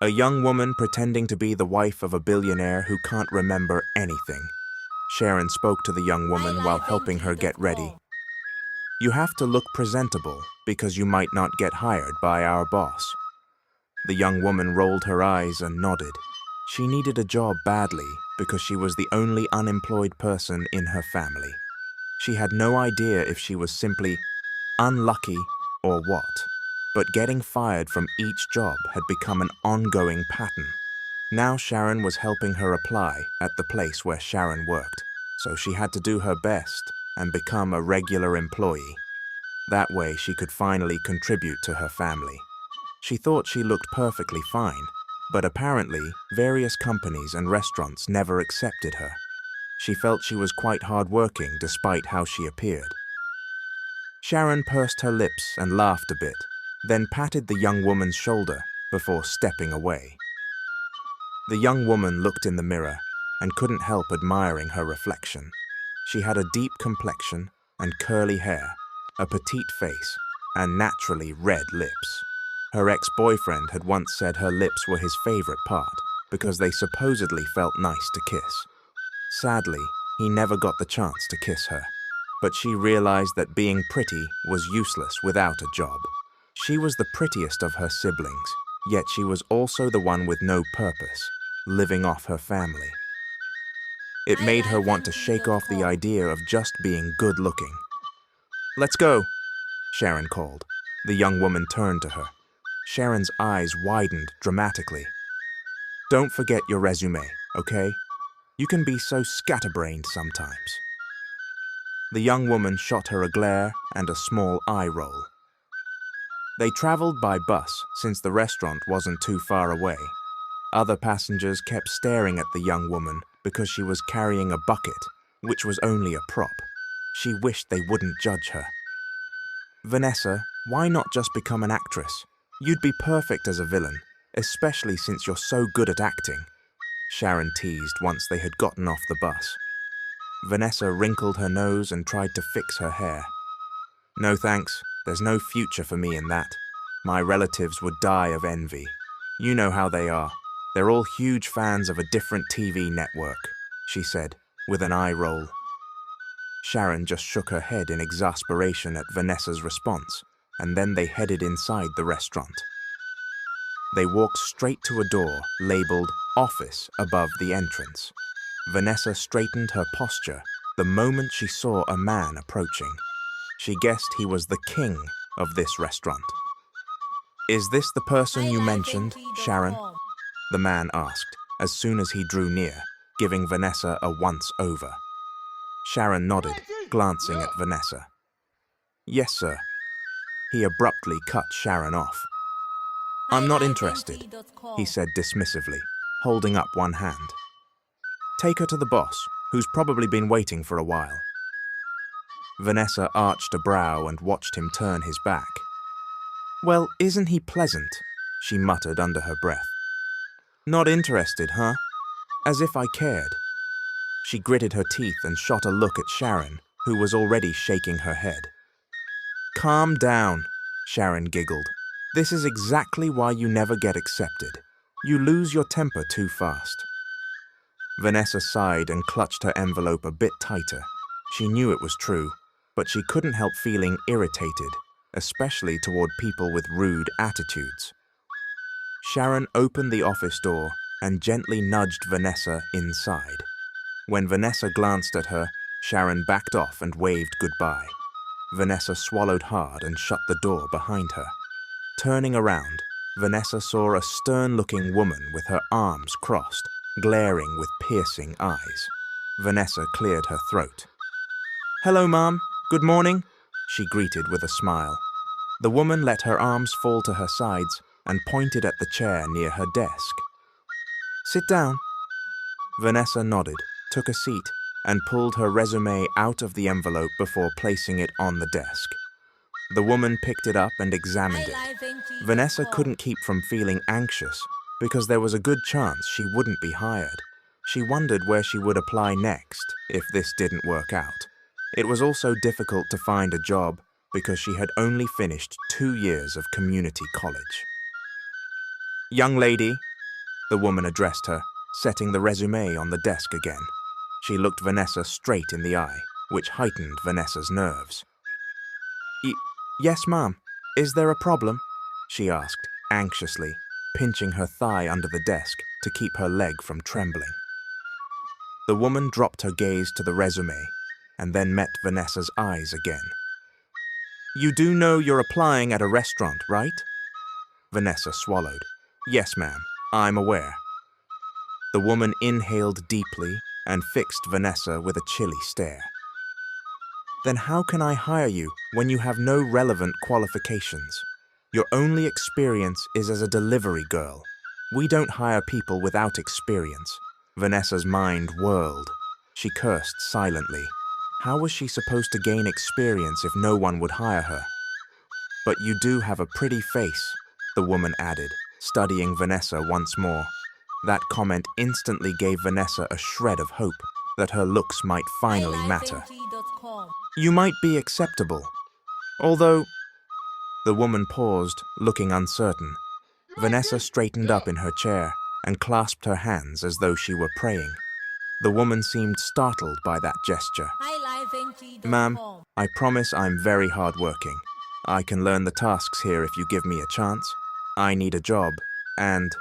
A young woman pretending to be the wife of a billionaire who can't remember anything. Sharon spoke to the young woman while helping her get ready. You have to look presentable because you might not get hired by our boss. The young woman rolled her eyes and nodded. She needed a job badly because she was the only unemployed person in her family. She had no idea if she was simply unlucky or what, but getting fired from each job had become an ongoing pattern. Now Sharon was helping her apply at the place where Sharon worked, so she had to do her best and become a regular employee. That way she could finally contribute to her family. She thought she looked perfectly fine, but apparently various companies and restaurants never accepted her. She felt she was quite hardworking despite how she appeared. Sharon pursed her lips and laughed a bit, then patted the young woman's shoulder before stepping away. The young woman looked in the mirror and couldn't help admiring her reflection. She had a deep complexion and curly hair, a petite face, and naturally red lips. Her ex-boyfriend had once said her lips were his favorite part because they supposedly felt nice to kiss. Sadly, he never got the chance to kiss her, but she realized that being pretty was useless without a job. She was the prettiest of her siblings, yet she was also the one with no purpose, living off her family. It made her want to shake off the idea of just being good-looking. "Let's go," Sharon called. The young woman turned to her. Sharon's eyes widened dramatically. "Don't forget your resume, okay? You can be so scatterbrained sometimes." The young woman shot her a glare and a small eye roll. They traveled by bus since the restaurant wasn't too far away. Other passengers kept staring at the young woman because she was carrying a bucket, which was only a prop. She wished they wouldn't judge her. "Vanessa, why not just become an actress? You'd be perfect as a villain, especially since you're so good at acting," Sharon teased once they had gotten off the bus. Vanessa wrinkled her nose and tried to fix her hair. "No thanks, there's no future for me in that. My relatives would die of envy. You know how they are. They're all huge fans of a different TV network," she said, with an eye roll. Sharon just shook her head in exasperation at Vanessa's response, and then they headed inside the restaurant. They walked straight to a door labeled "Office" above the entrance. Vanessa straightened her posture the moment she saw a man approaching. She guessed he was the king of this restaurant. "Is this the person you mentioned, Sharon?" the man asked as soon as he drew near, giving Vanessa a once-over. Sharon nodded, glancing at Vanessa. "Yes, sir." He abruptly cut Sharon off. "I'm not interested," he said dismissively, holding up one hand. "Take her to the boss, who's probably been waiting for a while." Vanessa arched a brow and watched him turn his back. "Well, isn't he pleasant?" she muttered under her breath. "Not interested, huh? As if I cared." She gritted her teeth and shot a look at Sharon, who was already shaking her head. "Calm down," Sharon giggled. "This is exactly why you never get accepted. You lose your temper too fast." Vanessa sighed and clutched her envelope a bit tighter. She knew it was true, but she couldn't help feeling irritated, especially toward people with rude attitudes. Sharon opened the office door and gently nudged Vanessa inside. When Vanessa glanced at her, Sharon backed off and waved goodbye. Vanessa swallowed hard and shut the door behind her. Turning around, Vanessa saw a stern-looking woman with her arms crossed, glaring with piercing eyes. Vanessa cleared her throat. "Hello, Mom. Good morning," she greeted with a smile. The woman let her arms fall to her sides and pointed at the chair near her desk. "Sit down." Vanessa nodded, took a seat, and pulled her resume out of the envelope before placing it on the desk. The woman picked it up and examined it. Vanessa couldn't keep from feeling anxious because there was a good chance she wouldn't be hired. She wondered where she would apply next if this didn't work out. It was also difficult to find a job because she had only finished 2 years of community college. "Young lady, The woman addressed her, setting the resume on the desk again. She looked Vanessa straight in the eye, which heightened Vanessa's nerves. Yes, ma'am. Is there a problem? She asked, anxiously, pinching her thigh under the desk to keep her leg from trembling. The woman dropped her gaze to the resume and then met Vanessa's eyes again. You do know you're applying at a restaurant, right? Vanessa swallowed. Yes, ma'am, I'm aware. The woman inhaled deeply and fixed Vanessa with a chilly stare. Then how can I hire you when you have no relevant qualifications? Your only experience is as a delivery girl. We don't hire people without experience. Vanessa's mind whirled. She cursed silently. How was she supposed to gain experience if no one would hire her? But you do have a pretty face, the woman added, studying Vanessa once more. That comment instantly gave Vanessa a shred of hope that her looks might finally matter. You might be acceptable. Although... The woman paused, looking uncertain. Vanessa straightened up in her chair and clasped her hands as though she were praying. The woman seemed startled by that gesture. Ma'am, I promise I'm very hardworking. I can learn the tasks here if you give me a chance. I need a job, and...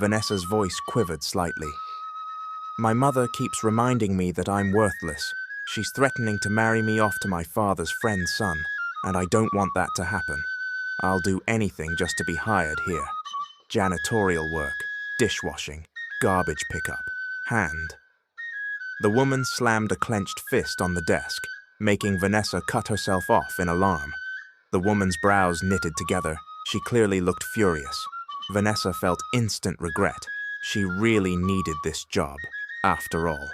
Vanessa's voice quivered slightly. My mother keeps reminding me that I'm worthless. She's threatening to marry me off to my father's friend's son, and I don't want that to happen. I'll do anything just to be hired here. Janitorial work, dishwashing, garbage pickup, hand. The woman slammed a clenched fist on the desk, making Vanessa cut herself off in alarm. The woman's brows knitted together. She clearly looked furious. Vanessa felt instant regret. She really needed this job, after all.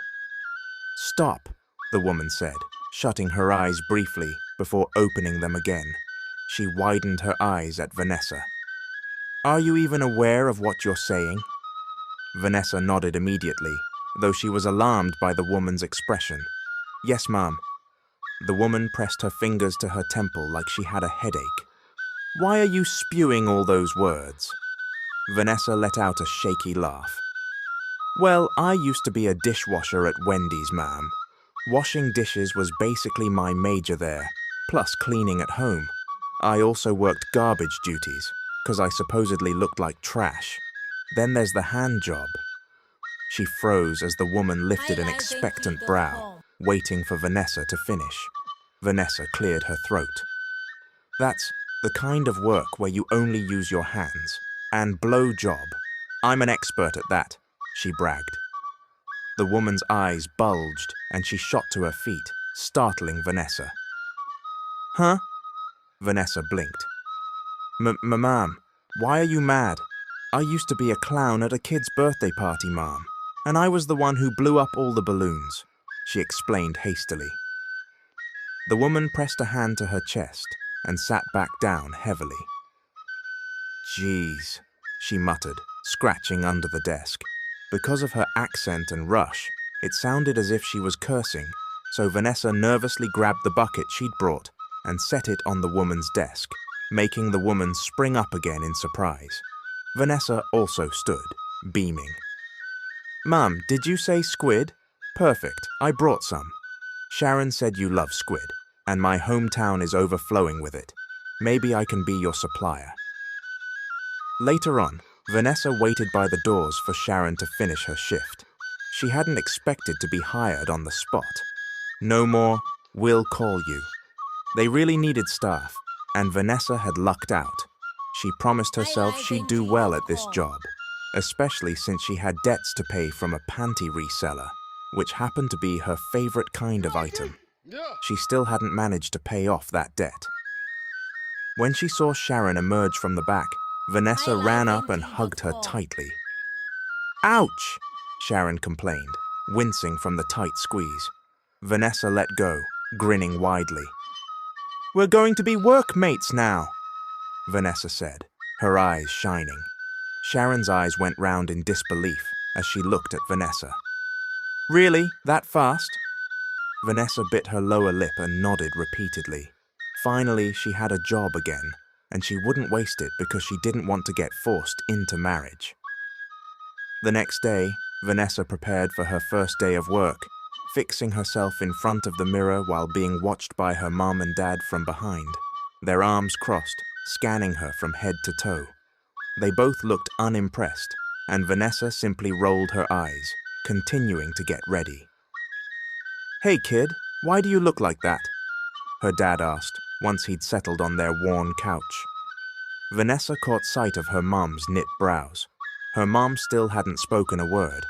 Stop, the woman said, shutting her eyes briefly before opening them again. She widened her eyes at Vanessa. Are you even aware of what you're saying? Vanessa nodded immediately, though she was alarmed by the woman's expression. Yes, ma'am. The woman pressed her fingers to her temple like she had a headache. Why are you spewing all those words? Vanessa let out a shaky laugh. Well, I used to be a dishwasher at Wendy's, ma'am. Washing dishes was basically my major there, plus cleaning at home. I also worked garbage duties, because I supposedly looked like trash. Then there's the hand job. She froze as the woman lifted an expectant brow, waiting for Vanessa to finish. Vanessa cleared her throat. That's the kind of work where you only use your hands. And blow job. I'm an expert at that, she bragged. The woman's eyes bulged and she shot to her feet, startling Vanessa. Huh? Vanessa blinked. Ma'am, why are you mad? I used to be a clown at a kid's birthday party, ma'am, and I was the one who blew up all the balloons, she explained hastily. The woman pressed a hand to her chest and sat back down heavily. Jeez, she muttered, scratching under the desk. Because of her accent and rush, it sounded as if she was cursing, so Vanessa nervously grabbed the bucket she'd brought and set it on the woman's desk, making the woman spring up again in surprise. Vanessa also stood, beaming. Ma'am, did you say squid? Perfect, I brought some. Sharon said you love squid, and my hometown is overflowing with it. Maybe I can be your supplier. Later on, Vanessa waited by the doors for Sharon to finish her shift. She hadn't expected to be hired on the spot. No more, we'll call you. They really needed staff, and Vanessa had lucked out. She promised herself she'd do well at this job, especially since she had debts to pay from a panty reseller, which happened to be her favorite kind of item. She still hadn't managed to pay off that debt. When she saw Sharon emerge from the back, Vanessa ran up and hugged her tightly. Ouch! Sharon complained, wincing from the tight squeeze. Vanessa let go, grinning widely. We're going to be workmates now, Vanessa said, her eyes shining. Sharon's eyes went round in disbelief as she looked at Vanessa. Really? That fast? Vanessa bit her lower lip and nodded repeatedly. Finally, she had a job again, and she wouldn't waste it because she didn't want to get forced into marriage. The next day, Vanessa prepared for her first day of work, fixing herself in front of the mirror while being watched by her mom and dad from behind, their arms crossed, scanning her from head to toe. They both looked unimpressed, and Vanessa simply rolled her eyes, continuing to get ready. "Hey kid, why do you look like that?" her dad asked, once he'd settled on their worn couch. Vanessa caught sight of her mom's knit brows. Her mom still hadn't spoken a word.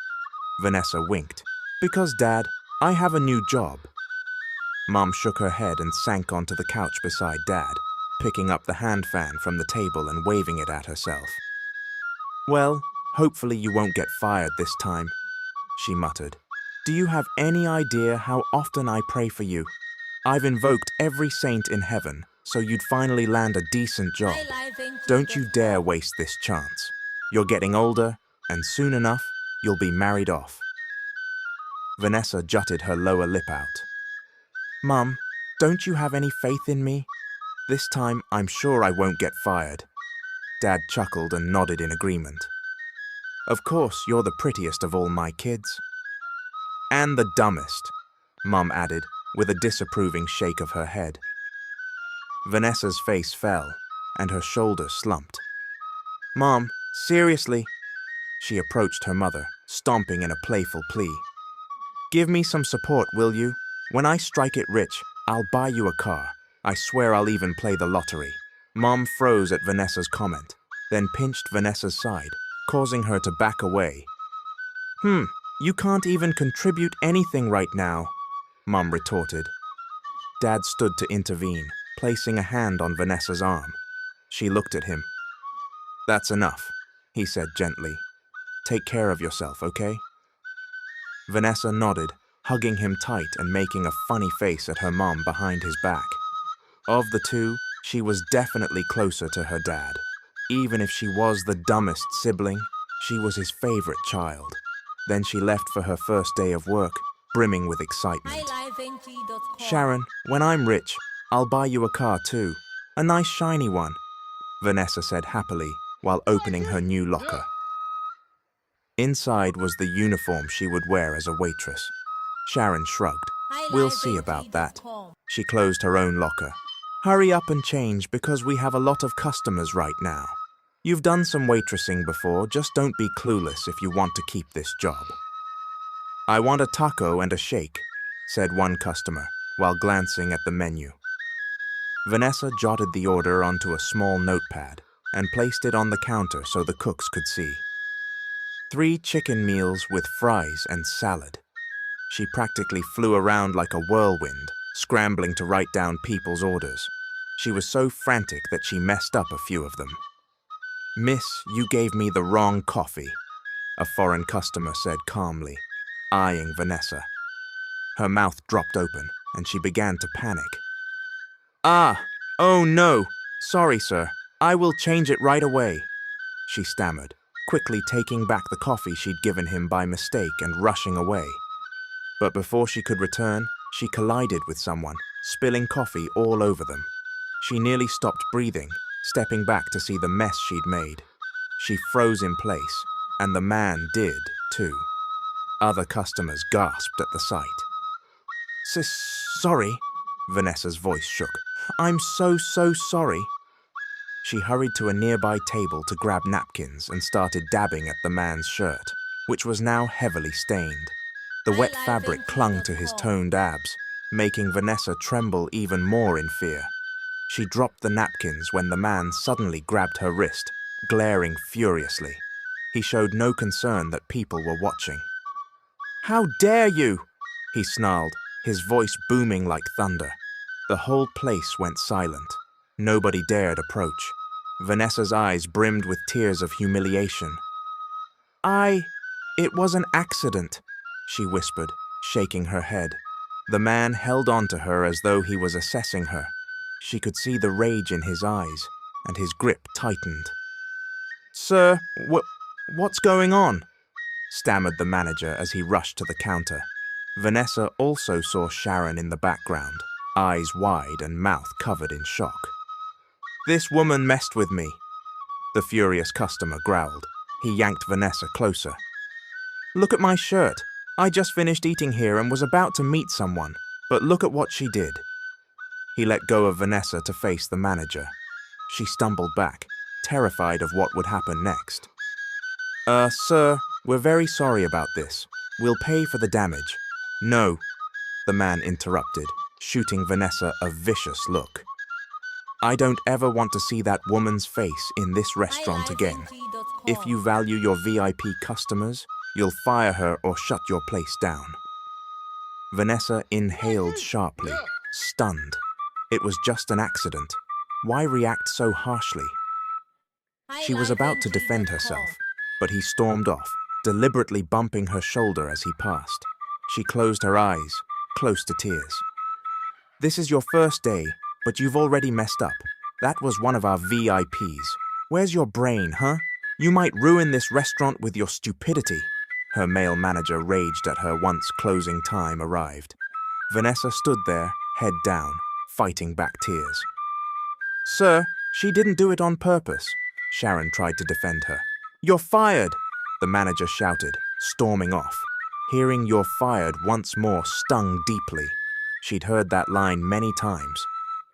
Vanessa winked. "Because, Dad, I have a new job." Mom shook her head and sank onto the couch beside Dad, picking up the hand fan from the table and waving it at herself. "Well, hopefully you won't get fired this time," she muttered. "Do you have any idea how often I pray for you? I've invoked every saint in heaven so you'd finally land a decent job. Don't you dare waste this chance. You're getting older, and soon enough, you'll be married off." Vanessa jutted her lower lip out. "Mum, don't you have any faith in me? This time, I'm sure I won't get fired." Dad chuckled and nodded in agreement. "Of course, you're the prettiest of all my kids." "And the dumbest," Mum added, with a disapproving shake of her head. Vanessa's face fell, and her shoulders slumped. "Mom, seriously?" She approached her mother, stomping in a playful plea. "Give me some support, will you? When I strike it rich, I'll buy you a car. I swear I'll even play the lottery." Mom froze at Vanessa's comment, then pinched Vanessa's side, causing her to back away. You can't even contribute anything right now," Mom retorted. Dad stood to intervene, placing a hand on Vanessa's arm. She looked at him. "That's enough," he said gently. "Take care of yourself, okay?" Vanessa nodded, hugging him tight and making a funny face at her mom behind his back. Of the two, she was definitely closer to her dad. Even if she was the dumbest sibling, she was his favorite child. Then she left for her first day of work, brimming with excitement. "Sharon, when I'm rich, I'll buy you a car too. A nice shiny one," Vanessa said happily while opening her new locker. Inside was the uniform she would wear as a waitress. Sharon shrugged. "We'll see about that." She closed her own locker. "Hurry up and change because we have a lot of customers right now. You've done some waitressing before, just don't be clueless if you want to keep this job." "I want a taco and a shake," said one customer, while glancing at the menu. Vanessa jotted the order onto a small notepad and placed it on the counter so the cooks could see. 3 chicken meals with fries and salad. She practically flew around like a whirlwind, scrambling to write down people's orders. She was so frantic that she messed up a few of them. "Miss, you gave me the wrong coffee," a foreign customer said calmly, eyeing Vanessa. Her mouth dropped open, and she began to panic. Oh no, sorry sir, I will change it right away," she stammered, quickly taking back the coffee she'd given him by mistake and rushing away. But before she could return, she collided with someone, spilling coffee all over them. She nearly stopped breathing, stepping back to see the mess she'd made. She froze in place, and the man did, too. Other customers gasped at the sight. Sorry," Vanessa's voice shook. "I'm so sorry." She hurried to a nearby table to grab napkins and started dabbing at the man's shirt, which was now heavily stained. The wet fabric clung to his toned abs, making Vanessa tremble even more in fear. She dropped the napkins when the man suddenly grabbed her wrist, glaring furiously. He showed no concern that people were watching. "How dare you!" he snarled, his voice booming like thunder. The whole place went silent. Nobody dared approach. Vanessa's eyes brimmed with tears of humiliation. It was an accident," she whispered, shaking her head. The man held on to her as though he was assessing her. She could see the rage in his eyes, and his grip tightened. "Sir, what's going on?" stammered the manager as he rushed to the counter. Vanessa also saw Sharon in the background, eyes wide and mouth covered in shock. "This woman messed with me," the furious customer growled. He yanked Vanessa closer. Look at my shirt. I just finished eating here and was about to meet someone, but look at what she did. He let go of Vanessa to face the manager. She stumbled back, terrified of what would happen next. Sir, we're very sorry about this. We'll pay for the damage." "No," the man interrupted, shooting Vanessa a vicious look. "I don't ever want to see that woman's face in this restaurant again. If you value your VIP customers, you'll fire her or shut your place down." Vanessa inhaled sharply, stunned. It was just an accident. Why react so harshly? She was about to defend herself, but he stormed off, deliberately bumping her shoulder as he passed. She closed her eyes, close to tears. "This is your first day, but you've already messed up. That was one of our VIPs. Where's your brain, huh? You might ruin this restaurant with your stupidity." Her male manager raged at her once closing time arrived. Vanessa stood there, head down, fighting back tears. "Sir, she didn't do it on purpose." Sharon tried to defend her. "You're fired," the manager shouted, storming off. Hearing "you're fired" once more stung deeply. She'd heard that line many times,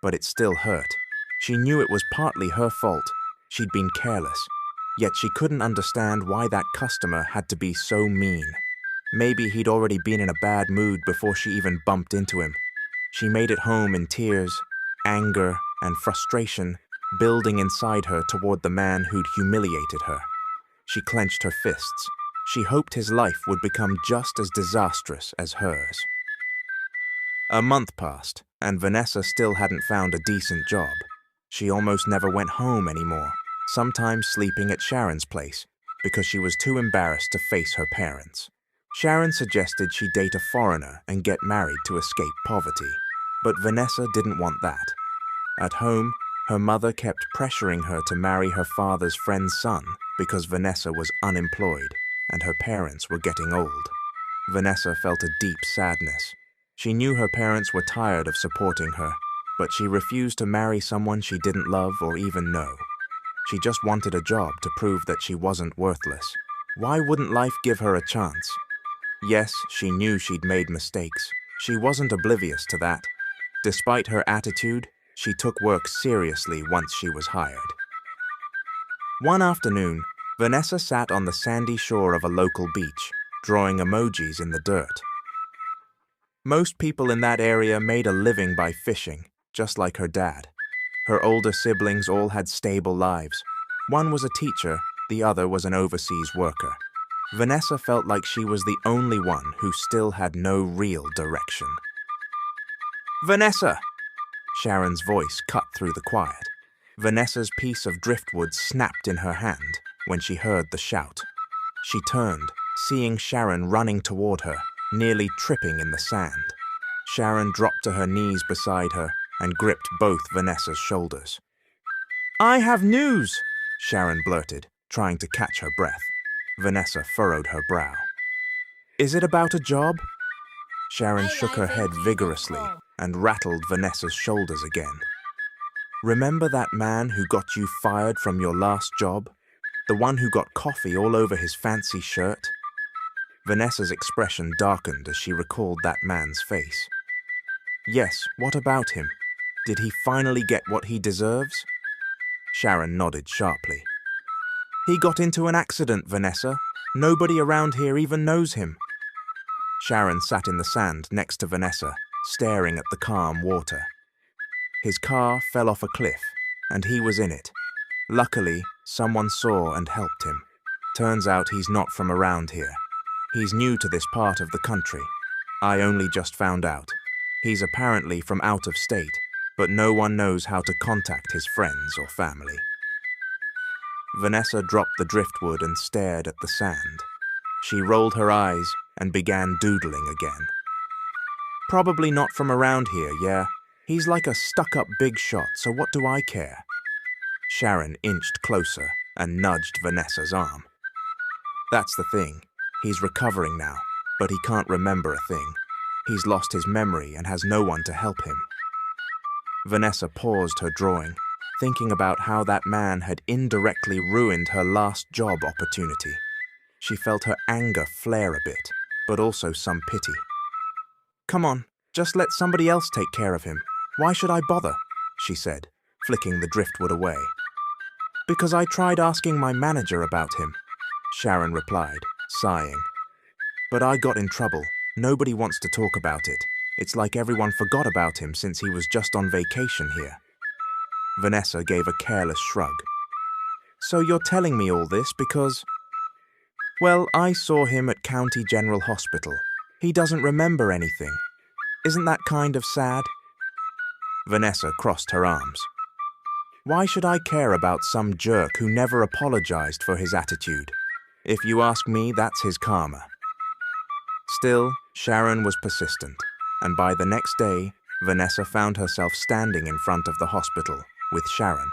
but it still hurt. She knew it was partly her fault. She'd been careless, yet she couldn't understand why that customer had to be so mean. Maybe he'd already been in a bad mood before she even bumped into him. She made it home in tears, anger, and frustration building inside her toward the man who'd humiliated her. She clenched her fists. She hoped his life would become just as disastrous as hers. A month passed, and Vanessa still hadn't found a decent job. She almost never went home anymore, sometimes sleeping at Sharon's place, because she was too embarrassed to face her parents. Sharon suggested she date a foreigner and get married to escape poverty, but Vanessa didn't want that. At home, her mother kept pressuring her to marry her father's friend's son because Vanessa was unemployed and her parents were getting old. Vanessa felt a deep sadness. She knew her parents were tired of supporting her, but she refused to marry someone she didn't love or even know. She just wanted a job to prove that she wasn't worthless. Why wouldn't life give her a chance? Yes, she knew she'd made mistakes. She wasn't oblivious to that. Despite her attitude, she took work seriously once she was hired. One afternoon, Vanessa sat on the sandy shore of a local beach, drawing emojis in the dirt. Most people in that area made a living by fishing, just like her dad. Her older siblings all had stable lives. One was a teacher, the other was an overseas worker. Vanessa felt like she was the only one who still had no real direction. "Vanessa!" Sharon's voice cut through the quiet. Vanessa's piece of driftwood snapped in her hand when she heard the shout. She turned, seeing Sharon running toward her, nearly tripping in the sand. Sharon dropped to her knees beside her and gripped both Vanessa's shoulders. "I have news!" Sharon blurted, trying to catch her breath. Vanessa furrowed her brow. "Is it about a job?" Sharon shook her head vigorously and rattled Vanessa's shoulders again. "Remember that man who got you fired from your last job? The one who got coffee all over his fancy shirt?" Vanessa's expression darkened as she recalled that man's face. "Yes, what about him? Did he finally get what he deserves?" Sharon nodded sharply. "He got into an accident, Vanessa. Nobody around here even knows him." Sharon sat in the sand next to Vanessa, staring at the calm water. His car fell off a cliff, and he was in it. Luckily, someone saw and helped him. Turns out he's not from around here. He's new to this part of the country. I only just found out. He's apparently from out of state, but no one knows how to contact his friends or family. Vanessa dropped the driftwood and stared at the sand. She rolled her eyes and began doodling again. "Probably not from around here, yeah? He's like a stuck-up big shot, so what do I care?" Sharon inched closer and nudged Vanessa's arm. "That's the thing. He's recovering now, but he can't remember a thing. He's lost his memory and has no one to help him." Vanessa paused her drawing, thinking about how that man had indirectly ruined her last job opportunity. She felt her anger flare a bit, but also some pity. "Come on, just let somebody else take care of him. Why should I bother?" she said, flicking the driftwood away. "Because I tried asking my manager about him," Sharon replied, sighing. "But I got in trouble. Nobody wants to talk about it. It's like everyone forgot about him since he was just on vacation here." Vanessa gave a careless shrug. "So you're telling me all this because—" "Well, I saw him at County General Hospital. He doesn't remember anything. Isn't that kind of sad?" Vanessa crossed her arms. "Why should I care about some jerk who never apologized for his attitude? If you ask me, that's his karma." Still, Sharon was persistent, and by the next day, Vanessa found herself standing in front of the hospital with Sharon.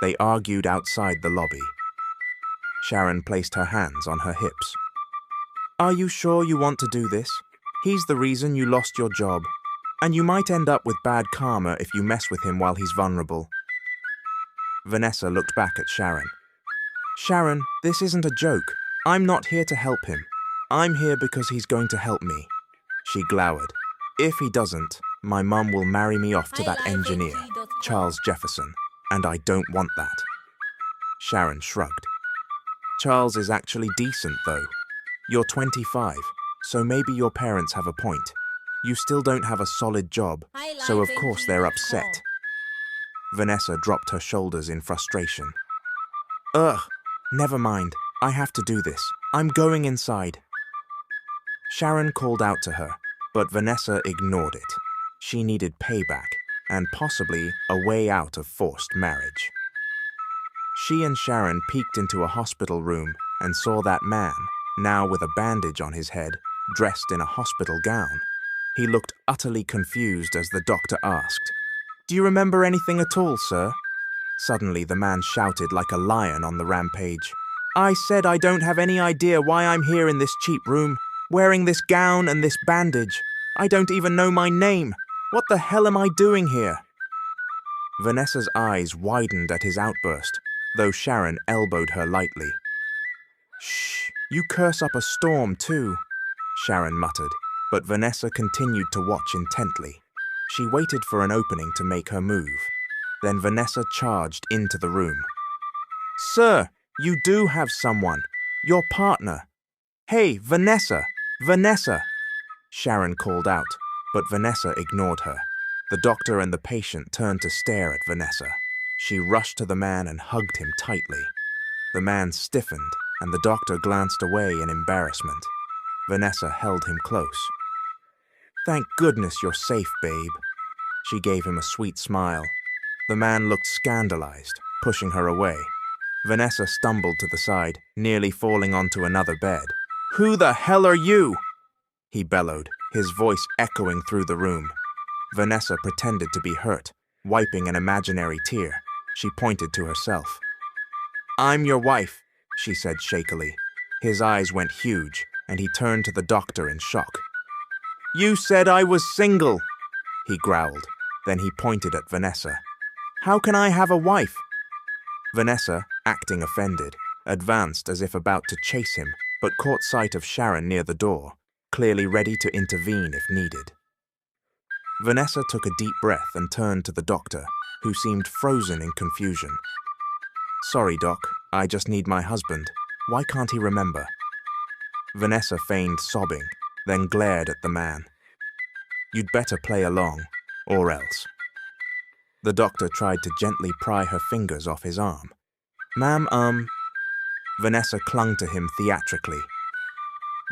They argued outside the lobby. Sharon placed her hands on her hips. "Are you sure you want to do this? He's the reason you lost your job, and you might end up with bad karma if you mess with him while he's vulnerable." Vanessa looked back at Sharon. "Sharon, this isn't a joke. I'm not here to help him. I'm here because he's going to help me." She glowered. "If he doesn't, my mum will marry me off to that engineer, Charles Jefferson, and I don't want that." Sharon shrugged. "Charles is actually decent, though. You're 25, so maybe your parents have a point. You still don't have a solid job, so of course they're upset." Vanessa dropped her shoulders in frustration. "Ugh, never mind. I have to do this. I'm going inside." Sharon called out to her, but Vanessa ignored it. She needed payback, and possibly a way out of forced marriage. She and Sharon peeked into a hospital room and saw that man, now with a bandage on his head, dressed in a hospital gown. He looked utterly confused as the doctor asked, "Do you remember anything at all, sir?" Suddenly, the man shouted like a lion on the rampage. "I said I don't have any idea why I'm here in this cheap room, wearing this gown and this bandage. I don't even know my name. What the hell am I doing here?" Vanessa's eyes widened at his outburst, though Sharon elbowed her lightly. "Shh, you curse up a storm too," Sharon muttered, but Vanessa continued to watch intently. She waited for an opening to make her move. Then Vanessa charged into the room. "Sir, you do have someone. Your partner. Hey, Vanessa! Vanessa!" Sharon called out, but Vanessa ignored her. The doctor and the patient turned to stare at Vanessa. She rushed to the man and hugged him tightly. The man stiffened, and the doctor glanced away in embarrassment. Vanessa held him close. "Thank goodness you're safe, babe." She gave him a sweet smile. The man looked scandalized, pushing her away. Vanessa stumbled to the side, nearly falling onto another bed. "Who the hell are you?" he bellowed, his voice echoing through the room. Vanessa pretended to be hurt, wiping an imaginary tear. She pointed to herself. "I'm your wife," she said shakily. His eyes went huge, and he turned to the doctor in shock. "You said I was single," he growled. Then he pointed at Vanessa. "How can I have a wife?" Vanessa, acting offended, advanced as if about to chase him, but caught sight of Sharon near the door, clearly ready to intervene if needed. Vanessa took a deep breath and turned to the doctor, who seemed frozen in confusion. "Sorry, Doc, I just need my husband. Why can't he remember?" Vanessa feigned sobbing, then glared at the man. "You'd better play along, or else." The doctor tried to gently pry her fingers off his arm. Ma'am, Vanessa clung to him theatrically.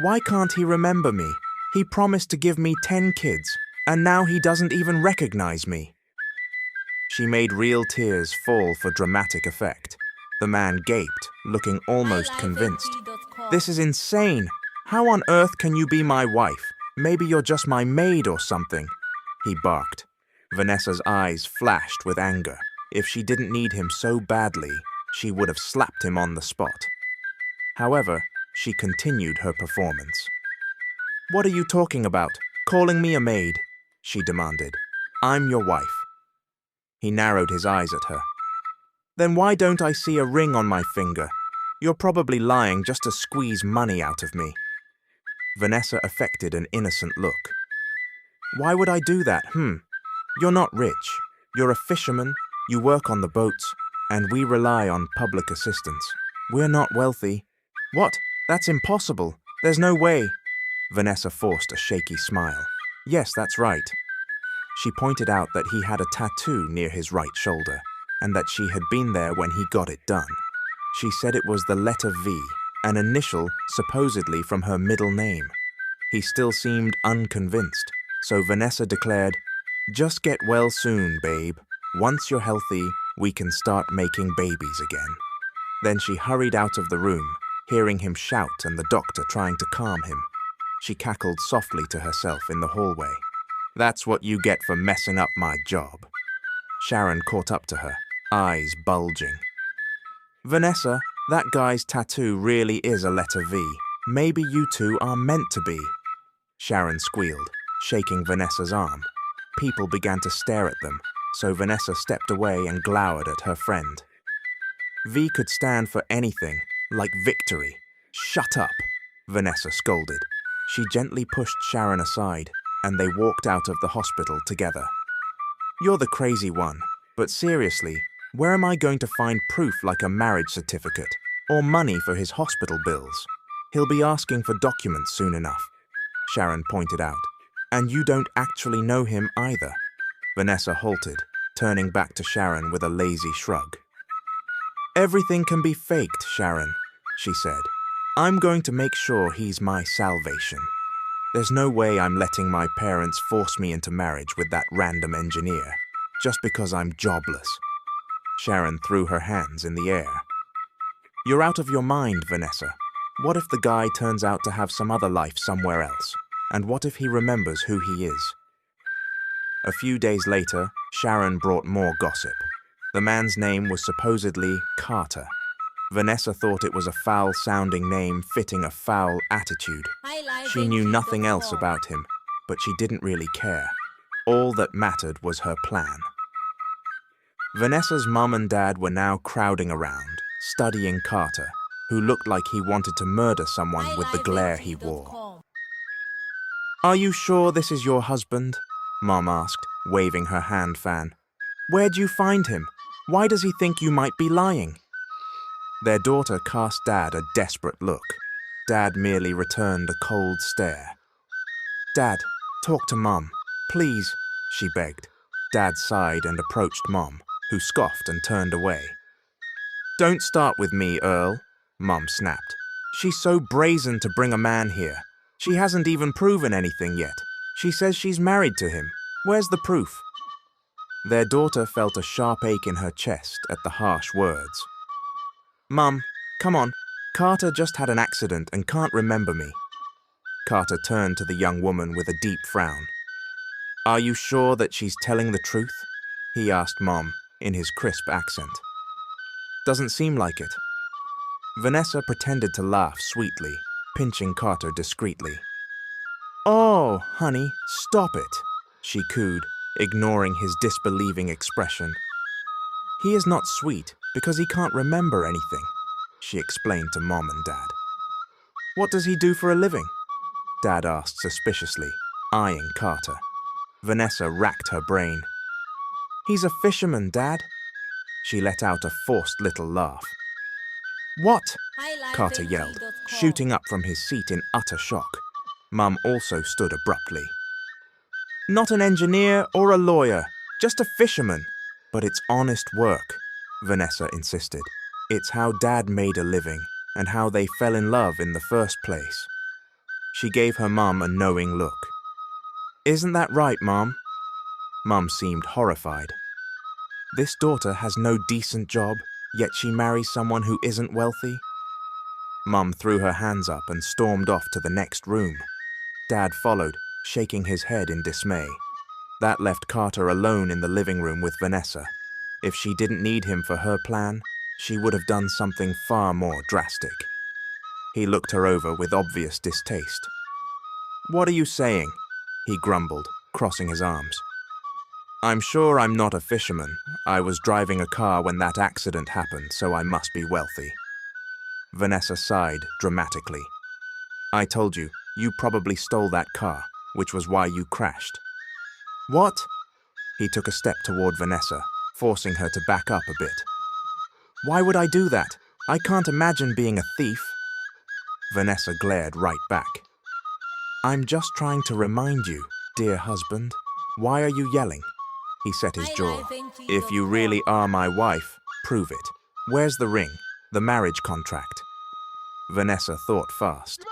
"Why can't he remember me? He promised to give me 10 kids, and now he doesn't even recognize me." She made real tears fall for dramatic effect. The man gaped, looking almost convinced. "This is insane. How on earth can you be my wife? Maybe you're just my maid or something," he barked. Vanessa's eyes flashed with anger. If she didn't need him so badly, she would have slapped him on the spot. However, she continued her performance. "What are you talking about? Calling me a maid?" she demanded. "I'm your wife." He narrowed his eyes at her. "Then why don't I see a ring on my finger? You're probably lying just to squeeze money out of me. Vanessa affected an innocent look. Why would I do that? You're not rich. You're a fisherman, you work on the boats, and we rely on public assistance. We're not wealthy. What? That's impossible. There's no way. Vanessa forced a shaky smile. Yes, that's right. She pointed out that he had a tattoo near his right shoulder, and that she had been there when he got it done. She said it was the letter V, an initial supposedly from her middle name. He still seemed unconvinced, so Vanessa declared, "Just get well soon, babe. Once you're healthy, we can start making babies again." Then she hurried out of the room, hearing him shout and the doctor trying to calm him. She cackled softly to herself in the hallway. "That's what you get for messing up my job." Sharon caught up to her, eyes bulging. "Vanessa, that guy's tattoo really is a letter V. Maybe you two are meant to be." Sharon squealed, shaking Vanessa's arm. People began to stare at them, so Vanessa stepped away and glowered at her friend. V could stand for anything, like victory. "Shut up," Vanessa scolded. She gently pushed Sharon aside, and they walked out of the hospital together. "You're the crazy one, but seriously, where am I going to find proof like a marriage certificate, or money for his hospital bills? He'll be asking for documents soon enough," Sharon pointed out. "And you don't actually know him either." Vanessa halted, turning back to Sharon with a lazy shrug. "Everything can be faked, Sharon," she said. "I'm going to make sure he's my salvation. There's no way I'm letting my parents force me into marriage with that random engineer, just because I'm jobless." Sharon threw her hands in the air. "You're out of your mind, Vanessa. What if the guy turns out to have some other life somewhere else? And what if he remembers who he is?" A few days later, Sharon brought more gossip. The man's name was supposedly Carter. Vanessa thought it was a foul-sounding name fitting a foul attitude. She knew nothing else about him, but she didn't really care. All that mattered was her plan. Vanessa's mum and dad were now crowding around, studying Carter, who looked like he wanted to murder someone with the glare he wore. "Are you sure this is your husband?" Mom asked, waving her hand fan. "Where'd you find him? Why does he think you might be lying?" Their daughter cast Dad a desperate look. Dad merely returned a cold stare. "Dad, talk to Mom, please," she begged. Dad sighed and approached Mom, who scoffed and turned away. "Don't start with me, Earl," Mom snapped. "She's so brazen to bring a man here. She hasn't even proven anything yet. She says she's married to him. Where's the proof?" Their daughter felt a sharp ache in her chest at the harsh words. "Mum, come on. Carter just had an accident and can't remember me." Carter turned to the young woman with a deep frown. "Are you sure that she's telling the truth?" he asked Mom in his crisp accent. "Doesn't seem like it." Vanessa pretended to laugh sweetly, pinching Carter discreetly. "Oh, honey, stop it," she cooed, ignoring his disbelieving expression. "He is not sweet because he can't remember anything," she explained to Mom and Dad. "What does he do for a living?" Dad asked suspiciously, eyeing Carter. Vanessa racked her brain. "He's a fisherman, Dad." She let out a forced little laugh. "What?" Carter yelled, shooting up from his seat in utter shock. Mum also stood abruptly. "Not an engineer or a lawyer, just a fisherman. But it's honest work," Vanessa insisted. "It's how Dad made a living, and how they fell in love in the first place." She gave her mum a knowing look. "Isn't that right, Mom?" Mum seemed horrified. This daughter has no decent job, yet she marries someone who isn't wealthy? Mum threw her hands up and stormed off to the next room. Dad followed, shaking his head in dismay. That left Carter alone in the living room with Vanessa. If she didn't need him for her plan, she would have done something far more drastic. He looked her over with obvious distaste. "What are you saying?" he grumbled, crossing his arms. "I'm sure I'm not a fisherman. I was driving a car when that accident happened, so I must be wealthy." Vanessa sighed dramatically. I told you, you probably stole that car, which was why you crashed. What? He took a step toward Vanessa, forcing her to back up a bit. Why would I do that? I can't imagine being a thief. Vanessa glared right back. I'm just trying to remind you, dear husband. Why are you yelling? He set his jaw. If you really are my wife, prove it. Where's the ring? The marriage contract? Vanessa thought fast.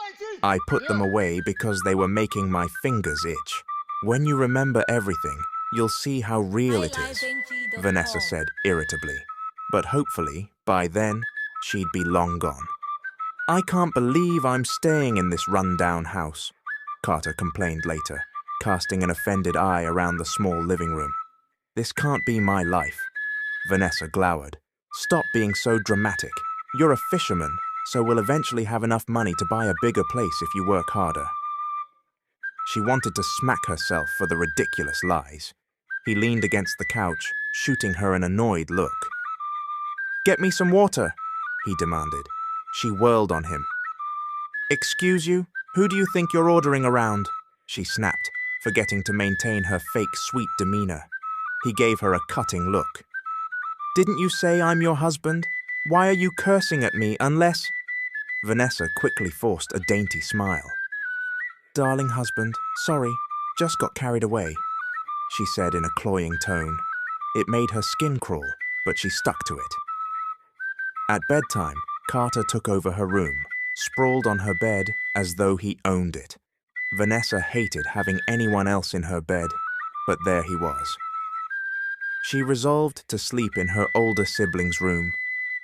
I put them away because they were making my fingers itch. When you remember everything, you'll see how real it is, Vanessa said irritably. But hopefully, by then, she'd be long gone. I can't believe I'm staying in this run-down house, Carter complained later, casting an offended eye around the small living room. This can't be my life. Vanessa glowered. Stop being so dramatic. You're a fisherman, so we'll eventually have enough money to buy a bigger place if you work harder. She wanted to smack herself for the ridiculous lies. He leaned against the couch, shooting her an annoyed look. Get me some water, he demanded. She whirled on him. Excuse you? Who do you think you're ordering around? She snapped, forgetting to maintain her fake sweet demeanor. He gave her a cutting look. Didn't you say I'm your husband? Why are you cursing at me unless… Vanessa quickly forced a dainty smile. Darling husband, sorry, just got carried away, she said in a cloying tone. It made her skin crawl, but she stuck to it. At bedtime, Carter took over her room, sprawled on her bed as though he owned it. Vanessa hated having anyone else in her bed, but there he was. She resolved to sleep in her older sibling's room.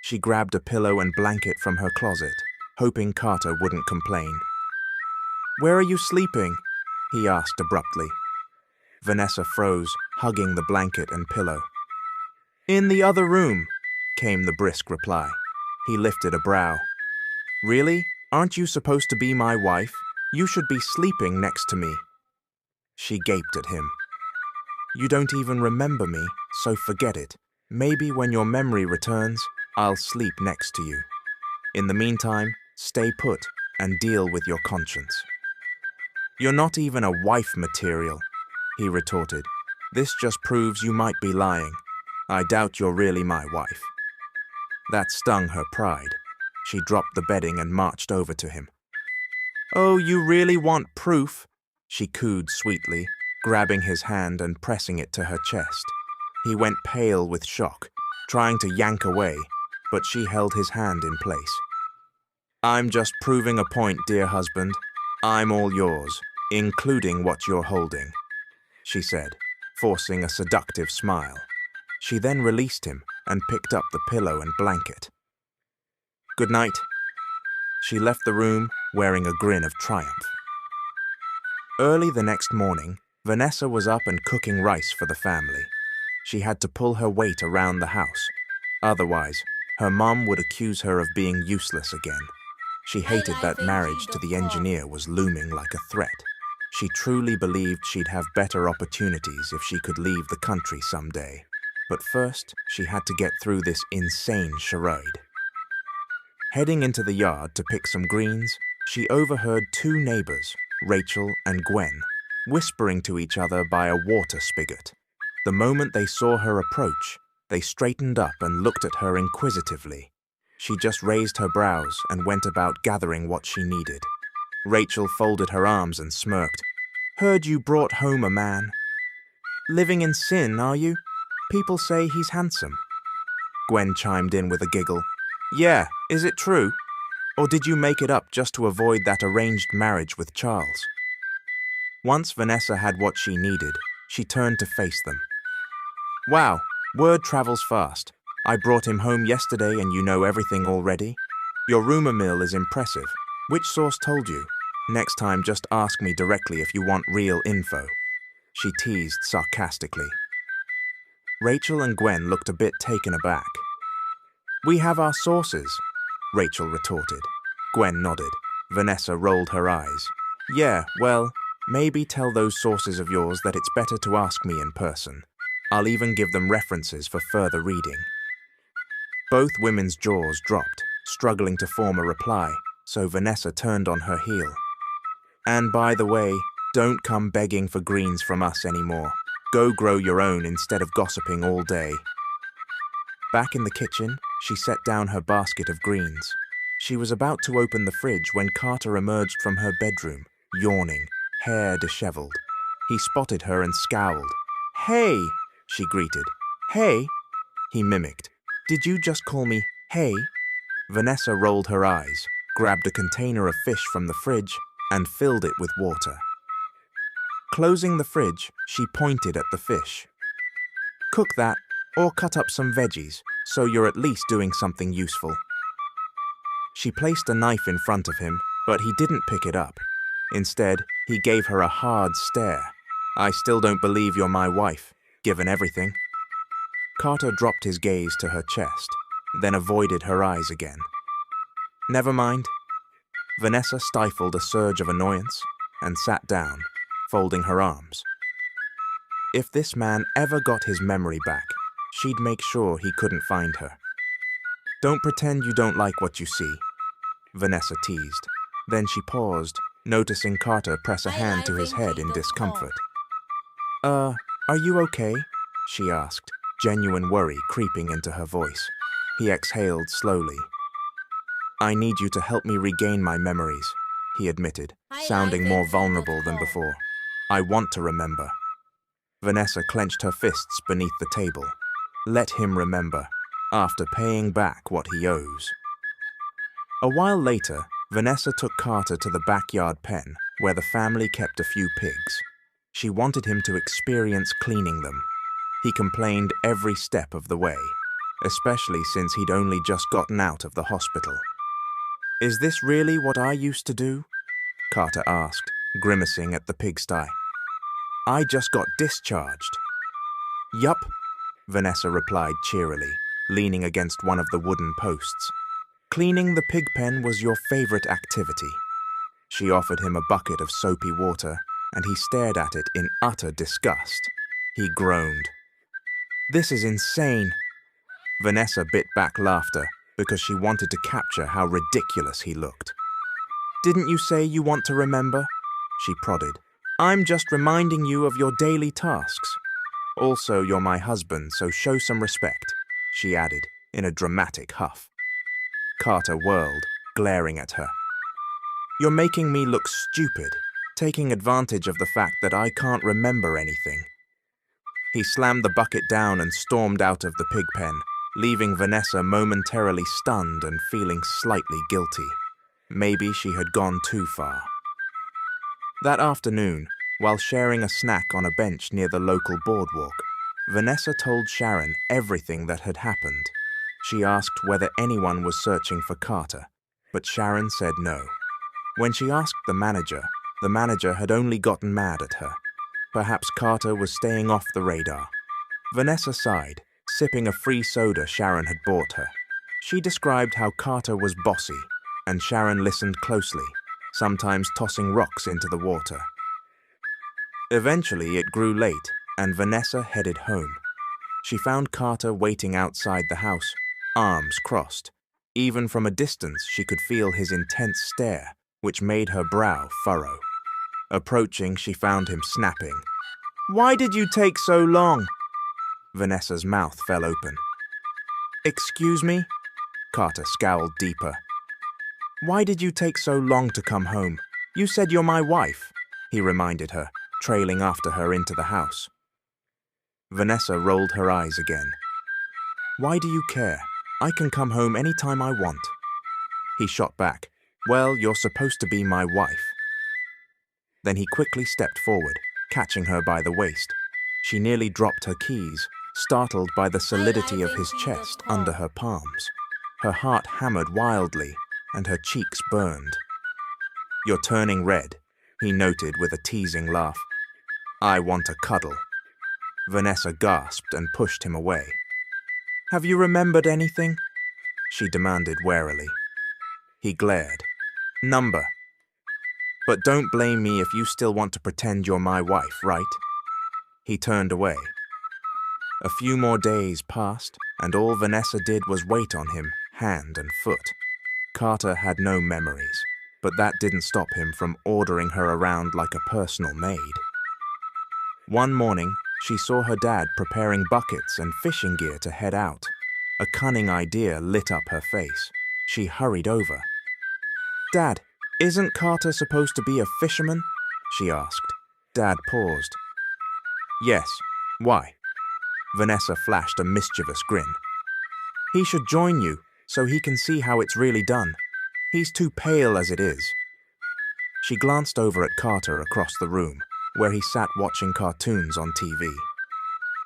She grabbed a pillow and blanket from her closet, hoping Carter wouldn't complain. Where are you sleeping? He asked abruptly. Vanessa froze, hugging the blanket and pillow. In the other room, came the brisk reply. He lifted a brow. Really? Aren't you supposed to be my wife? You should be sleeping next to me. She gaped at him. You don't even remember me, so forget it. Maybe when your memory returns, I'll sleep next to you. In the meantime, stay put and deal with your conscience. You're not even a wife material, he retorted. This just proves you might be lying. I doubt you're really my wife. That stung her pride. She dropped the bedding and marched over to him. Oh, you really want proof? She cooed sweetly, grabbing his hand and pressing it to her chest. He went pale with shock, trying to yank away, but she held his hand in place. I'm just proving a point, dear husband. I'm all yours, including what you're holding, she said, forcing a seductive smile. She then released him and picked up the pillow and blanket. Good night. She left the room, wearing a grin of triumph. Early the next morning, Vanessa was up and cooking rice for the family. She had to pull her weight around the house. Otherwise, her mom would accuse her of being useless again. She hated that marriage to the engineer was looming like a threat. She truly believed she'd have better opportunities if she could leave the country someday. But first, she had to get through this insane charade. Heading into the yard to pick some greens, she overheard two neighbors, Rachel and Gwen, whispering to each other by a water spigot. The moment they saw her approach, they straightened up and looked at her inquisitively. She just raised her brows and went about gathering what she needed. Rachel folded her arms and smirked. Heard you brought home a man. Living in sin, are you? People say he's handsome. Gwen chimed in with a giggle. Yeah, is it true? Or did you make it up just to avoid that arranged marriage with Charles? Once Vanessa had what she needed, she turned to face them. Wow, word travels fast. I brought him home yesterday and you know everything already? Your rumor mill is impressive. Which source told you? Next time just ask me directly if you want real info. She teased sarcastically. Rachel and Gwen looked a bit taken aback. We have our sources, Rachel retorted. Gwen nodded. Vanessa rolled her eyes. Yeah, well, maybe tell those sources of yours that it's better to ask me in person. I'll even give them references for further reading. Both women's jaws dropped. struggling to form a reply, so Vanessa turned on her heel. And by the way, don't come begging for greens from us anymore. Go grow your own instead of gossiping all day. Back in the kitchen, she set down her basket of greens. She was about to open the fridge when Carter emerged from her bedroom, yawning, hair disheveled. He spotted her and scowled. "Hey," she greeted. "Hey?" He mimicked. "Did you just call me hey?" Vanessa rolled her eyes, grabbed a container of fish from the fridge, and filled it with water. Closing the fridge, she pointed at the fish. "Cook that, or cut up some veggies, so you're at least doing something useful." She placed a knife in front of him, but he didn't pick it up. Instead, he gave her a hard stare. "I still don't believe you're my wife, given everything." Carter dropped his gaze to her chest, then avoided her eyes again. "Never mind." Vanessa stifled a surge of annoyance and sat down, folding her arms. If this man ever got his memory back, she'd make sure he couldn't find her. "Don't pretend you don't like what you see," Vanessa teased. Then she paused, noticing Carter press a hand to his head in discomfort. Are you okay?" she asked, genuine worry creeping into her voice. He exhaled slowly. "I need you to help me regain my memories," he admitted, sounding more vulnerable than before. "I want to remember." Vanessa clenched her fists beneath the table. Let him remember, after paying back what he owes. A while later, Vanessa took Carter to the backyard pen, where the family kept a few pigs. She wanted him to experience cleaning them. He complained every step of the way, especially since he'd only just gotten out of the hospital. "Is this really what I used to do?" Carter asked, grimacing at the pigsty. "I just got discharged." "Yup," Vanessa replied cheerily, leaning against one of the wooden posts. "Cleaning the pig pen was your favorite activity." She offered him a bucket of soapy water, and he stared at it in utter disgust. He groaned. "This is insane." Vanessa bit back laughter because she wanted to capture how ridiculous he looked. "Didn't you say you want to remember?" she prodded. "I'm just reminding you of your daily tasks. Also, you're my husband, so show some respect," she added in a dramatic huff. Carter whirled, glaring at her. "You're making me look stupid, taking advantage of the fact that I can't remember anything." He slammed the bucket down and stormed out of the pig pen, leaving Vanessa momentarily stunned and feeling slightly guilty. Maybe she had gone too far. That afternoon, while sharing a snack on a bench near the local boardwalk, Vanessa told Sharon everything that had happened. She asked whether anyone was searching for Carter, but Sharon said no. When she asked the manager had only gotten mad at her. Perhaps Carter was staying off the radar. Vanessa sighed, sipping a free soda Sharon had bought her. She described how Carter was bossy, and Sharon listened closely, sometimes tossing rocks into the water. Eventually, it grew late, and Vanessa headed home. She found Carter waiting outside the house, arms crossed. Even from a distance, she could feel his intense stare, which made her brow furrow. Approaching, she found him snapping. "Why did you take so long?" Vanessa's mouth fell open. "Excuse me?" Carter scowled deeper. "Why did you take so long to come home? You said you're my wife," he reminded her, trailing after her into the house. Vanessa rolled her eyes again. "Why do you care? I can come home any time I want." He shot back. "Well, you're supposed to be my wife." Then he quickly stepped forward, catching her by the waist. She nearly dropped her keys, startled by the solidity of his chest under her palms. Her heart hammered wildly, and her cheeks burned. "You're turning red," he noted with a teasing laugh. "I want a cuddle." Vanessa gasped and pushed him away. "Have you remembered anything?" she demanded warily. He glared. "Number. But don't blame me if you still want to pretend you're my wife, right?" He turned away. A few more days passed, and all Vanessa did was wait on him, hand and foot. Carter had no memories, but that didn't stop him from ordering her around like a personal maid. One morning, she saw her dad preparing buckets and fishing gear to head out. A cunning idea lit up her face. She hurried over. "Dad, isn't Carter supposed to be a fisherman?" she asked. Dad paused. "Yes, why?" Vanessa flashed a mischievous grin. "He should join you, so he can see how it's really done. He's too pale as it is." She glanced over at Carter across the room, where he sat watching cartoons on TV.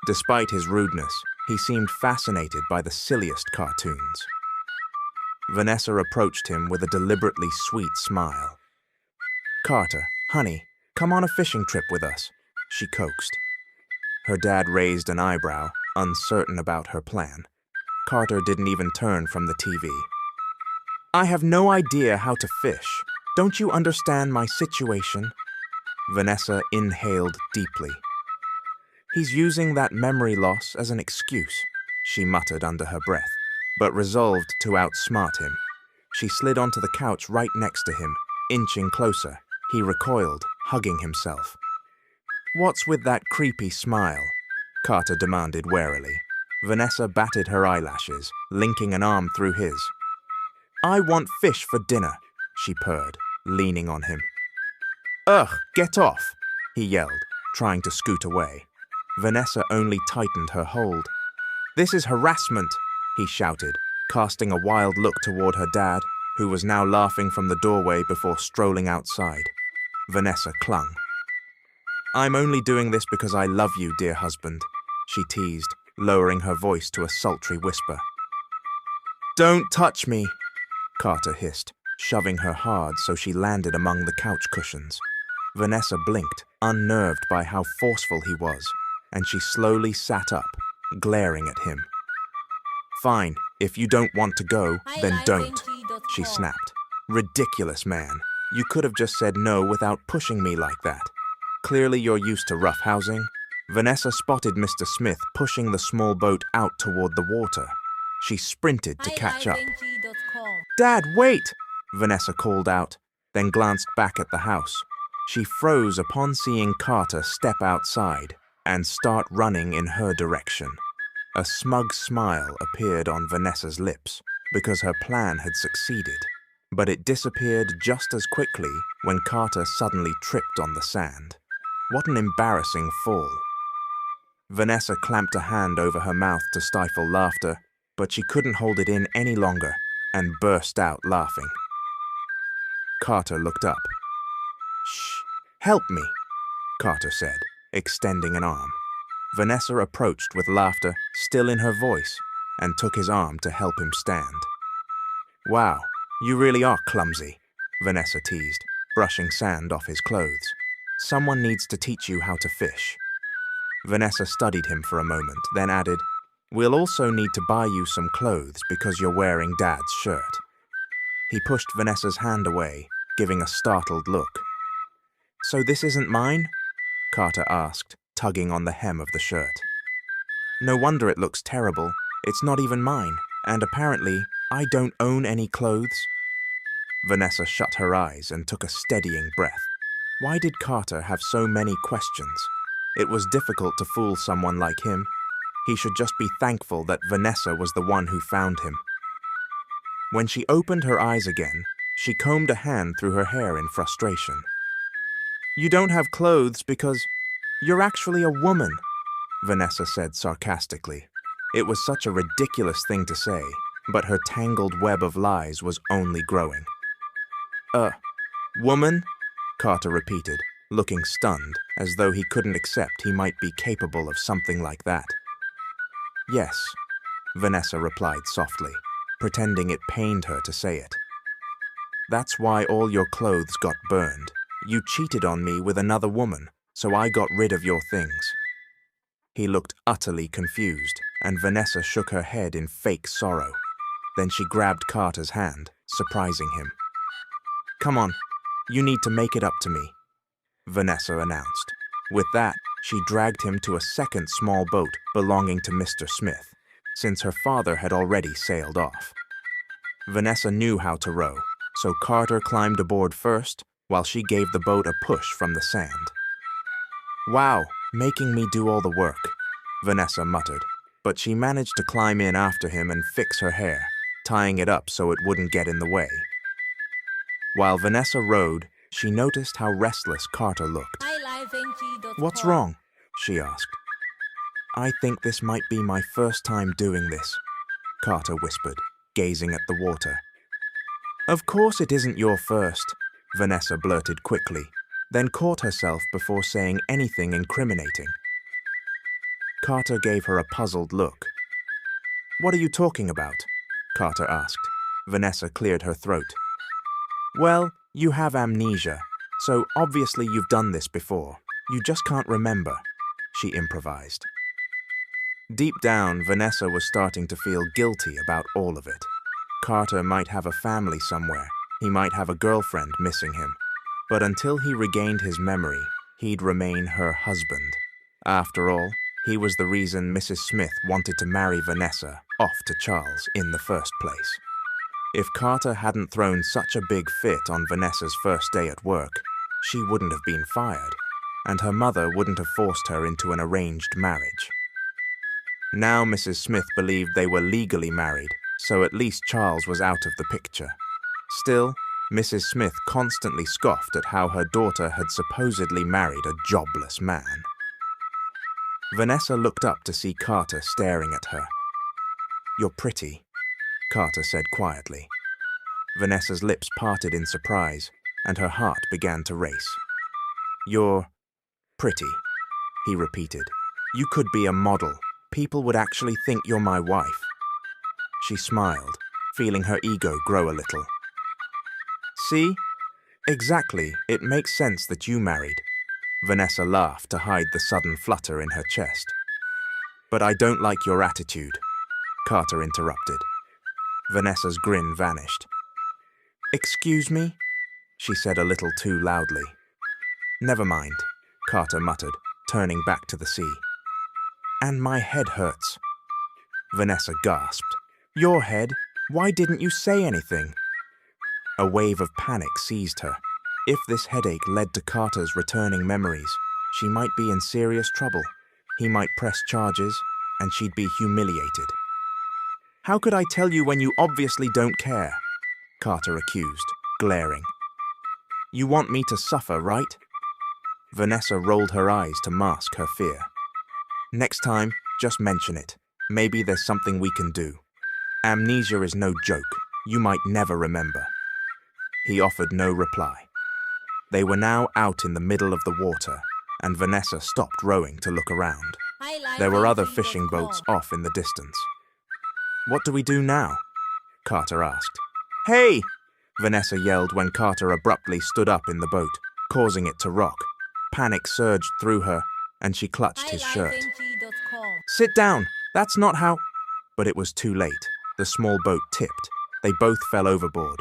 Despite his rudeness, he seemed fascinated by the silliest cartoons. Vanessa approached him with a deliberately sweet smile. "Carter, honey, come on a fishing trip with us," she coaxed. Her dad raised an eyebrow, uncertain about her plan. Carter didn't even turn from the TV. "I have no idea how to fish. Don't you understand my situation?" Vanessa inhaled deeply. "He's using that memory loss as an excuse," she muttered under her breath, but resolved to outsmart him. She slid onto the couch right next to him, inching closer. He recoiled, hugging himself. "What's with that creepy smile?" Carter demanded warily. Vanessa batted her eyelashes, linking an arm through his. "I want fish for dinner," she purred, leaning on him. "Ugh, get off," he yelled, trying to scoot away. Vanessa only tightened her hold. "This is harassment," he shouted, casting a wild look toward her dad, who was now laughing from the doorway before strolling outside. Vanessa clung. "I'm only doing this because I love you, dear husband," she teased, lowering her voice to a sultry whisper. "Don't touch me," Carter hissed, shoving her hard so she landed among the couch cushions. Vanessa blinked, unnerved by how forceful he was, and she slowly sat up, glaring at him. "Fine, if you don't want to go, then don't," she snapped. "Ridiculous, man. You could have just said no without pushing me like that. Clearly you're used to roughhousing." Vanessa spotted Mr. Smith pushing the small boat out toward the water. She sprinted to catch up. "Dad, wait!" Vanessa called out, then glanced back at the house. She froze upon seeing Carter step outside and start running in her direction. A smug smile appeared on Vanessa's lips because her plan had succeeded, but it disappeared just as quickly when Carter suddenly tripped on the sand. What an embarrassing fall. Vanessa clamped a hand over her mouth to stifle laughter, but she couldn't hold it in any longer and burst out laughing. Carter looked up. "Shh, help me," Carter said, extending an arm. Vanessa approached with laughter still in her voice and took his arm to help him stand. "Wow, you really are clumsy," Vanessa teased, brushing sand off his clothes. "Someone needs to teach you how to fish." Vanessa studied him for a moment, then added, "We'll also need to buy you some clothes because you're wearing Dad's shirt." He pushed Vanessa's hand away, giving a startled look. "So this isn't mine?" Carter asked, tugging on the hem of the shirt. "No wonder it looks terrible. It's not even mine, and apparently, I don't own any clothes." Vanessa shut her eyes and took a steadying breath. Why did Carter have so many questions? It was difficult to fool someone like him. He should just be thankful that Vanessa was the one who found him. When she opened her eyes again, she combed a hand through her hair in frustration. "You don't have clothes because you're actually a woman," Vanessa said sarcastically. It was such a ridiculous thing to say, but her tangled web of lies was only growing. Woman?" Carter repeated, looking stunned, as though he couldn't accept he might be capable of something like that. "Yes," Vanessa replied softly, pretending it pained her to say it. "That's why all your clothes got burned. You cheated on me with another woman, so I got rid of your things." He looked utterly confused, and Vanessa shook her head in fake sorrow. Then she grabbed Carter's hand, surprising him. "Come on, you need to make it up to me," Vanessa announced. With that, she dragged him to a second small boat belonging to Mr. Smith, since her father had already sailed off. Vanessa knew how to row, so Carter climbed aboard first while she gave the boat a push from the sand. "Wow, making me do all the work," Vanessa muttered, but she managed to climb in after him and fix her hair, tying it up so it wouldn't get in the way. While Vanessa rowed, she noticed how restless Carter looked. "What's wrong?" she asked. "I think this might be my first time doing this," Carter whispered, gazing at the water. "Of course it isn't your first," Vanessa blurted quickly, then caught herself before saying anything incriminating. Carter gave her a puzzled look. "What are you talking about?" Carter asked. Vanessa cleared her throat. "Well, you have amnesia, so obviously you've done this before. You just can't remember," she improvised. Deep down, Vanessa was starting to feel guilty about all of it. Carter might have a family somewhere. He might have a girlfriend missing him. But until he regained his memory, he'd remain her husband. After all, he was the reason Mrs. Smith wanted to marry Vanessa off to Charles in the first place. If Carter hadn't thrown such a big fit on Vanessa's first day at work, she wouldn't have been fired, and her mother wouldn't have forced her into an arranged marriage. Now Mrs. Smith believed they were legally married, so at least Charles was out of the picture. Still, Mrs. Smith constantly scoffed at how her daughter had supposedly married a jobless man. Vanessa looked up to see Carter staring at her. "You're pretty," Carter said quietly. Vanessa's lips parted in surprise, and her heart began to race. "You're pretty," he repeated. "You could be a model. People would actually think you're my wife." She smiled, feeling her ego grow a little. "See? Exactly, it makes sense that you married." Vanessa laughed to hide the sudden flutter in her chest. "But I don't like your attitude," Carter interrupted. Vanessa's grin vanished. "Excuse me?" she said a little too loudly. "Never mind," Carter muttered, turning back to the sea. "And my head hurts." Vanessa gasped. "Your head? Why didn't you say anything?" A wave of panic seized her. If this headache led to Carter's returning memories, she might be in serious trouble. He might press charges, and she'd be humiliated. "How could I tell you when you obviously don't care?" Carter accused, glaring. "You want me to suffer, right?" Vanessa rolled her eyes to mask her fear. "Next time, just mention it. Maybe there's something we can do. Amnesia is no joke. You might never remember." He offered no reply. They were now out in the middle of the water, and Vanessa stopped rowing to look around. There were other fishing boats off in the distance. "What do we do now?" Carter asked. "Hey!" Vanessa yelled when Carter abruptly stood up in the boat, causing it to rock. Panic surged through her, and she clutched his shirt. "Sit down! That's not how—" But it was too late. The small boat tipped. They both fell overboard.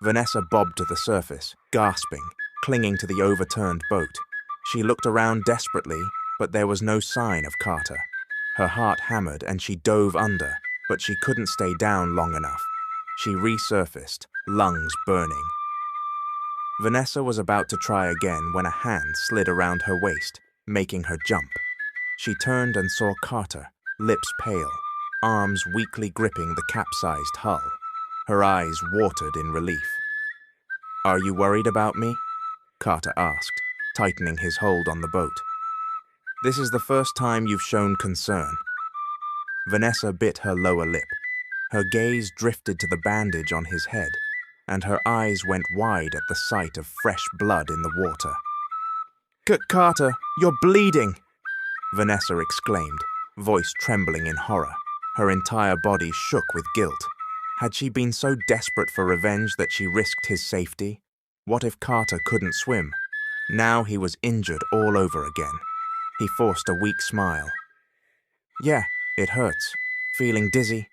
Vanessa bobbed to the surface, gasping, clinging to the overturned boat. She looked around desperately, but there was no sign of Carter. Her heart hammered and she dove under, but she couldn't stay down long enough. She resurfaced, lungs burning. Vanessa was about to try again when a hand slid around her waist, making her jump. She turned and saw Carter, lips pale, arms weakly gripping the capsized hull. Her eyes watered in relief. "Are you worried about me?" Carter asked, tightening his hold on the boat. "This is the first time you've shown concern." Vanessa bit her lower lip. Her gaze drifted to the bandage on his head, and her eyes went wide at the sight of fresh blood in the water. Carter, you're bleeding!" Vanessa exclaimed, voice trembling in horror. Her entire body shook with guilt. Had she been so desperate for revenge that she risked his safety? What if Carter couldn't swim? Now he was injured all over again. He forced a weak smile. "Yeah, it hurts. Feeling dizzy?"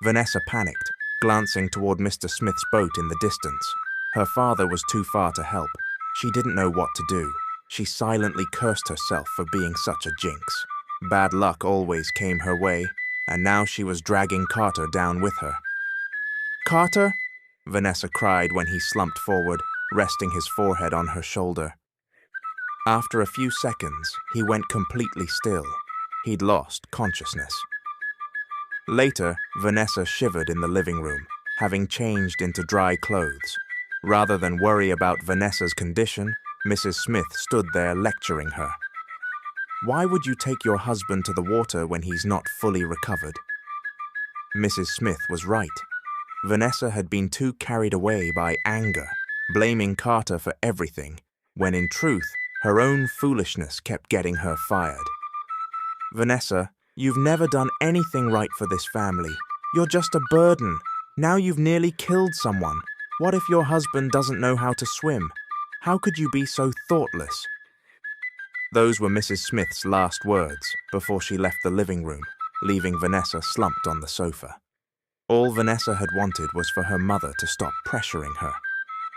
Vanessa panicked, glancing toward Mr. Smith's boat in the distance. Her father was too far to help. She didn't know what to do. She silently cursed herself for being such a jinx. Bad luck always came her way, and now she was dragging Carter down with her. Carter? Vanessa cried when he slumped forward, resting his forehead on her shoulder. After a few seconds, he went completely still. He'd lost consciousness. Later, Vanessa shivered in the living room, having changed into dry clothes. Rather than worry about Vanessa's condition, Mrs. Smith stood there lecturing her. Why would you take your husband to the water when he's not fully recovered? Mrs. Smith was right. Vanessa had been too carried away by anger, blaming Carter for everything, when in truth, her own foolishness kept getting her fired. Vanessa, you've never done anything right for this family. You're just a burden. Now you've nearly killed someone. What if your husband doesn't know how to swim? How could you be so thoughtless? Those were Mrs. Smith's last words before she left the living room, leaving Vanessa slumped on the sofa. All Vanessa had wanted was for her mother to stop pressuring her.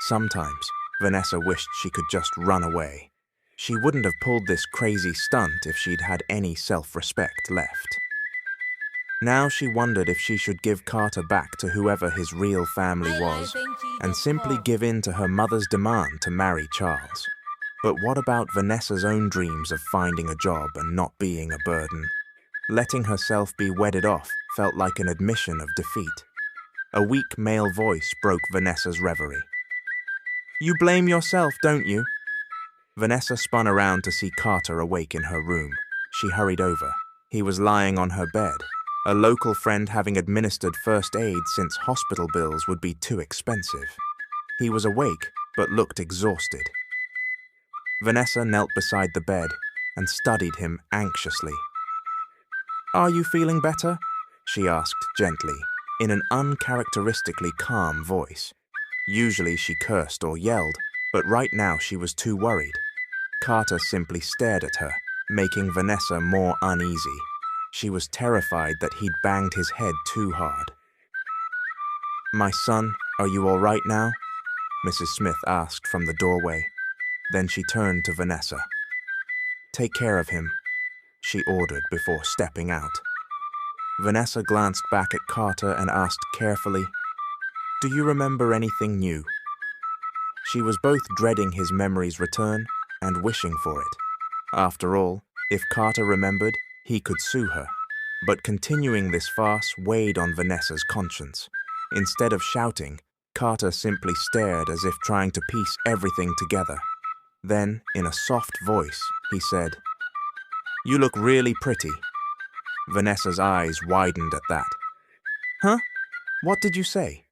Sometimes, Vanessa wished she could just run away. She wouldn't have pulled this crazy stunt if she'd had any self-respect left. Now she wondered if she should give Carter back to whoever his real family was and simply give in to her mother's demand to marry Charles. But what about Vanessa's own dreams of finding a job and not being a burden? Letting herself be wedded off felt like an admission of defeat. A weak male voice broke Vanessa's reverie. You blame yourself, don't you? Vanessa spun around to see Carter awake in her room. She hurried over. He was lying on her bed, a local friend having administered first aid since hospital bills would be too expensive. He was awake, but looked exhausted. Vanessa knelt beside the bed and studied him anxiously. Are you feeling better? She asked gently, in an uncharacteristically calm voice. Usually she cursed or yelled, but right now she was too worried. Carter simply stared at her, making Vanessa more uneasy. She was terrified that he'd banged his head too hard. My son, are you all right now? Mrs. Smith asked from the doorway. Then she turned to Vanessa. Take care of him, she ordered before stepping out. Vanessa glanced back at Carter and asked carefully, Do you remember anything new? She was both dreading his memory's return and wishing for it. After all, if Carter remembered, he could sue her. But continuing this farce weighed on Vanessa's conscience. Instead of shouting, Carter simply stared as if trying to piece everything together. Then, in a soft voice, he said, You look really pretty. Vanessa's eyes widened at that. Huh? What did you say?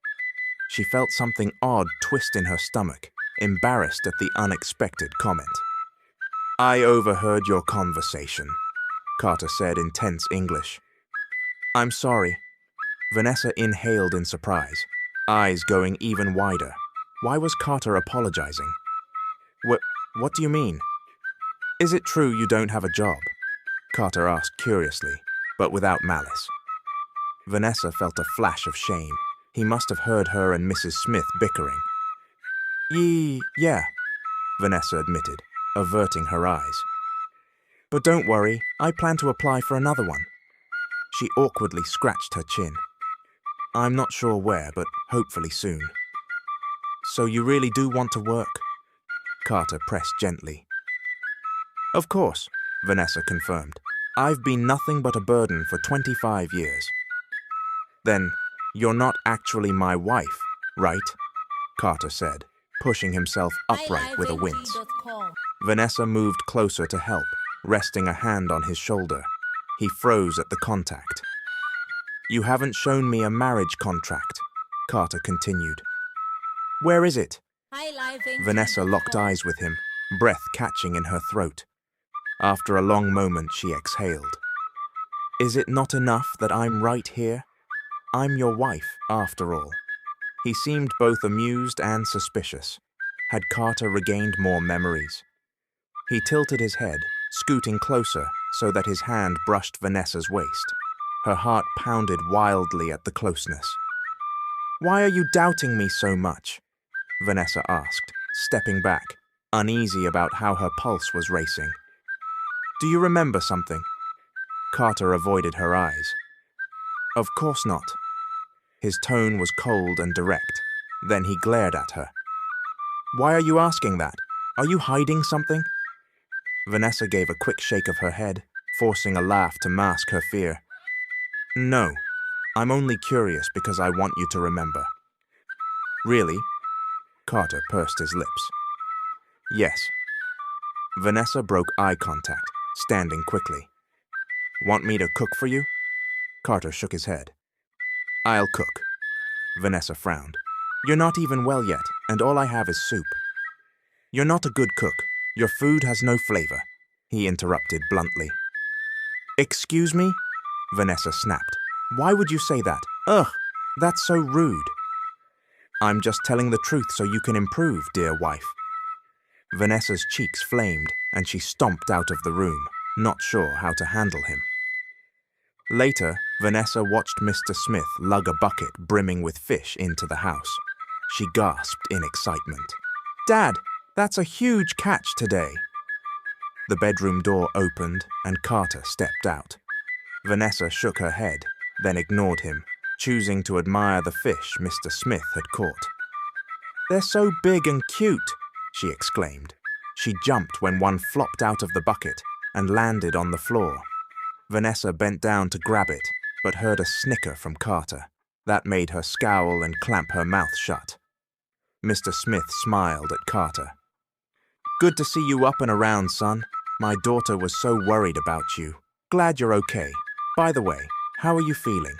She felt something odd twist in her stomach, embarrassed at the unexpected comment. I overheard your conversation, Carter said in tense English. I'm sorry. Vanessa inhaled in surprise, eyes going even wider. Why was Carter apologizing? What do you mean? Is it true you don't have a job? Carter asked curiously, but without malice. Vanessa felt a flash of shame. He must have heard her and Mrs. Smith bickering. Yeah, Vanessa admitted, averting her eyes. But don't worry, I plan to apply for another one. She awkwardly scratched her chin. I'm not sure where, but hopefully soon. So you really do want to work? Carter pressed gently. Of course, Vanessa confirmed. I've been nothing but a burden for 25 years. Then, you're not actually my wife, right? Carter said, pushing himself upright with a wince. Vanessa moved closer to help, resting a hand on his shoulder. He froze at the contact. You haven't shown me a marriage contract, Carter continued. Where is it? Vanessa locked eyes with him, breath catching in her throat. After a long moment, she exhaled. Is it not enough that I'm right here? I'm your wife, after all. He seemed both amused and suspicious. Had Carter regained more memories? He tilted his head, scooting closer so that his hand brushed Vanessa's waist. Her heart pounded wildly at the closeness. Why are you doubting me so much? Vanessa asked, stepping back, uneasy about how her pulse was racing. Do you remember something? Carter avoided her eyes. Of course not. His tone was cold and direct. Then he glared at her. "Why are you asking that? Are you hiding something?" Vanessa gave a quick shake of her head, forcing a laugh to mask her fear. "No, I'm only curious because I want you to remember." "Really?" Carter pursed his lips. "Yes." Vanessa broke eye contact, standing quickly. "Want me to cook for you?" Carter shook his head. "I'll cook." Vanessa frowned. "You're not even well yet, and all I have is soup." "You're not a good cook. Your food has no flavor," he interrupted bluntly. "Excuse me?" Vanessa snapped. "Why would you say that? Ugh, that's so rude." "I'm just telling the truth so you can improve, dear wife." Vanessa's cheeks flamed, and she stomped out of the room, not sure how to handle him. Later, Vanessa watched Mr. Smith lug a bucket brimming with fish into the house. She gasped in excitement. "Dad, that's a huge catch today." The bedroom door opened, and Carter stepped out. Vanessa shook her head, then ignored him, choosing to admire the fish Mr. Smith had caught. "They're so big and cute," she exclaimed. She jumped when one flopped out of the bucket and landed on the floor. Vanessa bent down to grab it, but heard a snicker from Carter. That made her scowl and clamp her mouth shut. Mr. Smith smiled at Carter. "Good to see you up and around, son. My daughter was so worried about you. Glad you're okay. By the way, how are you feeling?"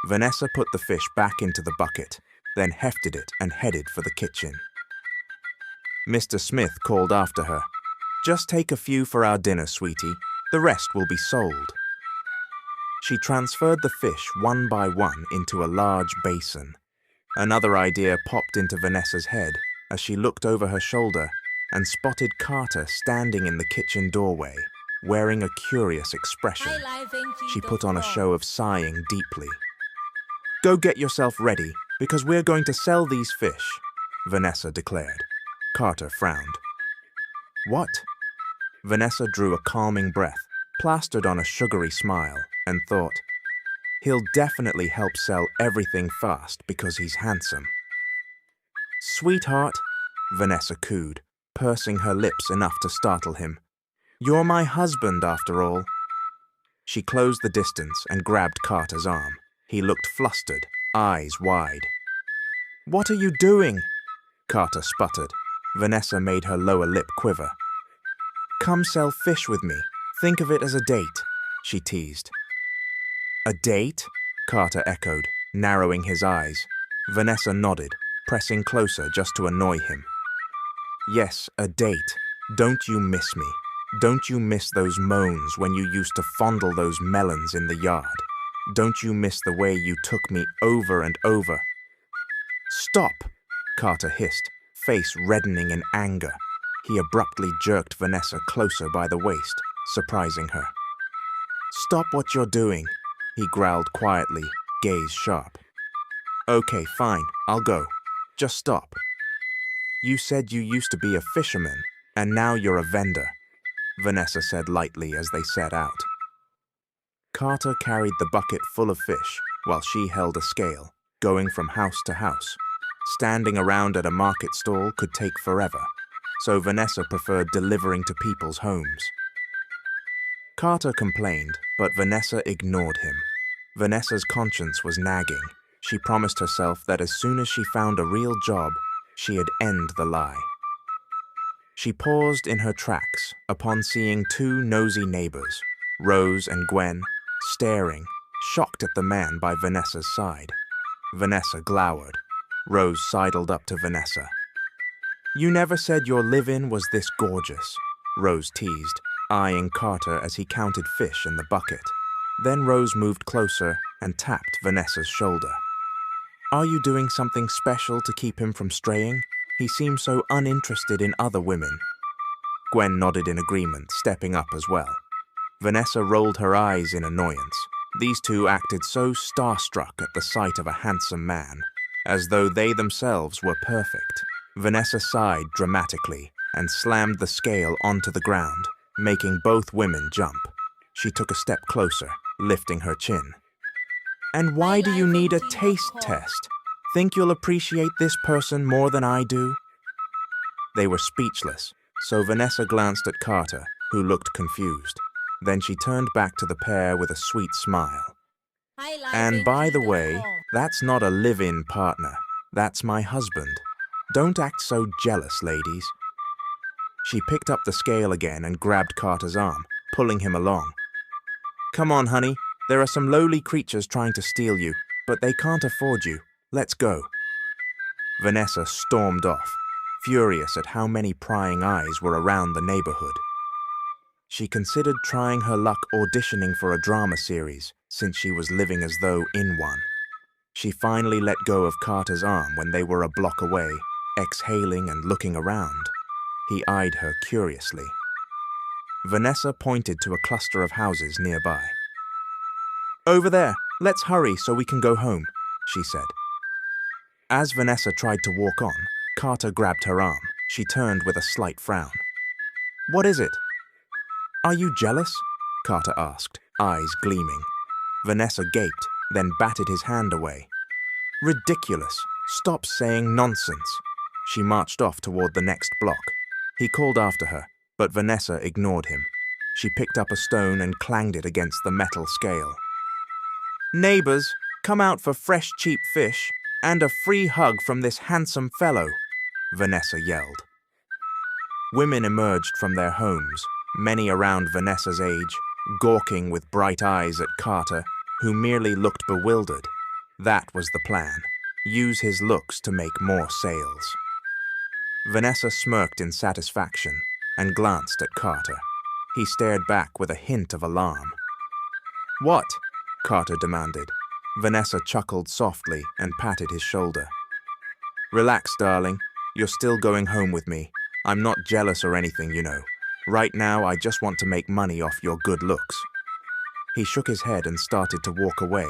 Vanessa put the fish back into the bucket, then hefted it and headed for the kitchen. Mr. Smith called after her. "Just take a few for our dinner, sweetie. The rest will be sold." She transferred the fish one by one into a large basin. Another idea popped into Vanessa's head as she looked over her shoulder and spotted Carter standing in the kitchen doorway, wearing a curious expression. She put on a show of sighing deeply. "Go get yourself ready, because we're going to sell these fish," Vanessa declared. Carter frowned. "What?" Vanessa drew a calming breath, plastered on a sugary smile, and thought, "He'll definitely help sell everything fast because he's handsome." "Sweetheart," Vanessa cooed, pursing her lips enough to startle him. "You're my husband, after all." She closed the distance and grabbed Carter's arm. He looked flustered, eyes wide. "What are you doing?" Carter sputtered. Vanessa made her lower lip quiver. "Come sell fish with me. Think of it as a date," she teased. "A date?" Carter echoed, narrowing his eyes. Vanessa nodded, pressing closer just to annoy him. "Yes, a date. Don't you miss me? Don't you miss those moans when you used to fondle those melons in the yard? Don't you miss the way you took me over and over?" "Stop!" Carter hissed, face reddening in anger. He abruptly jerked Vanessa closer by the waist, surprising her. "Stop what you're doing," he growled quietly, gaze sharp. "Okay, fine, I'll go. Just stop." "You said you used to be a fisherman, and now you're a vendor," Vanessa said lightly as they set out. Carter carried the bucket full of fish while she held a scale, going from house to house. Standing around at a market stall could take forever, so Vanessa preferred delivering to people's homes. Carter complained, but Vanessa ignored him. Vanessa's conscience was nagging. She promised herself that as soon as she found a real job, she'd end the lie. She paused in her tracks upon seeing two nosy neighbors, Rose and Gwen, staring, shocked at the man by Vanessa's side. Vanessa glowered. Rose sidled up to Vanessa. "You never said your live-in was this gorgeous," Rose teased, eyeing Carter as he counted fish in the bucket. Then Rose moved closer and tapped Vanessa's shoulder. "Are you doing something special to keep him from straying? He seems so uninterested in other women." Gwen nodded in agreement, stepping up as well. Vanessa rolled her eyes in annoyance. These two acted so starstruck at the sight of a handsome man, as though they themselves were perfect. Vanessa sighed dramatically and slammed the scale onto the ground, making both women jump. She took a step closer, lifting her chin. And why do you need a taste test? Think you'll appreciate this person more than I do? They were speechless, so Vanessa glanced at Carter, who looked confused. Then she turned back to the pair with a sweet smile. And by the way, that's not a live-in partner. That's my husband. Don't act so jealous, ladies. She picked up the scale again and grabbed Carter's arm, pulling him along. Come on, honey. There are some lowly creatures trying to steal you, but they can't afford you. Let's go. Vanessa stormed off, furious at how many prying eyes were around the neighborhood. She considered trying her luck auditioning for a drama series, since she was living as though in one. She finally let go of Carter's arm when they were a block away, exhaling and looking around. He eyed her curiously. Vanessa pointed to a cluster of houses nearby. Over there, let's hurry so we can go home, she said. As Vanessa tried to walk on, Carter grabbed her arm. She turned with a slight frown. What is it? Are you jealous? Carter asked, eyes gleaming. Vanessa gaped, then batted his hand away. Ridiculous. Stop saying nonsense. She marched off toward the next block. He called after her, but Vanessa ignored him. She picked up a stone and clanged it against the metal scale. Neighbors, come out for fresh, cheap fish and a free hug from this handsome fellow, Vanessa yelled. Women emerged from their homes, many around Vanessa's age, gawking with bright eyes at Carter, who merely looked bewildered. That was the plan. Use his looks to make more sales. Vanessa smirked in satisfaction and glanced at Carter. He stared back with a hint of alarm. What? Carter demanded. Vanessa chuckled softly and patted his shoulder. Relax, darling. You're still going home with me. I'm not jealous or anything, you know. Right now, I just want to make money off your good looks. He shook his head and started to walk away,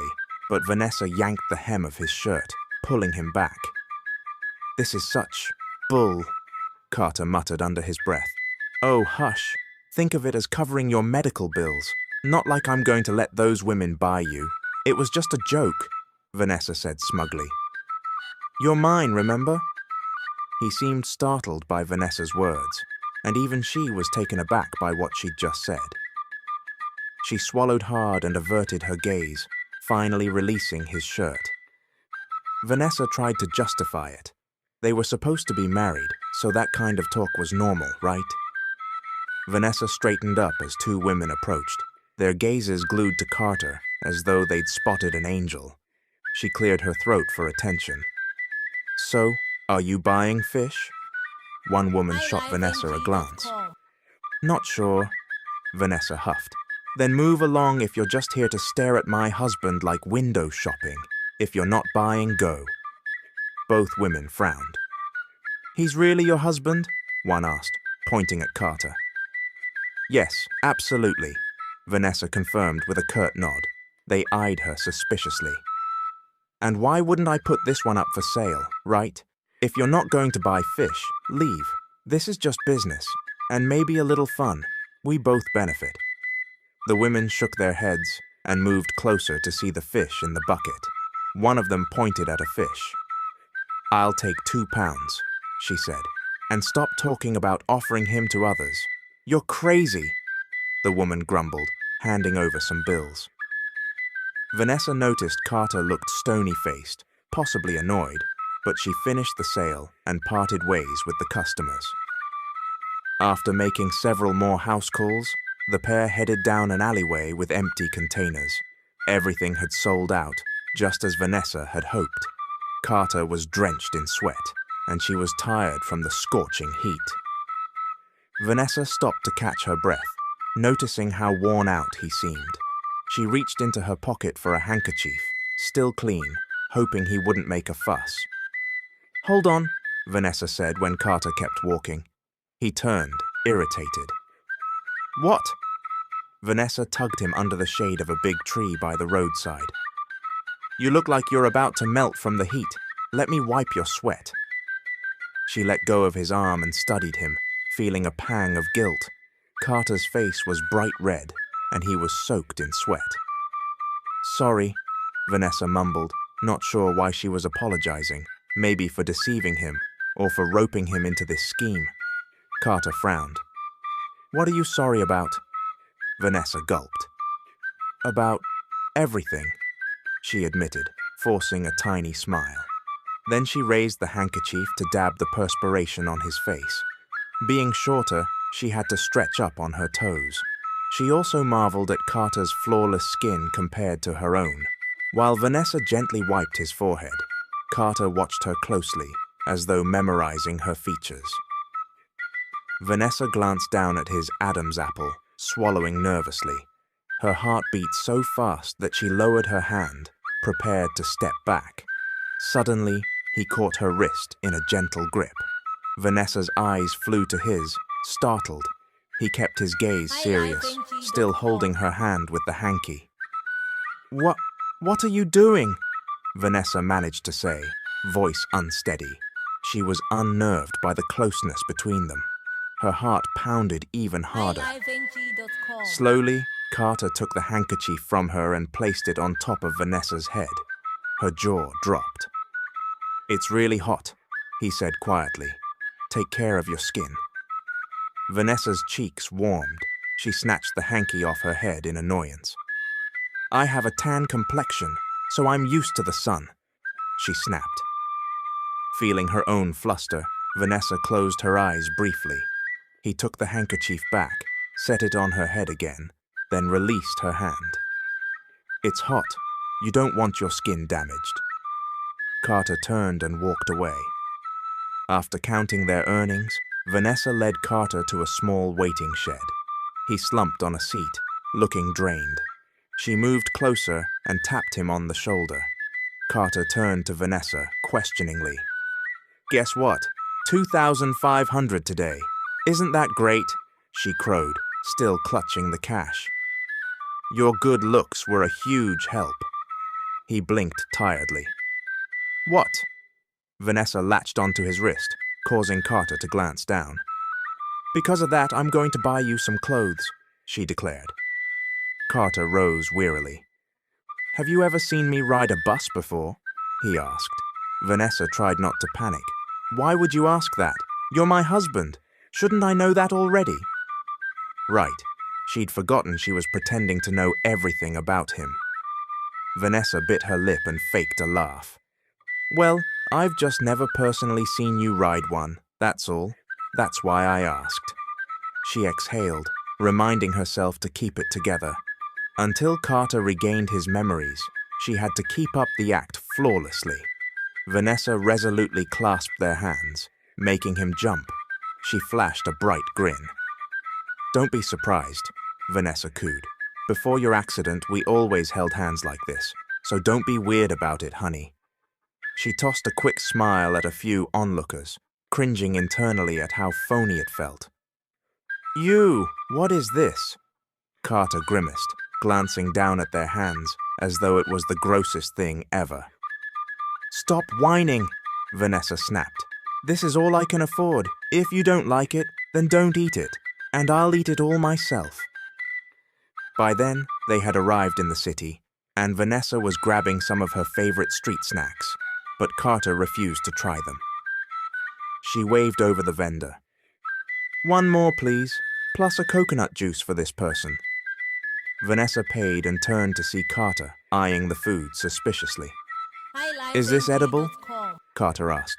but Vanessa yanked the hem of his shirt, pulling him back. This is such bull, Carter muttered under his breath. Oh, hush. Think of it as covering your medical bills. Not like I'm going to let those women buy you. It was just a joke, Vanessa said smugly. You're mine, remember? He seemed startled by Vanessa's words, and even she was taken aback by what she'd just said. She swallowed hard and averted her gaze, finally releasing his shirt. Vanessa tried to justify it. They were supposed to be married, so that kind of talk was normal, right? Vanessa straightened up as two women approached, their gazes glued to Carter as though they'd spotted an angel. She cleared her throat for attention. So, are you buying fish? One woman shot Vanessa a glance. Not sure, Vanessa huffed. Then move along if you're just here to stare at my husband like window shopping. If you're not buying, go. Both women frowned. He's really your husband? One asked, pointing at Carter. Yes, absolutely, Vanessa confirmed with a curt nod. They eyed her suspiciously. And why wouldn't I put this one up for sale, right? If you're not going to buy fish, leave. This is just business, and maybe a little fun. We both benefit. The women shook their heads and moved closer to see the fish in the bucket. One of them pointed at a fish. I'll take 2 pounds, she said, and stop talking about offering him to others. You're crazy, the woman grumbled, handing over some bills. Vanessa noticed Carter looked stony-faced, possibly annoyed, but she finished the sale and parted ways with the customers. After making several more house calls, the pair headed down an alleyway with empty containers. Everything had sold out, just as Vanessa had hoped. Carter was drenched in sweat, and she was tired from the scorching heat. Vanessa stopped to catch her breath, noticing how worn out he seemed. She reached into her pocket for a handkerchief, still clean, hoping he wouldn't make a fuss. Hold on, Vanessa said when Carter kept walking. He turned, irritated. What? Vanessa tugged him under the shade of a big tree by the roadside. You look like you're about to melt from the heat. Let me wipe your sweat. She let go of his arm and studied him, feeling a pang of guilt. Carter's face was bright red, and he was soaked in sweat. Sorry, Vanessa mumbled, not sure why she was apologizing, maybe for deceiving him, or for roping him into this scheme. Carter frowned. What are you sorry about? Vanessa gulped. About everything, she admitted, forcing a tiny smile. Then she raised the handkerchief to dab the perspiration on his face. Being shorter, she had to stretch up on her toes. She also marveled at Carter's flawless skin compared to her own. While Vanessa gently wiped his forehead, Carter watched her closely, as though memorizing her features. Vanessa glanced down at his Adam's apple, swallowing nervously. Her heart beat so fast that she lowered her hand, prepared to step back. Suddenly, he caught her wrist in a gentle grip. Vanessa's eyes flew to his, startled. He kept his gaze serious, still holding her hand with the hanky. What are you doing? Vanessa managed to say, voice unsteady. She was unnerved by the closeness between them. Her heart pounded even harder. Slowly, Carter took the handkerchief from her and placed it on top of Vanessa's head. Her jaw dropped. It's really hot, he said quietly. Take care of your skin. Vanessa's cheeks warmed. She snatched the hanky off her head in annoyance. I have a tan complexion, so I'm used to the sun, she snapped. Feeling her own fluster, Vanessa closed her eyes briefly. He took the handkerchief back, set it on her head again, then released her hand. It's hot. You don't want your skin damaged. Carter turned and walked away. After counting their earnings, Vanessa led Carter to a small waiting shed. He slumped on a seat, looking drained. She moved closer and tapped him on the shoulder. Carter turned to Vanessa, questioningly. Guess what? 2,500 today. Isn't that great? She crowed, still clutching the cash. Your good looks were a huge help. He blinked tiredly. What? Vanessa latched onto his wrist, causing Carter to glance down. Because of that, I'm going to buy you some clothes, she declared. Carter rose wearily. Have you ever seen me ride a bus before? He asked. Vanessa tried not to panic. Why would you ask that? You're my husband. Shouldn't I know that already? Right. She'd forgotten she was pretending to know everything about him. Vanessa bit her lip and faked a laugh. Well, I've just never personally seen you ride one, that's all. That's why I asked. She exhaled, reminding herself to keep it together. Until Carter regained his memories, she had to keep up the act flawlessly. Vanessa resolutely clasped their hands, making him jump. She flashed a bright grin. Don't be surprised, Vanessa cooed. Before your accident, we always held hands like this, so don't be weird about it, honey. She tossed a quick smile at a few onlookers, cringing internally at how phony it felt. You, what is this? Carter grimaced, glancing down at their hands as though it was the grossest thing ever. Stop whining, Vanessa snapped. This is all I can afford. If you don't like it, then don't eat it, and I'll eat it all myself. By then, they had arrived in the city, and Vanessa was grabbing some of her favorite street snacks, but Carter refused to try them. She waved over the vendor. One more, please, plus a coconut juice for this person. Vanessa paid and turned to see Carter, eyeing the food suspiciously. Is this edible? Carter asked.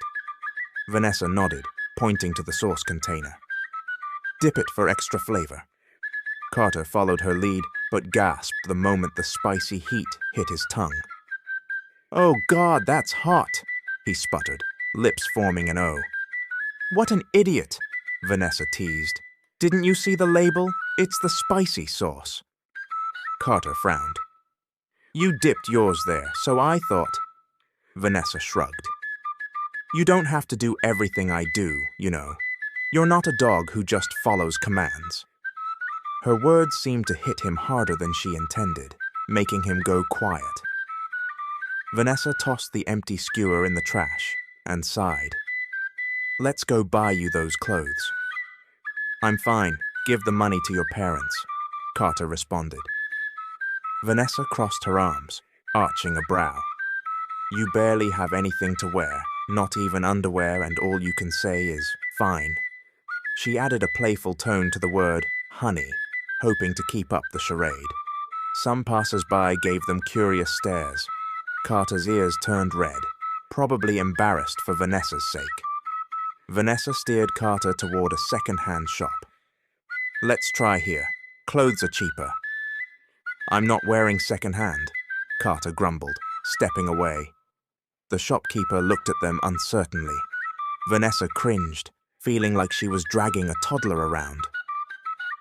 Vanessa nodded, pointing to the sauce container. Dip it for extra flavor. Carter followed her lead, but gasped the moment the spicy heat hit his tongue. Oh God, that's hot, he sputtered, lips forming an O. What an idiot, Vanessa teased. Didn't you see the label? It's the spicy sauce. Carter frowned. You dipped yours there, so I thought. Vanessa shrugged. You don't have to do everything I do, you know. You're not a dog who just follows commands. Her words seemed to hit him harder than she intended, making him go quiet. Vanessa tossed the empty skewer in the trash and sighed. Let's go buy you those clothes. I'm fine. Give the money to your parents, Carter responded. Vanessa crossed her arms. arching a brow. You barely have anything to wear, not even underwear, and all you can say is, fine. She added a playful tone to the word, honey, hoping to keep up the charade. Some passers-by gave them curious stares. Carter's ears turned red, probably embarrassed for Vanessa's sake. Vanessa steered Carter toward a second-hand shop. Let's try here. Clothes are cheaper. I'm not wearing second-hand, Carter grumbled, stepping away. The shopkeeper looked at them uncertainly. Vanessa cringed, feeling like she was dragging a toddler around.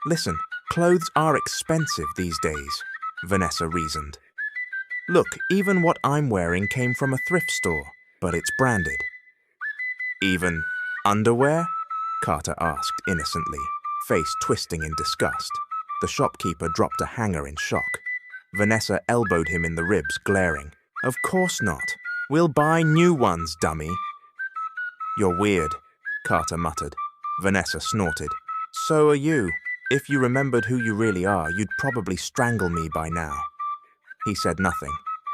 Listen, clothes are expensive these days, Vanessa reasoned. Look, even what I'm wearing came from a thrift store, but it's branded. Even underwear? Carter asked innocently, face twisting in disgust. The shopkeeper dropped a hanger in shock. Vanessa elbowed him in the ribs, glaring. Of course not. We'll buy new ones, dummy. You're weird, Carter muttered. Vanessa snorted. So are you. If you remembered who you really are, you'd probably strangle me by now. He said nothing.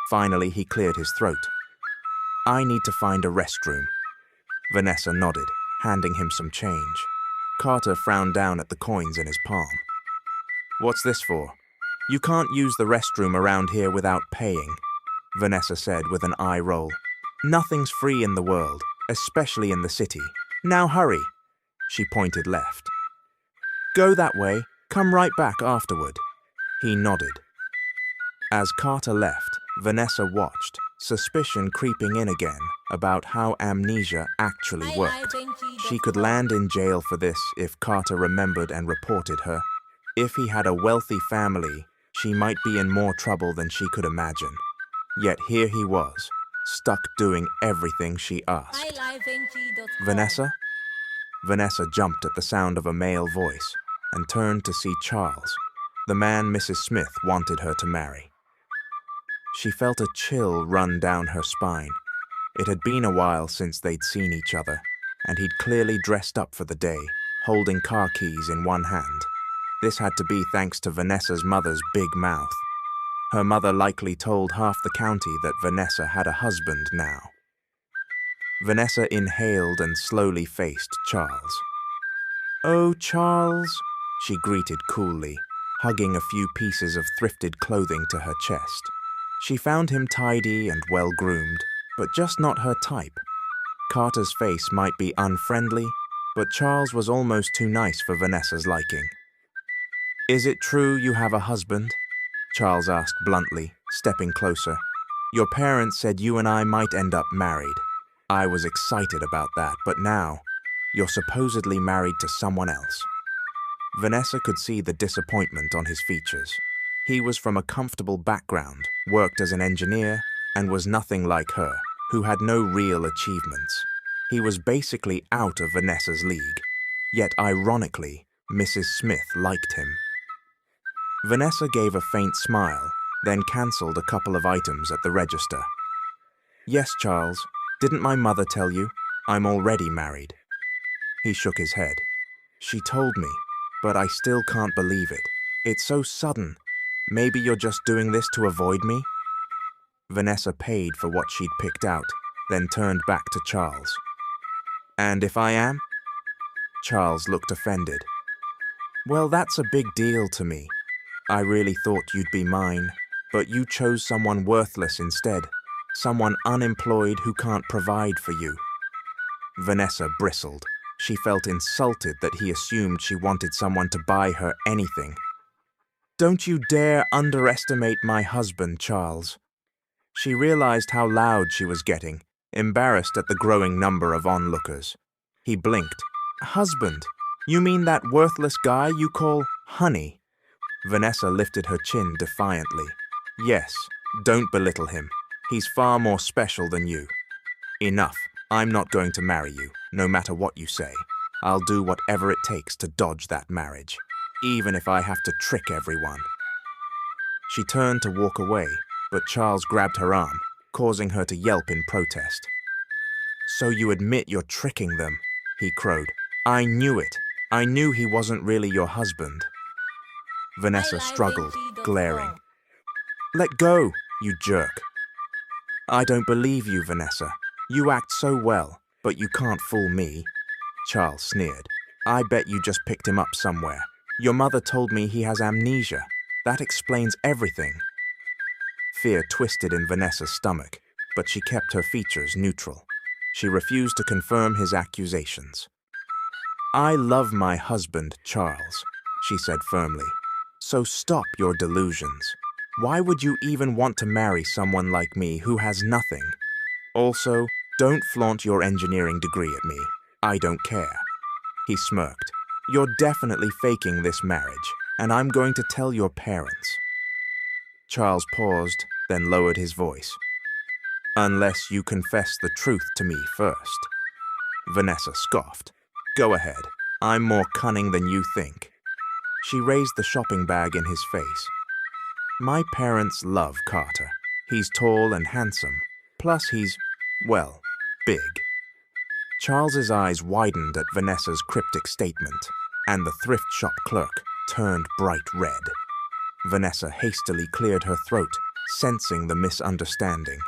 Finally, he cleared his throat. I need to find a restroom. Vanessa nodded, handing him some change. Carter frowned down at the coins in his palm. What's this for? You can't use the restroom around here without paying, Vanessa said with an eye roll. Nothing's free in the world, especially in the city. Now hurry. She pointed left. Go that way. Come right back afterward. He nodded. As Carter left, Vanessa watched, suspicion creeping in again about how amnesia actually worked. She could land in jail for this if Carter remembered and reported her. If he had a wealthy family, she might be in more trouble than she could imagine. Yet here he was, stuck doing everything she asked. Vanessa? Vanessa jumped at the sound of a male voice and turned to see Charles, the man Mrs. Smith wanted her to marry. She felt a chill run down her spine. It had been a while since they'd seen each other, and he'd clearly dressed up for the day, holding car keys in one hand. This had to be thanks to Vanessa's mother's big mouth. Her mother likely told half the county that Vanessa had a husband now. Vanessa inhaled and slowly faced Charles. Oh, Charles, she greeted coolly, hugging a few pieces of thrifted clothing to her chest. She found him tidy and well-groomed, but just not her type. Carter's face might be unfriendly, but Charles was almost too nice for Vanessa's liking. Is it true you have a husband? Charles asked bluntly, stepping closer. Your parents said you and I might end up married. I was excited about that, but now, you're supposedly married to someone else. Vanessa could see the disappointment on his features. He was from a comfortable background, worked as an engineer, and was nothing like her, who had no real achievements. He was basically out of Vanessa's league. Yet ironically, Mrs. Smith liked him. Vanessa gave a faint smile, then cancelled a couple of items at the register. Yes, Charles, didn't my mother tell you? I'm already married. He shook his head. She told me, but I still can't believe it. It's so sudden. Maybe you're just doing this to avoid me? Vanessa paid for what she'd picked out, then turned back to Charles. And if I am? Charles looked offended. Well, that's a big deal to me. I really thought you'd be mine, but you chose someone worthless instead, someone unemployed who can't provide for you. Vanessa bristled. She felt insulted that he assumed she wanted someone to buy her anything. Don't you dare underestimate my husband, Charles. She realized how loud she was getting, embarrassed at the growing number of onlookers. He blinked. Husband? You mean that worthless guy you call honey? Vanessa lifted her chin defiantly. Yes, don't belittle him. He's far more special than you. Enough. I'm not going to marry you, no matter what you say. I'll do whatever it takes to dodge that marriage, even if I have to trick everyone. She turned to walk away, but Charles grabbed her arm, causing her to yelp in protest. So you admit you're tricking them, he crowed. I knew it. I knew he wasn't really your husband. Vanessa struggled, glaring. Let go, You jerk. I don't believe you, Vanessa. You act so well, but you can't fool me. Charles sneered. I bet you just picked him up somewhere. Your mother told me he has amnesia. That explains everything. Fear twisted in Vanessa's stomach, but she kept her features neutral. She refused to confirm his accusations. I love my husband, Charles, she said firmly. So stop your delusions. Why would you even want to marry someone like me who has nothing? Also, don't flaunt your engineering degree at me. I don't care. He smirked. You're definitely faking this marriage, and I'm going to tell your parents. Charles paused, then lowered his voice. Unless you confess the truth to me first. Vanessa scoffed. Go ahead. I'm more cunning than you think. She raised the shopping bag in his face. My parents love Carter. He's tall and handsome. Plus he's, well, big. Charles's eyes widened at Vanessa's cryptic statement, and the thrift shop clerk turned bright red. Vanessa hastily cleared her throat, sensing the misunderstanding.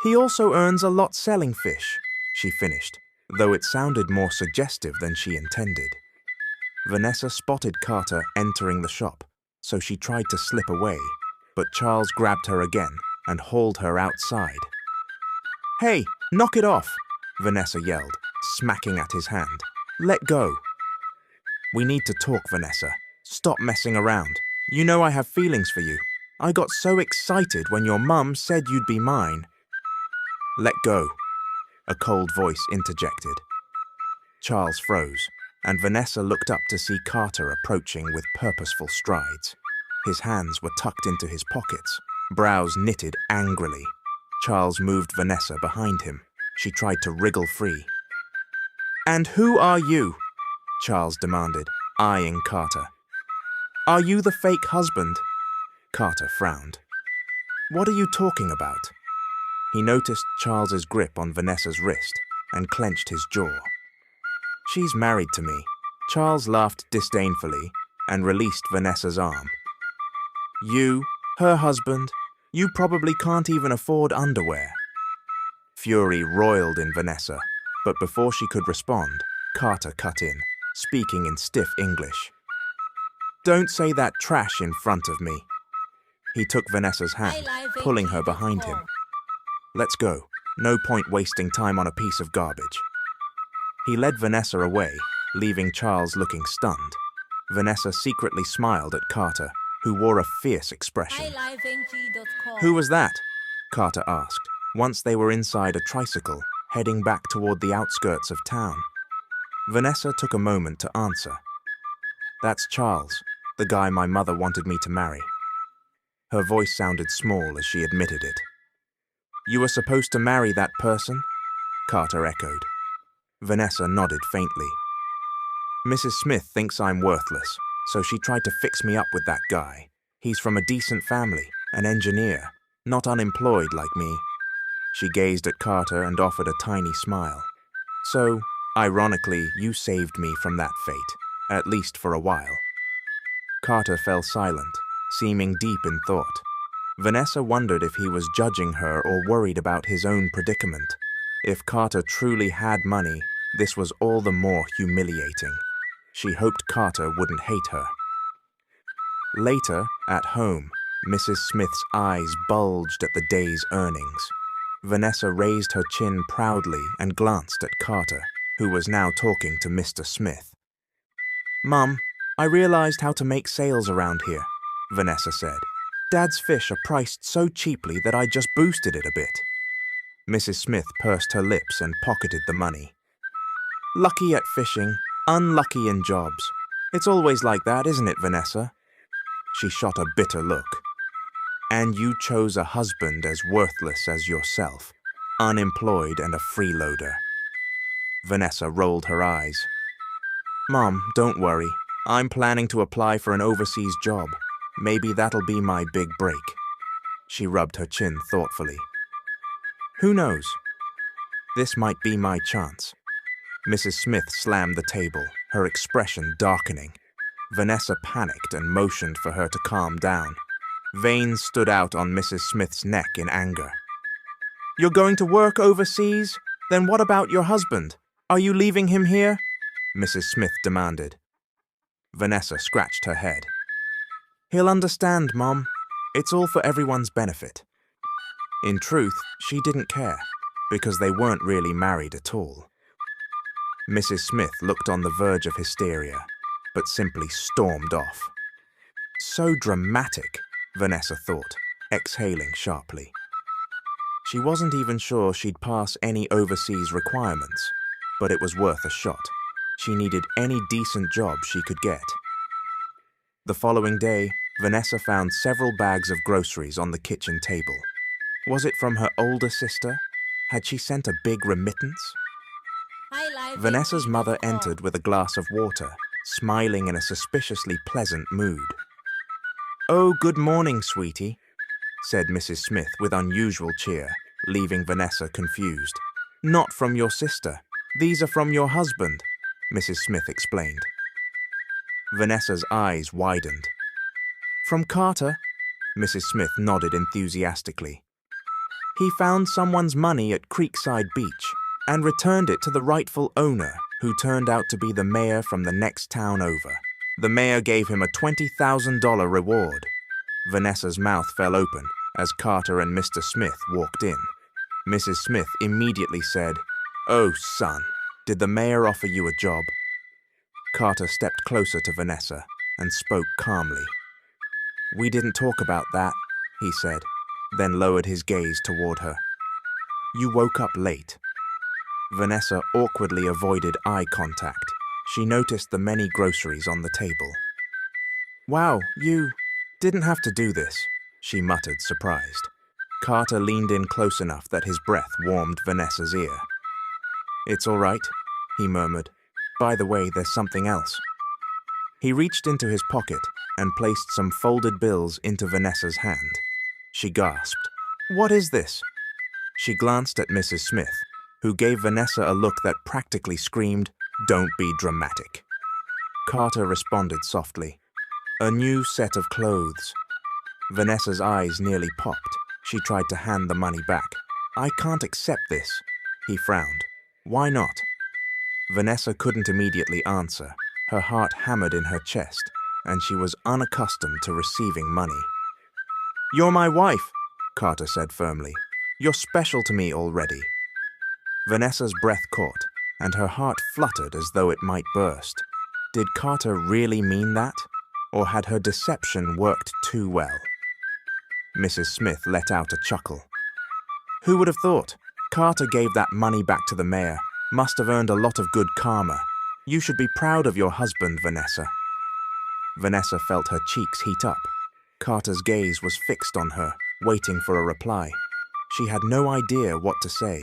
He also earns a lot selling fish, she finished, though it sounded more suggestive than she intended. Vanessa spotted Carter entering the shop, so she tried to slip away, but Charles grabbed her again and hauled her outside. Hey, knock it off, Vanessa yelled, smacking at his hand. Let go. We need to talk, Vanessa. Stop messing around. You know I have feelings for you. I got so excited when your mum said you'd be mine. Let go, a cold voice interjected. Charles froze, and Vanessa looked up to see Carter approaching with purposeful strides. His hands were tucked into his pockets, brows knitted angrily. Charles moved Vanessa behind him. She tried to wriggle free. And who are you? Charles demanded, eyeing Carter. Are you the fake husband? Carter frowned. What are you talking about? He noticed Charles's grip on Vanessa's wrist and clenched his jaw. She's married to me. Charles laughed disdainfully and released Vanessa's arm. You, her husband, you probably can't even afford underwear. Fury roiled in Vanessa, but before she could respond, Carter cut in, speaking in stiff English. Don't say that trash in front of me. He took Vanessa's hand, pulling her behind him. Let's go. No point wasting time on a piece of garbage. He led Vanessa away, leaving Charles looking stunned. Vanessa secretly smiled at Carter, who wore a fierce expression. Who was that? Carter asked, once they were inside a tricycle, heading back toward the outskirts of town. Vanessa took a moment to answer. That's Charles, the guy my mother wanted me to marry. Her voice sounded small as she admitted it. You were supposed to marry that person? Carter echoed. Vanessa nodded faintly. Mrs. Smith thinks I'm worthless, so she tried to fix me up with that guy. He's from a decent family, an engineer, not unemployed like me. She gazed at Carter and offered a tiny smile. So, ironically, you saved me from that fate, at least for a while. Carter fell silent, seeming deep in thought. Vanessa wondered if he was judging her or worried about his own predicament. If Carter truly had money, this was all the more humiliating. She hoped Carter wouldn't hate her. Later, at home, Mrs. Smith's eyes bulged at the day's earnings. Vanessa raised her chin proudly and glanced at Carter, who was now talking to Mr. Smith. Mum, I realized how to make sales around here, Vanessa said. Dad's fish are priced so cheaply that I just boosted it a bit. Mrs. Smith pursed her lips and pocketed the money. Lucky at fishing, unlucky in jobs. It's always like that, isn't it, Vanessa? She shot a bitter look. And you chose a husband as worthless as yourself, unemployed and a freeloader. Vanessa rolled her eyes. Mom, don't worry. I'm planning to apply for an overseas job. Maybe that'll be my big break. She rubbed her chin thoughtfully. Who knows? This might be my chance. Mrs. Smith slammed the table, her expression darkening. Vanessa panicked and motioned for her to calm down. Veins stood out on Mrs. Smith's neck in anger. "You're going to work overseas? Then what about your husband? Are you leaving him here?" Mrs. Smith demanded. Vanessa scratched her head. "He'll understand, Mom. It's all for everyone's benefit." In truth, she didn't care, because they weren't really married at all. Mrs. Smith looked on the verge of hysteria, but simply stormed off. So dramatic, Vanessa thought, exhaling sharply. She wasn't even sure she'd pass any overseas requirements, but it was worth a shot. She needed any decent job she could get. The following day, Vanessa found several bags of groceries on the kitchen table. Was it from her older sister? Had she sent a big remittance? Vanessa's mother entered with a glass of water, smiling in a suspiciously pleasant mood. "Oh, good morning, sweetie," said Mrs. Smith with unusual cheer, leaving Vanessa confused. "Not from your sister. These are from your husband," Mrs. Smith explained. Vanessa's eyes widened. "From Carter?" Mrs. Smith nodded enthusiastically. "He found someone's money at Creekside Beach and returned it to the rightful owner, who turned out to be the mayor from the next town over. The mayor gave him a $20,000 reward." Vanessa's mouth fell open as Carter and Mr. Smith walked in. Mrs. Smith immediately said, "Oh, son, did the mayor offer you a job?" Carter stepped closer to Vanessa and spoke calmly. "We didn't talk about that," he said, then lowered his gaze toward her. "You woke up late." Vanessa awkwardly avoided eye contact. She noticed the many groceries on the table. "Wow, you didn't have to do this," she muttered, surprised. Carter leaned in close enough that his breath warmed Vanessa's ear. "It's all right," he murmured. "By the way, there's something else." He reached into his pocket and placed some folded bills into Vanessa's hand. She gasped. "What is this?" She glanced at Mrs. Smith, who gave Vanessa a look that practically screamed, "Don't be dramatic." Carter responded softly, "A new set of clothes." Vanessa's eyes nearly popped. She tried to hand the money back. "I can't accept this," he frowned. "Why not?" Vanessa couldn't immediately answer. Her heart hammered in her chest, and she was unaccustomed to receiving money. "You're my wife," Carter said firmly. "You're special to me already." Vanessa's breath caught, and her heart fluttered as though it might burst. Did Carter really mean that? Or had her deception worked too well? Mrs. Smith let out a chuckle. "Who would have thought? Carter gave that money back to the mayor. Must have earned a lot of good karma. You should be proud of your husband, Vanessa." Vanessa felt her cheeks heat up. Carter's gaze was fixed on her, waiting for a reply. She had no idea what to say.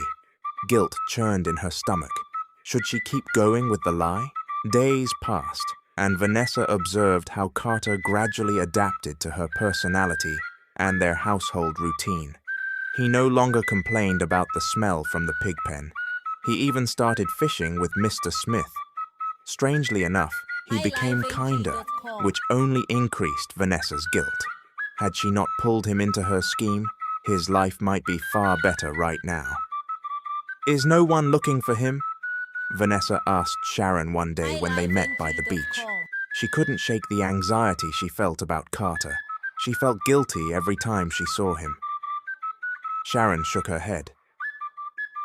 Guilt churned in her stomach. Should she keep going with the lie? Days passed, and Vanessa observed how Carter gradually adapted to her personality and their household routine. He no longer complained about the smell from the pig pen. He even started fishing with Mr. Smith. Strangely enough, he became kinder, which only increased Vanessa's guilt. Had she not pulled him into her scheme, his life might be far better right now. "Is no one looking for him?" Vanessa asked Sharon one day when they met by the beach. She couldn't shake the anxiety she felt about Carter. She felt guilty every time she saw him. Sharon shook her head.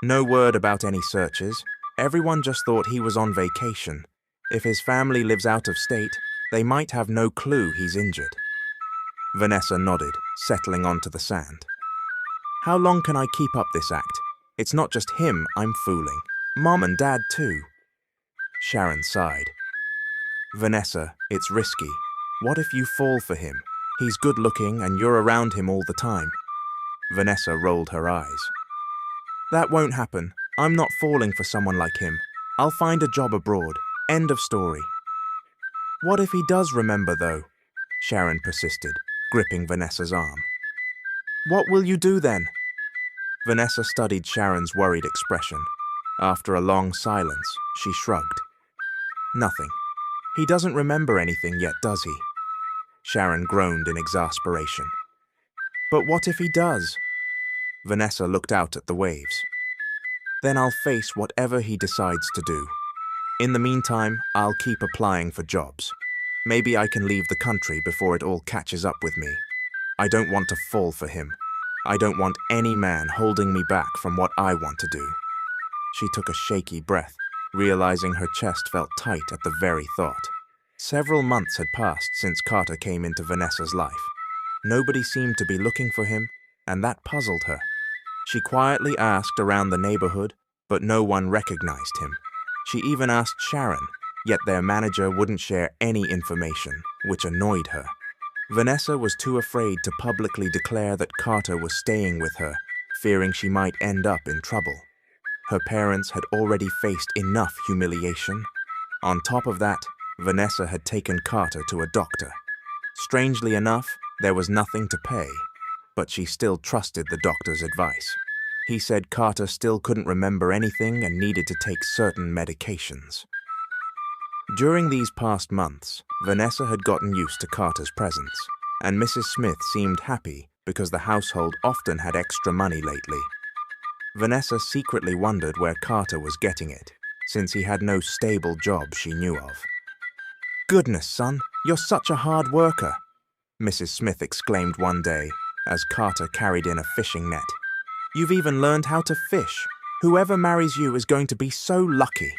"No word about any searches. Everyone just thought he was on vacation. If his family lives out of state, they might have no clue he's injured." Vanessa nodded, settling onto the sand. "How long can I keep up this act? It's not just him I'm fooling. Mom and Dad too." Sharon sighed. "Vanessa, it's risky. What if you fall for him? He's good-looking and you're around him all the time." Vanessa rolled her eyes. "That won't happen. I'm not falling for someone like him. I'll find a job abroad. End of story." "What if he does remember, though?" Sharon persisted, gripping Vanessa's arm. "What will you do then?" Vanessa studied Sharon's worried expression. After a long silence, she shrugged. "Nothing. He doesn't remember anything yet, does he?" Sharon groaned in exasperation. But what if he does? Vanessa looked out at the waves. Then I'll face whatever he decides to do. In the meantime, I'll keep applying for jobs. Maybe I can leave the country before it all catches up with me. I don't want to fall for him. I don't want any man holding me back from what I want to do. She took a shaky breath, realizing her chest felt tight at the very thought. Several months had passed since Carter came into Vanessa's life. Nobody seemed to be looking for him, and that puzzled her. She quietly asked around the neighborhood, but no one recognized him. She even asked Sharon, yet their manager wouldn't share any information, which annoyed her. Vanessa was too afraid to publicly declare that Carter was staying with her, fearing she might end up in trouble. Her parents had already faced enough humiliation. On top of that, Vanessa had taken Carter to a doctor. Strangely enough, there was nothing to pay, but she still trusted the doctor's advice. He said Carter still couldn't remember anything and needed to take certain medications. During these past months, Vanessa had gotten used to Carter's presence, and Mrs. Smith seemed happy because the household often had extra money lately. Vanessa secretly wondered where Carter was getting it, since he had no stable job she knew of. "Goodness, son, you're such a hard worker," Mrs. Smith exclaimed one day as Carter carried in a fishing net. "You've even learned how to fish. Whoever marries you is going to be so lucky."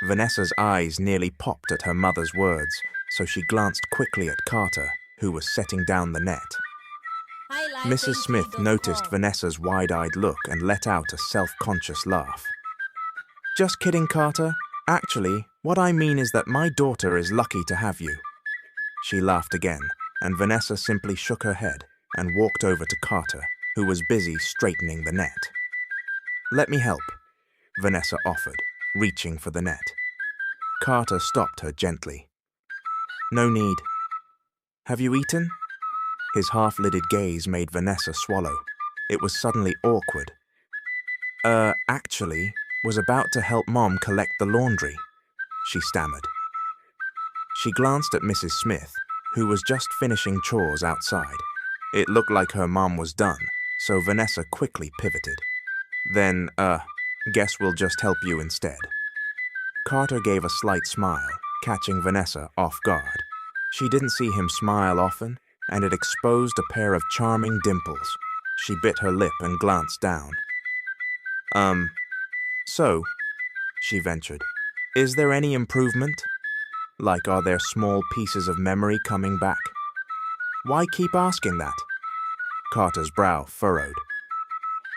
Vanessa's eyes nearly popped at her mother's words, so she glanced quickly at Carter, who was setting down the net. Mrs. Smith noticed Vanessa's wide-eyed look and let out a self-conscious laugh. "Just kidding, Carter. Actually, what I mean is that my daughter is lucky to have you." She laughed again, and Vanessa simply shook her head and walked over to Carter, who was busy straightening the net. "Let me help," Vanessa offered, reaching for the net. Carter stopped her gently. "No need. Have you eaten?" His half-lidded gaze made Vanessa swallow. It was suddenly awkward. Actually, was about to help Mom collect the laundry," she stammered. She glanced at Mrs. Smith, who was just finishing chores outside. It looked like her mom was done, so Vanessa quickly pivoted. "Then, guess we'll just help you instead." Carter gave a slight smile, catching Vanessa off guard. She didn't see him smile often, and it exposed a pair of charming dimples. She bit her lip and glanced down. So, she ventured, "is there any improvement? Like, are there small pieces of memory coming back?" "Why keep asking that?" Carter's brow furrowed.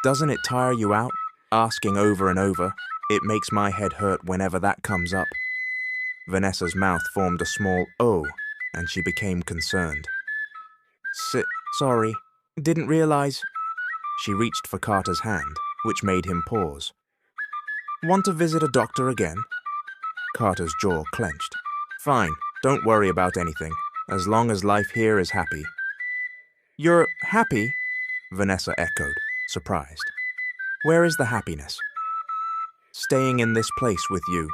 "Doesn't it tire you out, asking over and over? It makes my head hurt whenever that comes up." Vanessa's mouth formed a small O, and she became concerned. Sorry, didn't realize." She reached for Carter's hand, which made him pause. "Want to visit a doctor again?" Carter's jaw clenched. "Fine, don't worry about anything, as long as life here is happy." "You're happy?" Vanessa echoed, surprised. "Where is the happiness?" "Staying in this place with you."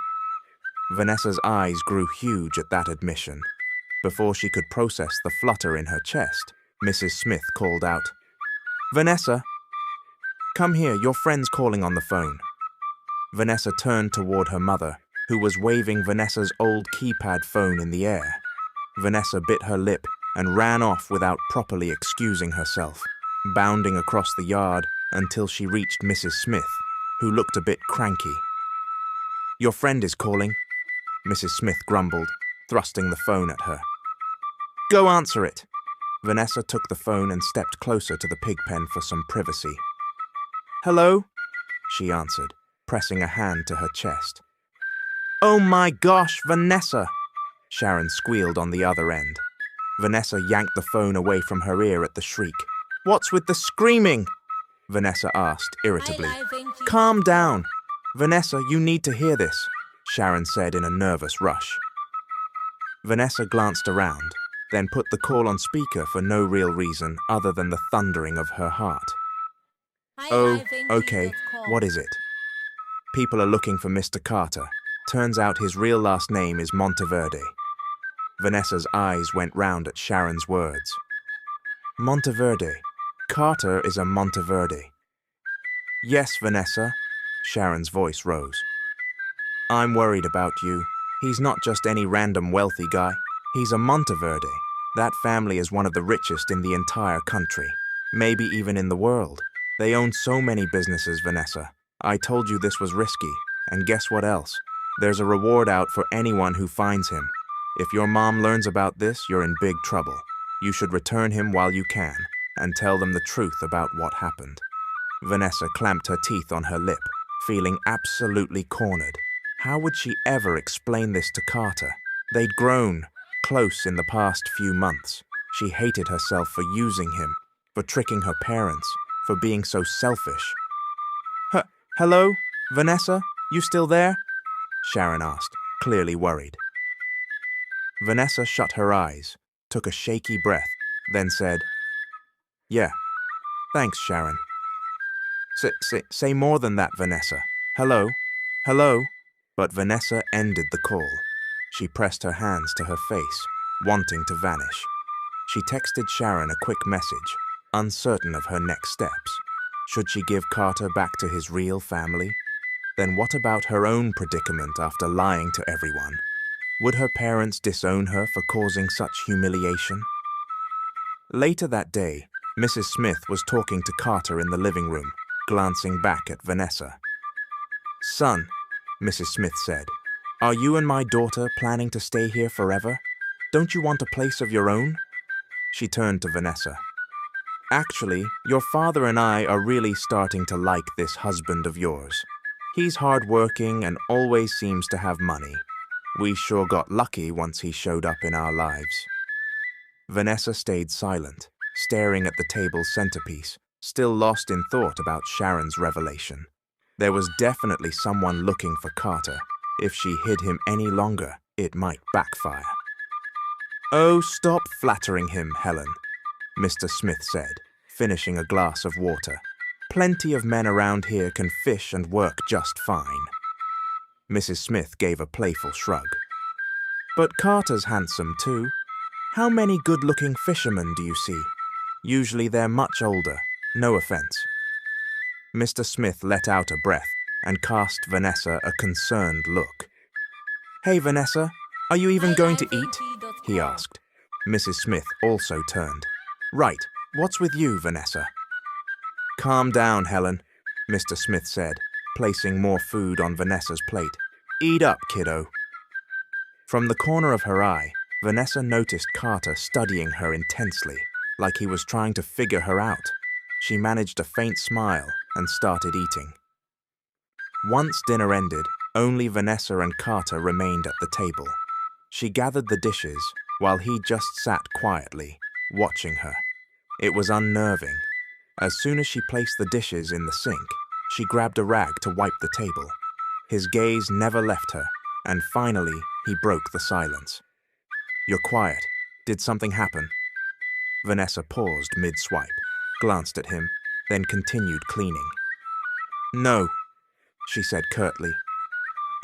Vanessa's eyes grew huge at that admission. Before she could process the flutter in her chest, Mrs. Smith called out, "Vanessa, come here, your friend's calling on the phone." Vanessa turned toward her mother, who was waving Vanessa's old keypad phone in the air. Vanessa bit her lip and ran off without properly excusing herself, bounding across the yard until she reached Mrs. Smith, who looked a bit cranky. "Your friend is calling," Mrs. Smith grumbled, thrusting the phone at her. "Go answer it." Vanessa took the phone and stepped closer to the pig pen for some privacy. "Hello?" she answered, pressing a hand to her chest. "Oh my gosh, Vanessa!" Sharon squealed on the other end. Vanessa yanked the phone away from her ear at the shriek. "What's with the screaming?" Vanessa asked irritably. "Calm down. Vanessa, you need to hear this," Sharon said in a nervous rush. Vanessa glanced around, then put the call on speaker for no real reason other than the thundering of her heart. "Oh, okay, what is it?" "People are looking for Mr. Carter. Turns out his real last name is Monteverde." Vanessa's eyes went round at Sharon's words. Monteverde. Carter is a Monteverde. Yes, Vanessa. Sharon's voice rose. I'm worried about you. He's not just any random wealthy guy. He's a Monteverde. That family is one of the richest in the entire country, maybe even in the world. They own so many businesses, Vanessa. I told you this was risky, and guess what else? There's a reward out for anyone who finds him. If your mom learns about this, you're in big trouble. You should return him while you can, and tell them the truth about what happened. Vanessa clamped her teeth on her lip, feeling absolutely cornered. How would she ever explain this to Carter? They'd grown close in the past few months. She hated herself for using him, for tricking her parents, for being so selfish. Hello, Vanessa? You still there? Sharon asked, clearly worried. Vanessa shut her eyes, took a shaky breath, then said, Yeah, thanks, Sharon. Say more than that, Vanessa. Hello? Hello? But Vanessa ended the call. She pressed her hands to her face, wanting to vanish. She texted Sharon a quick message, uncertain of her next steps. Should she give Carter back to his real family? Then what about her own predicament after lying to everyone? Would her parents disown her for causing such humiliation? Later that day, Mrs. Smith was talking to Carter in the living room, glancing back at Vanessa. Son, Mrs. Smith said, are you and my daughter planning to stay here forever? Don't you want a place of your own? She turned to Vanessa. Actually, your father and I are really starting to like this husband of yours. He's hardworking and always seems to have money. We sure got lucky once he showed up in our lives. Vanessa stayed silent, staring at the table's centerpiece, still lost in thought about Sharon's revelation. There was definitely someone looking for Carter. If she hid him any longer, it might backfire. Oh, stop flattering him, Helen, Mr. Smith said, finishing a glass of water. Plenty of men around here can fish and work just fine. Mrs. Smith gave a playful shrug. But Carter's handsome too. How many good-looking fishermen do you see? Usually they're much older, no offense. Mr. Smith let out a breath and cast Vanessa a concerned look. Hey, Vanessa, are you even going to eat? He asked. Mrs. Smith also turned. Right, what's with you, Vanessa? Calm down, Helen, Mr. Smith said, placing more food on Vanessa's plate. Eat up, kiddo. From the corner of her eye, Vanessa noticed Carter studying her intensely, like he was trying to figure her out. She managed a faint smile and started eating. Once dinner ended, only Vanessa and Carter remained at the table. She gathered the dishes while he just sat quietly, watching her. It was unnerving. As soon as she placed the dishes in the sink, she grabbed a rag to wipe the table. His gaze never left her, and finally, he broke the silence. You're quiet. Did something happen? Vanessa paused mid-swipe, glanced at him, then continued cleaning. No, she said curtly.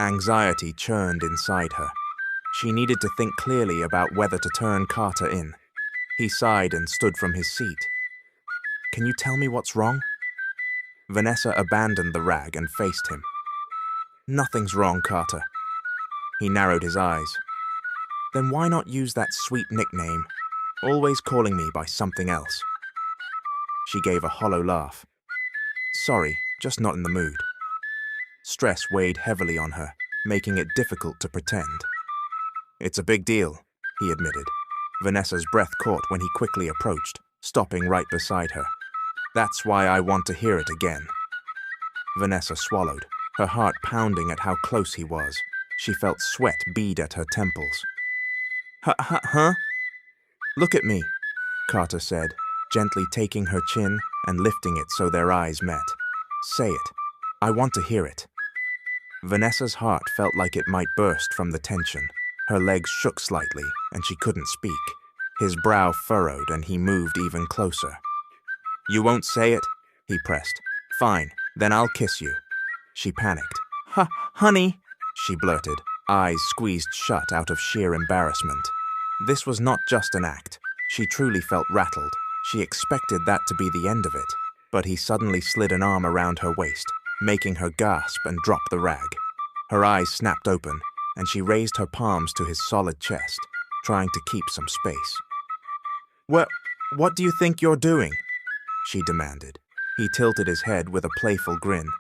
Anxiety churned inside her. She needed to think clearly about whether to turn Carter in. He sighed and stood from his seat. Can you tell me what's wrong? Vanessa abandoned the rag and faced him. Nothing's wrong, Carter. He narrowed his eyes. Then why not use that sweet nickname, always calling me by something else? She gave a hollow laugh. Sorry, just not in the mood. Stress weighed heavily on her, making it difficult to pretend. It's a big deal, he admitted. Vanessa's breath caught when he quickly approached, stopping right beside her. That's why I want to hear it again. Vanessa swallowed, her heart pounding at how close he was. She felt sweat bead at her temples. Huh? Look at me, Carter said, gently taking her chin and lifting it so their eyes met. Say it. I want to hear it. Vanessa's heart felt like it might burst from the tension. Her legs shook slightly, and she couldn't speak. His brow furrowed, and he moved even closer. You won't say it? He pressed. Fine, then I'll kiss you. She panicked. Honey, she blurted, eyes squeezed shut out of sheer embarrassment. This was not just an act. She truly felt rattled. She expected that to be the end of it, but he suddenly slid an arm around her waist, making her gasp and drop the rag. Her eyes snapped open, and she raised her palms to his solid chest, trying to keep some space. What do you think you're doing?" she demanded. He tilted his head with a playful grin.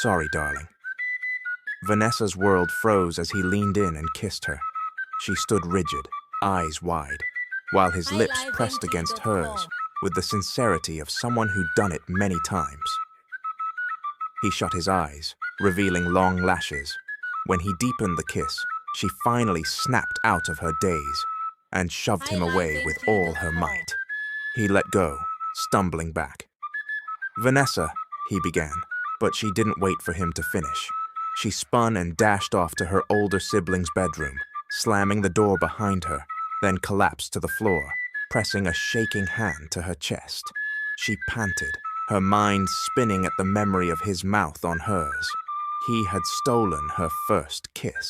"Sorry, darling." Vanessa's world froze as he leaned in and kissed her. She stood rigid, eyes wide, while his lips pressed against hers with the sincerity of someone who'd done it many times. He shut his eyes, revealing long lashes. When he deepened the kiss, she finally snapped out of her daze and shoved him away with all her might. He let go, stumbling back. "Vanessa," he began, but she didn't wait for him to finish. She spun and dashed off to her older sibling's bedroom, slamming the door behind her, then collapsed to the floor, pressing a shaking hand to her chest. She panted, her mind spinning at the memory of his mouth on hers. He had stolen her first kiss.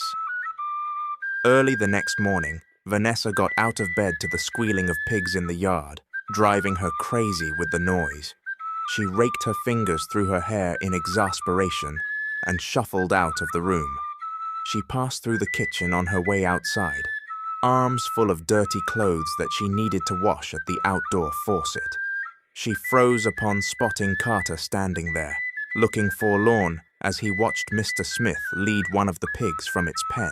Early the next morning, Vanessa got out of bed to the squealing of pigs in the yard, driving her crazy with the noise. She raked her fingers through her hair in exasperation and shuffled out of the room. She passed through the kitchen on her way outside, arms full of dirty clothes that she needed to wash at the outdoor faucet. She froze upon spotting Carter standing there, looking forlorn as he watched Mr. Smith lead one of the pigs from its pen.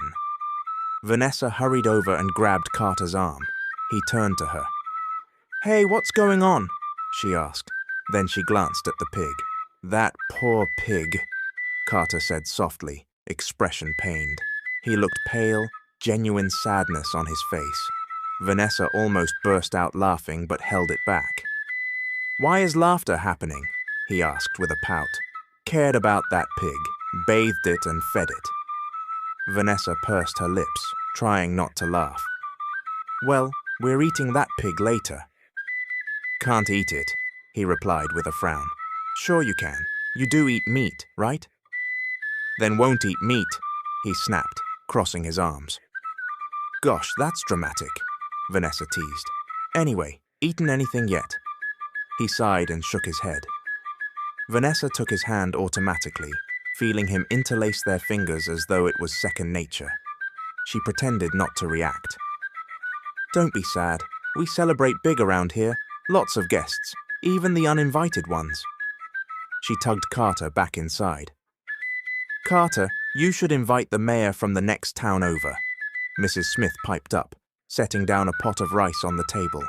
Vanessa hurried over and grabbed Carter's arm. He turned to her. "Hey, what's going on?" she asked. Then she glanced at the pig. "That poor pig," Carter said softly, expression pained. He looked pale, genuine sadness on his face. Vanessa almost burst out laughing but held it back. "Why is laughter happening?" he asked with a pout. "Cared about that pig, bathed it and fed it." Vanessa pursed her lips, trying not to laugh. "Well, we're eating that pig later." "Can't eat it," he replied with a frown. "Sure you can. You do eat meat, right?" "Then won't eat meat," he snapped, crossing his arms. "Gosh, that's dramatic," Vanessa teased. "Anyway, eaten anything yet?" He sighed and shook his head. Vanessa took his hand automatically, feeling him interlace their fingers as though it was second nature. She pretended not to react. "Don't be sad. We celebrate big around here. Lots of guests, even the uninvited ones." She tugged Carter back inside. "Carter, you should invite the mayor from the next town over," Mrs. Smith piped up, setting down a pot of rice on the table.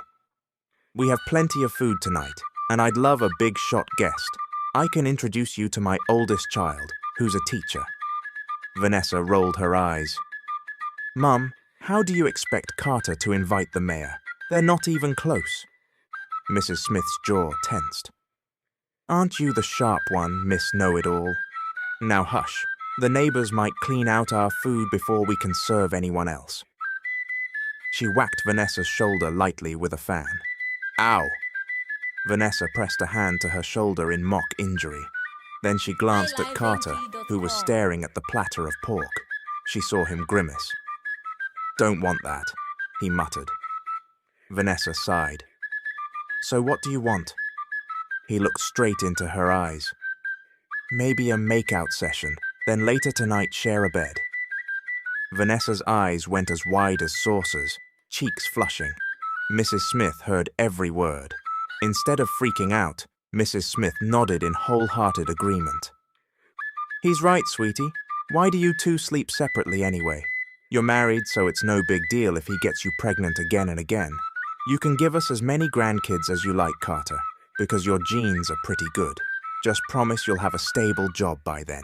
"We have plenty of food tonight, and I'd love a big shot guest. I can introduce you to my oldest child, who's a teacher." Vanessa rolled her eyes. "Mum, how do you expect Carter to invite the mayor? They're not even close." Mrs. Smith's jaw tensed. "Aren't you the sharp one, Miss Know-It-All? Now hush. The neighbors might clean out our food before we can serve anyone else." She whacked Vanessa's shoulder lightly with a fan. "Ow!" Vanessa pressed a hand to her shoulder in mock injury. Then she glanced at Carter, who was staring at the platter of pork. She saw him grimace. "Don't want that," he muttered. Vanessa sighed. "So what do you want?" He looked straight into her eyes. "Maybe a make-out session, then later tonight share a bed." Vanessa's eyes went as wide as saucers, cheeks flushing. Mrs. Smith heard every word. Instead of freaking out, Mrs. Smith nodded in wholehearted agreement. "He's right, sweetie. Why do you two sleep separately anyway? You're married, so it's no big deal if he gets you pregnant again and again. You can give us as many grandkids as you like, Carter, because your genes are pretty good. Just promise you'll have a stable job by then."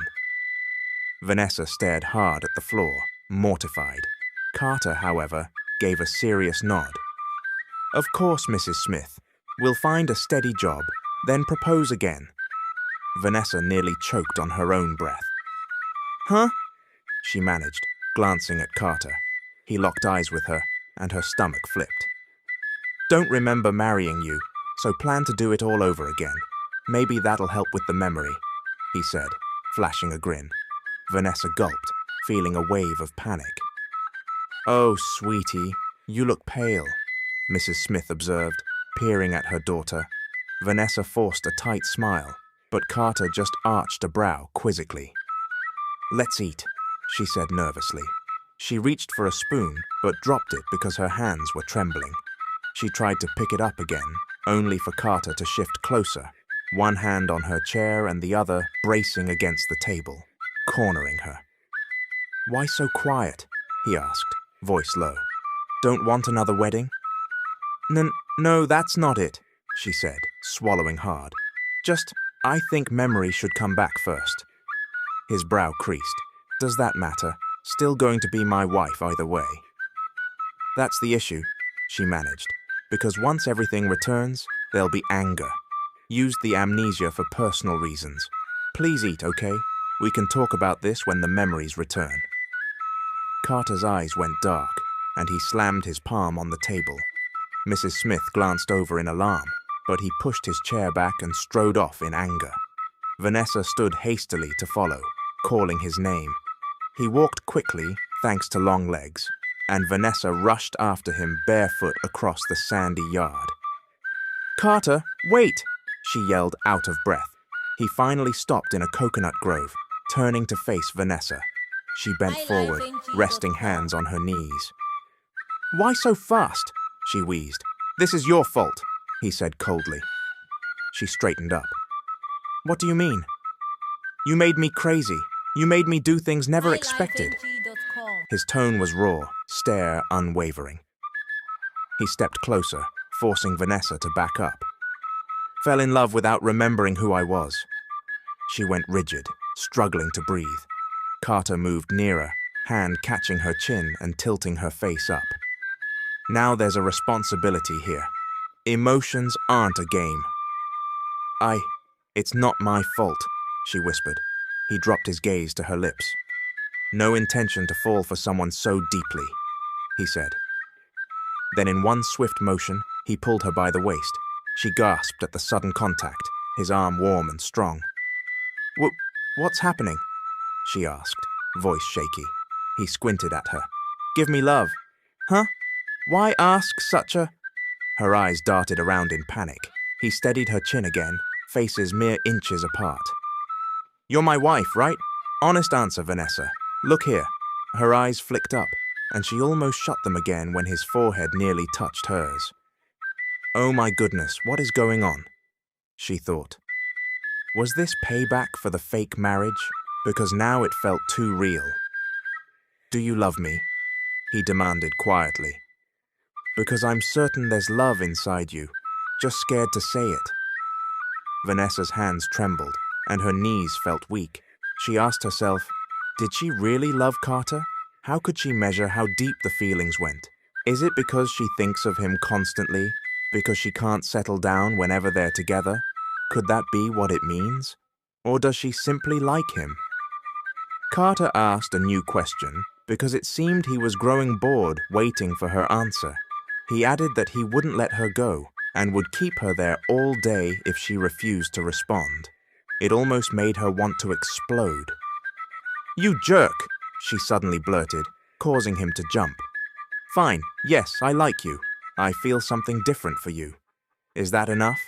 Vanessa stared hard at the floor, mortified. Carter, however, gave a serious nod. "Of course, Mrs. Smith. We'll find a steady job, then propose again." Vanessa nearly choked on her own breath. "Huh?" she managed, glancing at Carter. He locked eyes with her, and her stomach flipped. "Don't remember marrying you, so plan to do it all over again. Maybe that'll help with the memory," he said, flashing a grin. Vanessa gulped, feeling a wave of panic. "Oh, sweetie, you look pale," Mrs. Smith observed. peering at her daughter. Vanessa forced a tight smile, but Carter just arched a brow quizzically. "Let's eat," she said nervously. She reached for a spoon, but dropped it because her hands were trembling. She tried to pick it up again, only for Carter to shift closer, one hand on her chair and the other bracing against the table, cornering her. "Why so quiet?" he asked, voice low. "Don't want another wedding?" No, that's not it," she said, swallowing hard. "Just, I think memory should come back first." His brow creased. "Does that matter? Still going to be my wife either way." "That's the issue," she managed, "because once everything returns, there'll be anger. Used the amnesia for personal reasons. Please eat, okay? We can talk about this when the memories return." Carter's eyes went dark, and he slammed his palm on the table. Mrs. Smith glanced over in alarm, but he pushed his chair back and strode off in anger. Vanessa stood hastily to follow, calling his name. He walked quickly, thanks to long legs, and Vanessa rushed after him barefoot across the sandy yard. "Carter, wait!" she yelled out of breath. He finally stopped in a coconut grove, turning to face Vanessa. She bent forward, resting hands on her knees. "Why so fast?" she wheezed. "This is your fault," he said coldly. She straightened up. "What do you mean?" "You made me crazy. You made me do things never expected." His tone was raw, stare unwavering. He stepped closer, forcing Vanessa to back up. "Fell in love without remembering who I was." She went rigid, struggling to breathe. Carter moved nearer, hand catching her chin and tilting her face up. "Now there's a responsibility here. Emotions aren't a game." It's not my fault," she whispered. He dropped his gaze to her lips. "No intention to fall for someone so deeply," he said. Then in one swift motion, he pulled her by the waist. She gasped at the sudden contact, his arm warm and strong. What's happening?" she asked, voice shaky. He squinted at her. "Give me love." "Huh? Why ask such a—" Her eyes darted around in panic. He steadied her chin again, faces mere inches apart. "You're my wife, right? Honest answer, Vanessa. Look here." Her eyes flicked up, and she almost shut them again when his forehead nearly touched hers. "Oh my goodness, what is going on?" she thought. Was this payback for the fake marriage? Because now it felt too real. "Do you love me?" he demanded quietly. "Because I'm certain there's love inside you, just scared to say it." Vanessa's hands trembled, and her knees felt weak. She asked herself, did she really love Carter? How could she measure how deep the feelings went? Is it because she thinks of him constantly? Because she can't settle down whenever they're together? Could that be what it means? Or does she simply like him? Carter asked a new question because it seemed he was growing bored waiting for her answer. He added that he wouldn't let her go and would keep her there all day if she refused to respond. It almost made her want to explode. "You jerk!" she suddenly blurted, causing him to jump. "Fine, yes, I like you. I feel something different for you. Is that enough?"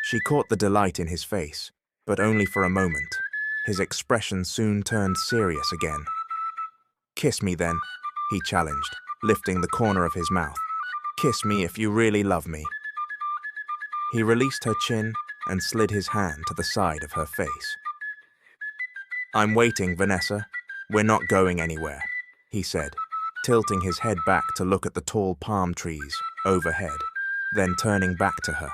She caught the delight in his face, but only for a moment. His expression soon turned serious again. "Kiss me then," he challenged, lifting the corner of his mouth. "Kiss me if you really love me." He released her chin and slid his hand to the side of her face. "I'm waiting, Vanessa. We're not going anywhere," he said, tilting his head back to look at the tall palm trees overhead, then turning back to her.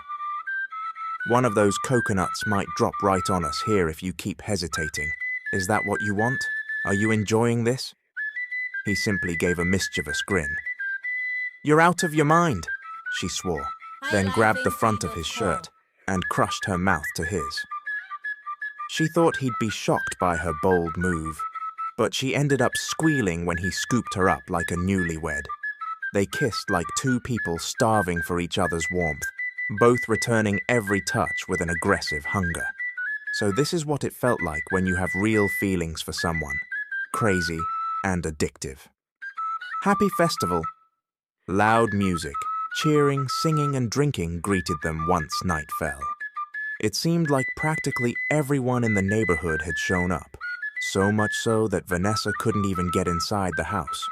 "One of those coconuts might drop right on us here if you keep hesitating. Is that what you want? Are you enjoying this?" He simply gave a mischievous grin. "You're out of your mind," she swore, then grabbed the front of his shirt and crushed her mouth to his. She thought he'd be shocked by her bold move, but she ended up squealing when he scooped her up like a newlywed. They kissed like two people starving for each other's warmth, both returning every touch with an aggressive hunger. So this is what it felt like when you have real feelings for someone, crazy and addictive. Happy festival. Loud music, Cheering, singing, and drinking greeted them once night fell. It seemed like practically everyone in the neighborhood had shown up, so much so that Vanessa couldn't even get inside the house.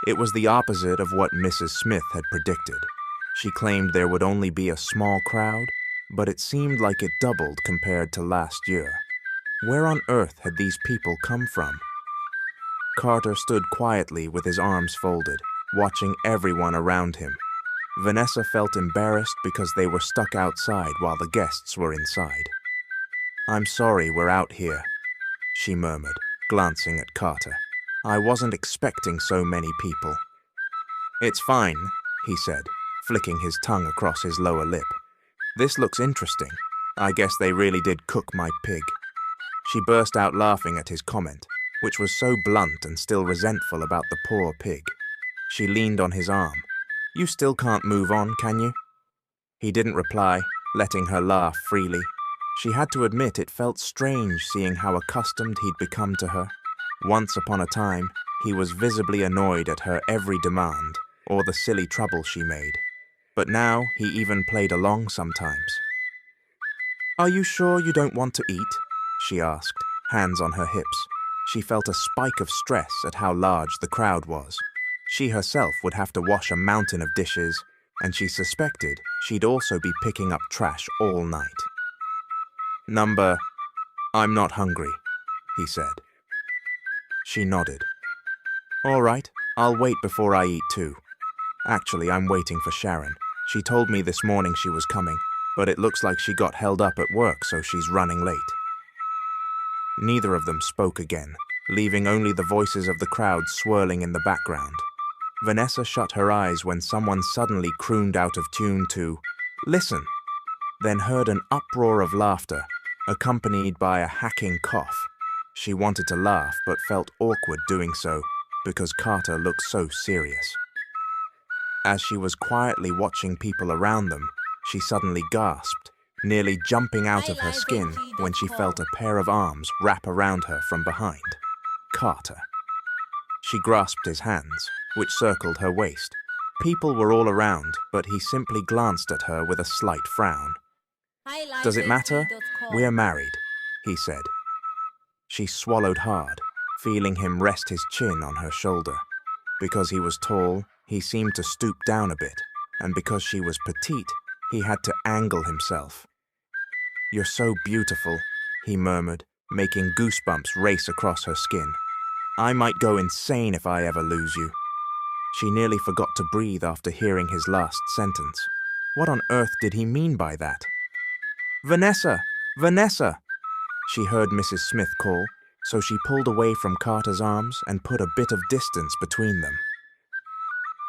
It was the opposite of what Mrs. Smith had predicted. She claimed there would only be a small crowd, but it seemed like it doubled compared to last year. Where on earth had these people come from? Carter stood quietly with his arms folded, watching everyone around him. Vanessa felt embarrassed because they were stuck outside while the guests were inside. "I'm sorry we're out here," she murmured, glancing at Carter. "I wasn't expecting so many people." "It's fine," he said, flicking his tongue across his lower lip. "This looks interesting. I guess they really did cook my pig." She burst out laughing at his comment, which was so blunt and still resentful about the poor pig. She leaned on his arm. "You still can't move on, can you?" He didn't reply, letting her laugh freely. She had to admit it felt strange seeing how accustomed he'd become to her. Once upon a time, he was visibly annoyed at her every demand or the silly trouble she made. But now he even played along sometimes. "Are you sure you don't want to eat?" she asked, hands on her hips. She felt a spike of stress at how large the crowd was. She herself would have to wash a mountain of dishes, and she suspected she'd also be picking up trash all night. "I'm not hungry," he said. She nodded. "All right, I'll wait before I eat too. Actually, I'm waiting for Sharon. She told me this morning she was coming, but it looks like she got held up at work, so she's running late." Neither of them spoke again, leaving only the voices of the crowd swirling in the background. Vanessa shut her eyes when someone suddenly crooned out of tune to "Listen," then heard an uproar of laughter, accompanied by a hacking cough. She wanted to laugh but felt awkward doing so because Carter looked so serious. As she was quietly watching people around them, she suddenly gasped, nearly jumping out of her skin when she felt a pair of arms wrap around her from behind. Carter. She grasped his hands, which circled her waist. People were all around, but he simply glanced at her with a slight frown. "Does it matter? We're married," he said. She swallowed hard, feeling him rest his chin on her shoulder. Because he was tall, he seemed to stoop down a bit, and because she was petite, he had to angle himself. "You're so beautiful," he murmured, making goosebumps race across her skin. "I might go insane if I ever lose you." She nearly forgot to breathe after hearing his last sentence. What on earth did he mean by that? "Vanessa! Vanessa!" She heard Mrs. Smith call, so she pulled away from Carter's arms and put a bit of distance between them.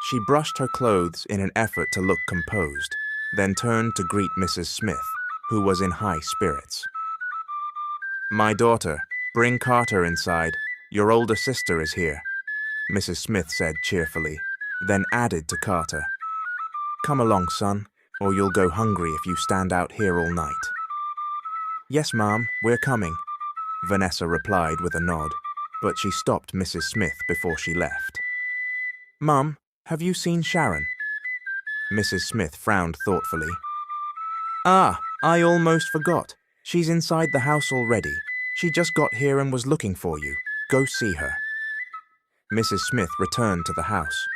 She brushed her clothes in an effort to look composed, then turned to greet Mrs. Smith, who was in high spirits. "My daughter, bring Carter inside. Your older sister is here," Mrs. Smith said cheerfully, then added to Carter, "Come along, son, or you'll go hungry if you stand out here all night." "Yes, Ma'am, we're coming," Vanessa replied with a nod, but she stopped Mrs. Smith before she left. "Mum, have you seen Sharon?" Mrs. Smith frowned thoughtfully. "Ah, I almost forgot. She's inside the house already. She just got here and was looking for you. Go see her." Mrs. Smith returned to the house.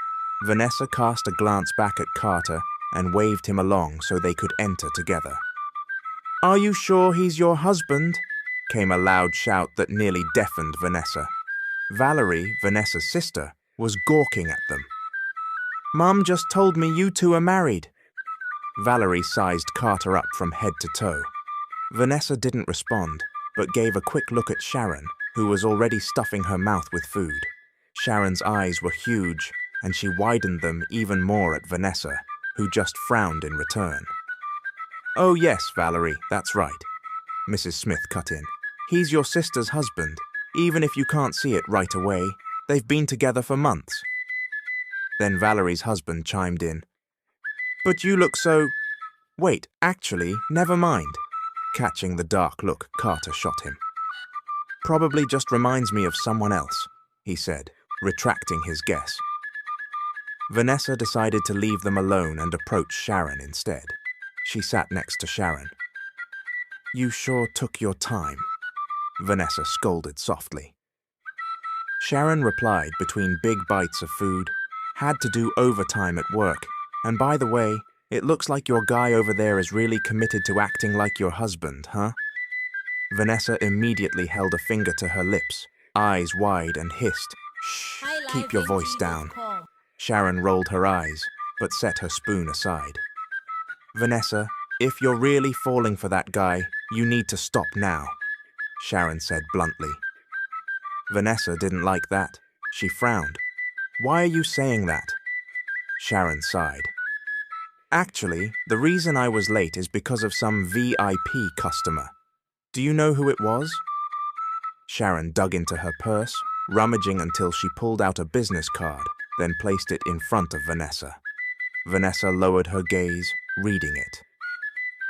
Vanessa cast a glance back at Carter and waved him along so they could enter together. "Are you sure he's your husband?" came a loud shout that nearly deafened Vanessa. Valerie, Vanessa's sister, was gawking at them. "Mum just told me you two are married." Valerie sized Carter up from head to toe. Vanessa didn't respond, but gave a quick look at Sharon, who was already stuffing her mouth with food. Sharon's eyes were huge, and she widened them even more at Vanessa, who just frowned in return. "Oh yes, Valerie, that's right," Mrs. Smith cut in. "He's your sister's husband. Even if you can't see it right away, they've been together for months." Then Valerie's husband chimed in. "But you look so... Wait, actually, never mind." Catching the dark look Carter shot him. "Probably just reminds me of someone else," he said, retracting his guess. Vanessa decided to leave them alone and approach Sharon instead. She sat next to Sharon. "You sure took your time," Vanessa scolded softly. Sharon replied between big bites of food, "Had to do overtime at work, and by the way, it looks like your guy over there is really committed to acting like your husband, huh?" Vanessa immediately held a finger to her lips, eyes wide, and hissed, "Shh, keep your voice down." Sharon rolled her eyes, but set her spoon aside. "Vanessa, if you're really falling for that guy, you need to stop now," Sharon said bluntly. Vanessa didn't like that. She frowned. "Why are you saying that?" Sharon sighed. "Actually, the reason I was late is because of some VIP customer. Do you know who it was?" Sharon dug into her purse, rummaging until she pulled out a business card, then placed it in front of Vanessa. Vanessa lowered her gaze, reading it.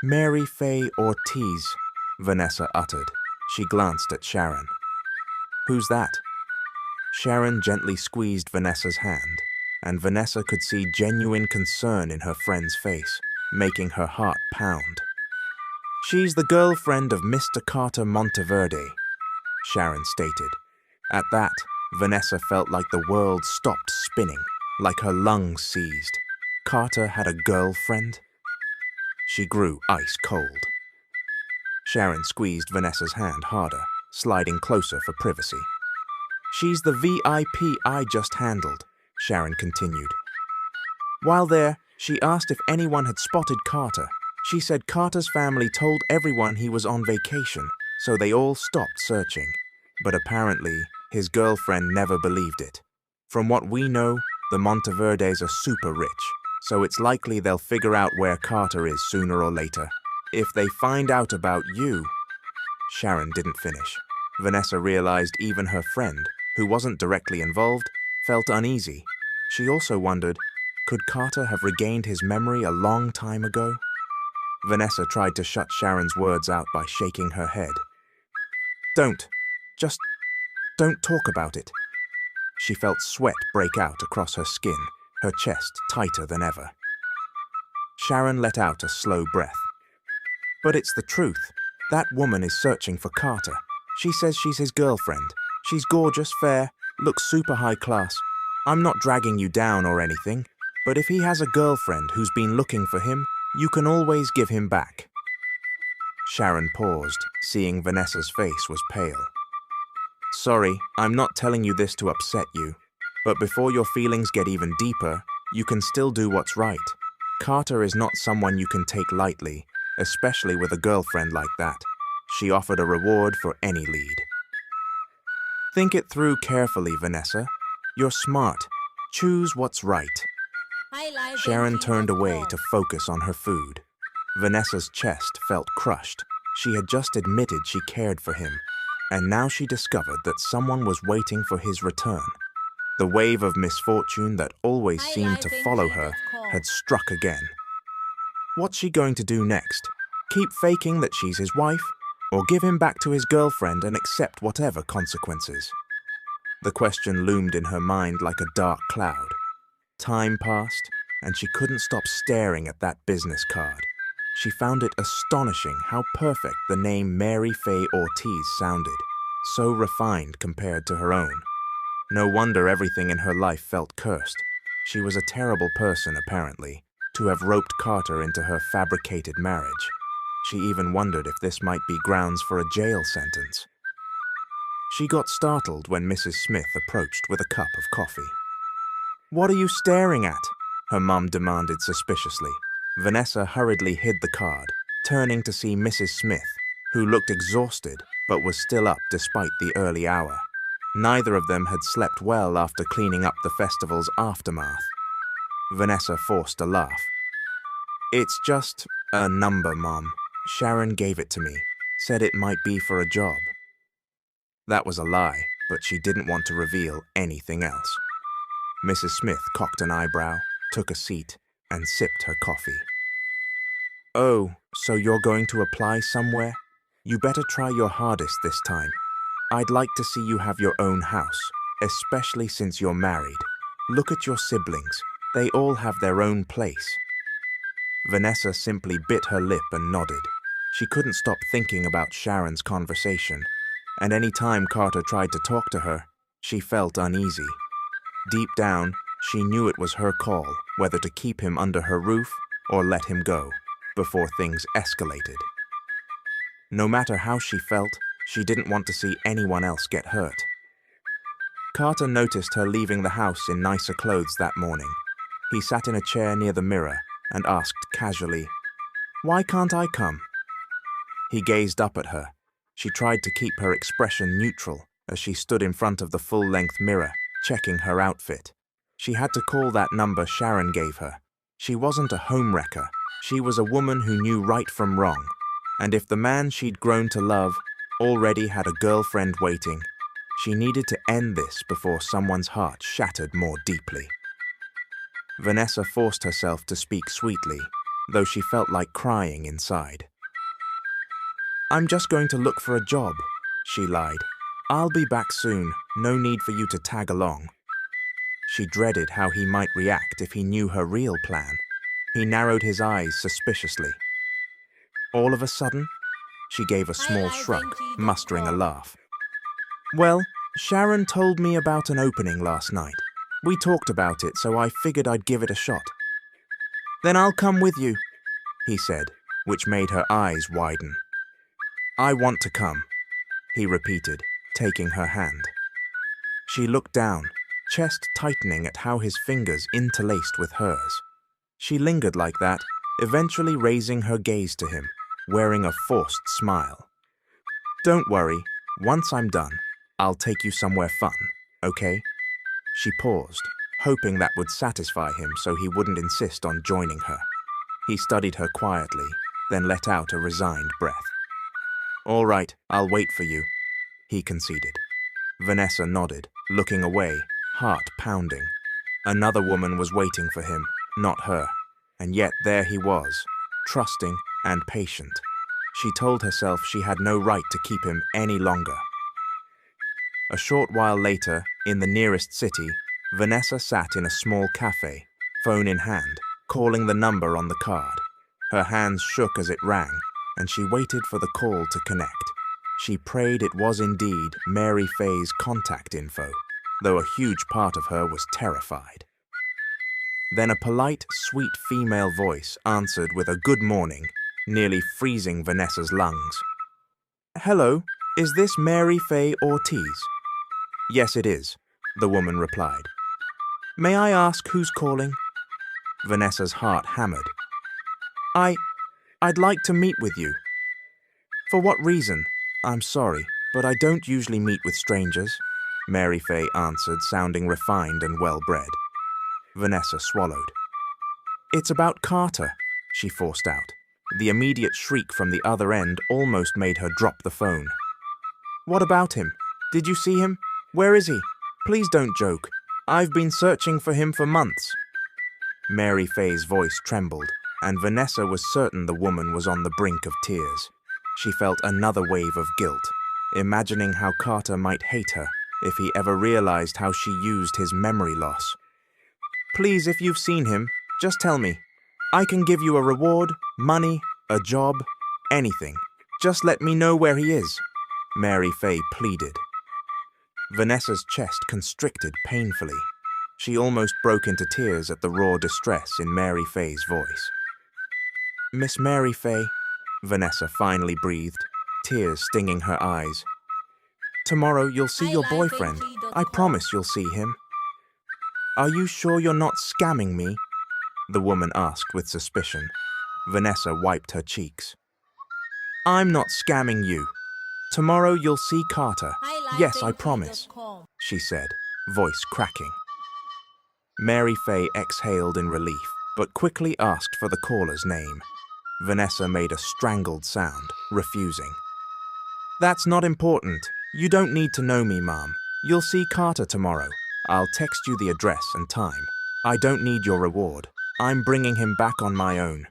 "Mary Faye Ortiz," Vanessa uttered. She glanced at Sharon. "Who's that?" Sharon gently squeezed Vanessa's hand, and Vanessa could see genuine concern in her friend's face, making her heart pound. "She's the girlfriend of Mr. Carter Monteverde," Sharon stated. At that, Vanessa felt like the world stopped spinning, like her lungs seized. Carter had a girlfriend? She grew ice cold. Sharon squeezed Vanessa's hand harder, sliding closer for privacy. "She's the VIP I just handled," Sharon continued. "While there, she asked if anyone had spotted Carter. She said Carter's family told everyone he was on vacation, so they all stopped searching. But apparently, his girlfriend never believed it. From what we know, the Monteverdes are super rich, so it's likely they'll figure out where Carter is sooner or later. If they find out about you..." Sharon didn't finish. Vanessa realized even her friend, who wasn't directly involved, felt uneasy. She also wondered, could Carter have regained his memory a long time ago? Vanessa tried to shut Sharon's words out by shaking her head. Just don't talk about it." She felt sweat break out across her skin, her chest tighter than ever. Sharon let out a slow breath. "But it's the truth. That woman is searching for Carter. She says she's his girlfriend. She's gorgeous, fair, looks super high class. I'm not dragging you down or anything, but if he has a girlfriend who's been looking for him, you can always give him back." Sharon paused, seeing Vanessa's face was pale. "Sorry, I'm not telling you this to upset you, but before your feelings get even deeper, you can still do what's right. Carter is not someone you can take lightly, especially with a girlfriend like that." She offered a reward for any lead. "Think it through carefully, Vanessa. You're smart. Choose what's right." Sharon turned away to focus on her food. Vanessa's chest felt crushed. She had just admitted she cared for him, and now she discovered that someone was waiting for his return. The wave of misfortune that always seemed to follow her had struck again. What's she going to do next? Keep faking that she's his wife? Or give him back to his girlfriend and accept whatever consequences? The question loomed in her mind like a dark cloud. Time passed, and she couldn't stop staring at that business card. She found it astonishing how perfect the name Mary Faye Ortiz sounded, so refined compared to her own. No wonder everything in her life felt cursed. She was a terrible person, apparently, to have roped Carter into her fabricated marriage. She even wondered if this might be grounds for a jail sentence. She got startled when Mrs. Smith approached with a cup of coffee. "What are you staring at?" her mum demanded suspiciously. Vanessa hurriedly hid the card, turning to see Mrs. Smith, who looked exhausted but was still up despite the early hour. Neither of them had slept well after cleaning up the festival's aftermath. Vanessa forced a laugh. "It's just a number, Mom. Sharon gave it to me, said it might be for a job." That was a lie, but she didn't want to reveal anything else. Mrs. Smith cocked an eyebrow, took a seat, and sipped her coffee. "Oh, so you're going to apply somewhere? You better try your hardest this time. I'd like to see you have your own house, especially since you're married. Look at your siblings. They all have their own place. Vanessa simply bit her lip and nodded. She couldn't stop thinking about Sharon's conversation, and any time Carter tried to talk to her, she felt uneasy. Deep down, she knew it was her call, whether to keep him under her roof or let him go, before things escalated. No matter how she felt, she didn't want to see anyone else get hurt. Carter noticed her leaving the house in nicer clothes that morning. He sat in a chair near the mirror and asked casually, "Why can't I come?" He gazed up at her. She tried to keep her expression neutral as she stood in front of the full-length mirror, checking her outfit. She had to call that number Sharon gave her. She wasn't a homewrecker. She was a woman who knew right from wrong. And if the man she'd grown to love already had a girlfriend waiting, she needed to end this before someone's heart shattered more deeply. Vanessa forced herself to speak sweetly, though she felt like crying inside. "I'm just going to look for a job," she lied. "I'll be back soon, no need for you to tag along." She dreaded how he might react if he knew her real plan. He narrowed his eyes suspiciously. All of a sudden, she gave a small shrug, mustering a laugh. "Well, Sharon told me about an opening last night. We talked about it, so I figured I'd give it a shot." "Then I'll come with you," he said, which made her eyes widen. "I want to come," he repeated, taking her hand. She looked down, chest tightening at how his fingers interlaced with hers. She lingered like that, eventually raising her gaze to him, wearing a forced smile. "Don't worry, once I'm done, I'll take you somewhere fun, okay?" She paused, hoping that would satisfy him so he wouldn't insist on joining her. He studied her quietly, then let out a resigned breath. "All right, I'll wait for you," he conceded. Vanessa nodded, looking away, heart pounding. Another woman was waiting for him, not her, and yet there he was, trusting and patient. She told herself she had no right to keep him any longer. A short while later, in the nearest city, Vanessa sat in a small cafe, phone in hand, calling the number on the card. Her hands shook as it rang, and she waited for the call to connect. She prayed it was indeed Mary Faye's contact info, though a huge part of her was terrified. Then a polite, sweet female voice answered with a good morning, nearly freezing Vanessa's lungs. "Hello, is this Mary Faye Ortiz?" "Yes, it is," the woman replied. "May I ask who's calling?" Vanessa's heart hammered. I'd like to meet with you." "For what reason? I'm sorry, but I don't usually meet with strangers," Mary Faye answered, sounding refined and well-bred. Vanessa swallowed. "It's about Carter," she forced out. The immediate shriek from the other end almost made her drop the phone. "What about him? Did you see him? Where is he? Please don't joke. I've been searching for him for months." Mary Faye's voice trembled, and Vanessa was certain the woman was on the brink of tears. She felt another wave of guilt, imagining how Carter might hate her if he ever realized how she used his memory loss. "Please, if you've seen him, just tell me. I can give you a reward, money, a job, anything. Just let me know where he is," Mary Faye pleaded. Vanessa's chest constricted painfully. She almost broke into tears at the raw distress in Mary Faye's voice. "Miss Mary Faye," Vanessa finally breathed, tears stinging her eyes. "Tomorrow you'll see your boyfriend. I promise you'll see him." "Are you sure you're not scamming me?" the woman asked with suspicion. Vanessa wiped her cheeks. "I'm not scamming you. Tomorrow you'll see Carter. Yes, I promise," she said, voice cracking. Mary Faye exhaled in relief, but quickly asked for the caller's name. Vanessa made a strangled sound, refusing. "That's not important. You don't need to know me, Mom. You'll see Carter tomorrow. I'll text you the address and time. I don't need your reward. I'm bringing him back on my own."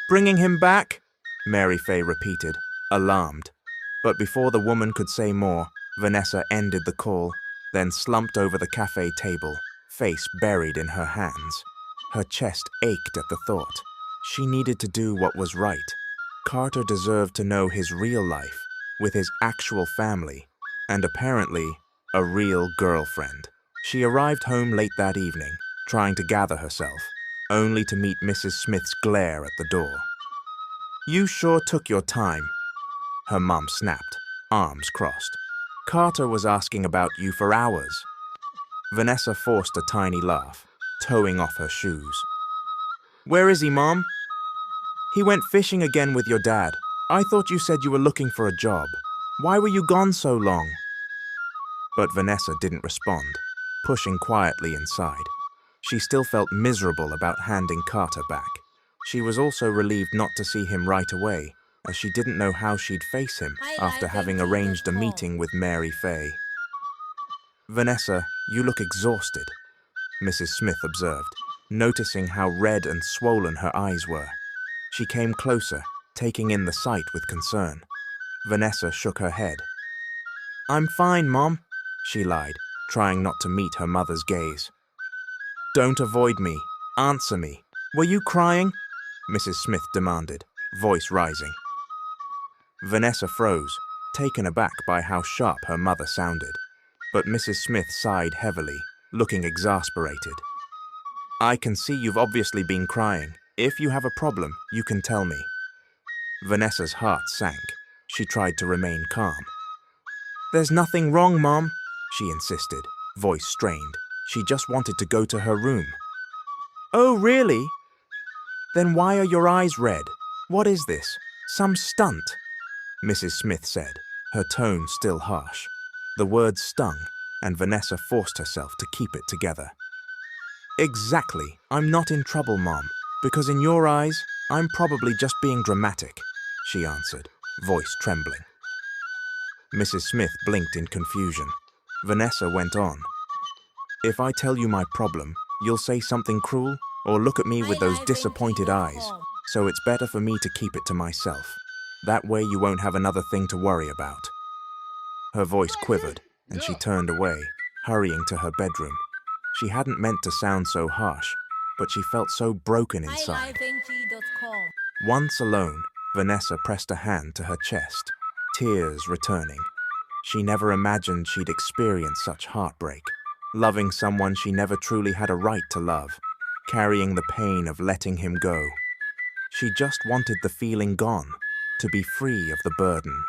"Bringing him back?" Mary Faye repeated, alarmed. But before the woman could say more, Vanessa ended the call, then slumped over the cafe table, face buried in her hands. Her chest ached at the thought. She needed to do what was right. Carter deserved to know his real life, with his actual family, and apparently, a real girlfriend. She arrived home late that evening, trying to gather herself, only to meet Mrs. Smith's glare at the door. "You sure took your time," her mum snapped, arms crossed. "Carter was asking about you for hours." Vanessa forced a tiny laugh, toeing off her shoes. "Where is he, Mom?" "He went fishing again with your dad. I thought you said you were looking for a job. Why were you gone so long?" But Vanessa didn't respond, pushing quietly inside. She still felt miserable about handing Carter back. She was also relieved not to see him right away, as she didn't know how she'd face him after having arranged a meeting with Mary Fay. "Vanessa, you look exhausted," Mrs. Smith observed, noticing how red and swollen her eyes were. She came closer, taking in the sight with concern. Vanessa shook her head. "I'm fine, Mom," she lied, trying not to meet her mother's gaze. "Don't avoid me. Answer me. Were you crying?" Mrs. Smith demanded, voice rising. Vanessa froze, taken aback by how sharp her mother sounded. But Mrs. Smith sighed heavily, looking exasperated. "I can see you've obviously been crying. If you have a problem, you can tell me." Vanessa's heart sank. She tried to remain calm. "There's nothing wrong, Mom," she insisted, voice strained. She just wanted to go to her room. "Oh, really? Then why are your eyes red? What is this? Some stunt?" Mrs. Smith said, her tone still harsh. The words stung, and Vanessa forced herself to keep it together. "Exactly. I'm not in trouble, Mom, because in your eyes, I'm probably just being dramatic," she answered, voice trembling. Mrs. Smith blinked in confusion. Vanessa went on. "If I tell you my problem, you'll say something cruel or look at me with those disappointed eyes, so it's better for me to keep it to myself. That way you won't have another thing to worry about." Her voice quivered, and she turned away, hurrying to her bedroom. She hadn't meant to sound so harsh, but she felt so broken inside. Once alone, Vanessa pressed a hand to her chest, tears returning. She never imagined she'd experience such heartbreak, loving someone she never truly had a right to love, carrying the pain of letting him go. She just wanted the feeling gone, to be free of the burden.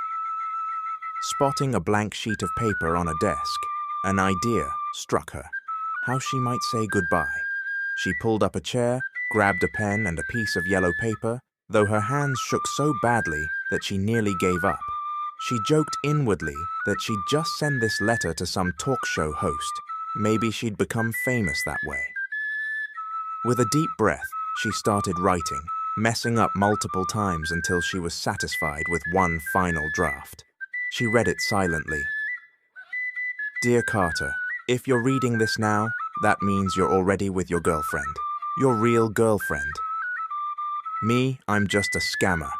Spotting a blank sheet of paper on a desk, an idea struck her, how she might say goodbye. She pulled up a chair, grabbed a pen and a piece of yellow paper, though her hands shook so badly that she nearly gave up. She joked inwardly that she'd just send this letter to some talk show host. Maybe she'd become famous that way. With a deep breath, she started writing, messing up multiple times until she was satisfied with one final draft. She read it silently. "Dear Carter, if you're reading this now, that means you're already with your girlfriend. Your real girlfriend. Me, I'm just a scammer.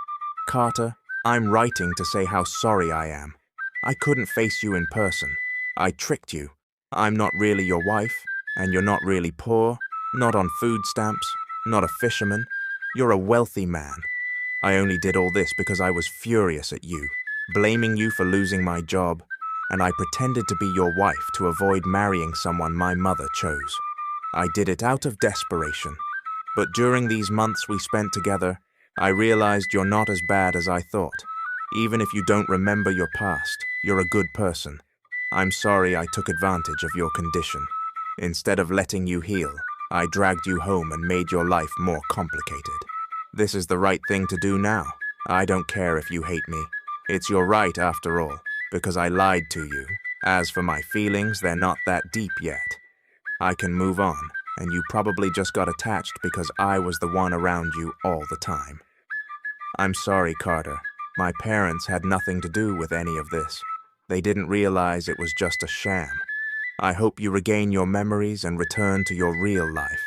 Carter, I'm writing to say how sorry I am. I couldn't face you in person. I tricked you. I'm not really your wife, and you're not really poor, not on food stamps, not a fisherman. You're a wealthy man. I only did all this because I was furious at you, blaming you for losing my job, and I pretended to be your wife to avoid marrying someone my mother chose. I did it out of desperation. But during these months we spent together, I realized you're not as bad as I thought. Even if you don't remember your past, you're a good person. I'm sorry I took advantage of your condition. Instead of letting you heal, I dragged you home and made your life more complicated. This is the right thing to do now. I don't care if you hate me. It's your right after all, because I lied to you. As for my feelings, they're not that deep yet. I can move on, and you probably just got attached because I was the one around you all the time. I'm sorry, Carter. My parents had nothing to do with any of this. They didn't realize it was just a sham. I hope you regain your memories and return to your real life.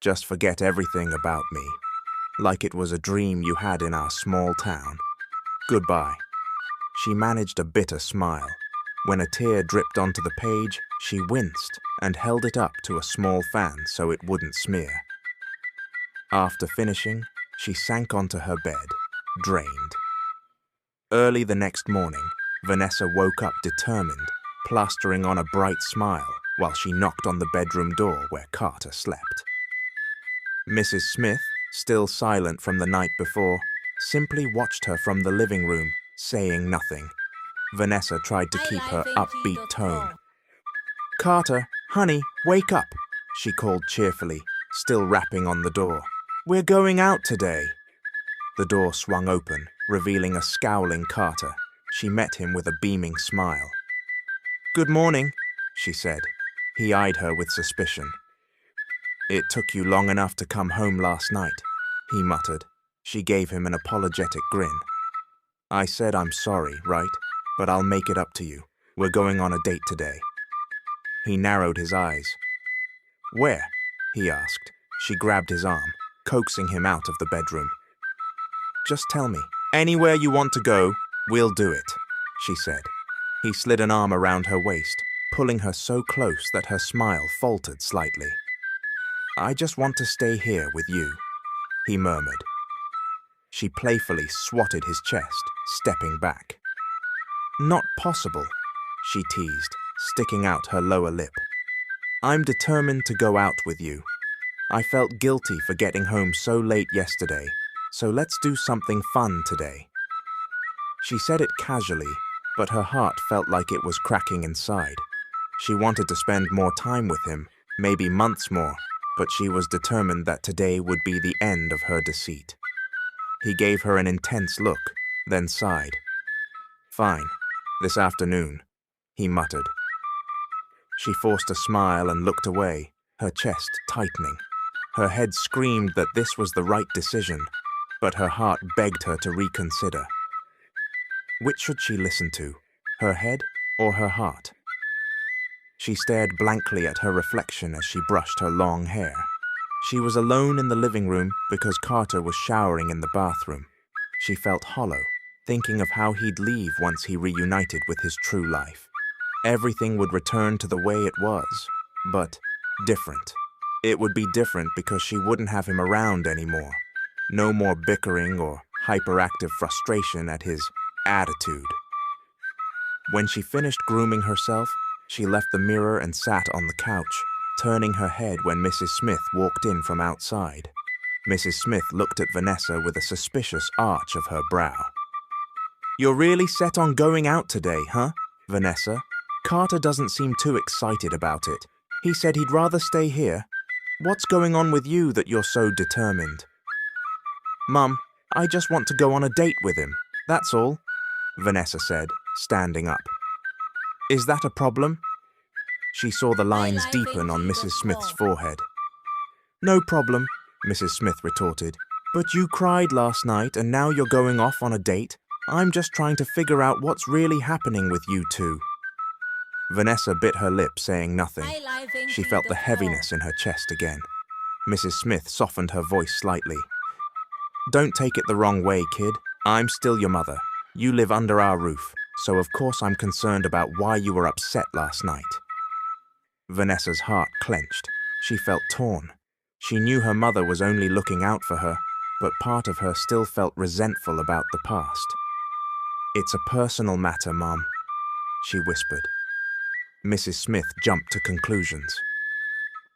Just forget everything about me, like it was a dream you had in our small town. Goodbye." She managed a bitter smile. When a tear dripped onto the page, She winced and held it up to a small fan so it wouldn't smear. After finishing, she sank onto her bed, drained. Early the next morning, Vanessa woke up determined, plastering on a bright smile while she knocked on the bedroom door where Carter slept. Mrs. Smith, still silent from the night before, simply watched her from the living room, saying nothing. Vanessa tried to keep her upbeat tone. "Carter, honey, wake up," she called cheerfully, still rapping on the door. "We're going out today." The door swung open, revealing a scowling Carter. She met him with a beaming smile. "Good morning," she said. He eyed her with suspicion. "It took you long enough to come home last night," he muttered. She gave him an apologetic grin. "I said I'm sorry, right? But I'll make it up to you. We're going on a date today." He narrowed his eyes. "Where?" he asked. She grabbed his arm, coaxing him out of the bedroom. "Just tell me. Anywhere you want to go, we'll do it," she said. He slid an arm around her waist, pulling her so close that her smile faltered slightly. "I just want to stay here with you," he murmured. She playfully swatted his chest, stepping back. "Not possible," she teased, sticking out her lower lip. "I'm determined to go out with you. I felt guilty for getting home so late yesterday, so let's do something fun today." She said it casually, but her heart felt like it was cracking inside. She wanted to spend more time with him, maybe months more, but she was determined that today would be the end of her deceit. He gave her an intense look, then sighed. "Fine, this afternoon," he muttered. She forced a smile and looked away, her chest tightening. Her head screamed that this was the right decision, but her heart begged her to reconsider. Which should she listen to, her head or her heart? She stared blankly at her reflection as she brushed her long hair. She was alone in the living room because Carter was showering in the bathroom. She felt hollow, thinking of how he'd leave once he reunited with his true life. Everything would return to the way it was, but different. It would be different because she wouldn't have him around anymore. No more bickering or hyperactive frustration at his attitude. When she finished grooming herself, she left the mirror and sat on the couch, turning her head when Mrs. Smith walked in from outside. Mrs. Smith looked at Vanessa with a suspicious arch of her brow. "You're really set on going out today, huh, Vanessa? Carter doesn't seem too excited about it. He said he'd rather stay here. What's going on with you that you're so determined?" "Mum, I just want to go on a date with him, that's all," Vanessa said, standing up. "Is that a problem?" She saw the lines deepen on Mrs. Smith's forehead. "No problem," Mrs. Smith retorted. "But you cried last night and now you're going off on a date. I'm just trying to figure out what's really happening with you two." Vanessa bit her lip, saying nothing. She felt the heaviness in her chest again. Mrs. Smith softened her voice slightly. "Don't take it the wrong way, kid. I'm still your mother. You live under our roof, so of course I'm concerned about why you were upset last night." Vanessa's heart clenched. She felt torn. She knew her mother was only looking out for her, but part of her still felt resentful about the past. "It's a personal matter, Mom," she whispered. Mrs. Smith jumped to conclusions.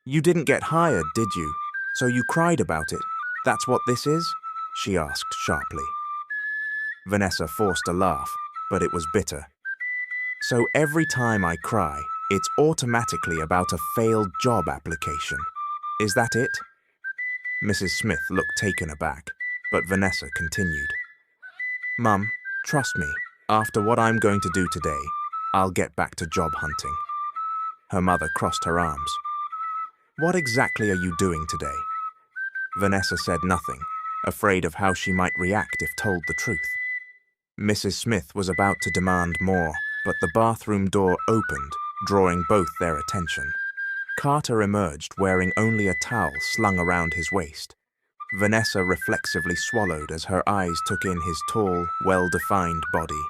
"You didn't get hired, did you? So you cried about it. That's what this is?" she asked sharply. Vanessa forced a laugh, but it was bitter. "So every time I cry, it's automatically about a failed job application. Is that it?" Mrs. Smith looked taken aback, but Vanessa continued. "Mum, trust me, after what I'm going to do today, I'll get back to job hunting." Her mother crossed her arms. "What exactly are you doing today?" Vanessa said nothing, afraid of how she might react if told the truth. Mrs. Smith was about to demand more, but the bathroom door opened, drawing both their attention. Carter emerged wearing only a towel slung around his waist. Vanessa reflexively swallowed as her eyes took in his tall, well-defined body.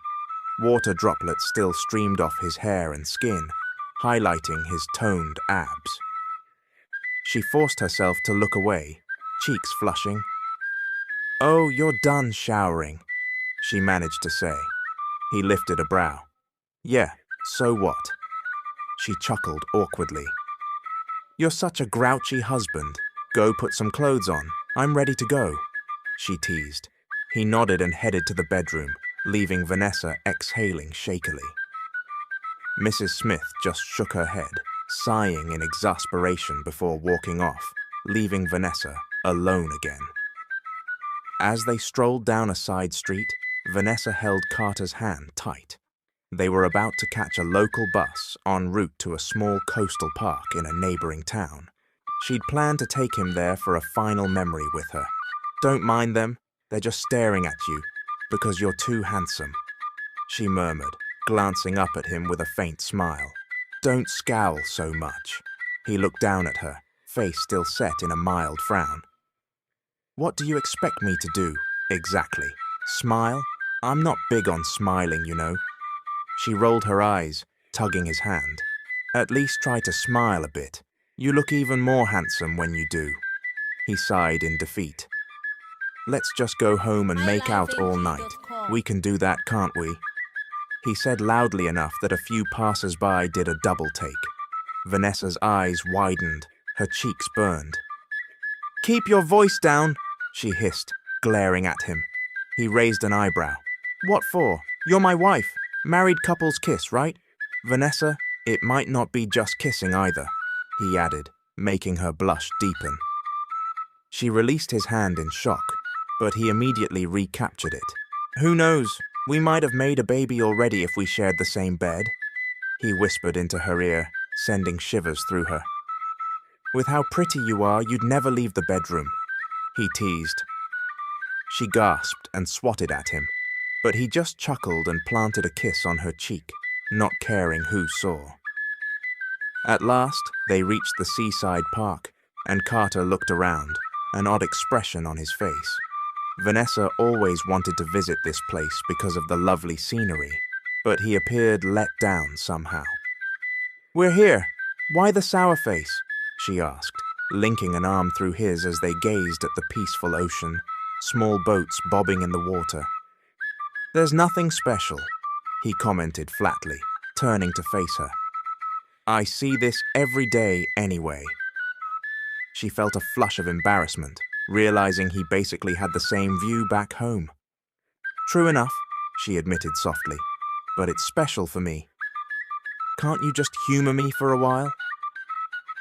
Water droplets still streamed off his hair and skin, highlighting his toned abs. She forced herself to look away, cheeks flushing. "Oh, you're done showering," she managed to say. He lifted a brow. "Yeah, so what?" She chuckled awkwardly. "You're such a grouchy husband. Go put some clothes on. I'm ready to go," she teased. He nodded and headed to the bedroom, leaving Vanessa exhaling shakily. Mrs. Smith just shook her head, sighing in exasperation before walking off, leaving Vanessa alone again. As they strolled down a side street, Vanessa held Carter's hand tight. They were about to catch a local bus en route to a small coastal park in a neighboring town. She'd planned to take him there for a final memory with her. "Don't mind them, they're just staring at you, because you're too handsome," she murmured, glancing up at him with a faint smile. "Don't scowl so much." He looked down at her, face still set in a mild frown. "What do you expect me to do, exactly? Smile? I'm not big on smiling, you know." She rolled her eyes, tugging his hand. "At least try to smile a bit. You look even more handsome when you do." He sighed in defeat. "Let's just go home and make out all night. We can do that, can't we?" He said loudly enough that a few passers-by did a double take. Vanessa's eyes widened, her cheeks burned. "Keep your voice down," she hissed, glaring at him. He raised an eyebrow. "What for? You're my wife. Married couples kiss, right? Vanessa, it might not be just kissing either," he added, making her blush deepen. She released his hand in shock, but he immediately recaptured it. "Who knows? We might have made a baby already if we shared the same bed," he whispered into her ear, sending shivers through her. "With how pretty you are, you'd never leave the bedroom," he teased. She gasped and swatted at him, but he just chuckled and planted a kiss on her cheek, not caring who saw. At last, they reached the seaside park, and Carter looked around, an odd expression on his face. Vanessa always wanted to visit this place because of the lovely scenery, but he appeared let down somehow. "We're here. Why the sour face?" she asked, linking an arm through his as they gazed at the peaceful ocean, small boats bobbing in the water. "There's nothing special," he commented flatly, turning to face her. "I see this every day anyway." She felt a flush of embarrassment, realizing he basically had the same view back home. "True enough," she admitted softly, "but it's special for me. Can't you just humor me for a while?"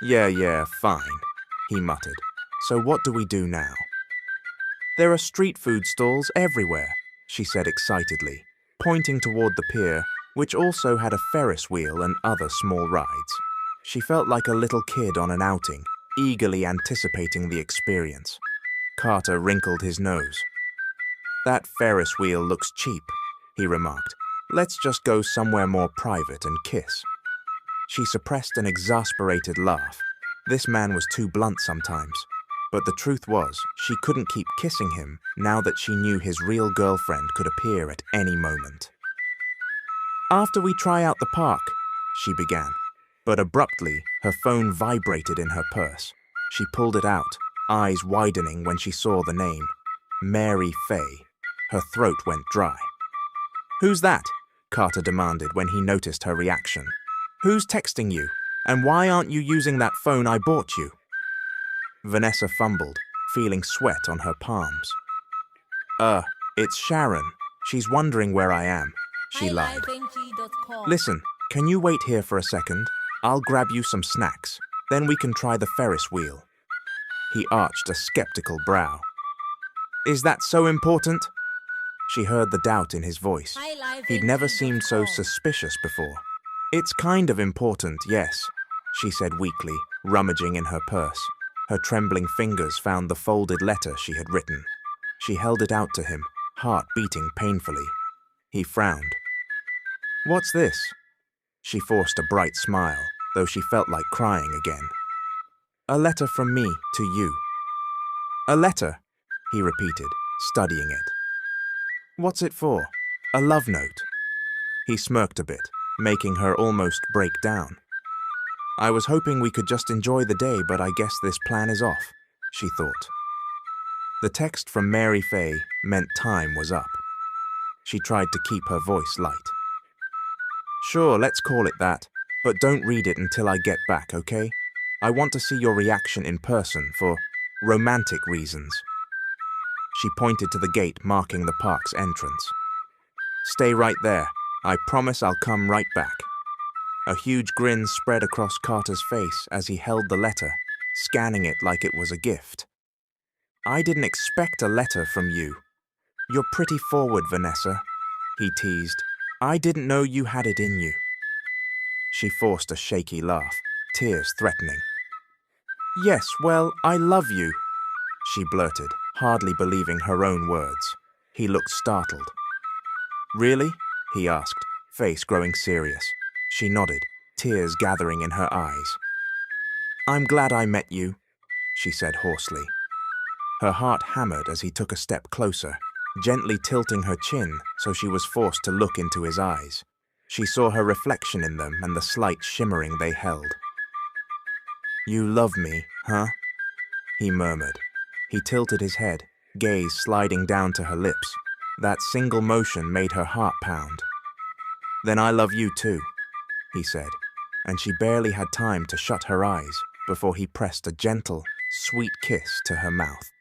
Yeah, fine," he muttered. "So what do we do now?" "There are street food stalls everywhere," she said excitedly, pointing toward the pier, which also had a Ferris wheel and other small rides. She felt like a little kid on an outing, eagerly anticipating the experience. Carter wrinkled his nose. "That Ferris wheel looks cheap," he remarked. "Let's just go somewhere more private and kiss." She suppressed an exasperated laugh. This man was too blunt sometimes. But the truth was, she couldn't keep kissing him now that she knew his real girlfriend could appear at any moment. "After we try out the park," she began, but abruptly her phone vibrated in her purse. She pulled it out, eyes widening when she saw the name, Mary Fay. Her throat went dry. "Who's that?" Carter demanded when he noticed her reaction. "Who's texting you? And why aren't you using that phone I bought you?" Vanessa fumbled, feeling sweat on her palms. It's Sharon. She's wondering where I am," she lied. "Listen, can you wait here for a second? I'll grab you some snacks. Then we can try the Ferris wheel." He arched a skeptical brow. "Is that so important?" She heard the doubt in his voice. He'd never seemed so suspicious before. "It's kind of important, yes," she said weakly, rummaging in her purse. Her trembling fingers found the folded letter she had written. She held it out to him, heart beating painfully. He frowned. "What's this?" She forced a bright smile, though she felt like crying again. "A letter from me to you." "A letter?" he repeated, studying it. "What's it for? A love note?" He smirked a bit, making her almost break down. I was hoping we could just enjoy the day, but I guess this plan is off, she thought. The text from Mary Faye meant time was up. She tried to keep her voice light. Sure, let's call it that, but don't read it until I get back, okay? I want to see your reaction in person for romantic reasons. She pointed to the gate marking the park's entrance. Stay right there. I promise I'll come right back. A huge grin spread across Carter's face as he held the letter, scanning it like it was a gift. I didn't expect a letter from you. You're pretty forward, Vanessa, he teased. I didn't know you had it in you. She forced a shaky laugh, tears threatening. Yes, well, I love you, she blurted, hardly believing her own words. He looked startled. Really? He asked, face growing serious. She nodded, tears gathering in her eyes. I'm glad I met you, she said hoarsely. Her heart hammered as he took a step closer, gently tilting her chin so she was forced to look into his eyes. She saw her reflection in them and the slight shimmering they held. You love me, huh? He murmured. He tilted his head, gaze sliding down to her lips. That single motion made her heart pound. Then I love you too, he said, and she barely had time to shut her eyes before he pressed a gentle, sweet kiss to her mouth.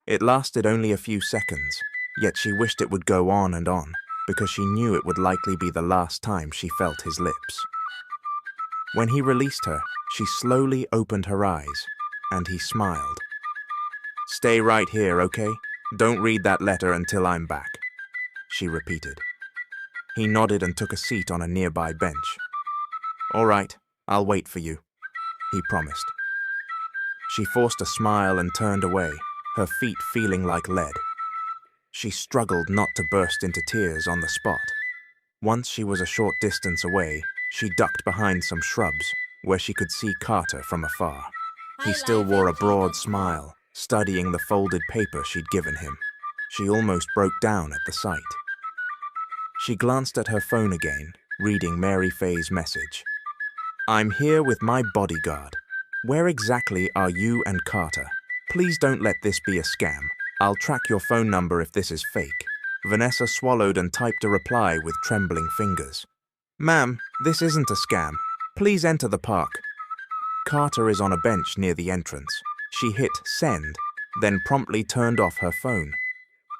It lasted only a few seconds, yet she wished it would go on and on, because she knew it would likely be the last time she felt his lips. When he released her, she slowly opened her eyes, and he smiled. Stay right here, okay? Don't read that letter until I'm back, she repeated. He nodded and took a seat on a nearby bench. All right, I'll wait for you, he promised. She forced a smile and turned away, her feet feeling like lead. She struggled not to burst into tears on the spot. Once she was a short distance away, she ducked behind some shrubs, where she could see Carter from afar. He still wore a broad smile, studying the folded paper she'd given him. She almost broke down at the sight. She glanced at her phone again, reading Mary Faye's message. I'm here with my bodyguard. Where exactly are you and Carter? Please don't let this be a scam. I'll track your phone number if this is fake. Vanessa swallowed and typed a reply with trembling fingers. Ma'am, this isn't a scam. Please enter the park. Carter is on a bench near the entrance. She hit send, then promptly turned off her phone.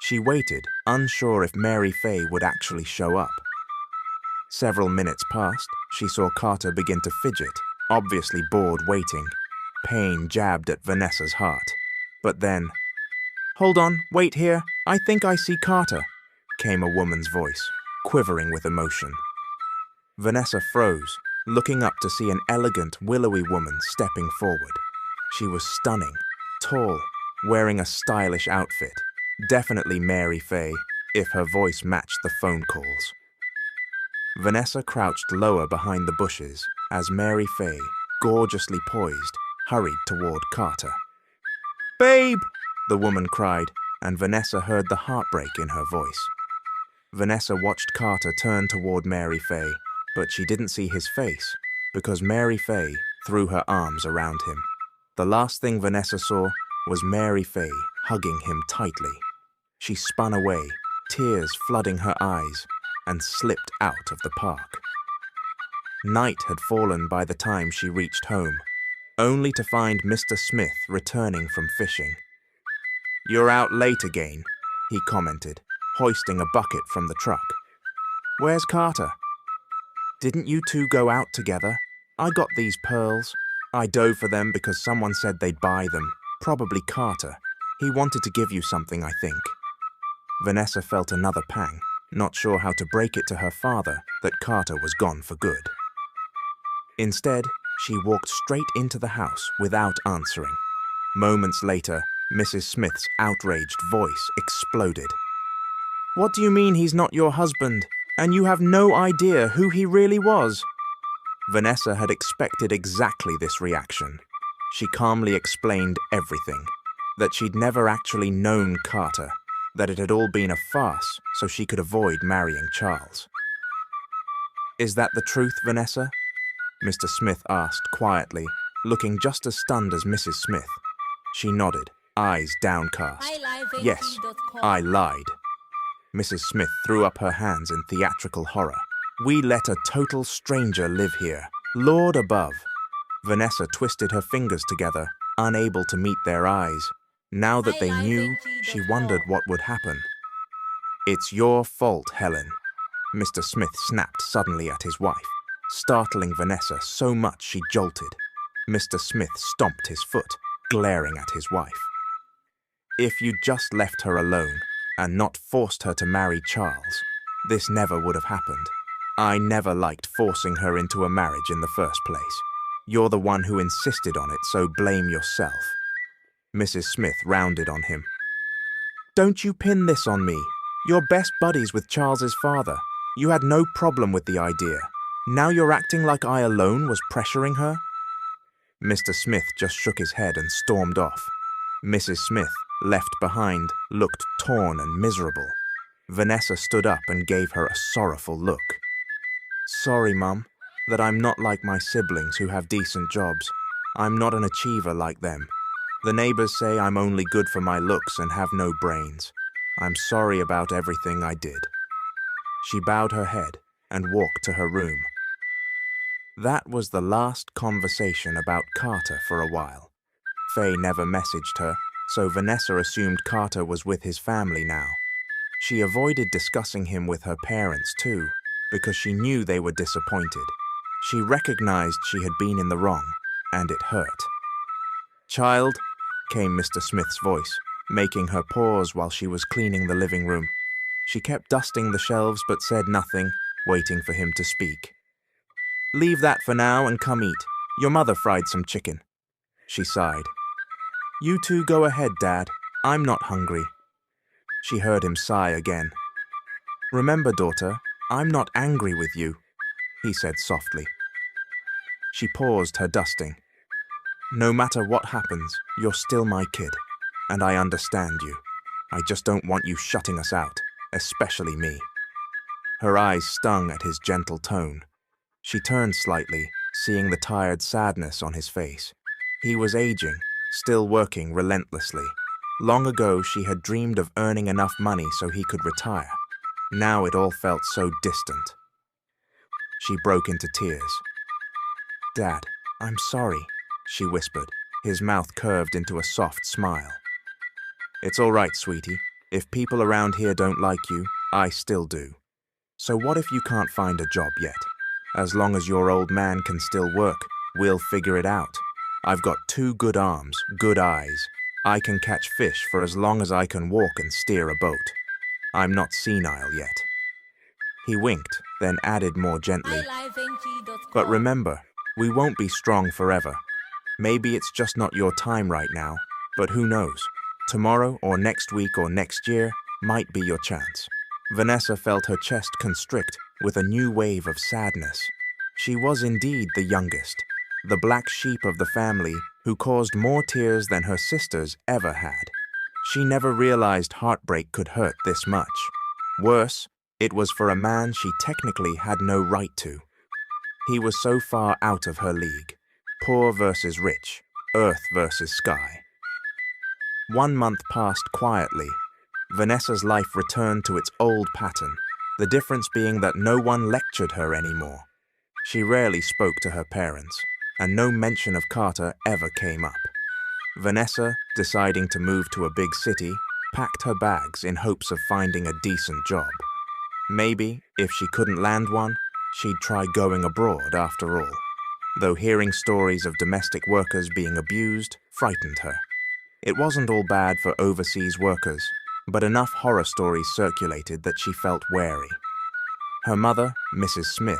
She waited, unsure if Mary Faye would actually show up. Several minutes passed. She saw Carter begin to fidget, obviously bored waiting. Pain jabbed at Vanessa's heart. But then, hold on, wait here. I think I see Carter, came a woman's voice, quivering with emotion. Vanessa froze, looking up to see an elegant, willowy woman stepping forward. She was stunning, tall, wearing a stylish outfit. Definitely Mary Faye, if her voice matched the phone calls. Vanessa crouched lower behind the bushes as Mary Faye, gorgeously poised, hurried toward Carter. Babe! The woman cried, and Vanessa heard the heartbreak in her voice. Vanessa watched Carter turn toward Mary Faye, but she didn't see his face, because Mary Faye threw her arms around him. The last thing Vanessa saw was Mary Faye hugging him tightly. She spun away, tears flooding her eyes, and slipped out of the park. Night had fallen by the time she reached home, only to find Mr. Smith returning from fishing. You're out late again, he commented, hoisting a bucket from the truck. Where's Carter? Didn't you two go out together? I got these pearls. I dove for them because someone said they'd buy them, probably Carter. He wanted to give you something, I think. Vanessa felt another pang, not sure how to break it to her father that Carter was gone for good. Instead, she walked straight into the house without answering. Moments later, Mrs. Smith's outraged voice exploded. What do you mean he's not your husband, and you have no idea who he really was? Vanessa had expected exactly this reaction. She calmly explained everything, that she'd never actually known Carter, that it had all been a farce so she could avoid marrying Charles. Is that the truth, Vanessa? Mr. Smith asked quietly, looking just as stunned as Mrs. Smith. She nodded, eyes downcast. Yes, I lied. Mrs. Smith threw up her hands in theatrical horror. We let a total stranger live here. Lord above. Vanessa twisted her fingers together, unable to meet their eyes. Now that they knew, she wondered what would happen. It's your fault, Helen. Mr. Smith snapped suddenly at his wife, startling Vanessa so much she jolted. Mr. Smith stomped his foot, glaring at his wife. If you'd just left her alone and not forced her to marry Charles, this never would have happened. I never liked forcing her into a marriage in the first place. You're the one who insisted on it, so blame yourself. Mrs. Smith rounded on him. Don't you pin this on me. You're best buddies with Charles's father. You had no problem with the idea. Now you're acting like I alone was pressuring her? Mr. Smith just shook his head and stormed off. Mrs. Smith, left behind, looked torn and miserable. Vanessa stood up and gave her a sorrowful look. Sorry, Mum, that I'm not like my siblings who have decent jobs. I'm not an achiever like them. The neighbors say I'm only good for my looks and have no brains. I'm sorry about everything I did. She bowed her head and walked to her room. That was the last conversation about Carter for a while. Faye never messaged her, so Vanessa assumed Carter was with his family now. She avoided discussing him with her parents too, because she knew they were disappointed. She recognized she had been in the wrong, and it hurt. Child, came Mr. Smith's voice, making her pause while she was cleaning the living room. She kept dusting the shelves but said nothing, waiting for him to speak. Leave that for now and come eat. Your mother fried some chicken. She sighed. You two go ahead, Dad. I'm not hungry. She heard him sigh again. Remember, daughter, I'm not angry with you, he said softly. She paused her dusting. No matter what happens, you're still my kid, and I understand you. I just don't want you shutting us out, especially me. Her eyes stung at his gentle tone. She turned slightly, seeing the tired sadness on his face. He was aging, still working relentlessly. Long ago, she had dreamed of earning enough money so he could retire. Now it all felt so distant. She broke into tears. Dad, I'm sorry, she whispered, his mouth curved into a soft smile. It's all right, sweetie. If people around here don't like you, I still do. So what if you can't find a job yet? As long as your old man can still work, we'll figure it out. I've got 2 good arms, good eyes. I can catch fish for as long as I can walk and steer a boat. I'm not senile yet. He winked, then added more gently. But remember, we won't be strong forever. Maybe it's just not your time right now, but who knows? Tomorrow or next week or next year might be your chance. Vanessa felt her chest constrict with a new wave of sadness. She was indeed the youngest, the black sheep of the family who caused more tears than her sisters ever had. She never realized heartbreak could hurt this much. Worse, it was for a man she technically had no right to. He was so far out of her league. Poor versus rich, earth versus sky. 1 month passed quietly. Vanessa's life returned to its old pattern, the difference being that no one lectured her anymore. She rarely spoke to her parents, and no mention of Carter ever came up. Vanessa, deciding to move to a big city, packed her bags in hopes of finding a decent job. Maybe, if she couldn't land one, she'd try going abroad after all, though hearing stories of domestic workers being abused frightened her. It wasn't all bad for overseas workers, but enough horror stories circulated that she felt wary. Her mother, Mrs. Smith,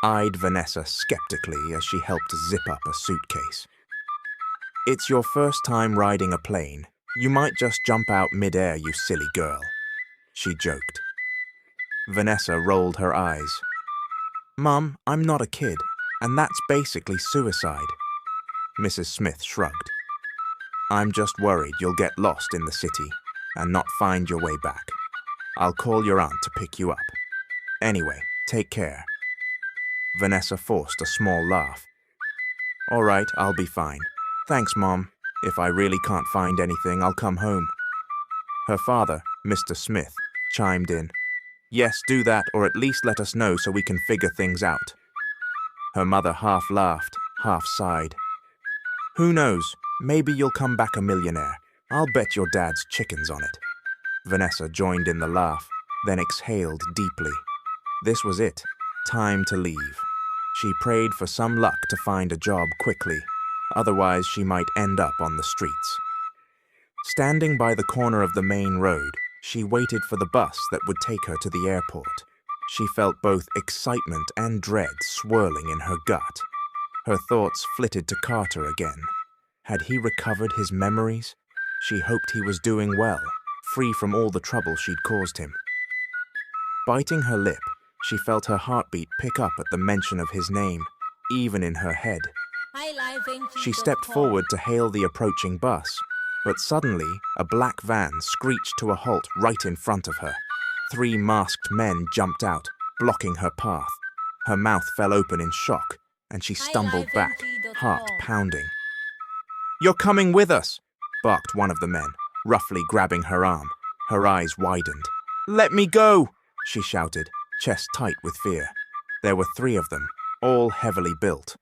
eyed Vanessa skeptically as she helped zip up a suitcase. It's your first time riding a plane. You might just jump out mid-air, you silly girl, she joked. Vanessa rolled her eyes. Mum, I'm not a kid, and that's basically suicide. Mrs. Smith shrugged. I'm just worried you'll get lost in the city and not find your way back. I'll call your aunt to pick you up. Anyway, take care. Vanessa forced a small laugh. All right, I'll be fine. Thanks, Mom. If I really can't find anything, I'll come home. Her father, Mr. Smith, chimed in. Yes, do that, or at least let us know so we can figure things out. Her mother half laughed, half sighed. Who knows? Maybe you'll come back a millionaire. I'll bet your dad's chickens on it. Vanessa joined in the laugh, then exhaled deeply. This was it. Time to leave. She prayed for some luck to find a job quickly. Otherwise, she might end up on the streets. Standing by the corner of the main road, she waited for the bus that would take her to the airport. She felt both excitement and dread swirling in her gut. Her thoughts flitted to Carter again. Had he recovered his memories? She hoped he was doing well, free from all the trouble she'd caused him. Biting her lip, she felt her heartbeat pick up at the mention of his name, even in her head. She stepped forward to hail the approaching bus, but suddenly a black van screeched to a halt right in front of her. 3 masked men jumped out, blocking her path. Her mouth fell open in shock, and she stumbled back, heart pounding. "You're coming with us," barked one of the men, roughly grabbing her arm. Her eyes widened. "Let me go," she shouted, chest tight with fear. There were 3 of them, all heavily built.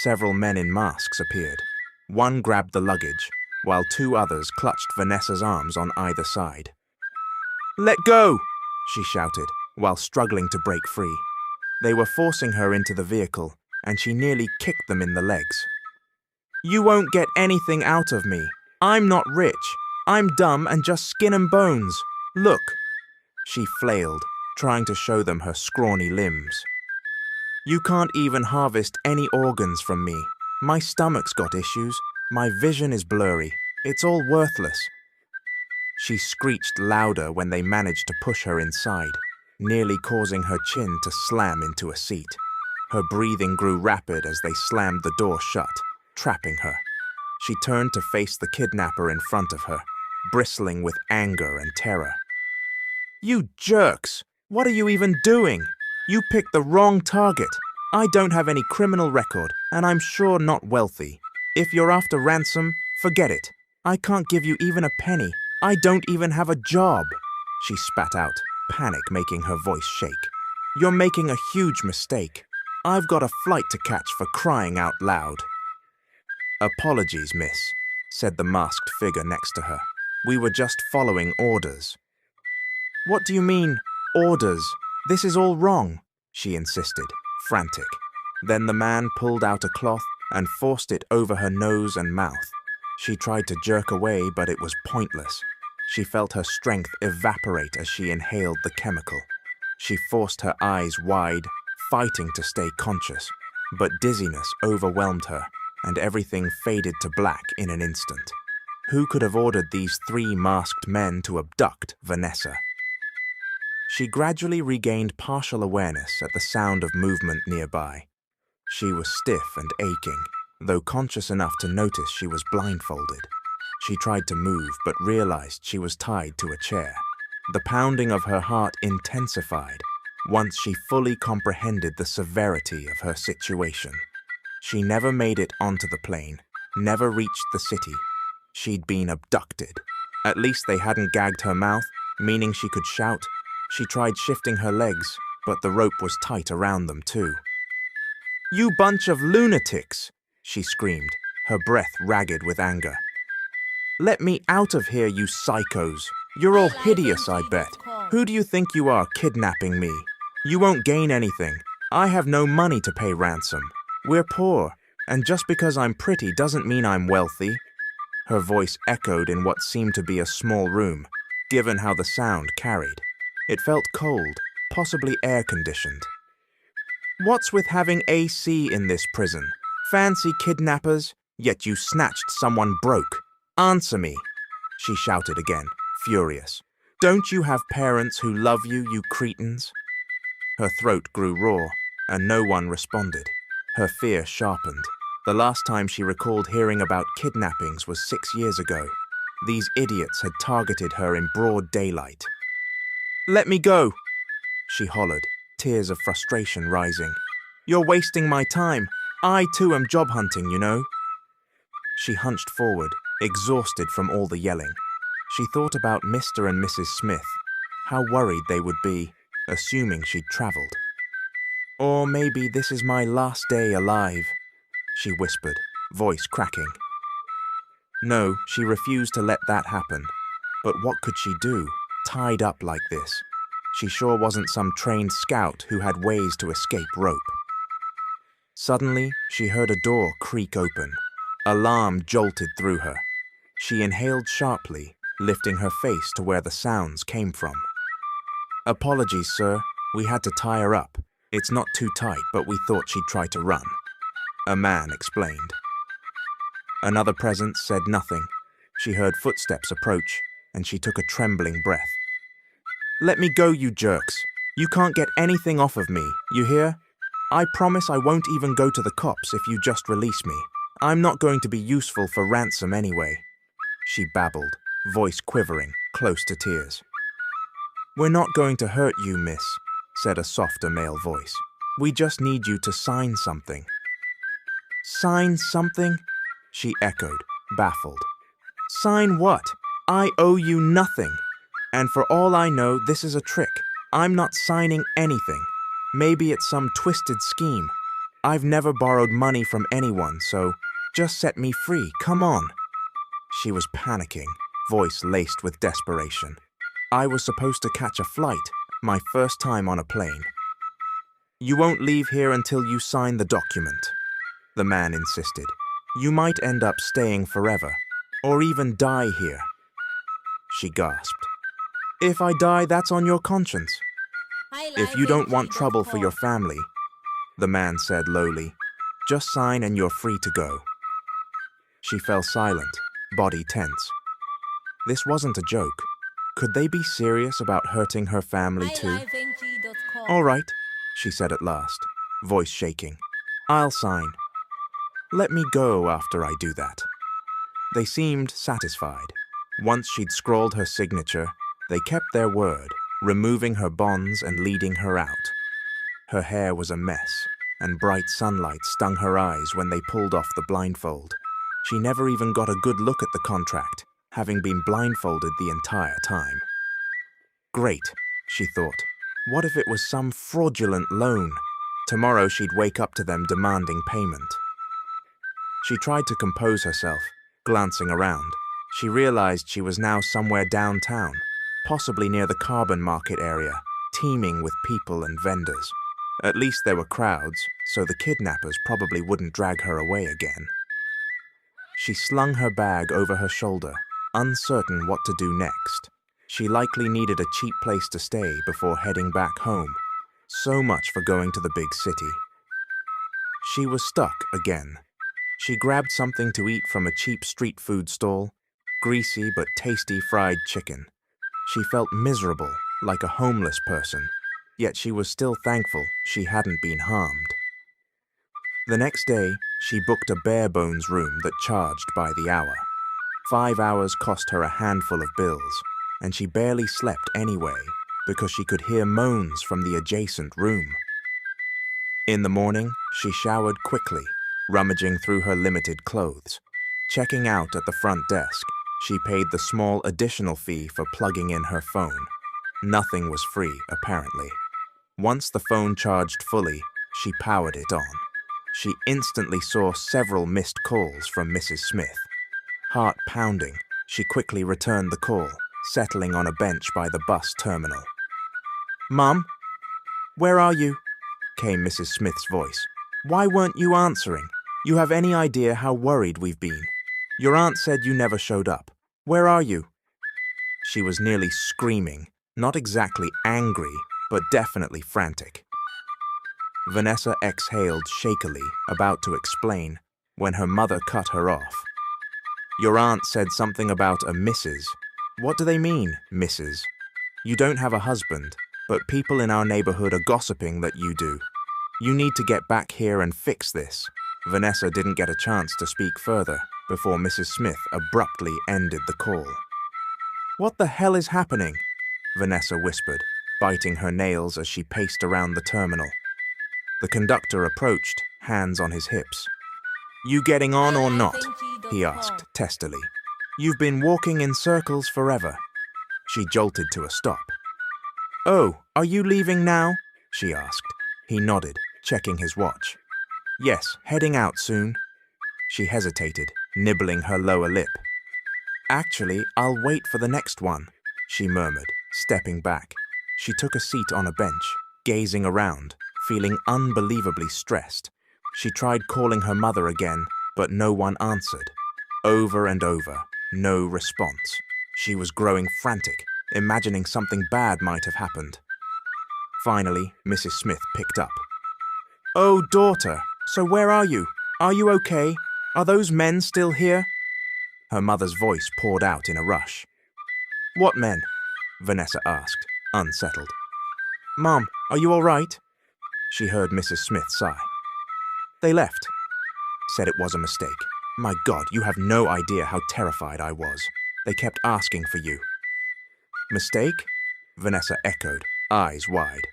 Several men in masks appeared. One grabbed the luggage, while 2 others clutched Vanessa's arms on either side. "Let go!" she shouted, while struggling to break free. They were forcing her into the vehicle, and she nearly kicked them in the legs. "You won't get anything out of me. I'm not rich. I'm dumb and just skin and bones. Look." She flailed, trying to show them her scrawny limbs. "You can't even harvest any organs from me. My stomach's got issues. My vision is blurry. It's all worthless." She screeched louder when they managed to push her inside, nearly causing her chin to slam into a seat. Her breathing grew rapid as they slammed the door shut, trapping her. She turned to face the kidnapper in front of her, bristling with anger and terror. "You jerks! What are you even doing? You picked the wrong target. I don't have any criminal record, and I'm sure not wealthy. If you're after ransom, forget it. I can't give you even a penny. I don't even have a job." She spat out, panic making her voice shake. "You're making a huge mistake. I've got a flight to catch, for crying out loud." "Apologies, miss," said the masked figure next to her. "We were just following orders." "What do you mean, orders? This is all wrong," she insisted, frantic. Then the man pulled out a cloth and forced it over her nose and mouth. She tried to jerk away, but it was pointless. She felt her strength evaporate as she inhaled the chemical. She forced her eyes wide, fighting to stay conscious, but dizziness overwhelmed her, and everything faded to black in an instant. Who could have ordered these 3 masked men to abduct Vanessa? She gradually regained partial awareness at the sound of movement nearby. She was stiff and aching, though conscious enough to notice she was blindfolded. She tried to move, but realized she was tied to a chair. The pounding of her heart intensified once she fully comprehended the severity of her situation. She never made it onto the plane, never reached the city. She'd been abducted. At least they hadn't gagged her mouth, meaning she could shout. She tried shifting her legs, but the rope was tight around them too. "You bunch of lunatics!" she screamed, her breath ragged with anger. "Let me out of here, you psychos! You're all hideous, I bet. Who do you think you are, kidnapping me? You won't gain anything. I have no money to pay ransom. We're poor, and just because I'm pretty doesn't mean I'm wealthy." Her voice echoed in what seemed to be a small room, given how the sound carried. It felt cold, possibly air-conditioned. "What's with having AC in this prison? Fancy kidnappers, yet you snatched someone broke. Answer me," she shouted again, furious. "Don't you have parents who love you, you cretins?" Her throat grew raw, and no one responded. Her fear sharpened. The last time she recalled hearing about kidnappings was 6 years ago. These idiots had targeted her in broad daylight. "Let me go," she hollered, tears of frustration rising. You're wasting my time. I too am job hunting, you know. She hunched forward, exhausted from all the yelling. She thought about Mr. and Mrs. Smith, how worried they would be, assuming she'd traveled. Or maybe this is my last day alive, she whispered, voice cracking. No, she refused to let that happen. But what could she do, tied up like this? She sure wasn't some trained scout who had ways to escape rope. Suddenly, she heard a door creak open. Alarm jolted through her. She inhaled sharply, lifting her face to where the sounds came from. Apologies, sir. We had to tie her up. It's not too tight, but we thought she'd try to run, a man explained. Another presence said nothing. She heard footsteps approach, and she took a trembling breath. Let me go, you jerks. You can't get anything off of me, you hear? I promise I won't even go to the cops if you just release me. I'm not going to be useful for ransom anyway, she babbled, voice quivering, close to tears. We're not going to hurt you, miss, said a softer male voice. We just need you to sign something. Sign something? She echoed, baffled. Sign what? I owe you nothing. And for all I know, this is a trick. I'm not signing anything. Maybe it's some twisted scheme. I've never borrowed money from anyone, so just set me free, come on. She was panicking, voice laced with desperation. I was supposed to catch a flight, my first time on a plane. You won't leave here until you sign the document, the man insisted. You might end up staying forever, or even die here. She gasped. If I die, that's on your conscience. If you don't want trouble for your family, the man said lowly, just sign and you're free to go. She fell silent, body tense. This wasn't a joke. Could they be serious about hurting her family too? All right, she said at last, voice shaking. I'll sign. Let me go after I do that. They seemed satisfied. Once she'd scrawled her signature, they kept their word, removing her bonds and leading her out. Her hair was a mess, and bright sunlight stung her eyes when they pulled off the blindfold. She never even got a good look at the contract, having been blindfolded the entire time. Great, she thought. What if it was some fraudulent loan? Tomorrow she'd wake up to them demanding payment. She tried to compose herself, glancing around. She realized she was now somewhere downtown, possibly near the carbon market area, teeming with people and vendors. At least there were crowds, so the kidnappers probably wouldn't drag her away again. She slung her bag over her shoulder, uncertain what to do next. She likely needed a cheap place to stay before heading back home. So much for going to the big city. She was stuck again. She grabbed something to eat from a cheap street food stall, greasy but tasty fried chicken. She felt miserable, like a homeless person, yet she was still thankful she hadn't been harmed. The next day, she booked a bare-bones room that charged by the hour. 5 hours cost her a handful of bills, and she barely slept anyway because she could hear moans from the adjacent room. In the morning, she showered quickly, rummaging through her limited clothes. Checking out at the front desk, she paid the small additional fee for plugging in her phone. Nothing was free, apparently. Once the phone charged fully, she powered it on. She instantly saw several missed calls from Mrs. Smith. Heart pounding, she quickly returned the call, settling on a bench by the bus terminal. Mum? Where are you? Came Mrs. Smith's voice. Why weren't you answering? You have any idea how worried we've been? Your aunt said you never showed up. Where are you? She was nearly screaming, not exactly angry, but definitely frantic. Vanessa exhaled shakily, about to explain, when her mother cut her off. Your aunt said something about a Mrs. What do they mean, Mrs.? You don't have a husband, but people in our neighborhood are gossiping that you do. You need to get back here and fix this. Vanessa didn't get a chance to speak further before Mrs. Smith abruptly ended the call. What the hell is happening? Vanessa whispered, biting her nails as she paced around the terminal. The conductor approached, hands on his hips. "You getting on or not?" he asked testily. "You've been walking in circles forever." She jolted to a stop. "Oh, are you leaving now?" she asked. He nodded, checking his watch. "Yes, heading out soon." She hesitated, nibbling her lower lip. "Actually, I'll wait for the next one," she murmured, stepping back. She took a seat on a bench, gazing around, feeling unbelievably stressed. She tried calling her mother again, but no one answered. Over and over, no response. She was growing frantic, imagining something bad might have happened. Finally, Mrs. Smith picked up. "Oh, daughter, so where are you? Are you okay? Are those men still here?" Her mother's voice poured out in a rush. "What men?" Vanessa asked, unsettled. "Mom, are you all right?" She heard Mrs. Smith sigh. "They left. Said it was a mistake. My God, you have no idea how terrified I was. They kept asking for you." "Mistake?" Vanessa echoed, eyes wide.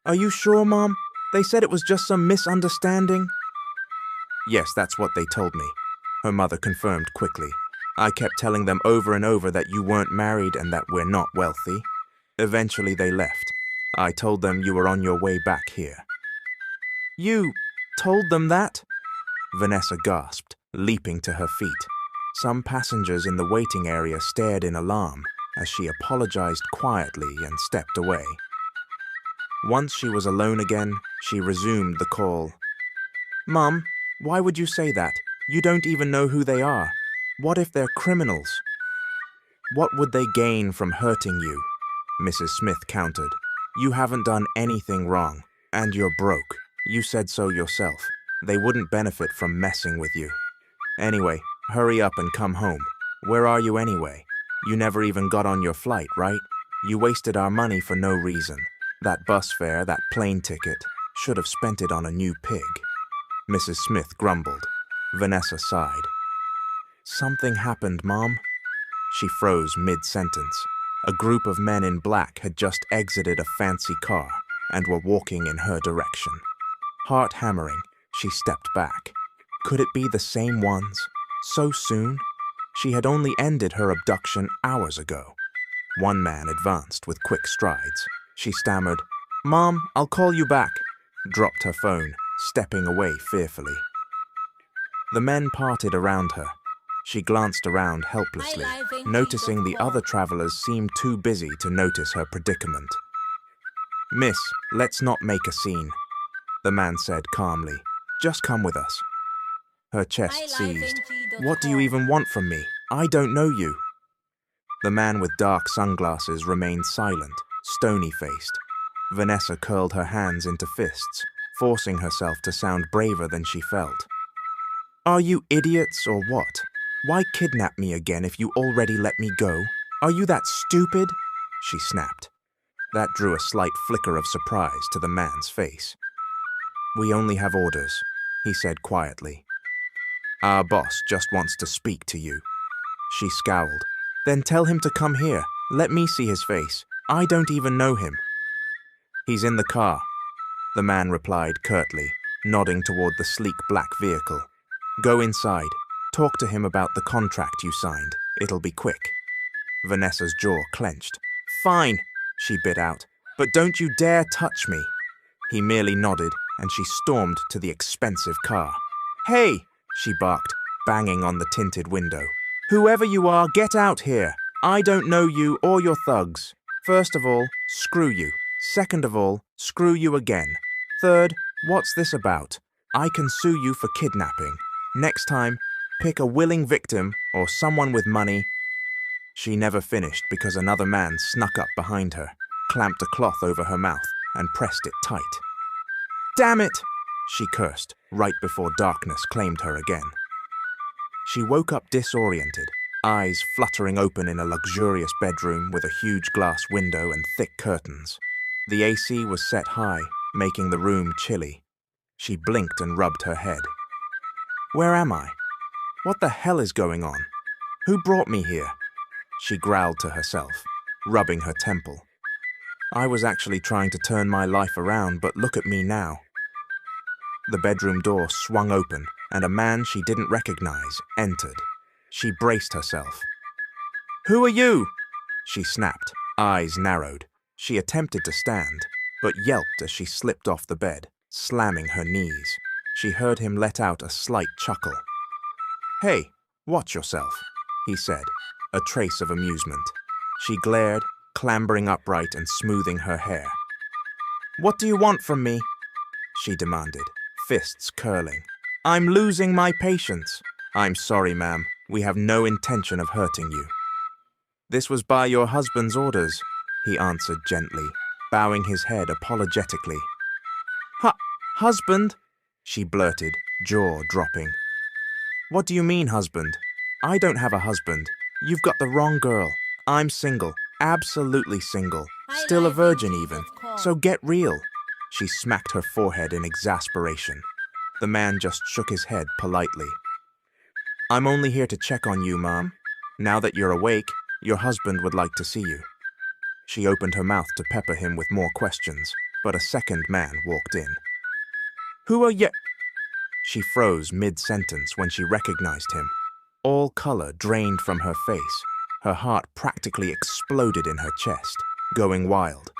"Are you sure, Mom? They said it was just some misunderstanding." "Yes, that's what they told me," her mother confirmed quickly. "I kept telling them over and over that you weren't married and that we're not wealthy. Eventually they left. I told them you were on your way back here." "You told them that?" Vanessa gasped, leaping to her feet. Some passengers in the waiting area stared in alarm as she apologized quietly and stepped away. Once she was alone again, she resumed the call. "Mum, why would you say that? You don't even know who they are. What if they're criminals?" "What would they gain from hurting you?" Mrs. Smith countered. "You haven't done anything wrong, and you're broke. You said so yourself. They wouldn't benefit from messing with you. Anyway, hurry up and come home. Where are you anyway? You never even got on your flight, right? You wasted our money for no reason. That bus fare, that plane ticket. Should have spent it on a new pig." Mrs. Smith grumbled. Vanessa sighed. "Something happened, Mom." She froze mid-sentence. A group of men in black had just exited a fancy car and were walking in her direction. Heart hammering, she stepped back. Could it be the same ones? So soon? She had only ended her abduction hours ago. One man advanced with quick strides. She stammered, "Mom, I'll call you back," dropped her phone, stepping away fearfully. The men parted around her. She glanced around helplessly, noticing the other travelers seemed too busy to notice her predicament. "Miss, let's not make a scene," the man said calmly. "Just come with us." Her chest seized. "What do you even want from me? I don't know you." The man with dark sunglasses remained silent, stony-faced. Vanessa curled her hands into fists, forcing herself to sound braver than she felt. "Are you idiots or what? Why kidnap me again if you already let me go? Are you that stupid?" she snapped. That drew a slight flicker of surprise to the man's face. "We only have orders," he said quietly. "Our boss just wants to speak to you." She scowled. "Then tell him to come here. Let me see his face. I don't even know him." "He's in the car," the man replied curtly, nodding toward the sleek black vehicle. "Go inside. Talk to him about the contract you signed. It'll be quick." Vanessa's jaw clenched. "Fine," she bit out, "but don't you dare touch me." He merely nodded, and she stormed to the expensive car. "Hey!" she barked, banging on the tinted window. "Whoever you are, get out here. I don't know you or your thugs. First of all, screw you. Second of all, screw you again. Third, what's this about? I can sue you for kidnapping. Next time, pick a willing victim or someone with money." She never finished because another man snuck up behind her, clamped a cloth over her mouth, and pressed it tight. "Damn it!" she cursed, right before darkness claimed her again. She woke up disoriented, eyes fluttering open in a luxurious bedroom with a huge glass window and thick curtains. The AC was set high, making the room chilly. She blinked and rubbed her head. "Where am I? What the hell is going on? Who brought me here?" She growled to herself, rubbing her temple. "I was actually trying to turn my life around, but look at me now. The bedroom door swung open, and a man she didn't recognize entered. She braced herself. "Who are you?" she snapped, eyes narrowed. She attempted to stand, but yelped as she slipped off the bed, slamming her knees. She heard him let out a slight chuckle. "Hey, watch yourself," he said, a trace of amusement. She glared, clambering upright and smoothing her hair. "What do you want from me?" she demanded, fists curling. "I'm losing my patience." "I'm sorry, ma'am. We have no intention of hurting you." "This was by your husband's orders," he answered gently, bowing his head apologetically. Husband?" she blurted, jaw dropping. "What do you mean, husband? I don't have a husband. You've got the wrong girl. I'm single, absolutely single, still a virgin even, so get real." She smacked her forehead in exasperation. The man just shook his head politely. "I'm only here to check on you, Mom. Now that you're awake, your husband would like to see you." She opened her mouth to pepper him with more questions, but a second man walked in. "Who are you?" She froze mid-sentence when she recognized him. All color drained from her face. Her heart practically exploded in her chest, going wild.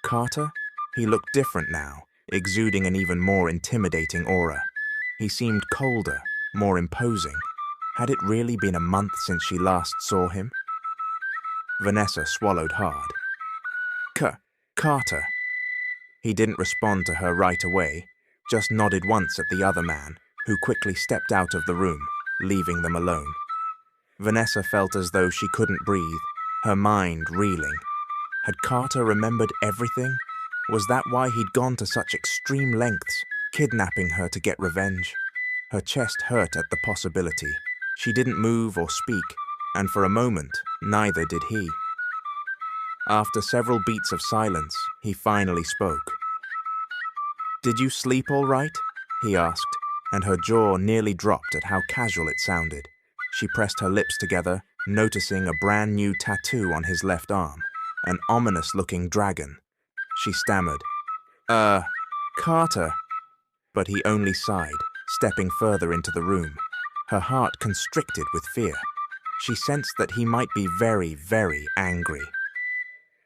Carter? He looked different now, exuding an even more intimidating aura. He seemed colder, more imposing. Had it really been a month since she last saw him? Vanessa swallowed hard. Carter. He didn't respond to her right away, just nodded once at the other man, who quickly stepped out of the room, leaving them alone. Vanessa felt as though she couldn't breathe, her mind reeling. Had Carter remembered everything? Was that why he'd gone to such extreme lengths, kidnapping her to get revenge? Her chest hurt at the possibility. She didn't move or speak, and for a moment, neither did he. After several beats of silence, he finally spoke. "Did you sleep all right?" he asked, and her jaw nearly dropped at how casual it sounded. She pressed her lips together, noticing a brand new tattoo on his left arm, an ominous-looking dragon. She stammered, Carter." But he only sighed, stepping further into the room. Her heart constricted with fear. She sensed that he might be very, very angry.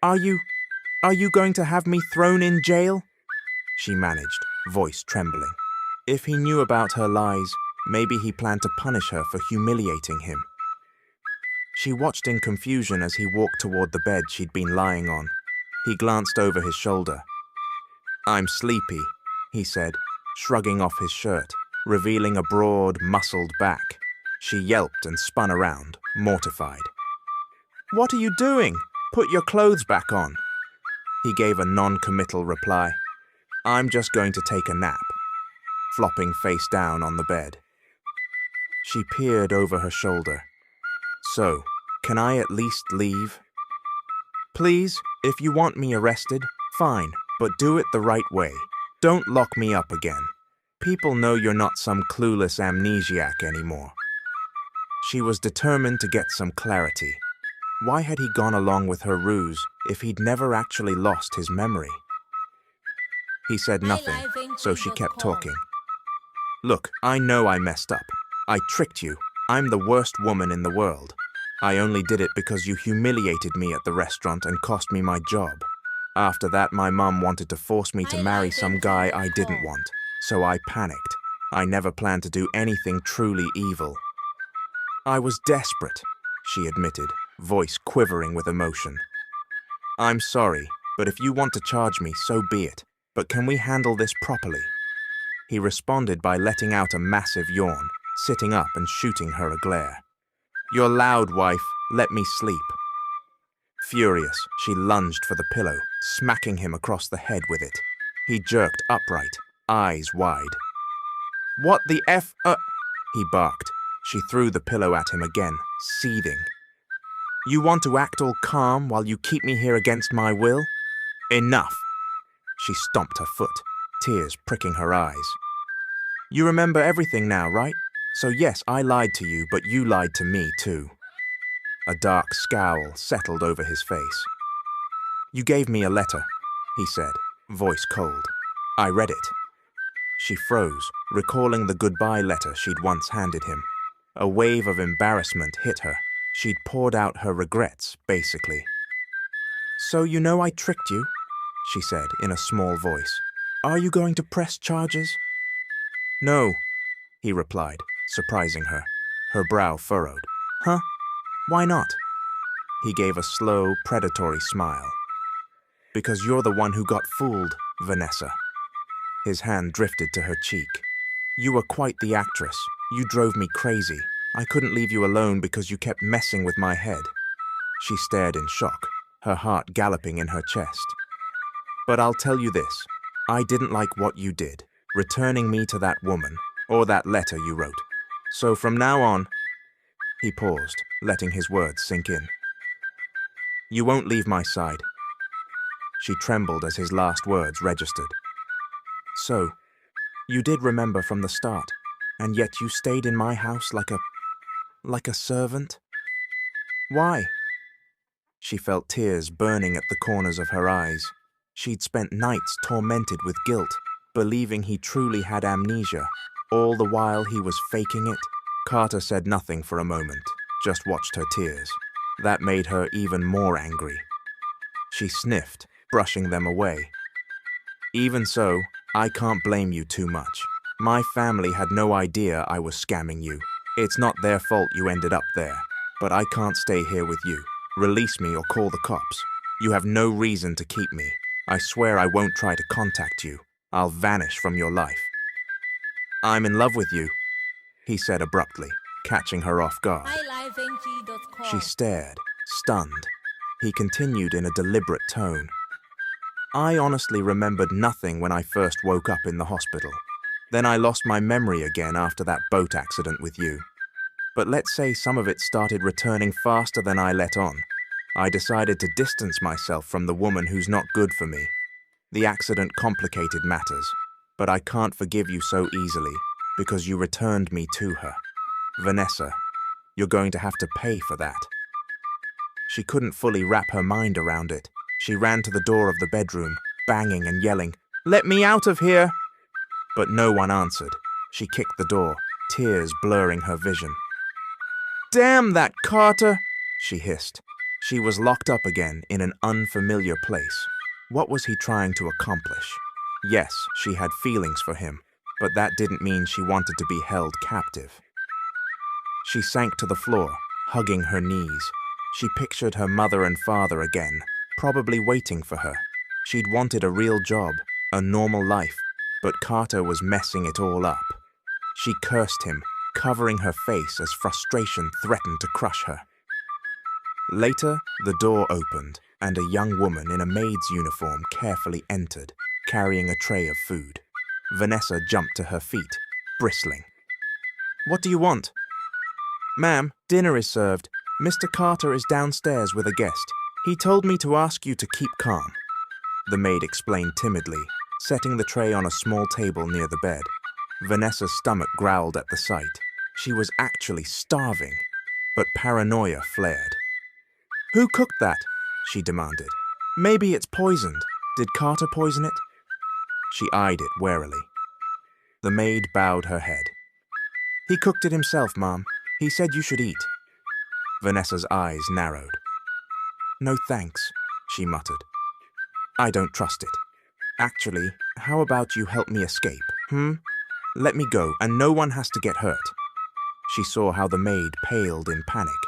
Are you going to have me thrown in jail?" she managed, voice trembling. If he knew about her lies, maybe he planned to punish her for humiliating him. She watched in confusion as he walked toward the bed she'd been lying on. He glanced over his shoulder. "I'm sleepy," he said, shrugging off his shirt, revealing a broad, muscled back. She yelped and spun around, mortified. "What are you doing? Put your clothes back on." He gave a non-committal reply. "I'm just going to take a nap," flopping face down on the bed. She peered over her shoulder. "So, can I at least leave?" "Please, if you want me arrested, fine, but do it the right way. Don't lock me up again. People know you're not some clueless amnesiac anymore." She was determined to get some clarity. Why had he gone along with her ruse if he'd never actually lost his memory? He said nothing, so she kept talking. "Look, I know I messed up. I tricked you. I'm the worst woman in the world. I only did it because you humiliated me at the restaurant and cost me my job. After that, my mum wanted to force me to marry some guy I didn't want, so I panicked. I never planned to do anything truly evil." "I was desperate," she admitted, voice quivering with emotion. "I'm sorry, but if you want to charge me, so be it. But can we handle this properly?" He responded by letting out a massive yawn, sitting up and shooting her a glare. "You're loud, wife. Let me sleep." Furious, she lunged for the pillow, smacking him across the head with it. He jerked upright, eyes wide. "What the F? He barked. She threw the pillow at him again, seething. "You want to act all calm while you keep me here against my will? Enough!" She stomped her foot, tears pricking her eyes. "You remember everything now, right? So yes, I lied to you, but you lied to me too." A dark scowl settled over his face. "You gave me a letter," he said, voice cold. "I read it." She froze, recalling the goodbye letter she'd once handed him. A wave of embarrassment hit her. She'd poured out her regrets, basically. "So you know I tricked you?" she said in a small voice. "Are you going to press charges?" "No," he replied, surprising her. Her brow furrowed. "Huh? Why not?" He gave a slow, predatory smile. "Because you're the one who got fooled, Vanessa." His hand drifted to her cheek. "You were quite the actress. You drove me crazy. I couldn't leave you alone because you kept messing with my head." She stared in shock, her heart galloping in her chest. "But I'll tell you this. I didn't like what you did, returning me to that woman, or that letter you wrote. So from now on—" He paused, letting his words sink in. "You won't leave my side." She trembled as his last words registered. "So, you did remember from the start, and yet you stayed in my house like a servant? Why?" She felt tears burning at the corners of her eyes. She'd spent nights tormented with guilt, believing he truly had amnesia. All the while he was faking it. Carter said nothing for a moment, just watched her tears. That made her even more angry. She sniffed, brushing them away. "Even so, I can't blame you too much. My family had no idea I was scamming you. It's not their fault you ended up there. But I can't stay here with you. Release me or call the cops. You have no reason to keep me. I swear I won't try to contact you. I'll vanish from your life." "I'm in love with you," he said abruptly, catching her off guard. She stared, stunned. He continued in a deliberate tone. "I honestly remembered nothing when I first woke up in the hospital. Then I lost my memory again after that boat accident with you. But let's say some of it started returning faster than I let on. I decided to distance myself from the woman who's not good for me. The accident complicated matters, but I can't forgive you so easily because you returned me to her. Vanessa, you're going to have to pay for that." She couldn't fully wrap her mind around it. She ran to the door of the bedroom, banging and yelling, "Let me out of here!" But no one answered. She kicked the door, tears blurring her vision. "Damn that Carter!" she hissed. She was locked up again in an unfamiliar place. What was he trying to accomplish? Yes, she had feelings for him, but that didn't mean she wanted to be held captive. She sank to the floor, hugging her knees. She pictured her mother and father again, probably waiting for her. She'd wanted a real job, a normal life, but Carter was messing it all up. She cursed him, covering her face as frustration threatened to crush her. Later, the door opened, and a young woman in a maid's uniform carefully entered, carrying a tray of food. Vanessa jumped to her feet, bristling. "What do you want?" "Ma'am, dinner is served. Mr. Carter is downstairs with a guest. He told me to ask you to keep calm," the maid explained timidly, setting the tray on a small table near the bed. Vanessa's stomach growled at the sight. She was actually starving, but paranoia flared. "Who cooked that?" she demanded. "Maybe it's poisoned. Did Carter poison it?" She eyed it warily. The maid bowed her head. "He cooked it himself, Mom. He said you should eat." Vanessa's eyes narrowed. "No thanks," she muttered. "I don't trust it. Actually, how about you help me escape, Let me go, and no one has to get hurt." She saw how the maid paled in panic.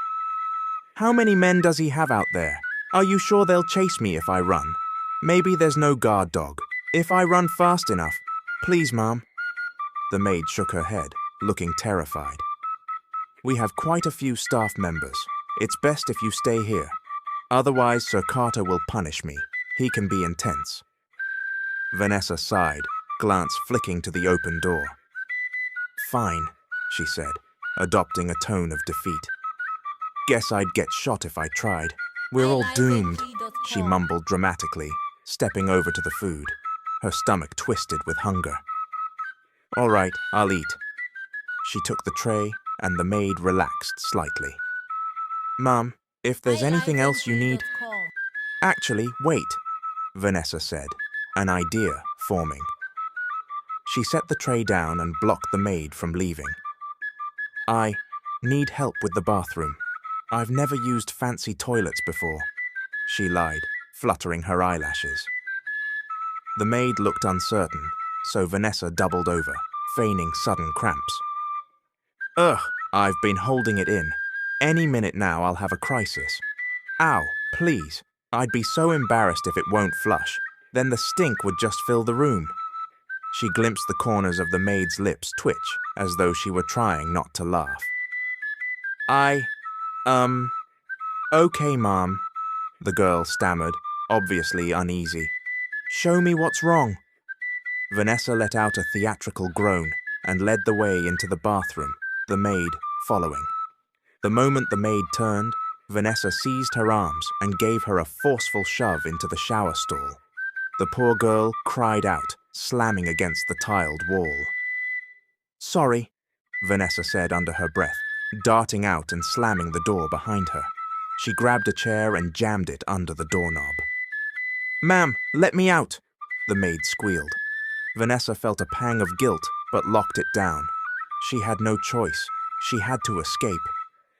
"How many men does he have out there? Are you sure they'll chase me if I run? Maybe there's no guard dog. If I run fast enough. Please, Mom." The maid shook her head, looking terrified. "We have quite a few staff members. It's best if you stay here. Otherwise, Sir Carter will punish me. He can be intense." Vanessa sighed, glance flicking to the open door. "Fine," she said, adopting a tone of defeat. "Guess I'd get shot if I tried. We're all doomed," she mumbled dramatically, stepping over to the food, her stomach twisted with hunger. "All right, I'll eat." She took the tray, and the maid relaxed slightly. "Mom, if there's anything else you need—" "Actually, wait," Vanessa said, an idea forming. She set the tray down and blocked the maid from leaving. I need help with the bathroom. I've never used fancy toilets before, she lied, fluttering her eyelashes. The maid looked uncertain, so Vanessa doubled over, feigning sudden cramps. Ugh, I've been holding it in. Any minute now I'll have a crisis. Ow, please. I'd be so embarrassed if it won't flush. Then the stink would just fill the room. She glimpsed the corners of the maid's lips twitch, as though she were trying not to laugh. Okay, Mom, the girl stammered, obviously uneasy. Show me what's wrong. Vanessa let out a theatrical groan and led the way into the bathroom, the maid following. The moment the maid turned, Vanessa seized her arms and gave her a forceful shove into the shower stall. The poor girl cried out, slamming against the tiled wall. Sorry, Vanessa said under her breath, darting out and slamming the door behind her. She grabbed a chair and jammed it under the doorknob. Ma'am, let me out, the maid squealed. Vanessa felt a pang of guilt, but locked it down. She had no choice. She had to escape.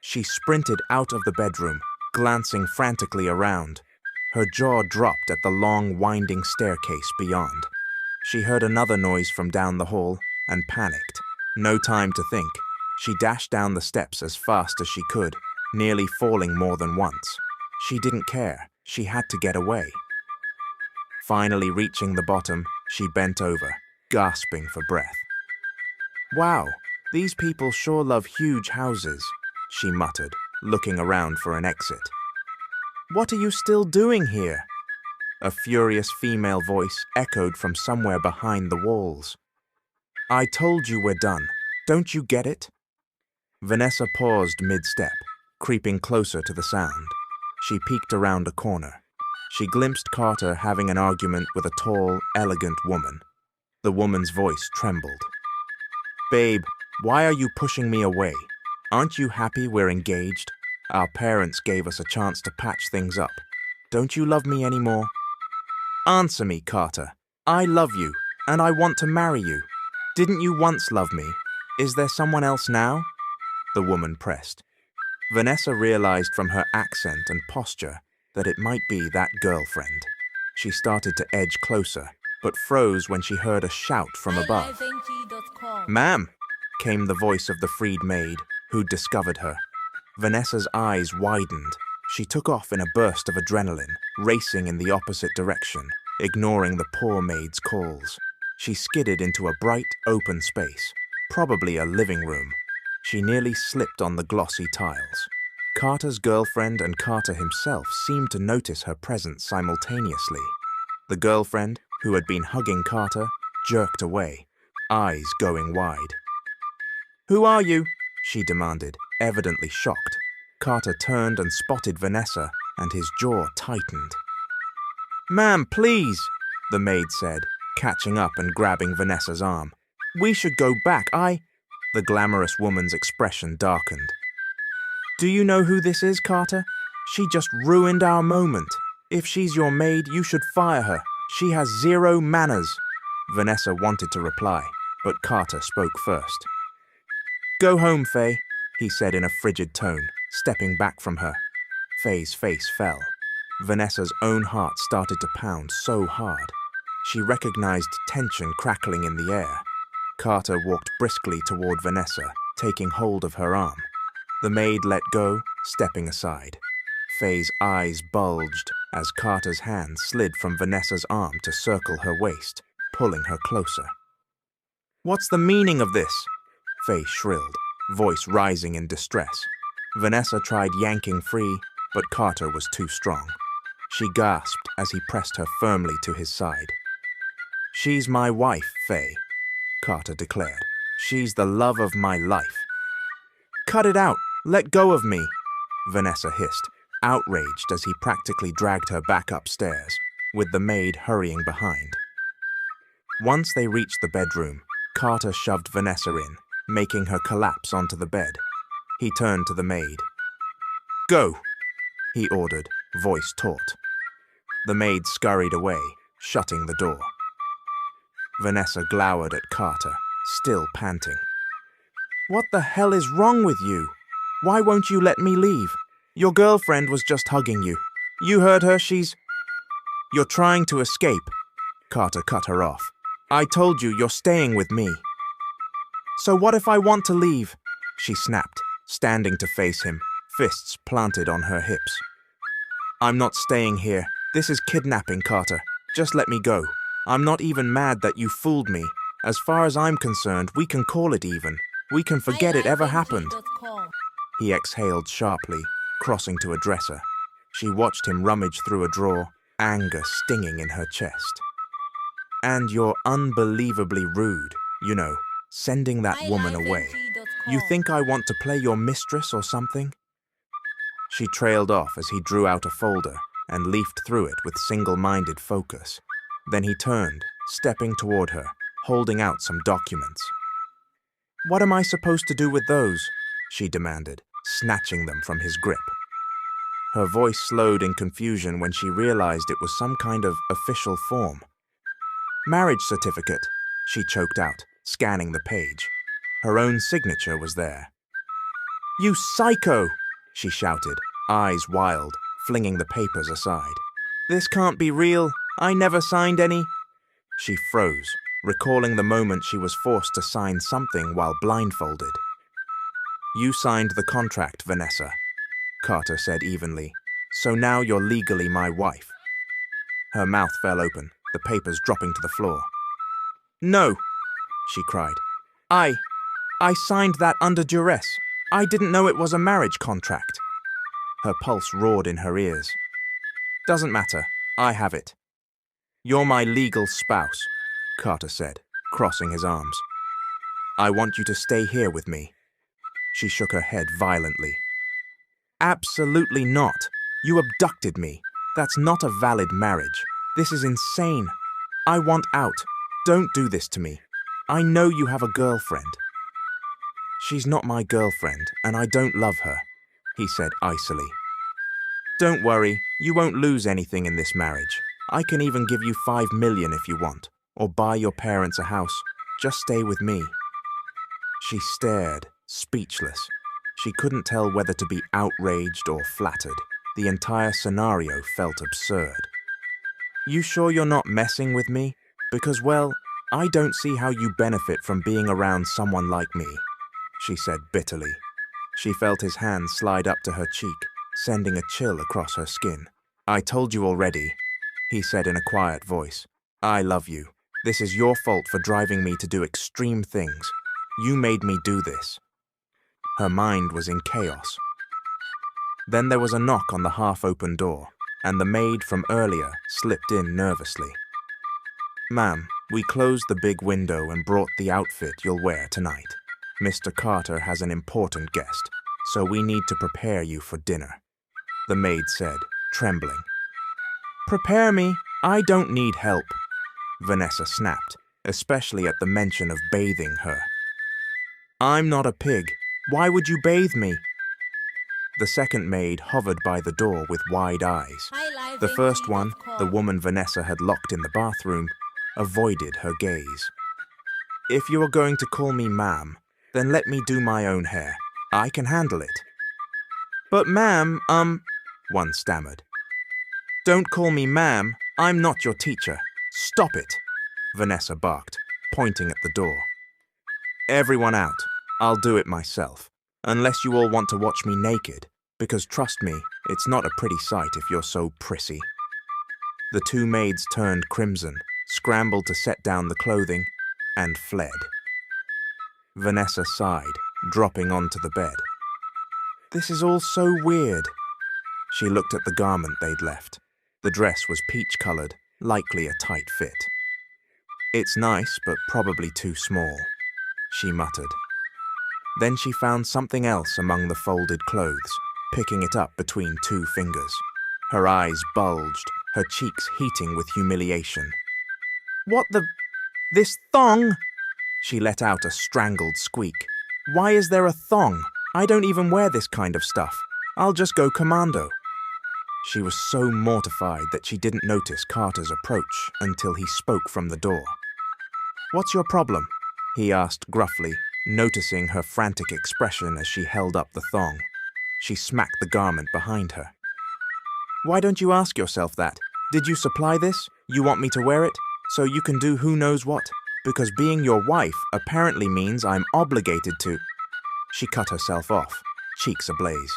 She sprinted out of the bedroom, glancing frantically around. Her jaw dropped at the long, winding staircase beyond. She heard another noise from down the hall and panicked. No time to think. She dashed down the steps as fast as she could, nearly falling more than once. She didn't care. She had to get away. Finally reaching the bottom, she bent over, gasping for breath. Wow, these people sure love huge houses, she muttered, looking around for an exit. What are you still doing here? A furious female voice echoed from somewhere behind the walls. I told you we're done. Don't you get it? Vanessa paused mid-step, creeping closer to the sound. She peeked around a corner. She glimpsed Carter having an argument with a tall, elegant woman. The woman's voice trembled. Babe, why are you pushing me away? Aren't you happy we're engaged? Our parents gave us a chance to patch things up. Don't you love me anymore? Answer me, Carter. I love you, and I want to marry you. Didn't you once love me? Is there someone else now? The woman pressed. Vanessa realized from her accent and posture that it might be that girlfriend. She started to edge closer, but froze when she heard a shout from above. Ma'am, came the voice of the freed maid, who'd discovered her. Vanessa's eyes widened. She took off in a burst of adrenaline, racing in the opposite direction, ignoring the poor maid's calls. She skidded into a bright, open space, probably a living room. She nearly slipped on the glossy tiles. Carter's girlfriend and Carter himself seemed to notice her presence simultaneously. The girlfriend, who had been hugging Carter, jerked away, eyes going wide. Who are you? She demanded, evidently shocked. Carter turned and spotted Vanessa, and his jaw tightened. Ma'am, please, the maid said, catching up and grabbing Vanessa's arm. We should go back. The glamorous woman's expression darkened. Do you know who this is, Carter? She just ruined our moment. If she's your maid, you should fire her. She has zero manners. Vanessa wanted to reply, but Carter spoke first. Go home, Faye, he said in a frigid tone, stepping back from her. Faye's face fell. Vanessa's own heart started to pound so hard. She recognized tension crackling in the air. Carter walked briskly toward Vanessa, taking hold of her arm. The maid let go, stepping aside. Faye's eyes bulged as Carter's hand slid from Vanessa's arm to circle her waist, pulling her closer. What's the meaning of this? Faye shrilled, voice rising in distress. Vanessa tried yanking free, but Carter was too strong. She gasped as he pressed her firmly to his side. She's my wife, Faye, Carter declared. She's the love of my life. Cut it out! Let go of me! Vanessa hissed, outraged as he practically dragged her back upstairs, with the maid hurrying behind. Once they reached the bedroom, Carter shoved Vanessa in, making her collapse onto the bed. He turned to the maid. Go, he ordered, voice taut. The maid scurried away, shutting the door. Vanessa glowered at Carter, still panting. What the hell is wrong with you? Why won't you let me leave? Your girlfriend was just hugging you. You heard her, You're trying to escape. Carter cut her off. I told you you're staying with me. So what if I want to leave? She snapped, standing to face him, fists planted on her hips. I'm not staying here. This is kidnapping, Carter. Just let me go. I'm not even mad that you fooled me. As far as I'm concerned, we can call it even. We can forget it ever happened. He exhaled sharply, crossing to address her. She watched him rummage through a drawer, anger stinging in her chest. And you're unbelievably rude, sending that woman away. You think I want to play your mistress or something? She trailed off as he drew out a folder and leafed through it with single-minded focus. Then he turned, stepping toward her, holding out some documents. What am I supposed to do with those? She demanded, snatching them from his grip. Her voice slowed in confusion when she realized it was some kind of official form. Marriage certificate, she choked out, scanning the page. Her own signature was there. You psycho! She shouted, eyes wild, flinging the papers aside. This can't be real. I never signed any. She froze, recalling the moment she was forced to sign something while blindfolded. You signed the contract, Vanessa, Carter said evenly. So now you're legally my wife. Her mouth fell open, the papers dropping to the floor. No, she cried. I signed that under duress. I didn't know it was a marriage contract. Her pulse roared in her ears. Doesn't matter. I have it. You're my legal spouse, Carter said, crossing his arms. I want you to stay here with me. She shook her head violently. Absolutely not. You abducted me. That's not a valid marriage. This is insane. I want out. Don't do this to me. I know you have a girlfriend. She's not my girlfriend, and I don't love her, he said icily. Don't worry, you won't lose anything in this marriage. I can even give you $5 million if you want, or buy your parents a house. Just stay with me. She stared, speechless. She couldn't tell whether to be outraged or flattered. The entire scenario felt absurd. You sure you're not messing with me? Because, well, I don't see how you benefit from being around someone like me, she said bitterly. She felt his hand slide up to her cheek, sending a chill across her skin. I told you already, he said in a quiet voice. I love you. This is your fault for driving me to do extreme things. You made me do this. Her mind was in chaos. Then there was a knock on the half-open door, and the maid from earlier slipped in nervously. Ma'am, we closed the big window and brought the outfit you'll wear tonight. Mr. Carter has an important guest, so we need to prepare you for dinner, the maid said, trembling. Prepare me? I don't need help, Vanessa snapped, especially at the mention of bathing her. I'm not a pig. Why would you bathe me? The second maid hovered by the door with wide eyes. The first one, the woman Vanessa had locked in the bathroom, avoided her gaze. If you are going to call me ma'am, then let me do my own hair. I can handle it. But ma'am, one stammered. Don't call me ma'am. I'm not your teacher. Stop it, Vanessa barked, pointing at the door. Everyone out. I'll do it myself. Unless you all want to watch me naked, because trust me, it's not a pretty sight if you're so prissy. The two maids turned crimson, scrambled to set down the clothing, and fled. Vanessa sighed, dropping onto the bed. This is all so weird. She looked at the garment they'd left. The dress was peach-colored, likely a tight fit. It's nice, but probably too small, she muttered. Then she found something else among the folded clothes, picking it up between two fingers. Her eyes bulged, her cheeks heating with humiliation. What the... this thong? She let out a strangled squeak. Why is there a thong? I don't even wear this kind of stuff. I'll just go commando. She was so mortified that she didn't notice Carter's approach until he spoke from the door. "What's your problem?" he asked gruffly, noticing her frantic expression as she held up the thong. She smacked the garment behind her. "Why don't you ask yourself that? Did you supply this? You want me to wear it? So you can do who knows what? Because being your wife apparently means I'm obligated to—" She cut herself off, cheeks ablaze.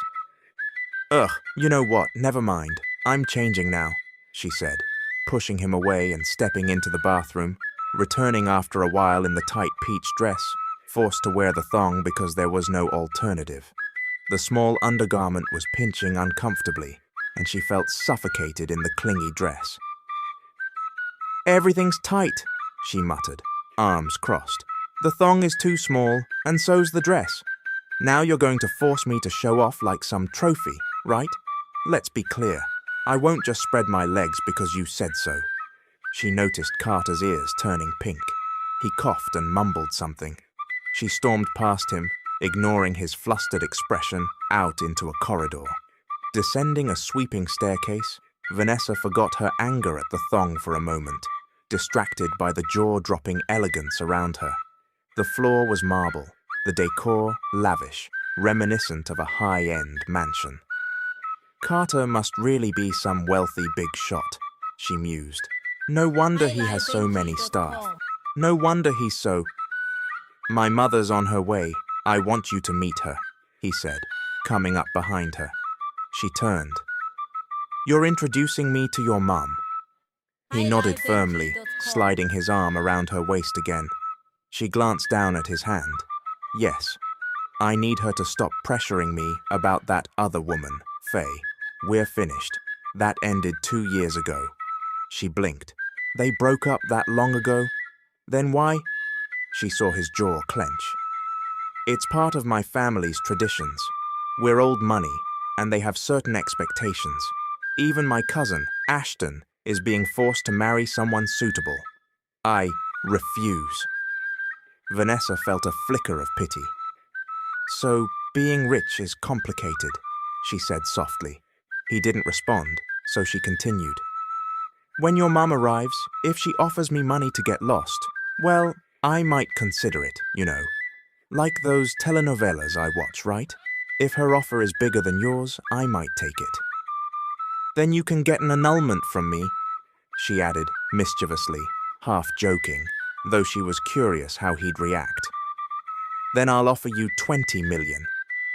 "Ugh, you know what, never mind. I'm changing now," she said, pushing him away and stepping into the bathroom, returning after a while in the tight peach dress, forced to wear the thong because there was no alternative. The small undergarment was pinching uncomfortably, and she felt suffocated in the clingy dress. "Everything's tight," she muttered, arms crossed. "The thong is too small, and so's the dress. Now you're going to force me to show off like some trophy, right? Let's be clear. I won't just spread my legs because you said so." She noticed Carter's ears turning pink. He coughed and mumbled something. She stormed past him, ignoring his flustered expression, out into a corridor. Descending a sweeping staircase, Vanessa forgot her anger at the thong for a moment, distracted by the jaw-dropping elegance around her. The floor was marble, the decor lavish, reminiscent of a high-end mansion. Carter must really be some wealthy big shot, she mused. No wonder he has so many staff. No wonder he's so... "My mother's on her way. I want you to meet her," he said, coming up behind her. She turned. "You're introducing me to your mum?" He nodded firmly, sliding his arm around her waist again. She glanced down at his hand. "Yes. I need her to stop pressuring me about that other woman, Faye. We're finished. That ended 2 years ago." She blinked. "They broke up that long ago? Then why?" She saw his jaw clench. "It's part of my family's traditions. We're old money, and they have certain expectations. Even my cousin, Ashton, is being forced to marry someone suitable. I refuse." Vanessa felt a flicker of pity. "So, being rich is complicated," she said softly. He didn't respond, so she continued. "When your mum arrives, if she offers me money to get lost, well, I might consider it, you know. Like those telenovelas I watch, right? If her offer is bigger than yours, I might take it." "Then you can get an annulment from me," she added mischievously, half joking, though she was curious how he'd react. "Then I'll offer you 20 million,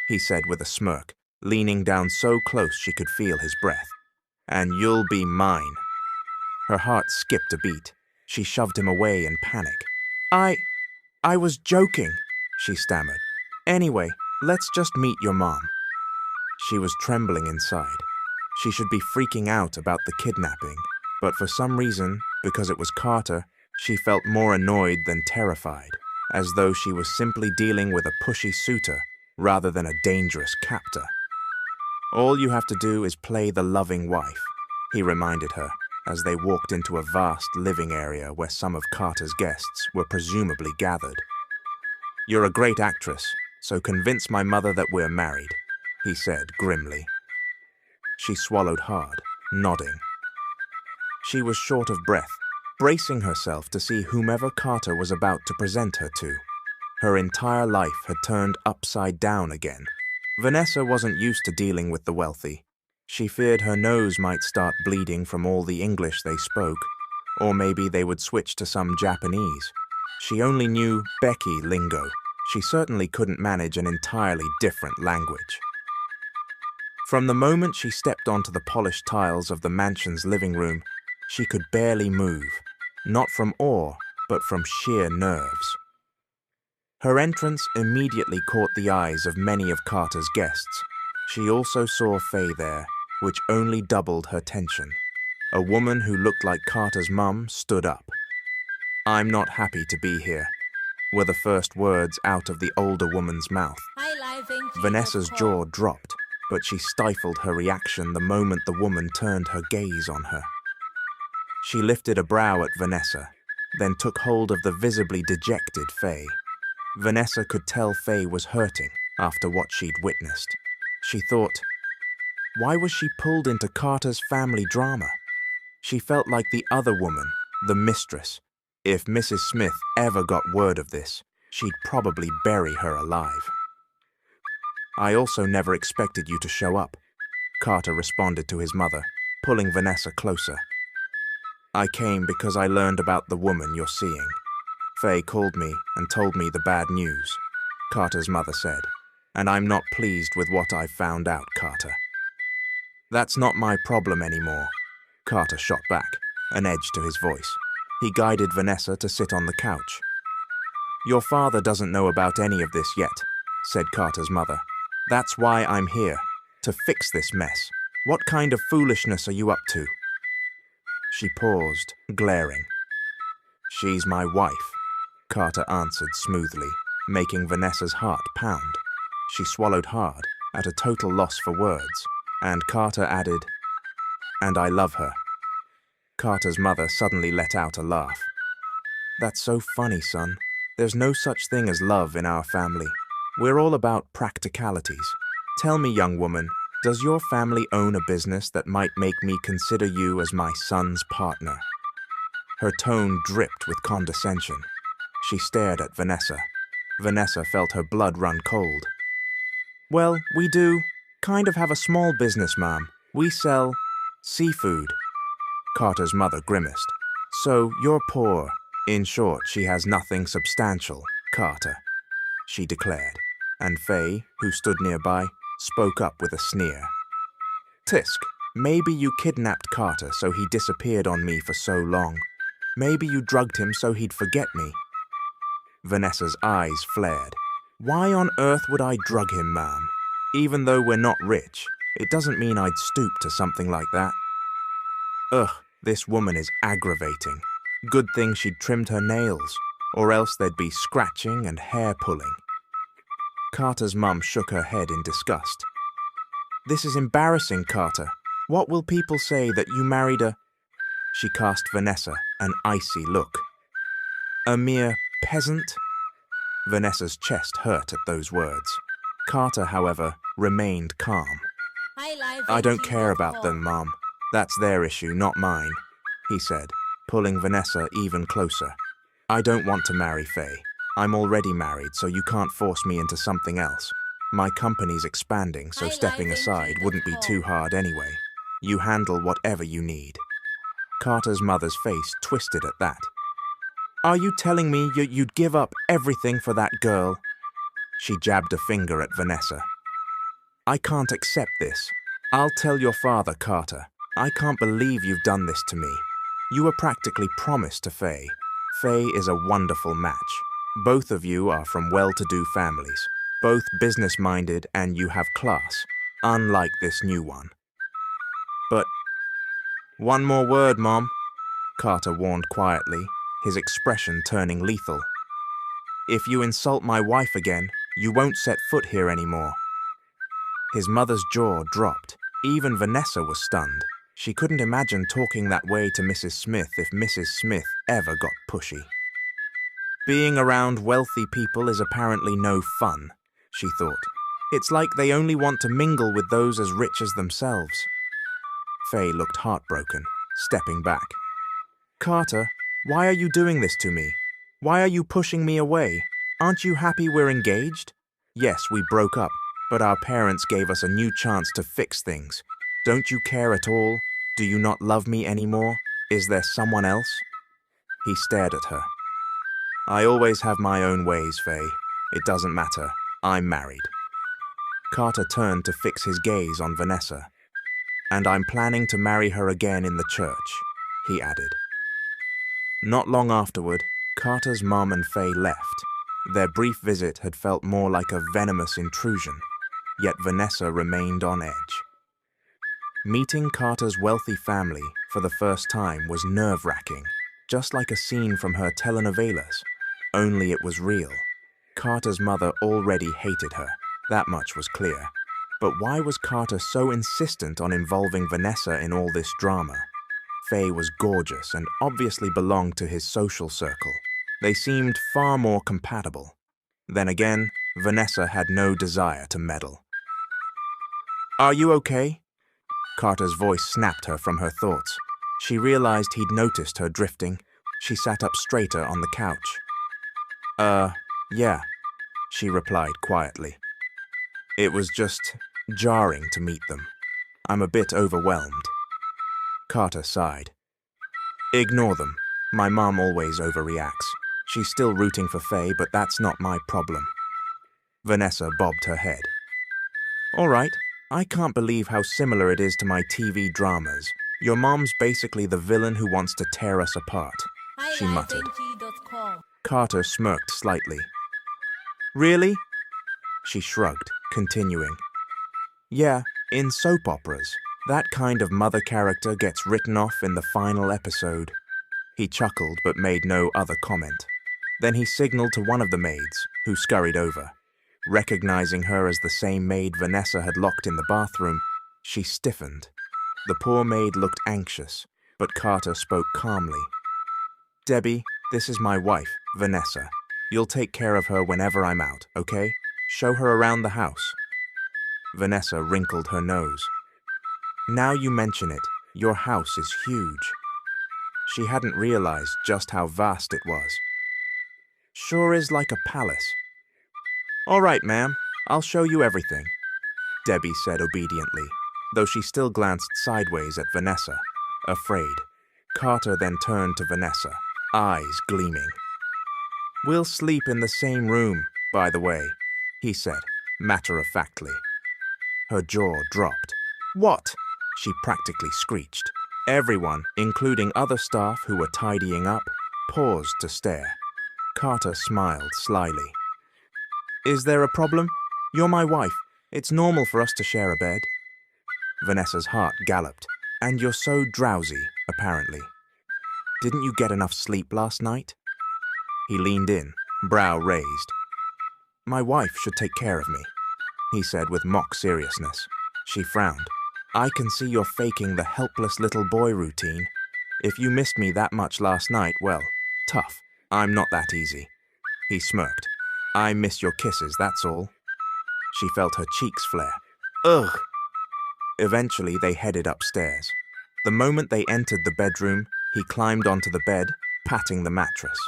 he said with a smirk, leaning down so close she could feel his breath. "And you'll be mine." Her heart skipped a beat. She shoved him away in panic. I was joking," she stammered. "Anyway, let's just meet your mom." She was trembling inside. She should be freaking out about the kidnapping, but for some reason, because it was Carter, she felt more annoyed than terrified, as though she was simply dealing with a pushy suitor rather than a dangerous captor. "All you have to do is play the loving wife," he reminded her, as they walked into a vast living area where some of Carter's guests were presumably gathered. "You're a great actress, so convince my mother that we're married," he said grimly. She swallowed hard, nodding. She was short of breath, bracing herself to see whomever Carter was about to present her to. Her entire life had turned upside down again. Vanessa wasn't used to dealing with the wealthy. She feared her nose might start bleeding from all the English they spoke, or maybe they would switch to some Japanese. She only knew Becky lingo. She certainly couldn't manage an entirely different language. From the moment she stepped onto the polished tiles of the mansion's living room, she could barely move, not from awe, but from sheer nerves. Her entrance immediately caught the eyes of many of Carter's guests. She also saw Faye there, which only doubled her tension. A woman who looked like Carter's mum stood up. "I'm not happy to be here," were the first words out of the older woman's mouth. Vanessa's jaw dropped, but she stifled her reaction the moment the woman turned her gaze on her. She lifted a brow at Vanessa, then took hold of the visibly dejected Faye. Vanessa could tell Faye was hurting after what she'd witnessed. She thought, why was she pulled into Carter's family drama? She felt like the other woman, the mistress, If Mrs. Smith ever got word of this, she'd probably bury her alive. I also never expected you to show up, Carter responded to his mother, pulling Vanessa closer. I came because I learned about the woman you're seeing. Faye called me and told me the bad news, Carter's mother said, and I'm not pleased with what I've found out, Carter. That's not my problem anymore, Carter shot back, an edge to his voice. He guided Vanessa to sit on the couch. Your father doesn't know about any of this yet, said Carter's mother. That's why I'm here, to fix this mess. What kind of foolishness are you up to? She paused, glaring. She's my wife, Carter answered smoothly, making Vanessa's heart pound. She swallowed hard, at a total loss for words, and Carter added, and I love her. Carter's mother suddenly let out a laugh. That's so funny, son. There's no such thing as love in our family. We're all about practicalities. Tell me, young woman, does your family own a business that might make me consider you as my son's partner? Her tone dripped with condescension. She stared at Vanessa. Vanessa felt her blood run cold. Well, we do. Kind of have a small business, Mom. We sell seafood. Carter's mother grimaced. So, you're poor. In short, she has nothing substantial, Carter, she declared, and Faye, who stood nearby, spoke up with a sneer. Tisk, maybe you kidnapped Carter so he disappeared on me for so long. Maybe you drugged him so he'd forget me. Vanessa's eyes flared. Why on earth would I drug him, Ma'am? Even though we're not rich, it doesn't mean I'd stoop to something like that. Ugh, this woman is aggravating. Good thing she'd trimmed her nails, or else there'd be scratching and hair pulling. Carter's mum shook her head in disgust. This is embarrassing, Carter. What will people say that you married a... She cast Vanessa an icy look. A mere peasant? Vanessa's chest hurt at those words. Carter, however, remained calm. I don't care about them, Mom. That's their issue, not mine, he said, pulling Vanessa even closer. I don't want to marry Faye. I'm already married, so you can't force me into something else. My company's expanding, so stepping aside wouldn't be too hard anyway. You handle whatever you need. Carter's mother's face twisted at that. Are you telling me you'd give up everything for that girl? She jabbed a finger at Vanessa. I can't accept this. I'll tell your father, Carter. I can't believe you've done this to me. You were practically promised to Faye. Faye is a wonderful match. Both of you are from well-to-do families, both business-minded, and you have class, unlike this new one. But... One more word, Mom, Carter warned quietly, his expression turning lethal. If you insult my wife again, you won't set foot here anymore. His mother's jaw dropped. Even Vanessa was stunned. She couldn't imagine talking that way to Mrs. Smith if Mrs. Smith ever got pushy. Being around wealthy people is apparently no fun, she thought. It's like they only want to mingle with those as rich as themselves. Faye looked heartbroken, stepping back. Carter, why are you doing this to me? Why are you pushing me away? Aren't you happy we're engaged? Yes, we broke up, but our parents gave us a new chance to fix things. Don't you care at all? Do you not love me anymore? Is there someone else? He stared at her. I always have my own ways, Faye. It doesn't matter. I'm married. Carter turned to fix his gaze on Vanessa. And I'm planning to marry her again in the church, he added. Not long afterward, Carter's mom and Faye left. Their brief visit had felt more like a venomous intrusion, yet Vanessa remained on edge. Meeting Carter's wealthy family for the first time was nerve-wracking, just like a scene from her telenovelas, only it was real. Carter's mother already hated her, that much was clear. But why was Carter so insistent on involving Vanessa in all this drama? Faye was gorgeous and obviously belonged to his social circle. They seemed far more compatible. Then again, Vanessa had no desire to meddle. Are you okay? Carter's voice snapped her from her thoughts. She realized he'd noticed her drifting. She sat up straighter on the couch. Yeah, she replied quietly. It was just jarring to meet them. I'm a bit overwhelmed. Carter sighed. Ignore them. My mom always overreacts. She's still rooting for Faye, but that's not my problem. Vanessa bobbed her head. All right, I can't believe how similar it is to my TV dramas. Your mom's basically the villain who wants to tear us apart, she muttered. Carter smirked slightly. Really? She shrugged, continuing. Yeah, in soap operas, that kind of mother character gets written off in the final episode. He chuckled but made no other comment. Then he signaled to one of the maids, who scurried over. Recognizing her as the same maid Vanessa had locked in the bathroom, she stiffened. The poor maid looked anxious, but Carter spoke calmly. Debbie, this is my wife, Vanessa. You'll take care of her whenever I'm out, okay? Show her around the house. Vanessa wrinkled her nose. Now you mention it, your house is huge. She hadn't realized just how vast it was. Sure is like a palace. All right, ma'am, I'll show you everything, Debbie said obediently, though she still glanced sideways at Vanessa, afraid. Carter then turned to Vanessa, eyes gleaming. We'll sleep in the same room, by the way, he said, matter-of-factly. Her jaw dropped. What? She practically screeched. Everyone, including other staff who were tidying up, paused to stare. Carter smiled slyly. Is there a problem? You're my wife. It's normal for us to share a bed. Vanessa's heart galloped. And you're so drowsy, apparently. Didn't you get enough sleep last night? He leaned in, brow raised. My wife should take care of me, he said with mock seriousness. She frowned. I can see you're faking the helpless little boy routine. If you missed me that much last night, well, tough. I'm not that easy. He smirked. I miss your kisses, that's all. She felt her cheeks flare. Ugh! Eventually, they headed upstairs. The moment they entered the bedroom, he climbed onto the bed, patting the mattress.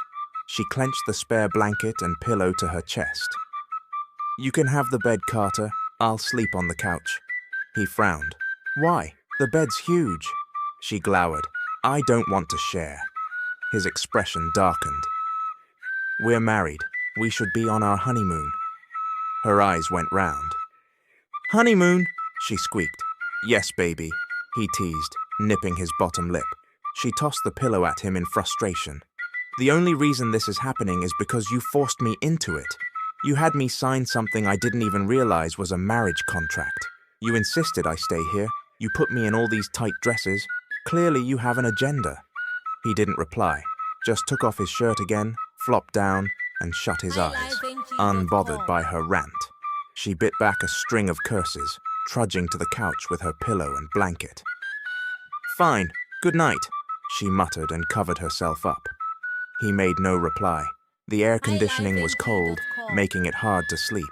She clenched the spare blanket and pillow to her chest. You can have the bed, Carter. I'll sleep on the couch. He frowned. Why? The bed's huge. She glowered. I don't want to share. His expression darkened. We're married. We should be on our honeymoon. Her eyes went round. Honeymoon? She squeaked. Yes, baby, he teased, nipping his bottom lip. She tossed the pillow at him in frustration. The only reason this is happening is because you forced me into it. You had me sign something I didn't even realize was a marriage contract. You insisted I stay here. You put me in all these tight dresses. Clearly you have an agenda. He didn't reply, just took off his shirt again, flopped down, and shut his eyes, unbothered by her rant. She bit back a string of curses, trudging to the couch with her pillow and blanket. Fine, good night, she muttered and covered herself up. He made no reply. The air conditioning was cold, making it hard to sleep.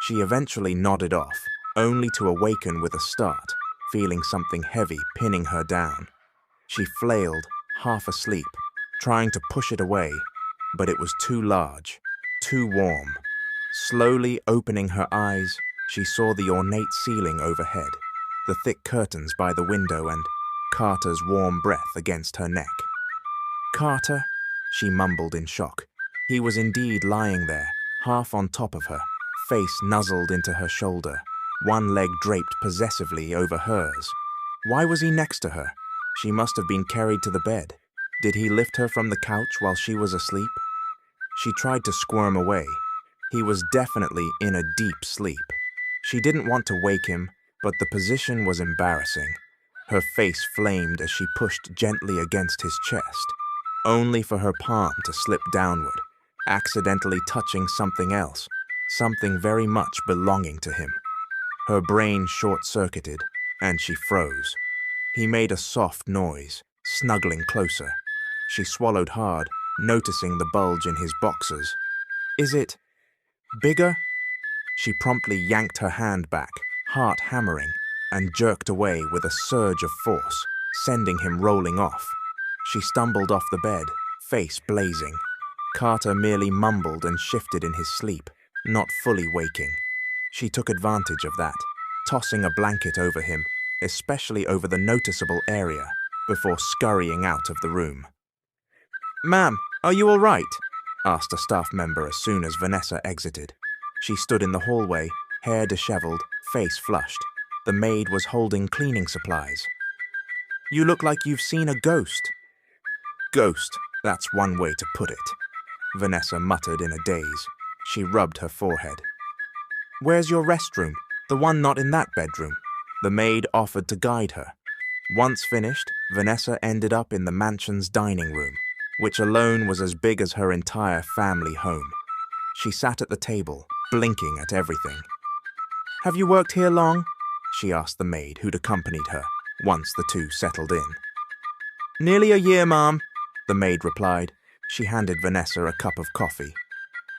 She eventually nodded off, only to awaken with a start, feeling something heavy pinning her down. She flailed, half asleep, trying to push it away, but it was too large, too warm. Slowly opening her eyes, she saw the ornate ceiling overhead, the thick curtains by the window, and Carter's warm breath against her neck. Carter, she mumbled in shock. He was indeed lying there, half on top of her, face nuzzled into her shoulder, one leg draped possessively over hers. Why was he next to her? She must have been carried to the bed. Did he lift her from the couch while she was asleep? She tried to squirm away. He was definitely in a deep sleep. She didn't want to wake him, but the position was embarrassing. Her face flamed as she pushed gently against his chest, only for her palm to slip downward, accidentally touching something else, something very much belonging to him. Her brain short-circuited, and she froze. He made a soft noise, snuggling closer. She swallowed hard, noticing the bulge in his boxers. Is it bigger? She promptly yanked her hand back, heart hammering, and jerked away with a surge of force, sending him rolling off. She stumbled off the bed, face blazing. Carter merely mumbled and shifted in his sleep, not fully waking. She took advantage of that, tossing a blanket over him, especially over the noticeable area, before scurrying out of the room. "Ma'am, are you all right?" asked a staff member as soon as Vanessa exited. She stood in the hallway, hair disheveled, face flushed. The maid was holding cleaning supplies. "You look like you've seen a ghost." "Ghost, that's one way to put it," Vanessa muttered in a daze. She rubbed her forehead. "Where's your restroom? The one not in that bedroom?" The maid offered to guide her. Once finished, Vanessa ended up in the mansion's dining room, which alone was as big as her entire family home. She sat at the table, blinking at everything. "Have you worked here long?" she asked the maid who'd accompanied her, once the two settled in. "Nearly a year, ma'am," the maid replied. She handed Vanessa a cup of coffee.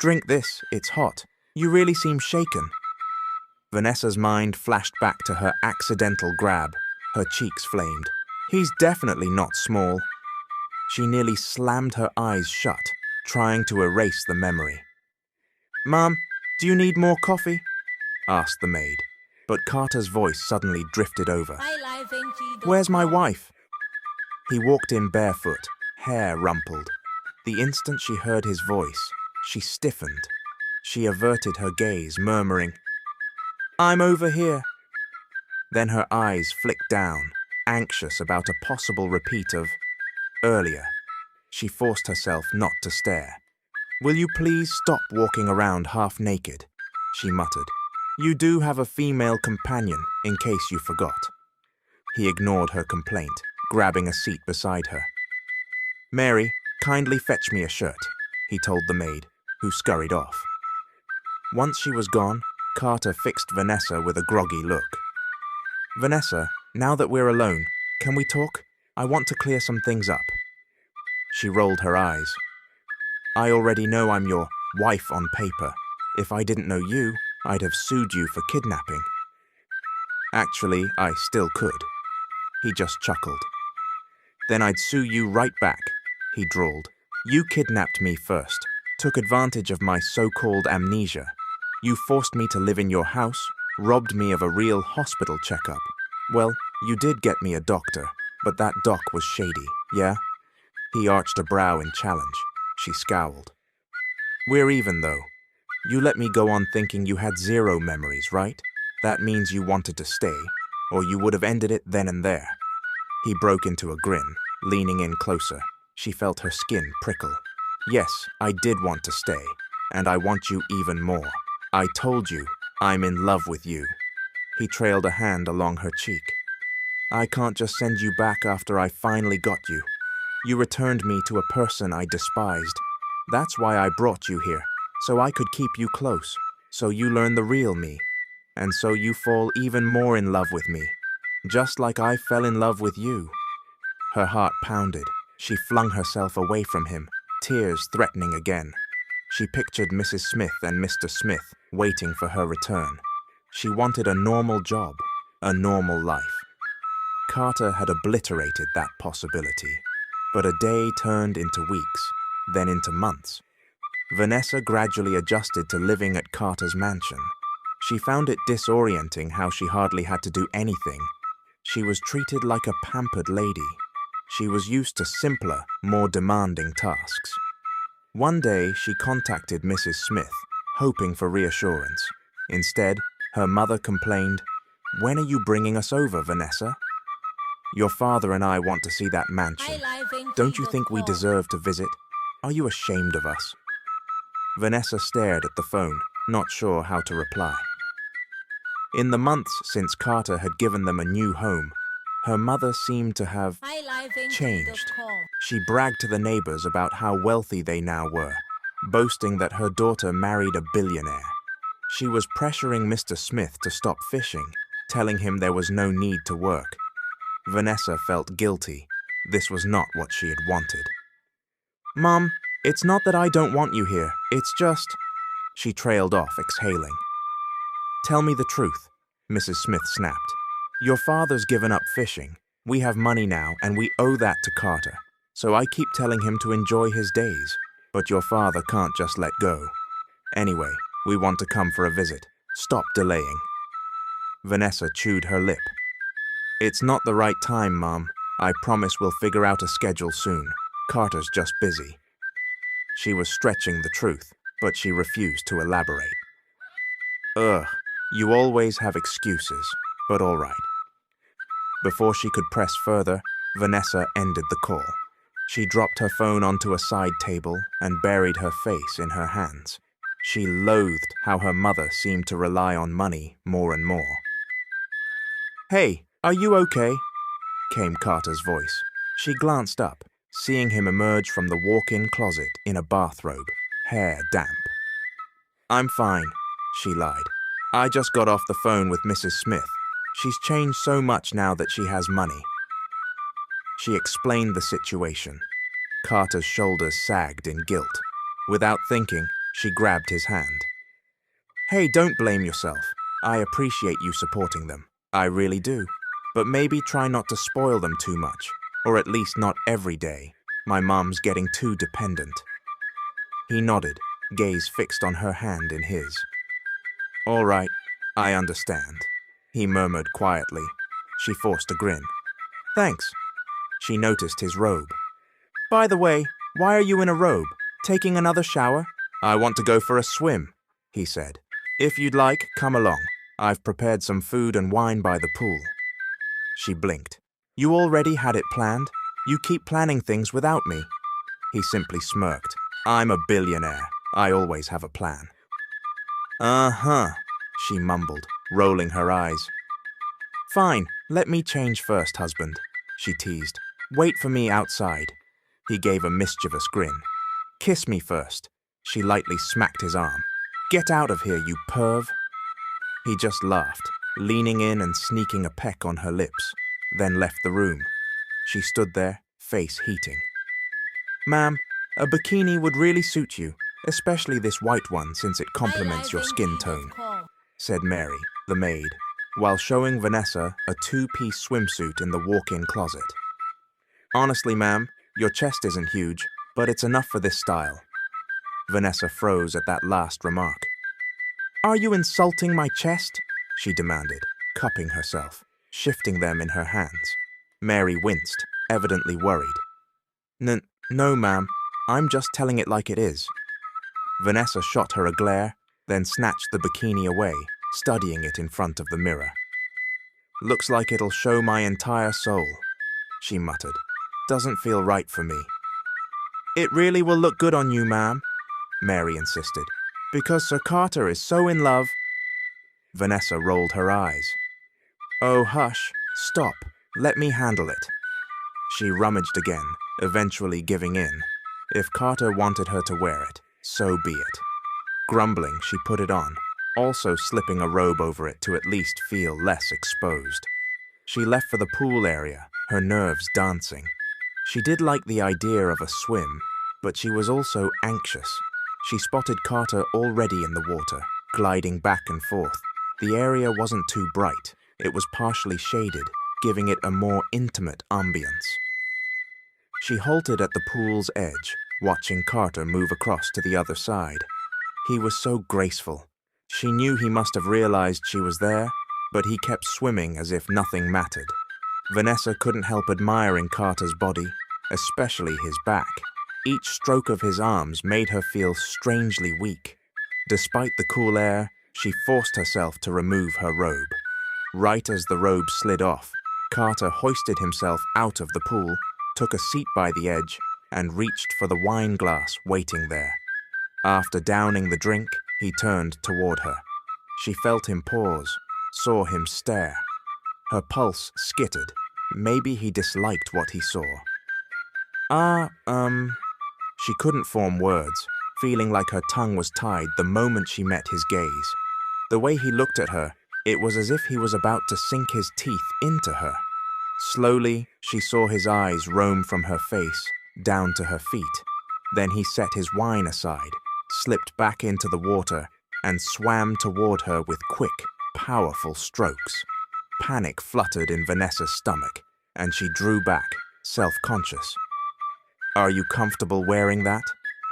"Drink this, it's hot. You really seem shaken." Vanessa's mind flashed back to her accidental grab. Her cheeks flamed. "He's definitely not small." She nearly slammed her eyes shut, trying to erase the memory. "Ma'am, do you need more coffee?" asked the maid, but Carter's voice suddenly drifted over. "Where's my wife?" He walked in barefoot, hair rumpled. The instant she heard his voice, she stiffened. She averted her gaze, murmuring, "I'm over here." Then her eyes flicked down, anxious about a possible repeat of earlier. She forced herself not to stare. "Will you please stop walking around half naked?" she muttered. "You do have a female companion, in case you forgot." He ignored her complaint, grabbing a seat beside her. "Mary, kindly fetch me a shirt," he told the maid, who scurried off. Once she was gone, Carter fixed Vanessa with a groggy look. "Vanessa, now that we're alone, can we talk? I want to clear some things up." She rolled her eyes. "I already know I'm your wife on paper. If I didn't know you, I'd have sued you for kidnapping." "Actually, I still could." He just chuckled. "Then I'd sue you right back," he drawled. "You kidnapped me first, took advantage of my so-called amnesia. You forced me to live in your house, robbed me of a real hospital checkup. Well, you did get me a doctor, but that doc was shady, yeah?" He arched a brow in challenge. She scowled. "We're even, though. You let me go on thinking you had zero memories, right? That means you wanted to stay, or you would have ended it then and there." He broke into a grin, leaning in closer. She felt her skin prickle. "Yes, I did want to stay, and I want you even more. I told you, I'm in love with you." He trailed a hand along her cheek. "I can't just send you back after I finally got you. You returned me to a person I despised. That's why I brought you here, so I could keep you close, so you learn the real me, and so you fall even more in love with me, just like I fell in love with you." Her heart pounded. She flung herself away from him, tears threatening again. She pictured Mrs. Smith and Mr. Smith waiting for her return. She wanted a normal job, a normal life. Carter had obliterated that possibility, but a day turned into weeks, then into months. Vanessa gradually adjusted to living at Carter's mansion. She found it disorienting how she hardly had to do anything. She was treated like a pampered lady. She was used to simpler, more demanding tasks. One day, she contacted Mrs. Smith, hoping for reassurance. Instead, her mother complained, "When are you bringing us over, Vanessa? Your father and I want to see that mansion. Don't you think we deserve to visit? Are you ashamed of us?" Vanessa stared at the phone, not sure how to reply. In the months since Carter had given them a new home, her mother seemed to have changed. She bragged to the neighbors about how wealthy they now were, boasting that her daughter married a billionaire. She was pressuring Mr. Smith to stop fishing, telling him there was no need to work. Vanessa felt guilty. This was not what she had wanted. "Mom, it's not that I don't want you here. It's just..." She trailed off, exhaling. "Tell me the truth," Mrs. Smith snapped. "Your father's given up fishing. We have money now, and we owe that to Carter. so I keep telling him to enjoy his days, but your father can't just let go. Anyway, we want to come for a visit. Stop delaying. Vanessa chewed her lip. It's not the right time, Mom. I promise we'll figure out a schedule soon. Carter's just busy. She was stretching the truth, but she refused to elaborate. Ugh, you always have excuses, but all right. Before she could press further, Vanessa ended the call. She dropped her phone onto a side table and buried her face in her hands. She loathed how her mother seemed to rely on money more and more. Hey, are you okay? Came Carter's voice. She glanced up, seeing him emerge from the walk-in closet in a bathrobe, hair damp. I'm fine, she lied. I just got off the phone with Mrs. Smith. She's changed so much now that she has money. She explained the situation. Carter's shoulders sagged in guilt. Without thinking, she grabbed his hand. Hey, don't blame yourself. I appreciate you supporting them. I really do. But maybe try not to spoil them too much, or at least not every day. My mom's getting too dependent. He nodded, gaze fixed on her hand in his. All right, I understand, he murmured quietly. She forced a grin. Thanks. She noticed his robe. By the way, why are you in a robe? Taking another shower? I want to go for a swim, he said. If you'd like, come along. I've prepared some food and wine by the pool. She blinked. You already had it planned? You keep planning things without me. He simply smirked. I'm a billionaire. I always have a plan. Uh-huh, she mumbled, rolling her eyes. Fine, let me change first, husband, she teased. Wait for me outside. He gave a mischievous grin. Kiss me first. She lightly smacked his arm. Get out of here, you perv. He just laughed, leaning in and sneaking a peck on her lips, then left the room. She stood there, face heating. Ma'am, a bikini would really suit you, especially this white one since it complements your skin tone, said Mary, the maid, while showing Vanessa a two-piece swimsuit in the walk-in closet. Honestly, ma'am, your chest isn't huge, but it's enough for this style. Vanessa froze at that last remark. Are you insulting my chest? She demanded, cupping herself, shifting them in her hands. Mary winced, evidently worried. No, ma'am. I'm just telling it like it is. Vanessa shot her a glare, then snatched the bikini away, studying it in front of the mirror. Looks like it'll show my entire soul, she muttered. Doesn't feel right for me. It really will look good on you, ma'am, Mary insisted, because Sir Carter is so in love. Vanessa rolled her eyes. Oh, hush, stop, let me handle it. She rummaged again, eventually giving in. If Carter wanted her to wear it, so be it. Grumbling, she put it on, also slipping a robe over it to at least feel less exposed. She left for the pool area, her nerves dancing. She did like the idea of a swim, but she was also anxious. She spotted Carter already in the water, gliding back and forth. The area wasn't too bright. It was partially shaded, giving it a more intimate ambience. She halted at the pool's edge, watching Carter move across to the other side. He was so graceful. She knew he must have realized she was there, but he kept swimming as if nothing mattered. Vanessa couldn't help admiring Carter's body, especially his back. Each stroke of his arms made her feel strangely weak. Despite the cool air, she forced herself to remove her robe. Right as the robe slid off, Carter hoisted himself out of the pool, took a seat by the edge, and reached for the wine glass waiting there. After downing the drink, he turned toward her. She felt him pause, saw him stare. Her pulse skittered. Maybe he disliked what he saw. She couldn't form words, feeling like her tongue was tied the moment she met his gaze. The way he looked at her, it was as if he was about to sink his teeth into her. Slowly, she saw his eyes roam from her face, down to her feet. Then he set his wine aside, slipped back into the water, and swam toward her with quick, powerful strokes. Panic fluttered in Vanessa's stomach, and she drew back, self-conscious. Are you comfortable wearing that?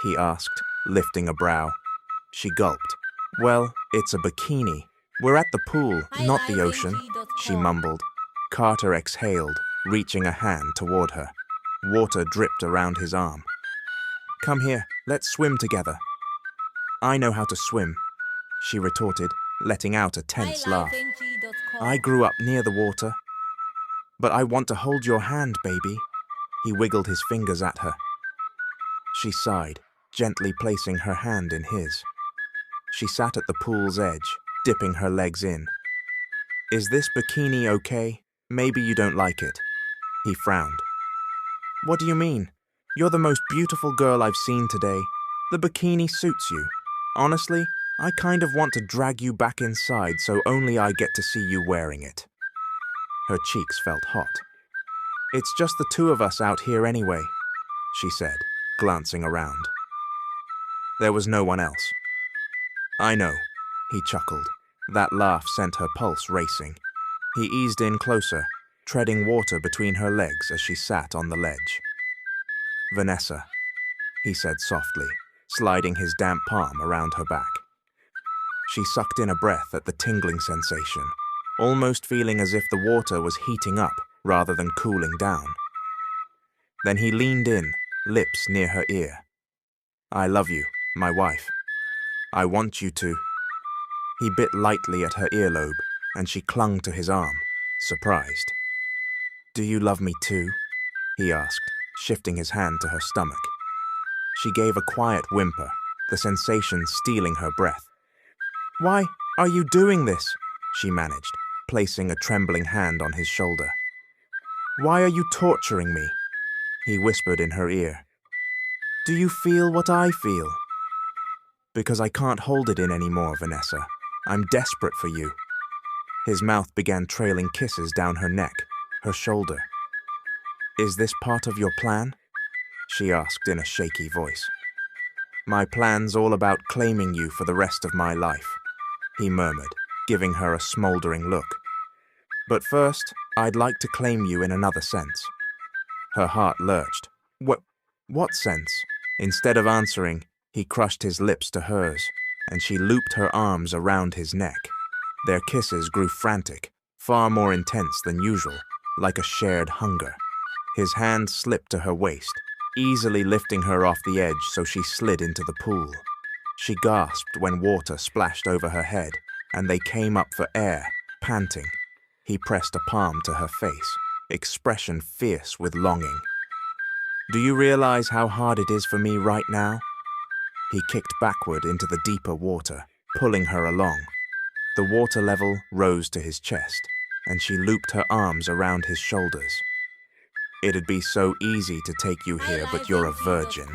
He asked, lifting a brow. She gulped. Well, it's a bikini. We're at the pool, not the ocean, she mumbled. Carter exhaled, reaching a hand toward her. Water dripped around his arm. Come here, let's swim together. I know how to swim, she retorted, letting out a tense laugh. I grew up near the water. But I want to hold your hand, baby. He wiggled his fingers at her. She sighed, gently placing her hand in his. She sat at the pool's edge, dipping her legs in. Is this bikini okay? Maybe you don't like it. He frowned. What do you mean? You're the most beautiful girl I've seen today. The bikini suits you. Honestly, I kind of want to drag you back inside so only I get to see you wearing it. Her cheeks felt hot. It's just the two of us out here anyway, she said, glancing around. There was no one else. I know, he chuckled. That laugh sent her pulse racing. He eased in closer, treading water between her legs as she sat on the ledge. Vanessa, he said softly, sliding his damp palm around her back. She sucked in a breath at the tingling sensation, almost feeling as if the water was heating up rather than cooling down. Then he leaned in, lips near her ear. I love you, my wife. I want you to. He bit lightly at her earlobe, and she clung to his arm, surprised. Do you love me too? He asked, shifting his hand to her stomach. She gave a quiet whimper, the sensation stealing her breath. Why are you doing this? She managed, placing a trembling hand on his shoulder. Why are you torturing me? He whispered in her ear. Do you feel what I feel? Because I can't hold it in anymore, Vanessa. I'm desperate for you. His mouth began trailing kisses down her neck, her shoulder. Is this part of your plan? She asked in a shaky voice. My plan's all about claiming you for the rest of my life, he murmured, giving her a smoldering look. But first, I'd like to claim you in another sense. Her heart lurched. What sense? Instead of answering, he crushed his lips to hers, and she looped her arms around his neck. Their kisses grew frantic, far more intense than usual, like a shared hunger. His hand slipped to her waist, easily lifting her off the edge so she slid into the pool. She gasped when water splashed over her head, and they came up for air, panting. He pressed a palm to her face, expression fierce with longing. Do you realize how hard it is for me right now? He kicked backward into the deeper water, pulling her along. The water level rose to his chest, and she looped her arms around his shoulders. It'd be so easy to take you here, but you're a virgin,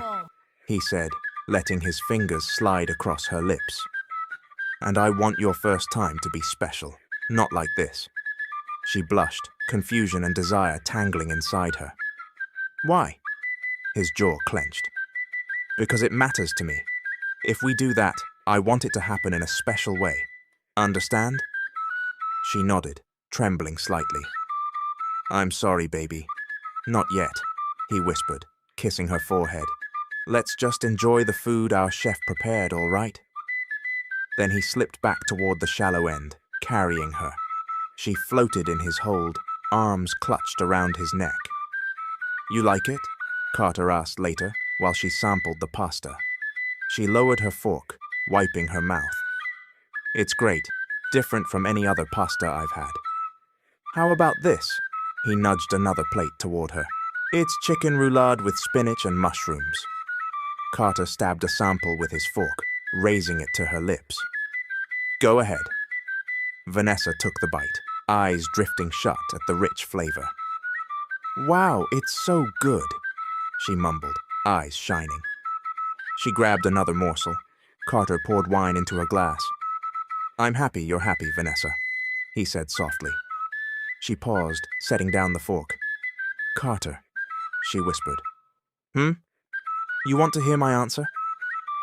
he said, letting his fingers slide across her lips. And I want your first time to be special, not like this. She blushed, confusion and desire tangling inside her. Why? His jaw clenched. Because it matters to me. If we do that, I want it to happen in a special way. Understand? She nodded, trembling slightly. I'm sorry, baby. Not yet, he whispered, kissing her forehead. Let's just enjoy the food our chef prepared, all right? Then he slipped back toward the shallow end, carrying her. She floated in his hold, arms clutched around his neck. You like it? Carter asked later, while she sampled the pasta. She lowered her fork, wiping her mouth. It's great, different from any other pasta I've had. How about this? He nudged another plate toward her. It's chicken roulade with spinach and mushrooms. Carter stabbed a sample with his fork, raising it to her lips. Go ahead. Vanessa took the bite, eyes drifting shut at the rich flavor. Wow, it's so good, she mumbled, eyes shining. She grabbed another morsel. Carter poured wine into a glass. I'm happy you're happy, Vanessa, he said softly. She paused, setting down the fork. Carter, she whispered. You want to hear my answer?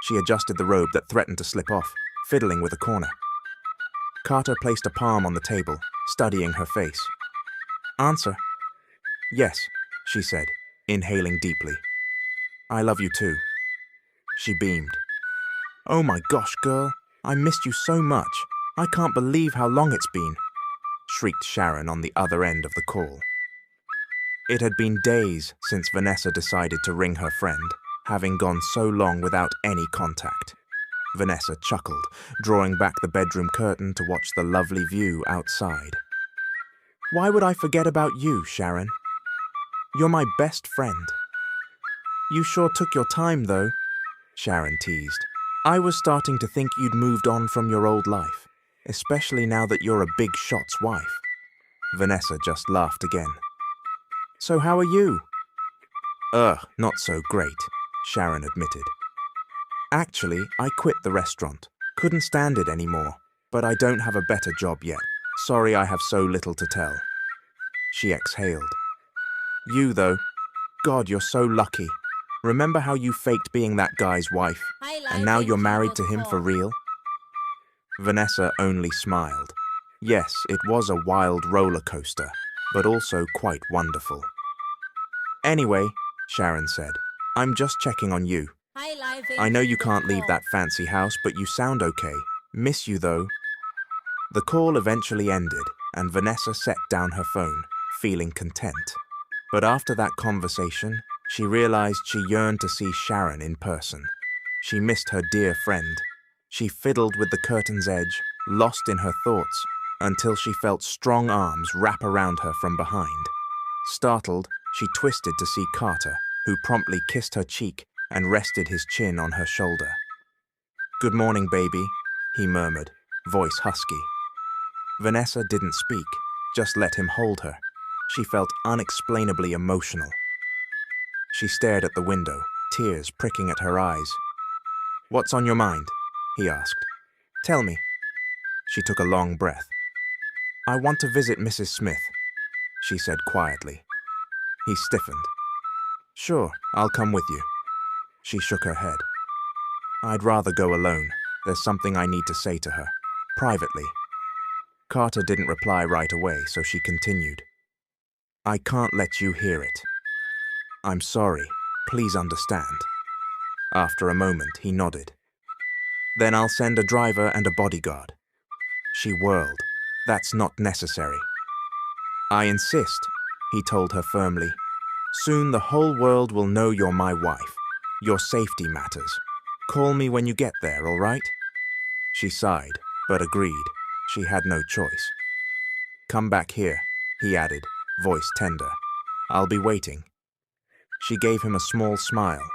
She adjusted the robe that threatened to slip off, fiddling with a corner. Carter placed a palm on the table, studying her face. Answer? Yes, she said, inhaling deeply. I love you too. She beamed. Oh my gosh, girl, I missed you so much. I can't believe how long it's been, shrieked Sharon on the other end of the call. It had been days since Vanessa decided to ring her friend, having gone so long without any contact. Vanessa chuckled, drawing back the bedroom curtain to watch the lovely view outside. Why would I forget about you, Sharon? You're my best friend. You sure took your time, though, Sharon teased. I was starting to think you'd moved on from your old life, especially now that you're a big shot's wife. Vanessa just laughed again. So how are you? Not so great, Sharon admitted. Actually, I quit the restaurant. Couldn't stand it anymore, but I don't have a better job yet. Sorry I have so little to tell. She exhaled. You, though, God, you're so lucky. Remember how you faked being that guy's wife, and now you're married to him for real? Vanessa only smiled. Yes, it was a wild roller coaster, but also quite wonderful. Anyway, Sharon said, I'm just checking on you. I know you can't leave that fancy house, but you sound okay. Miss you, though. The call eventually ended, and Vanessa set down her phone, feeling content. But after that conversation, she realized she yearned to see Sharon in person. She missed her dear friend. She fiddled with the curtain's edge, lost in her thoughts, until she felt strong arms wrap around her from behind. Startled, she twisted to see Carter, who promptly kissed her cheek and rested his chin on her shoulder. Good morning, baby, he murmured, voice husky. Vanessa didn't speak, just let him hold her. She felt unexplainably emotional. She stared at the window, tears pricking at her eyes. What's on your mind? He asked. Tell me. She took a long breath. I want to visit Mrs. Smith, she said quietly. He stiffened. Sure, I'll come with you. She shook her head. I'd rather go alone. There's something I need to say to her, privately. Carter didn't reply right away, so she continued. I can't let you hear it. I'm sorry. Please understand. After a moment, he nodded. Then I'll send a driver and a bodyguard. She whirled. That's not necessary. I insist, he told her firmly. Soon the whole world will know you're my wife. Your safety matters. Call me when you get there, all right? She sighed, but agreed. She had no choice. Come back here, he added, voice tender. I'll be waiting. She gave him a small smile.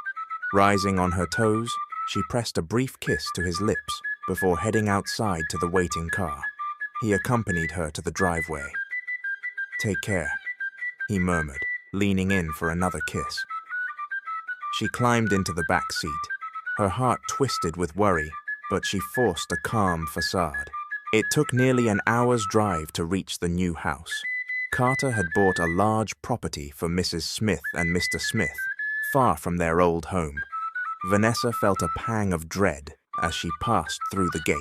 Rising on her toes, she pressed a brief kiss to his lips before heading outside to the waiting car. He accompanied her to the driveway. Take care, he murmured, leaning in for another kiss. She climbed into the back seat. Her heart twisted with worry, but she forced a calm facade. It took nearly an hour's drive to reach the new house. Carter had bought a large property for Mrs. Smith and Mr. Smith, far from their old home. Vanessa felt a pang of dread as she passed through the gate.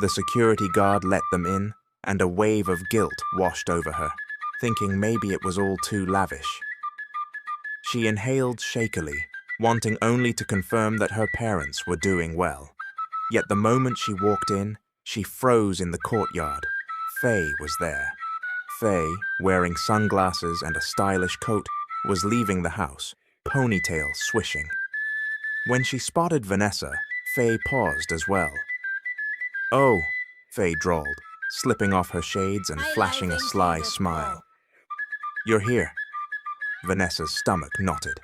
The security guard let them in, and a wave of guilt washed over her, thinking maybe it was all too lavish. She inhaled shakily, wanting only to confirm that her parents were doing well. Yet the moment she walked in, she froze in the courtyard. Faye was there. Faye, wearing sunglasses and a stylish coat, was leaving the house, ponytail swishing. When she spotted Vanessa, Faye paused as well. Oh, Faye drawled, slipping off her shades and flashing a sly smile. You're here. Vanessa's stomach knotted.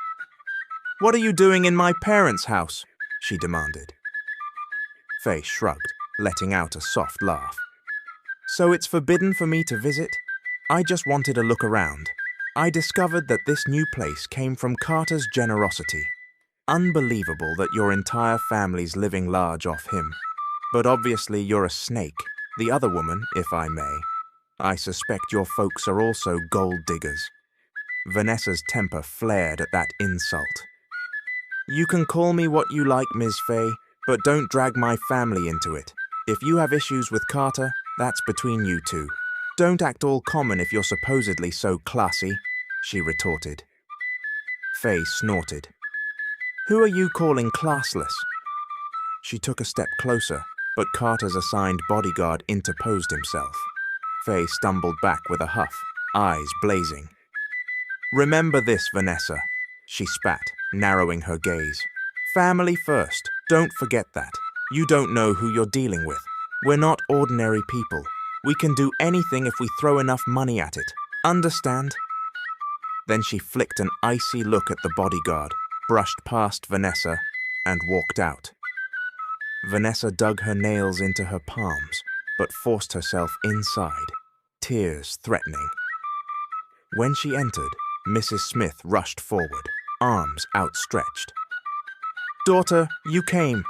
What are you doing in my parents' house? She demanded. Faye shrugged, letting out a soft laugh. So it's forbidden for me to visit? I just wanted a look around. I discovered that this new place came from Carter's generosity. Unbelievable that your entire family's living large off him. But obviously you're a snake. The other woman, if I may. I suspect your folks are also gold diggers. Vanessa's temper flared at that insult. You can call me what you like, Ms. Faye, but don't drag my family into it. If you have issues with Carter, that's between you two. Don't act all common if you're supposedly so classy, she retorted. Faye snorted. Who are you calling classless? She took a step closer, but Carter's assigned bodyguard interposed himself. Faye stumbled back with a huff, eyes blazing. Remember this, Vanessa, she spat, narrowing her gaze. Family first, don't forget that. You don't know who you're dealing with. We're not ordinary people. We can do anything if we throw enough money at it. Understand? Then she flicked an icy look at the bodyguard, brushed past Vanessa, and walked out. Vanessa dug her nails into her palms, but forced herself inside, tears threatening. When she entered, Mrs. Smith rushed forward, arms outstretched. Daughter, you came.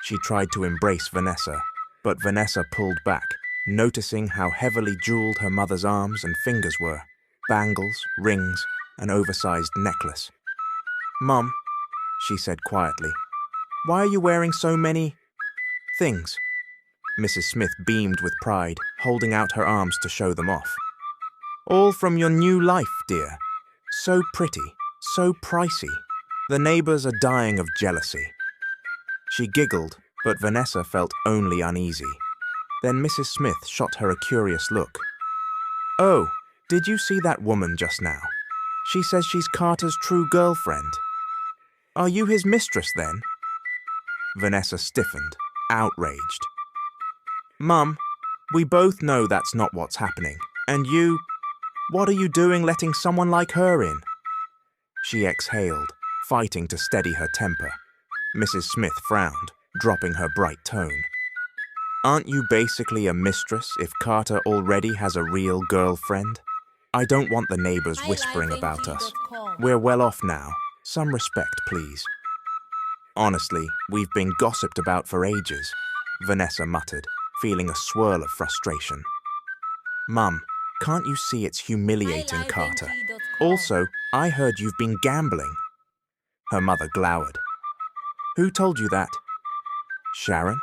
She tried to embrace Vanessa, but Vanessa pulled back, noticing how heavily jeweled her mother's arms and fingers were. Bangles, rings, an oversized necklace. Mum, she said quietly, why are you wearing so many things? Mrs. Smith beamed with pride, holding out her arms to show them off. All from your new life, dear. So pretty, so pricey. The neighbors are dying of jealousy. She giggled, but Vanessa felt only uneasy. Then Mrs. Smith shot her a curious look. Oh, did you see that woman just now? She says she's Carter's true girlfriend. Are you his mistress then? Vanessa stiffened, outraged. Mum, we both know that's not what's happening. And you, what are you doing letting someone like her in? She exhaled, fighting to steady her temper. Mrs. Smith frowned, dropping her bright tone. Aren't you basically a mistress if Carter already has a real girlfriend? I don't want the neighbors whispering about us. We're well off now. Some respect, please. Honestly, we've been gossiped about for ages, Vanessa muttered, feeling a swirl of frustration. Mum, can't you see it's humiliating Carter? Also, I heard you've been gambling. Her mother glowered. Who told you that? Sharon?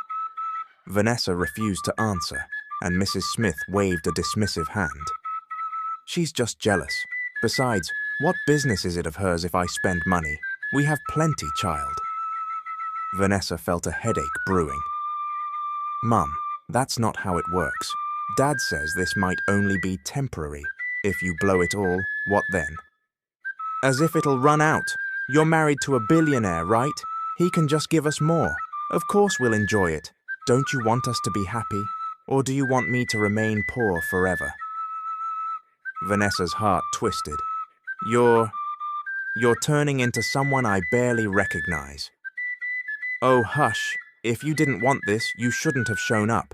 Vanessa refused to answer, and Mrs. Smith waved a dismissive hand. She's just jealous. Besides, what business is it of hers if I spend money? We have plenty, child. Vanessa felt a headache brewing. Mum, that's not how it works. Dad says this might only be temporary. If you blow it all, what then? As if it'll run out. You're married to a billionaire, right? He can just give us more. Of course we'll enjoy it. Don't you want us to be happy? Or do you want me to remain poor forever? Vanessa's heart twisted. You're turning into someone I barely recognize. Oh, hush. If you didn't want this, you shouldn't have shown up.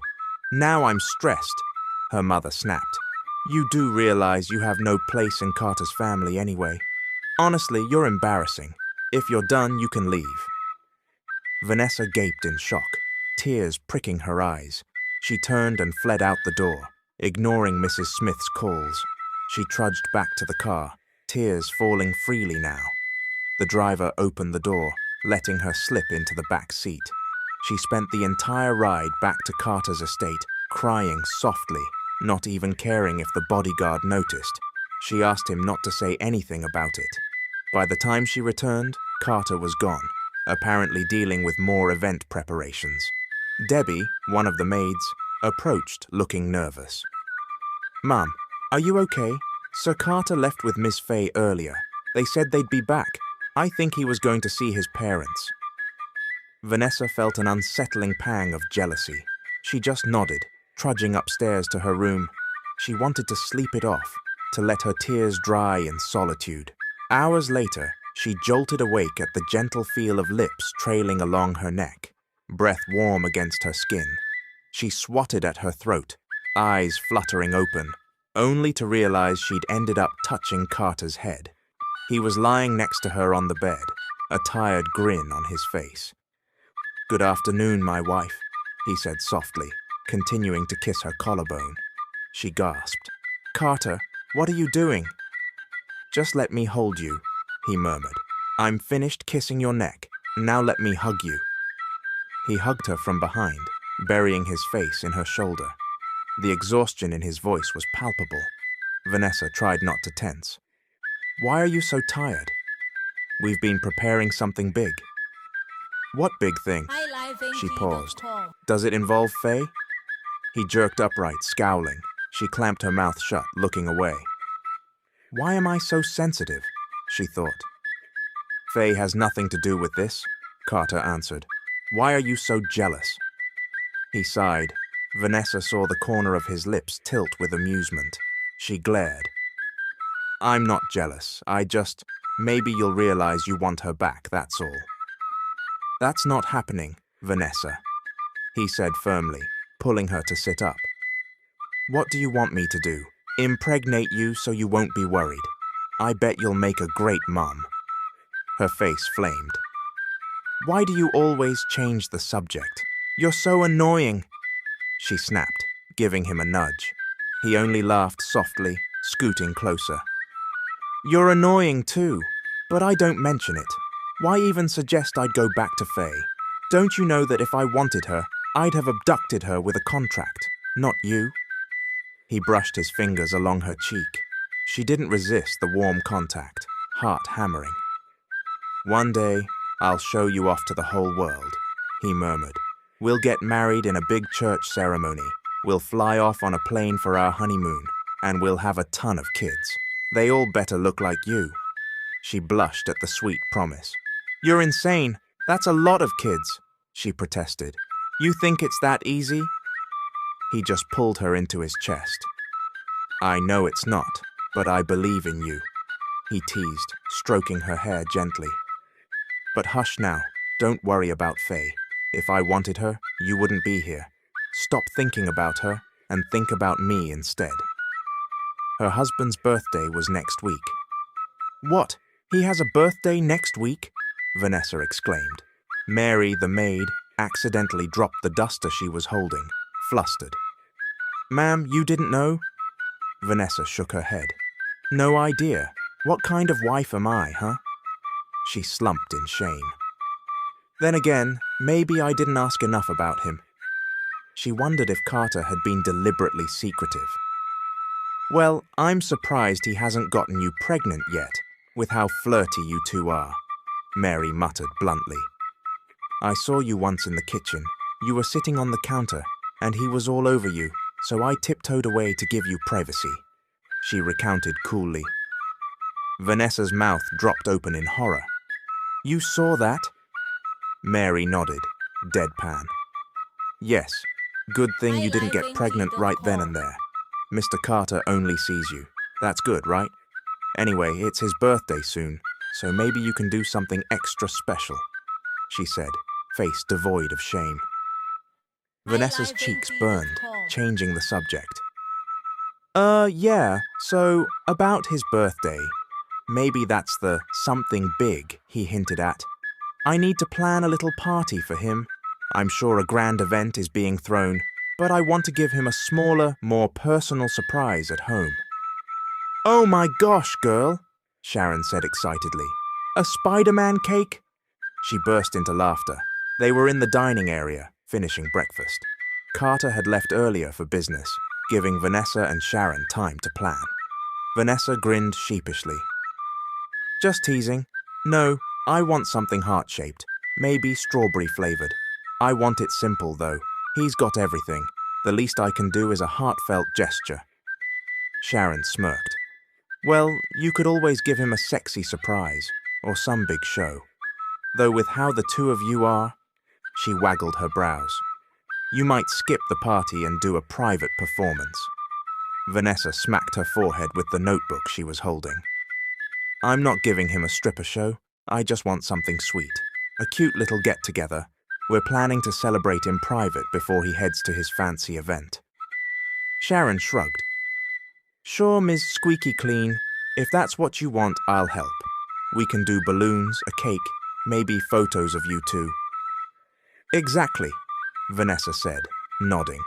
Now I'm stressed, her mother snapped. You do realize you have no place in Carter's family anyway. Honestly, you're embarrassing. If you're done, you can leave. Vanessa gaped in shock, tears pricking her eyes. She turned and fled out the door, ignoring Mrs. Smith's calls. She trudged back to the car, tears falling freely now. The driver opened the door, letting her slip into the back seat. She spent the entire ride back to Carter's estate, crying softly, not even caring if the bodyguard noticed. She asked him not to say anything about it. By the time she returned, Carter was gone, apparently dealing with more event preparations. Debbie, one of the maids, approached looking nervous. Mum, are you okay? Sir Carter left with Miss Faye earlier. They said they'd be back. I think he was going to see his parents. Vanessa felt an unsettling pang of jealousy. She just nodded, trudging upstairs to her room. She wanted to sleep it off, to let her tears dry in solitude. Hours later, she jolted awake at the gentle feel of lips trailing along her neck, breath warm against her skin. She swatted at her throat, eyes fluttering open, only to realize she'd ended up touching Carter's head. He was lying next to her on the bed, a tired grin on his face. Good afternoon, my wife, he said softly, continuing to kiss her collarbone. She gasped. Carter, what are you doing? Just let me hold you, he murmured. I'm finished kissing your neck. Now let me hug you. He hugged her from behind, burying his face in her shoulder. The exhaustion in his voice was palpable. Vanessa tried not to tense. Why are you so tired? We've been preparing something big. What big thing? She paused. Does it involve Faye? He jerked upright, scowling. She clamped her mouth shut, looking away. Why am I so sensitive? She thought. Faye has nothing to do with this, Carter answered. Why are you so jealous? He sighed. Vanessa saw the corner of his lips tilt with amusement. She glared. I'm not jealous. Maybe you'll realize you want her back, that's all. That's not happening, Vanessa, he said firmly, pulling her to sit up. What do you want me to do? Impregnate you so you won't be worried. I bet you'll make a great mom. Her face flamed. Why do you always change the subject? You're so annoying, she snapped, giving him a nudge. He only laughed softly, scooting closer. You're annoying too, but I don't mention it. Why even suggest I'd go back to Faye? Don't you know that if I wanted her, I'd have abducted her with a contract, not you? He brushed his fingers along her cheek. She didn't resist the warm contact, heart hammering. One day, I'll show you off to the whole world, he murmured. We'll get married in a big church ceremony. We'll fly off on a plane for our honeymoon, and we'll have a ton of kids. They all better look like you. She blushed at the sweet promise. You're insane. That's a lot of kids, she protested. You think it's that easy? He just pulled her into his chest. I know it's not, but I believe in you, he teased, stroking her hair gently. But hush now. Don't worry about Faye. If I wanted her, you wouldn't be here. Stop thinking about her and think about me instead. Her husband's birthday was next week. What? He has a birthday next week? Vanessa exclaimed. Mary, the maid, accidentally dropped the duster she was holding, flustered. Ma'am, you didn't know? Vanessa shook her head. No idea. What kind of wife am I, huh? She slumped in shame. Then again, maybe I didn't ask enough about him. She wondered if Carter had been deliberately secretive. Well, I'm surprised he hasn't gotten you pregnant yet, with how flirty you two are, Mary muttered bluntly. I saw you once in the kitchen. You were sitting on the counter, and he was all over you, so I tiptoed away to give you privacy, she recounted coolly. Vanessa's mouth dropped open in horror. You saw that? Mary nodded, deadpan. Yes, good thing you didn't get pregnant right then and there. Mr. Carter only sees you. That's good, right? Anyway, it's his birthday soon, so maybe you can do something extra special, she said, face devoid of shame. Vanessa's cheeks burned, changing the subject. Yeah, so about his birthday. Maybe that's the something big he hinted at. I need to plan a little party for him. I'm sure a grand event is being thrown, but I want to give him a smaller, more personal surprise at home. Oh my gosh, girl, Sharon said excitedly. A Spider-Man cake? She burst into laughter. They were in the dining area, finishing breakfast. Carter had left earlier for business, giving Vanessa and Sharon time to plan. Vanessa grinned sheepishly. Just teasing. No, I want something heart-shaped, maybe strawberry-flavored. I want it simple, though. He's got everything. The least I can do is a heartfelt gesture. Sharon smirked. Well, you could always give him a sexy surprise, or some big show. Though with how the two of you are, she waggled her brows. You might skip the party and do a private performance. Vanessa smacked her forehead with the notebook she was holding. I'm not giving him a stripper show. I just want something sweet. A cute little get-together. We're planning to celebrate in private before he heads to his fancy event. Sharon shrugged. Sure, Ms. Squeaky Clean. If that's what you want, I'll help. We can do balloons, a cake, maybe photos of you two. Exactly, Vanessa said, nodding.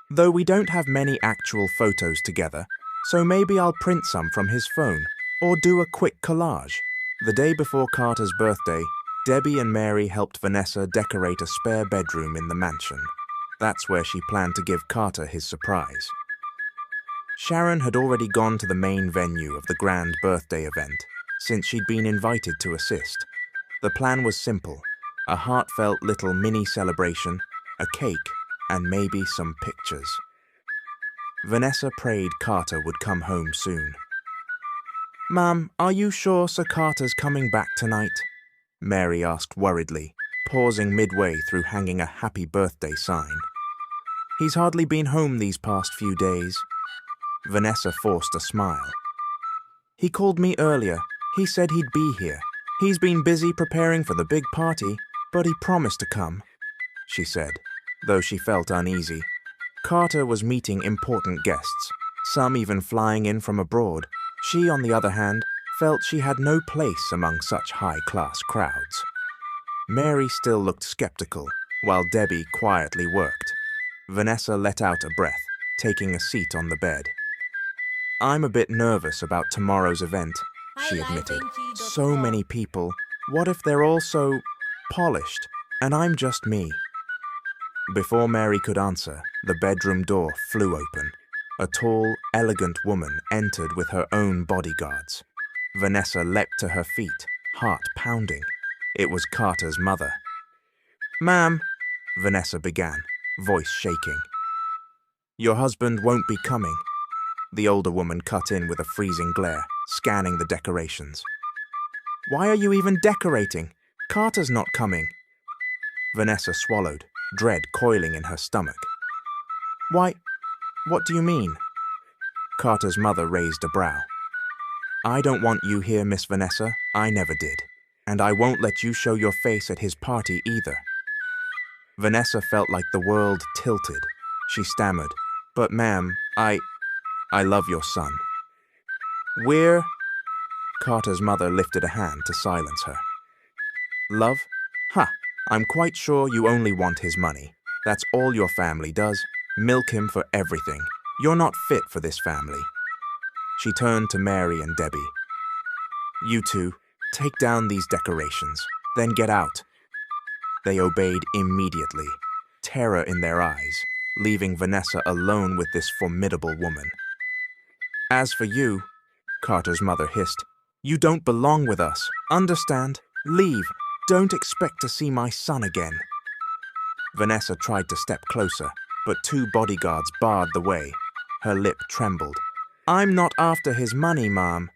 Though we don't have many actual photos together, so maybe I'll print some from his phone, or do a quick collage. The day before Carter's birthday, Debbie and Mary helped Vanessa decorate a spare bedroom in the mansion. That's where she planned to give Carter his surprise. Sharon had already gone to the main venue of the grand birthday event, since she'd been invited to assist. The plan was simple: a heartfelt little mini celebration, a cake, and maybe some pictures. Vanessa prayed Carter would come home soon. "Ma'am, are you sure Sir Carter's coming back tonight?" Mary asked worriedly, pausing midway through hanging a happy birthday sign. "He's hardly been home these past few days." Vanessa forced a smile. "He called me earlier. He said he'd be here. He's been busy preparing for the big party, but he promised to come," she said, though she felt uneasy. Carter was meeting important guests, some even flying in from abroad. She, on the other hand, felt she had no place among such high-class crowds. Mary still looked skeptical, while Debbie quietly worked. Vanessa let out a breath, taking a seat on the bed. "I'm a bit nervous about tomorrow's event," she admitted. "So many people. What if they're all so polished, and I'm just me?" Before Mary could answer, the bedroom door flew open. A tall, elegant woman entered with her own bodyguards. Vanessa leapt to her feet, heart pounding. It was Carter's mother. "Ma'am," Vanessa began, voice shaking. "Your husband won't be coming." The older woman cut in with a freezing glare, scanning the decorations. "Why are you even decorating? Carter's not coming." Vanessa swallowed, dread coiling in her stomach. "Why, what do you mean?" Carter's mother raised a brow. "I don't want you here, Miss Vanessa. I never did. And I won't let you show your face at his party either." Vanessa felt like the world tilted. She stammered, "But ma'am, I love your son." "We're—" Carter's mother lifted a hand to silence her. "Love? Ha! I'm quite sure you only want his money. That's all your family does. Milk him for everything. You're not fit for this family." She turned to Mary and Debbie. "You two, take down these decorations, then get out." They obeyed immediately, terror in their eyes, leaving Vanessa alone with this formidable woman. "As for you," Carter's mother hissed, "you don't belong with us. Understand? Leave. Don't expect to see my son again." Vanessa tried to step closer, but two bodyguards barred the way. Her lip trembled. "I'm not after his money, Ma'am.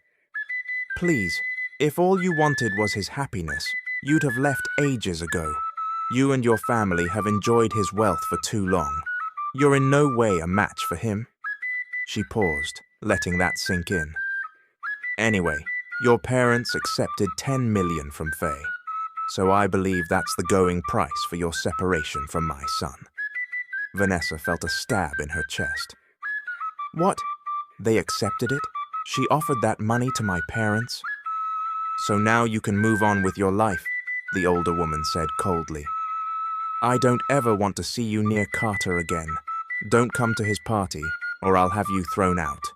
Please, if all you wanted was his happiness, you'd have left ages ago. You and your family have enjoyed his wealth for too long. You're in no way a match for him." She paused, letting that sink in. "Anyway, your parents accepted 10 million from Faye, so I believe that's the going price for your separation from my son." Vanessa felt a stab in her chest. "What? They accepted it? She offered that money to my parents?" "So now you can move on with your life," the older woman said coldly. "I don't ever want to see you near Carter again. Don't come to his party, or I'll have you thrown out.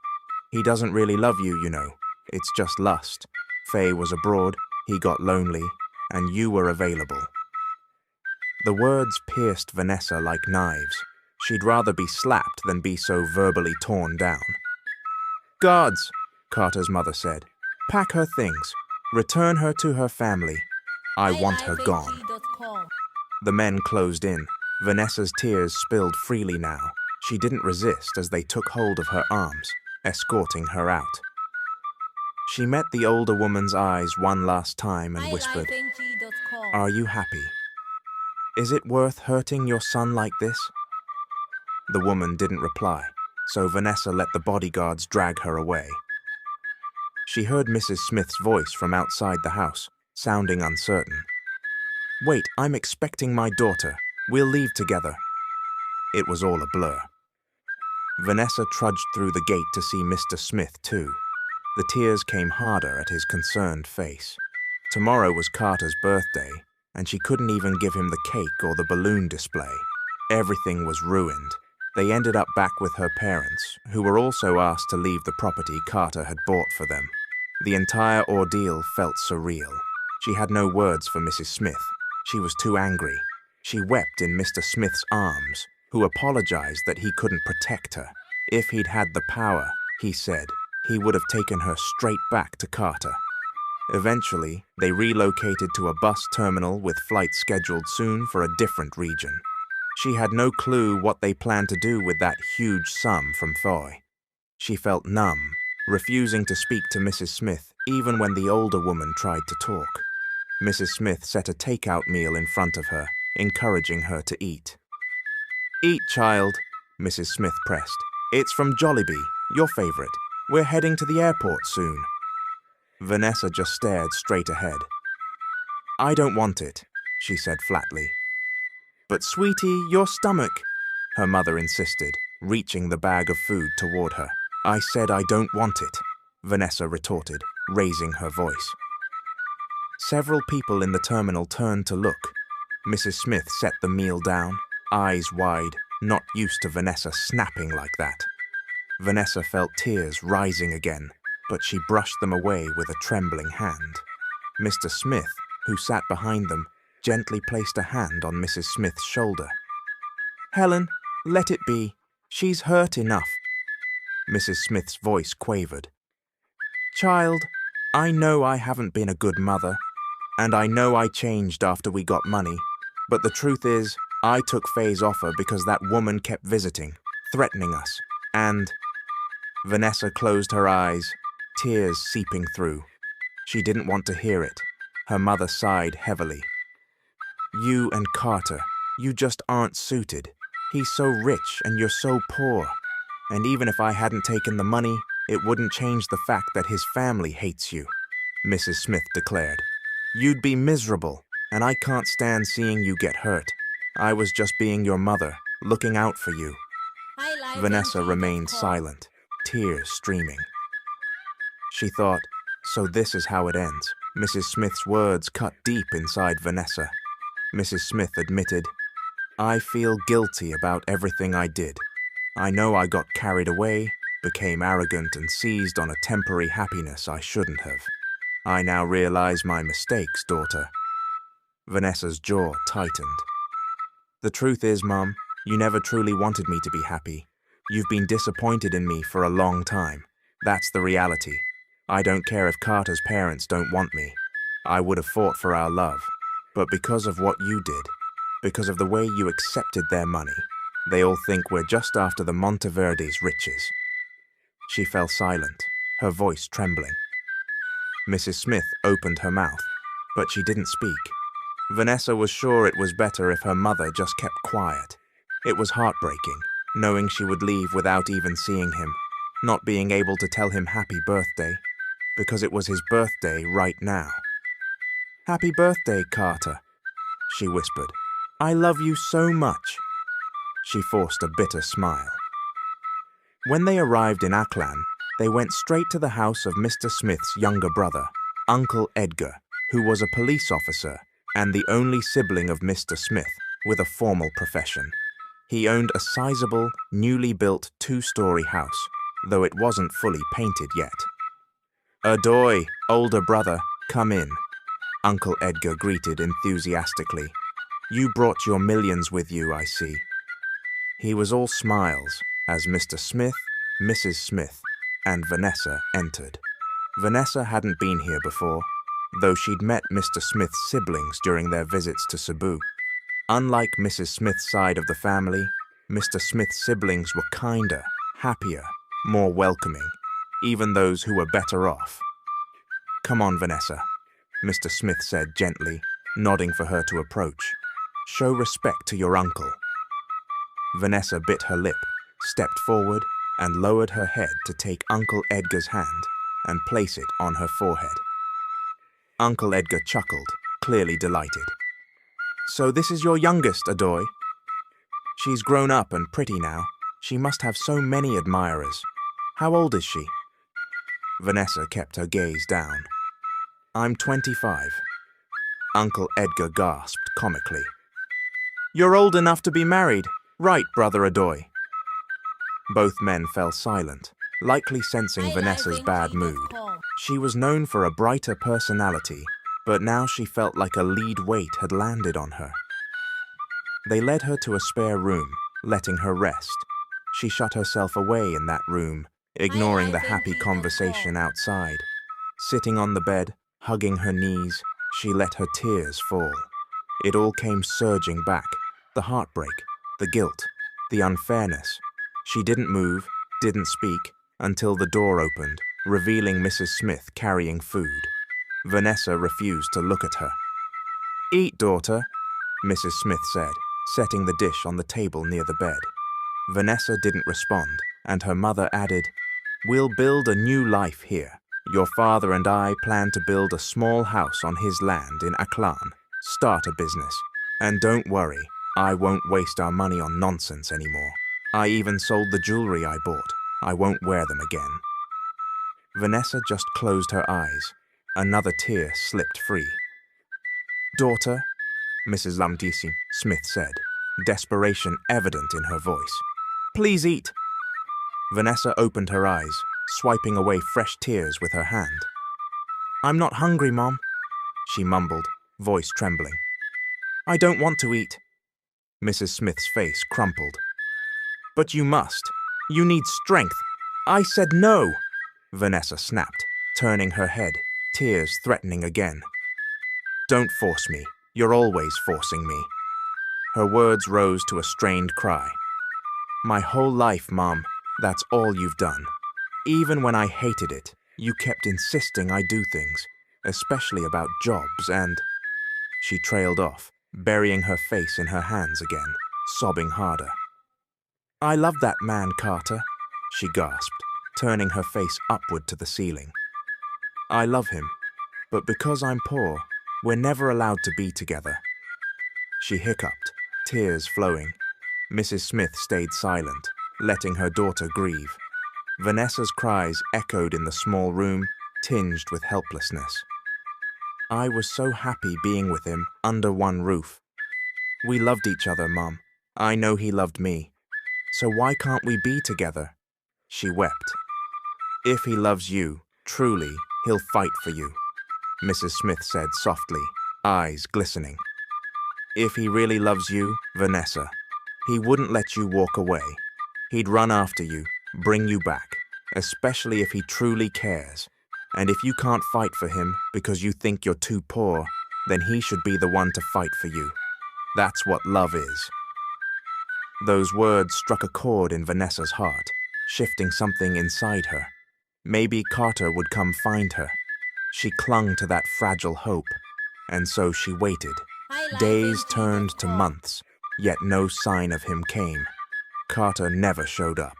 He doesn't really love you, you know. It's just lust. Faye was abroad, he got lonely, and you were available." The words pierced Vanessa like knives. She'd rather be slapped than be so verbally torn down. "Guards," Carter's mother said. "Pack her things. Return her to her family. I want her gone." The men closed in. Vanessa's tears spilled freely now. She didn't resist as they took hold of her arms, escorting her out. She met the older woman's eyes one last time and whispered, "Are you happy? Is it worth hurting your son like this?" The woman didn't reply, so Vanessa let the bodyguards drag her away. She heard Mrs. Smith's voice from outside the house, sounding uncertain. "Wait, I'm expecting my daughter. We'll leave together." It was all a blur. Vanessa trudged through the gate to see Mr. Smith, too. The tears came harder at his concerned face. Tomorrow was Carter's birthday, and she couldn't even give him the cake or the balloon display. Everything was ruined. They ended up back with her parents, who were also asked to leave the property Carter had bought for them. The entire ordeal felt surreal. She had no words for Mrs. Smith. She was too angry. She wept in Mr. Smith's arms, who apologized that he couldn't protect her. If he'd had the power, he said, he would have taken her straight back to Carter. Eventually, they relocated to a bus terminal with flights scheduled soon for a different region. She had no clue what they planned to do with that huge sum from Foy. She felt numb, refusing to speak to Mrs. Smith even when the older woman tried to talk. Mrs. Smith set a takeout meal in front of her, encouraging her to eat. "Eat, child," Mrs. Smith pressed. "It's from Jollibee, your favorite. We're heading to the airport soon." Vanessa just stared straight ahead. "I don't want it," she said flatly. "But sweetie, your stomach," her mother insisted, reaching the bag of food toward her. "I said I don't want it," Vanessa retorted, raising her voice. Several people in the terminal turned to look. Mrs. Smith set the meal down, eyes wide, not used to Vanessa snapping like that. Vanessa felt tears rising again, but she brushed them away with a trembling hand. Mr. Smith, who sat behind them, gently placed a hand on Mrs. Smith's shoulder. "Helen, let it be. She's hurt enough." Mrs. Smith's voice quavered. "Child, I know I haven't been a good mother, and I know I changed after we got money, but the truth is, I took Faye's offer because that woman kept visiting, threatening us, and—" Vanessa closed her eyes, tears seeping through. She didn't want to hear it. Her mother sighed heavily. "You and Carter, you just aren't suited. He's so rich and you're so poor. And even if I hadn't taken the money, it wouldn't change the fact that his family hates you," Mrs. Smith declared. "You'd be miserable, and I can't stand seeing you get hurt. I was just being your mother, looking out for you." Vanessa remained silent, tears streaming. She thought, so this is how it ends. Mrs. Smith's words cut deep inside Vanessa. Mrs. Smith admitted, "I feel guilty about everything I did. I know I got carried away, became arrogant and seized on a temporary happiness I shouldn't have. I now realize my mistakes, daughter." Vanessa's jaw tightened. "The truth is, Mum, you never truly wanted me to be happy. You've been disappointed in me for a long time. That's the reality. I don't care if Carter's parents don't want me. I would have fought for our love. But because of what you did, because of the way you accepted their money, they all think we're just after the Monteverde's riches." She fell silent, her voice trembling. Mrs. Smith opened her mouth, but she didn't speak. Vanessa was sure it was better if her mother just kept quiet. It was heartbreaking, knowing she would leave without even seeing him, not being able to tell him happy birthday, because it was his birthday right now. "Happy birthday, Carter," she whispered. "I love you so much." She forced a bitter smile. When they arrived in Aklan, they went straight to the house of Mr. Smith's younger brother, Uncle Edgar, who was a police officer and the only sibling of Mr. Smith with a formal profession. He owned a sizable, newly built two-story house, though it wasn't fully painted yet. "Adoy, older brother, come in," Uncle Edgar greeted enthusiastically. "You brought your millions with you, I see." He was all smiles as Mr. Smith, Mrs. Smith, and Vanessa entered. Vanessa hadn't been here before, though she'd met Mr. Smith's siblings during their visits to Cebu. Unlike Mrs. Smith's side of the family, Mr. Smith's siblings were kinder, happier, more welcoming, even those who were better off. "Come on, Vanessa," Mr. Smith said gently, nodding for her to approach. "Show respect to your uncle." Vanessa bit her lip, stepped forward, and lowered her head to take Uncle Edgar's hand and place it on her forehead. Uncle Edgar chuckled, clearly delighted. "So this is your youngest, Adoy? She's grown up and pretty now. She must have so many admirers. How old is she?" Vanessa kept her gaze down. "I'm 25. Uncle Edgar gasped comically. "You're old enough to be married, right, Brother Adoy?" Both men fell silent, likely sensing Vanessa's bad mood. She was known for a brighter personality, but now she felt like a lead weight had landed on her. They led her to a spare room, letting her rest. She shut herself away in that room, ignoring the happy conversation outside. Sitting on the bed, Hugging her knees, she let her tears fall. It all came surging back. The heartbreak, the guilt, the unfairness. She didn't move, didn't speak, until the door opened, revealing Mrs. Smith carrying food. Vanessa refused to look at her. "Eat, daughter," Mrs. Smith said, setting the dish on the table near the bed. Vanessa didn't respond, and her mother added, "We'll build a new life here. Your father and I plan to build a small house on his land in Aklan, start a business. And don't worry, I won't waste our money on nonsense anymore. I even sold the jewelry I bought. I won't wear them again." Vanessa just closed her eyes. Another tear slipped free. "Daughter," Mrs. Lamdisi Smith said, desperation evident in her voice, "please eat." Vanessa opened her eyes, swiping away fresh tears with her hand. "I'm not hungry, Mom," she mumbled, voice trembling. "I don't want to eat." Mrs. Smith's face crumpled. "But you must. You need strength." "I said no," Vanessa snapped, turning her head, tears threatening again. "Don't force me. You're always forcing me." Her words rose to a strained cry. "My whole life, Mom, that's all you've done. Even when I hated it, you kept insisting I do things, especially about jobs and—" She trailed off, burying her face in her hands again, sobbing harder. "I love that man, Carter," she gasped, turning her face upward to the ceiling. "I love him, but because I'm poor, we're never allowed to be together." She hiccuped, tears flowing. Mrs. Smith stayed silent, letting her daughter grieve. Vanessa's cries echoed in the small room, tinged with helplessness. "I was so happy being with him, under one roof. We loved each other, Mom. I know he loved me. So why can't we be together?" She wept. "If he loves you, truly, he'll fight for you," Mrs. Smith said softly, eyes glistening. "If he really loves you, Vanessa, he wouldn't let you walk away. He'd run after you, bring you back, especially if he truly cares. And if you can't fight for him because you think you're too poor, then he should be the one to fight for you. That's what love is." Those words struck a chord in Vanessa's heart, shifting something inside her. Maybe Carter would come find her. She clung to that fragile hope, and so she waited. Days turned to months, yet no sign of him came. Carter never showed up.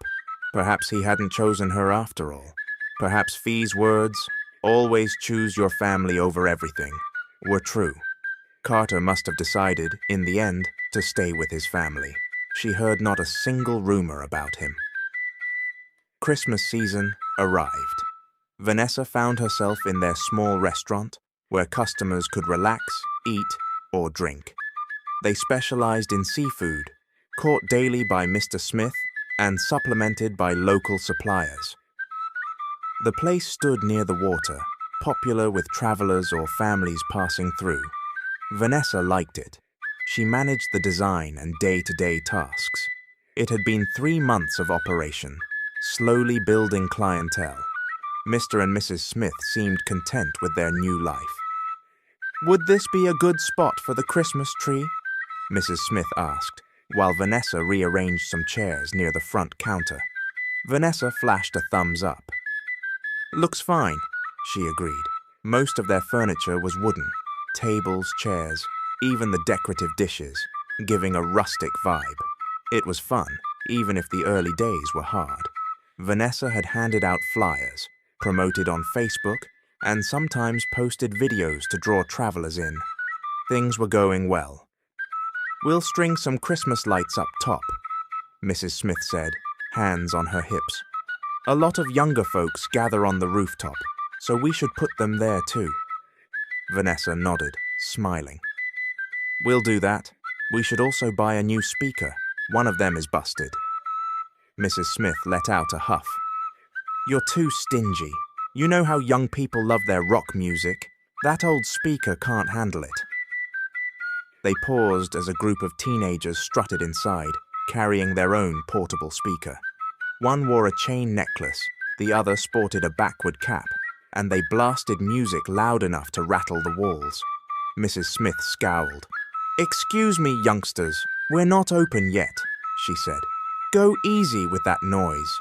Perhaps he hadn't chosen her after all. Perhaps Fee's words, "always choose your family over everything," were true. Carter must have decided, in the end, to stay with his family. She heard not a single rumor about him. Christmas season arrived. Vanessa found herself in their small restaurant, where customers could relax, eat, or drink. They specialized in seafood, caught daily by Mr. Smith and supplemented by local suppliers. The place stood near the water, popular with travelers or families passing through. Vanessa liked it. She managed the design and day-to-day tasks. It had been 3 months of operation, slowly building clientele. Mr. and Mrs. Smith seemed content with their new life. "Would this be a good spot for the Christmas tree?" Mrs. Smith asked, while Vanessa rearranged some chairs near the front counter. Vanessa flashed a thumbs up. "Looks fine," she agreed. Most of their furniture was wooden, tables, chairs, even the decorative dishes, giving a rustic vibe. It was fun, even if the early days were hard. Vanessa had handed out flyers, promoted on Facebook, and sometimes posted videos to draw travelers in. Things were going well. "We'll string some Christmas lights up top," Mrs. Smith said, hands on her hips. "A lot of younger folks gather on the rooftop, so we should put them there too." Vanessa nodded, smiling. "We'll do that. We should also buy a new speaker. One of them is busted." Mrs. Smith let out a huff. "You're too stingy. You know how young people love their rock music. That old speaker can't handle it." They paused as a group of teenagers strutted inside, carrying their own portable speaker. One wore a chain necklace, the other sported a backward cap. and they blasted music loud enough to rattle the walls. Mrs. Smith scowled. "Excuse me, youngsters, we're not open yet," she said. "Go easy with that noise."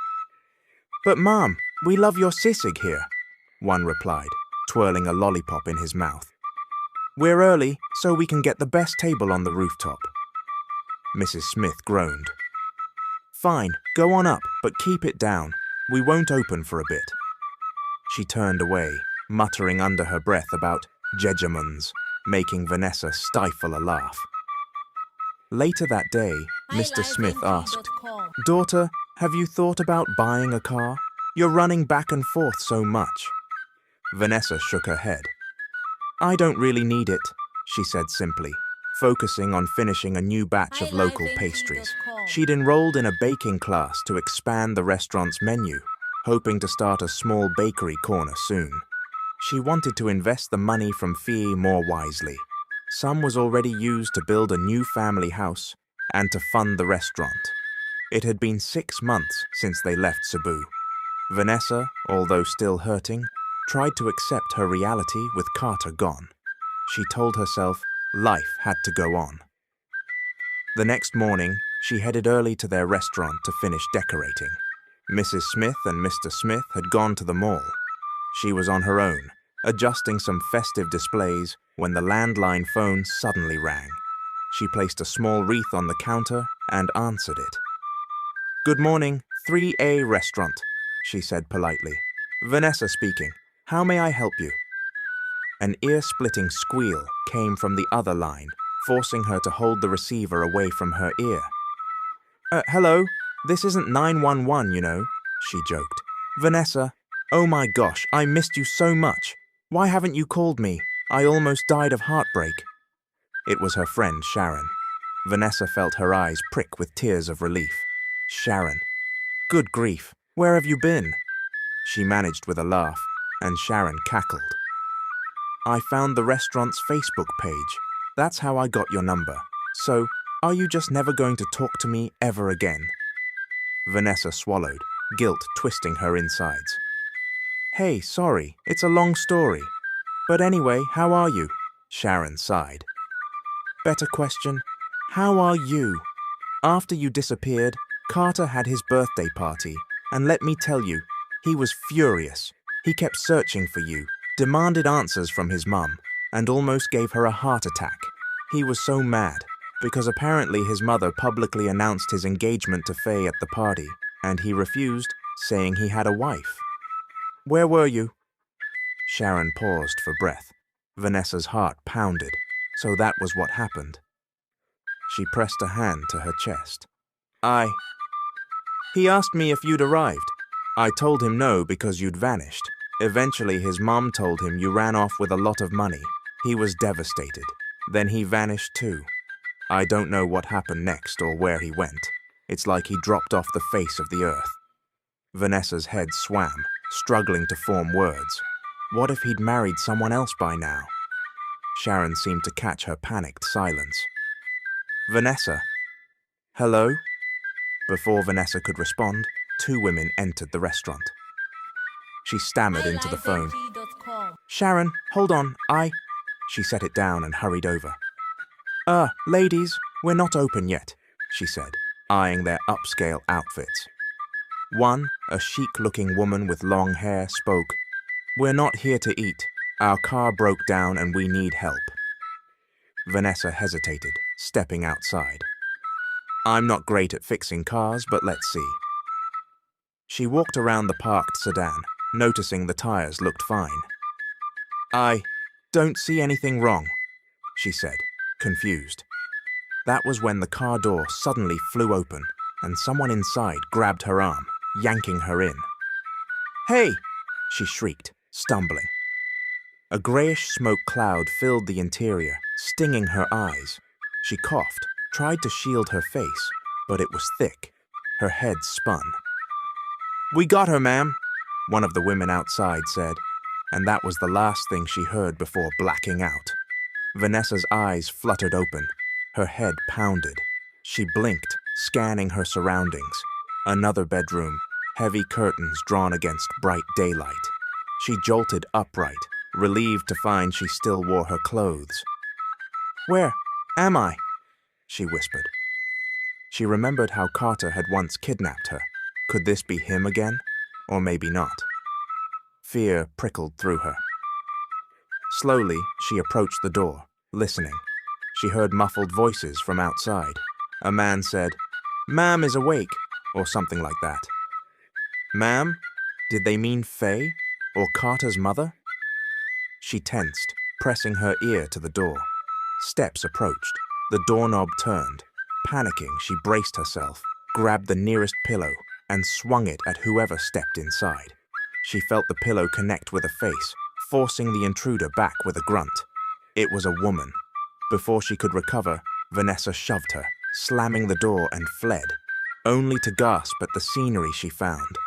"But Mom, we love your sisig here," one replied, twirling a lollipop in his mouth. "We're early, so we can get the best table on the rooftop." Mrs. Smith groaned. "Fine, go on up, but keep it down. We won't open for a bit." She turned away, muttering under her breath about jejemons, making Vanessa stifle a laugh. Later that day, Mr. Smith asked, "Daughter, have you thought about buying a car? You're running back and forth so much." Vanessa shook her head. "I don't really need it," she said simply, focusing on finishing a new batch of local pastries. She'd enrolled in a baking class to expand the restaurant's menu, hoping to start a small bakery corner soon. She wanted to invest the money from fee more wisely. Some was already used to build a new family house and to fund the restaurant. It had been 6 months since they left Cebu. Vanessa, although still hurting, tried to accept her reality with Carter gone. She told herself life had to go on. The next morning, she headed early to their restaurant to finish decorating. Mrs. Smith and Mr. Smith had gone to the mall. She was on her own, adjusting some festive displays when the landline phone suddenly rang. She placed a small wreath on the counter and answered it. "Good morning, 3A restaurant," she said politely. "Vanessa speaking. How may I help you?" An ear-splitting squeal came from the other line, forcing her to hold the receiver away from her ear. Hello, this isn't 911, you know," she joked. "Vanessa, oh my gosh, I missed you so much. Why haven't you called me? I almost died of heartbreak." It was her friend Sharon. Vanessa felt her eyes prick with tears of relief. Sharon. Good grief, where have you been? She managed with a laugh, and Sharon cackled. "I found the restaurant's Facebook page. That's how I got your number. So, are you just never going to talk to me ever again?" Vanessa swallowed, guilt twisting her insides. "Hey, sorry, it's a long story. But anyway, how are you?" Sharon sighed. "Better question, how are you? After you disappeared, Carter had his birthday party, and let me tell you, he was furious. He kept searching for you, demanded answers from his mum, and almost gave her a heart attack. He was so mad, because apparently his mother publicly announced his engagement to Faye at the party, and he refused, saying he had a wife." "Where were you?" Sharon paused for breath. Vanessa's heart pounded, so that was what happened. She pressed a hand to her chest. He asked me if you'd arrived. I told him no because you'd vanished. Eventually his mom told him you ran off with a lot of money. He was devastated. Then he vanished too. I don't know what happened next or where he went. It's like he dropped off the face of the earth." Vanessa's head swam, struggling to form words. What if he'd married someone else by now? Sharon seemed to catch her panicked silence. "Vanessa? Hello?" Before Vanessa could respond, 2 women entered the restaurant. She stammered into the phone. "Sharon, hold on, She set it down and hurried over. Ladies, we're not open yet," she said, eyeing their upscale outfits. One, a chic-looking woman with long hair, spoke. "We're not here to eat. Our car broke down and we need help." Vanessa hesitated, stepping outside. "I'm not great at fixing cars, but let's see." She walked around the parked sedan, noticing the tires looked fine. "I don't see anything wrong," she said, confused. That was when the car door suddenly flew open and someone inside grabbed her arm, yanking her in. "Hey!" she shrieked, stumbling. A grayish smoke cloud filled the interior, stinging her eyes. She coughed, tried to shield her face, but it was thick. Her head spun. "We got her, ma'am," one of the women outside said, and that was the last thing she heard before blacking out. Vanessa's eyes fluttered open. Her head pounded. She blinked, scanning her surroundings. Another bedroom, heavy curtains drawn against bright daylight. She jolted upright, relieved to find she still wore her clothes. "Where am I?" she whispered. She remembered how Carter had once kidnapped her. Could this be him again? Or maybe not. Fear prickled through her. Slowly, she approached the door, listening. She heard muffled voices from outside. A man said, "Ma'am is awake," or something like that. Ma'am? Did they mean Faye? Or Carter's mother? She tensed, pressing her ear to the door. Steps approached. The doorknob turned. Panicking, she braced herself, grabbed the nearest pillow, and swung it at whoever stepped inside. She felt the pillow connect with a face, forcing the intruder back with a grunt. It was a woman. Before she could recover, Vanessa shoved her, slamming the door and fled, only to gasp at the scenery she found.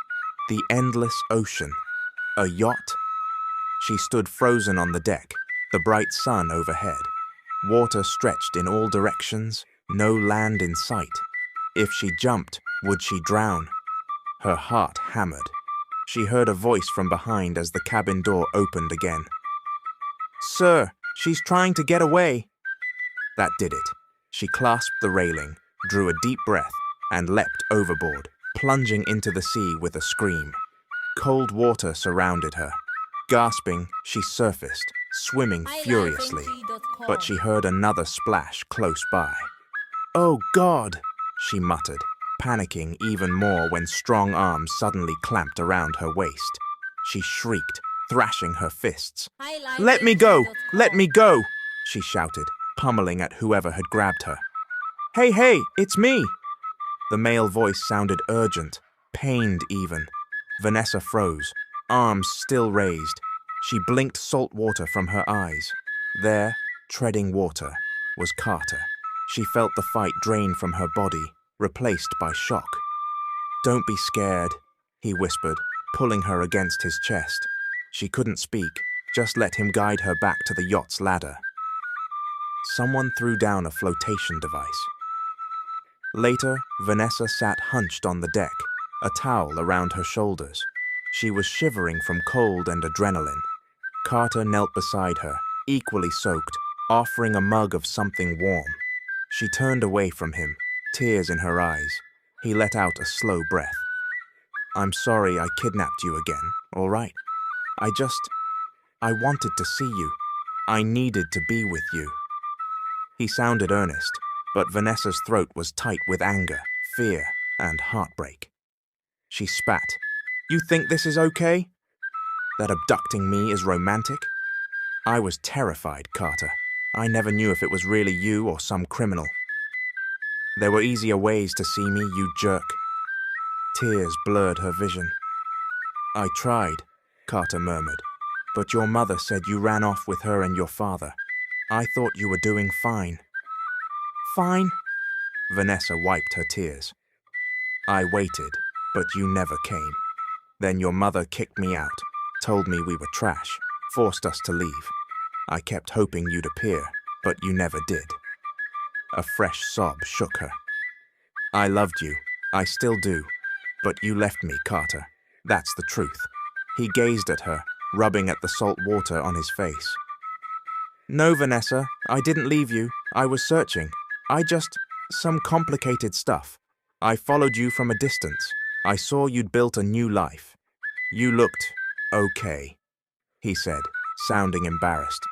The endless ocean. A yacht? She stood frozen on the deck, the bright sun overhead. Water stretched in all directions, no land in sight. If she jumped, would she drown? Her heart hammered. She heard a voice from behind as the cabin door opened again. "Sir, she's trying to get away." That did it. She clasped the railing, drew a deep breath, and leapt overboard, plunging into the sea with a scream. Cold water surrounded her. Gasping, she surfaced, swimming furiously. But she heard another splash close by. "Oh God!" she muttered, panicking even more when strong arms suddenly clamped around her waist. She shrieked, thrashing her fists. "Let me go! Let me go!" she shouted, pummeling at whoever had grabbed her. "Hey, hey, it's me!" The male voice sounded urgent, pained even. Vanessa froze, arms still raised. She blinked salt water from her eyes. There, treading water, was Carter. She felt the fight drain from her body, replaced by shock. "Don't be scared," he whispered, pulling her against his chest. She couldn't speak, just let him guide her back to the yacht's ladder. Someone threw down a flotation device. Later, Vanessa sat hunched on the deck, a towel around her shoulders. She was shivering from cold and adrenaline. Carter knelt beside her, equally soaked, offering a mug of something warm. She turned away from him, tears in her eyes. He let out a slow breath. "I'm sorry I kidnapped you again, all right? I wanted to see you. I needed to be with you." He sounded earnest, but Vanessa's throat was tight with anger, fear, and heartbreak. She spat. "You think this is okay? That abducting me is romantic?" "I was terrified, Carter. I never knew if it was really you or some criminal. There were easier ways to see me, you jerk." Tears blurred her vision. "I tried," Carter murmured, "but your mother said you ran off with her and your father. I thought you were doing fine." "Fine?" Vanessa wiped her tears. "I waited, but you never came. Then your mother kicked me out, told me we were trash, forced us to leave. I kept hoping you'd appear, but you never did." A fresh sob shook her. "I loved you. I still do. But you left me, Carter. That's the truth." He gazed at her, rubbing at the salt water on his face. "No, Vanessa, I didn't leave you. I was searching. Some complicated stuff. I followed you from a distance. I saw you'd built a new life. You looked okay," he said, sounding embarrassed.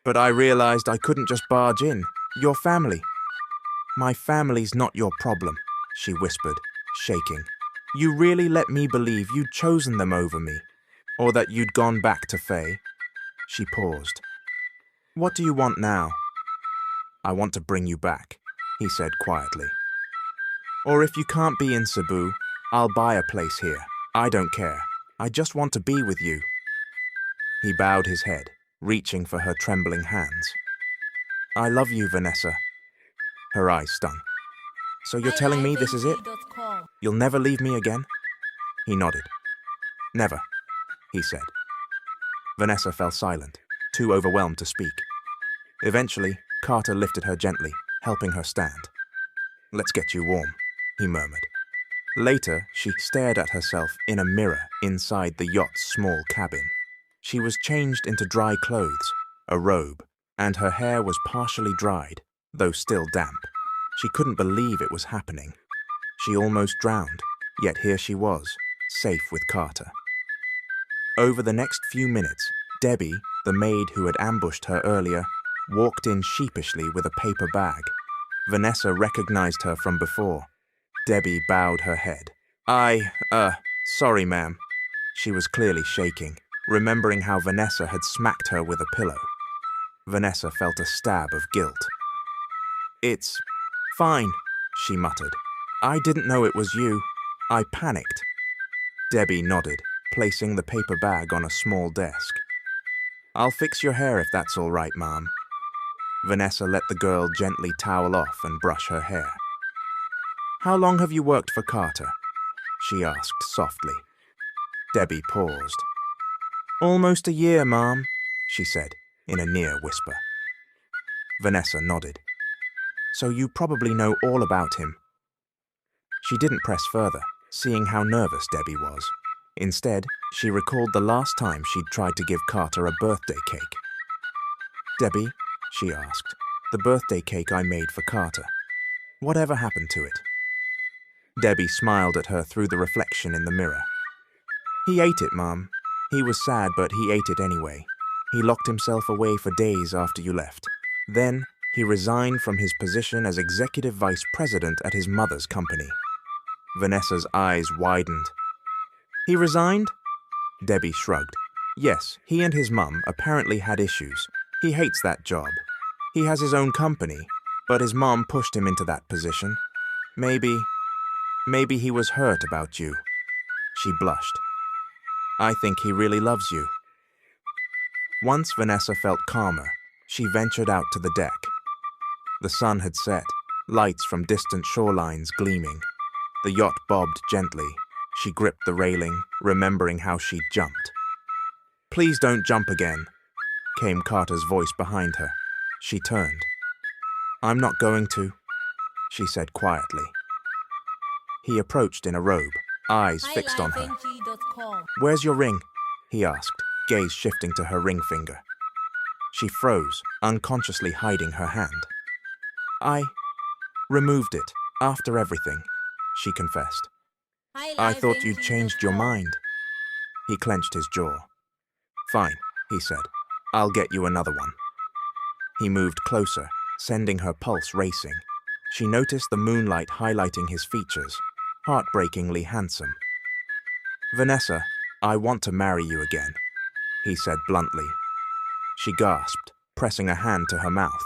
"But I realized I couldn't just barge in. Your family." "My family's not your problem," she whispered, shaking. "You really let me believe you'd chosen them over me, or that you'd gone back to Faye." She paused. "What do you want now?" "I want to bring you back," he said quietly. "Or if you can't be in Cebu, I'll buy a place here. I don't care. I just want to be with you." He bowed his head, reaching for her trembling hands. "I love you, Vanessa." Her eyes stung. "So you're telling me this is it? You'll never leave me again?" He nodded. "Never," he said. Vanessa fell silent, too overwhelmed to speak. Eventually, Carter lifted her gently, helping her stand. "Let's get you warm," he murmured. Later, she stared at herself in a mirror inside the yacht's small cabin. She was changed into dry clothes, a robe, and her hair was partially dried, though still damp. She couldn't believe it was happening. She almost drowned, yet here she was, safe with Carter. Over the next few minutes, Debbie, the maid who had ambushed her earlier, walked in sheepishly with a paper bag. Vanessa recognized her from before. Debbie bowed her head. Sorry, ma'am. She was clearly shaking, remembering how Vanessa had smacked her with a pillow. Vanessa felt a stab of guilt. It's fine, she muttered. I didn't know it was you. I panicked. Debbie nodded, placing the paper bag on a small desk. I'll fix your hair if that's all right, ma'am. Vanessa let the girl gently towel off and brush her hair. How long have you worked for Carter? She asked softly. Debbie paused. Almost a year, ma'am, she said in a near whisper. Vanessa nodded. So you probably know all about him. She didn't press further, seeing how nervous Debbie was. Instead, she recalled the last time she'd tried to give Carter a birthday cake. Debbie, she asked, the birthday cake I made for Carter. Whatever happened to it? Debbie smiled at her through the reflection in the mirror. He ate it, Mom. He was sad, but he ate it anyway. He locked himself away for days after you left. Then, he resigned from his position as executive vice president at his mother's company. Vanessa's eyes widened. He resigned? Debbie shrugged. Yes, he and his mum apparently had issues. He hates that job. He has his own company, but his mom pushed him into that position. Maybe he was hurt about you. She blushed. I think he really loves you. Once Vanessa felt calmer, she ventured out to the deck. The sun had set, lights from distant shorelines gleaming. The yacht bobbed gently. She gripped the railing, remembering how she'd jumped. Please don't jump again, came Carter's voice behind her. She turned. I'm not going to, she said quietly. He approached in a robe, eyes fixed on her. Where's your ring? He asked, gaze shifting to her ring finger. She froze, unconsciously hiding her hand. I removed it, after everything, she confessed. I thought you'd changed your mind. He clenched his jaw. Fine, he said. I'll get you another one. He moved closer, sending her pulse racing. She noticed the moonlight highlighting his features, heartbreakingly handsome. Vanessa, I want to marry you again, he said bluntly. She gasped, pressing a hand to her mouth.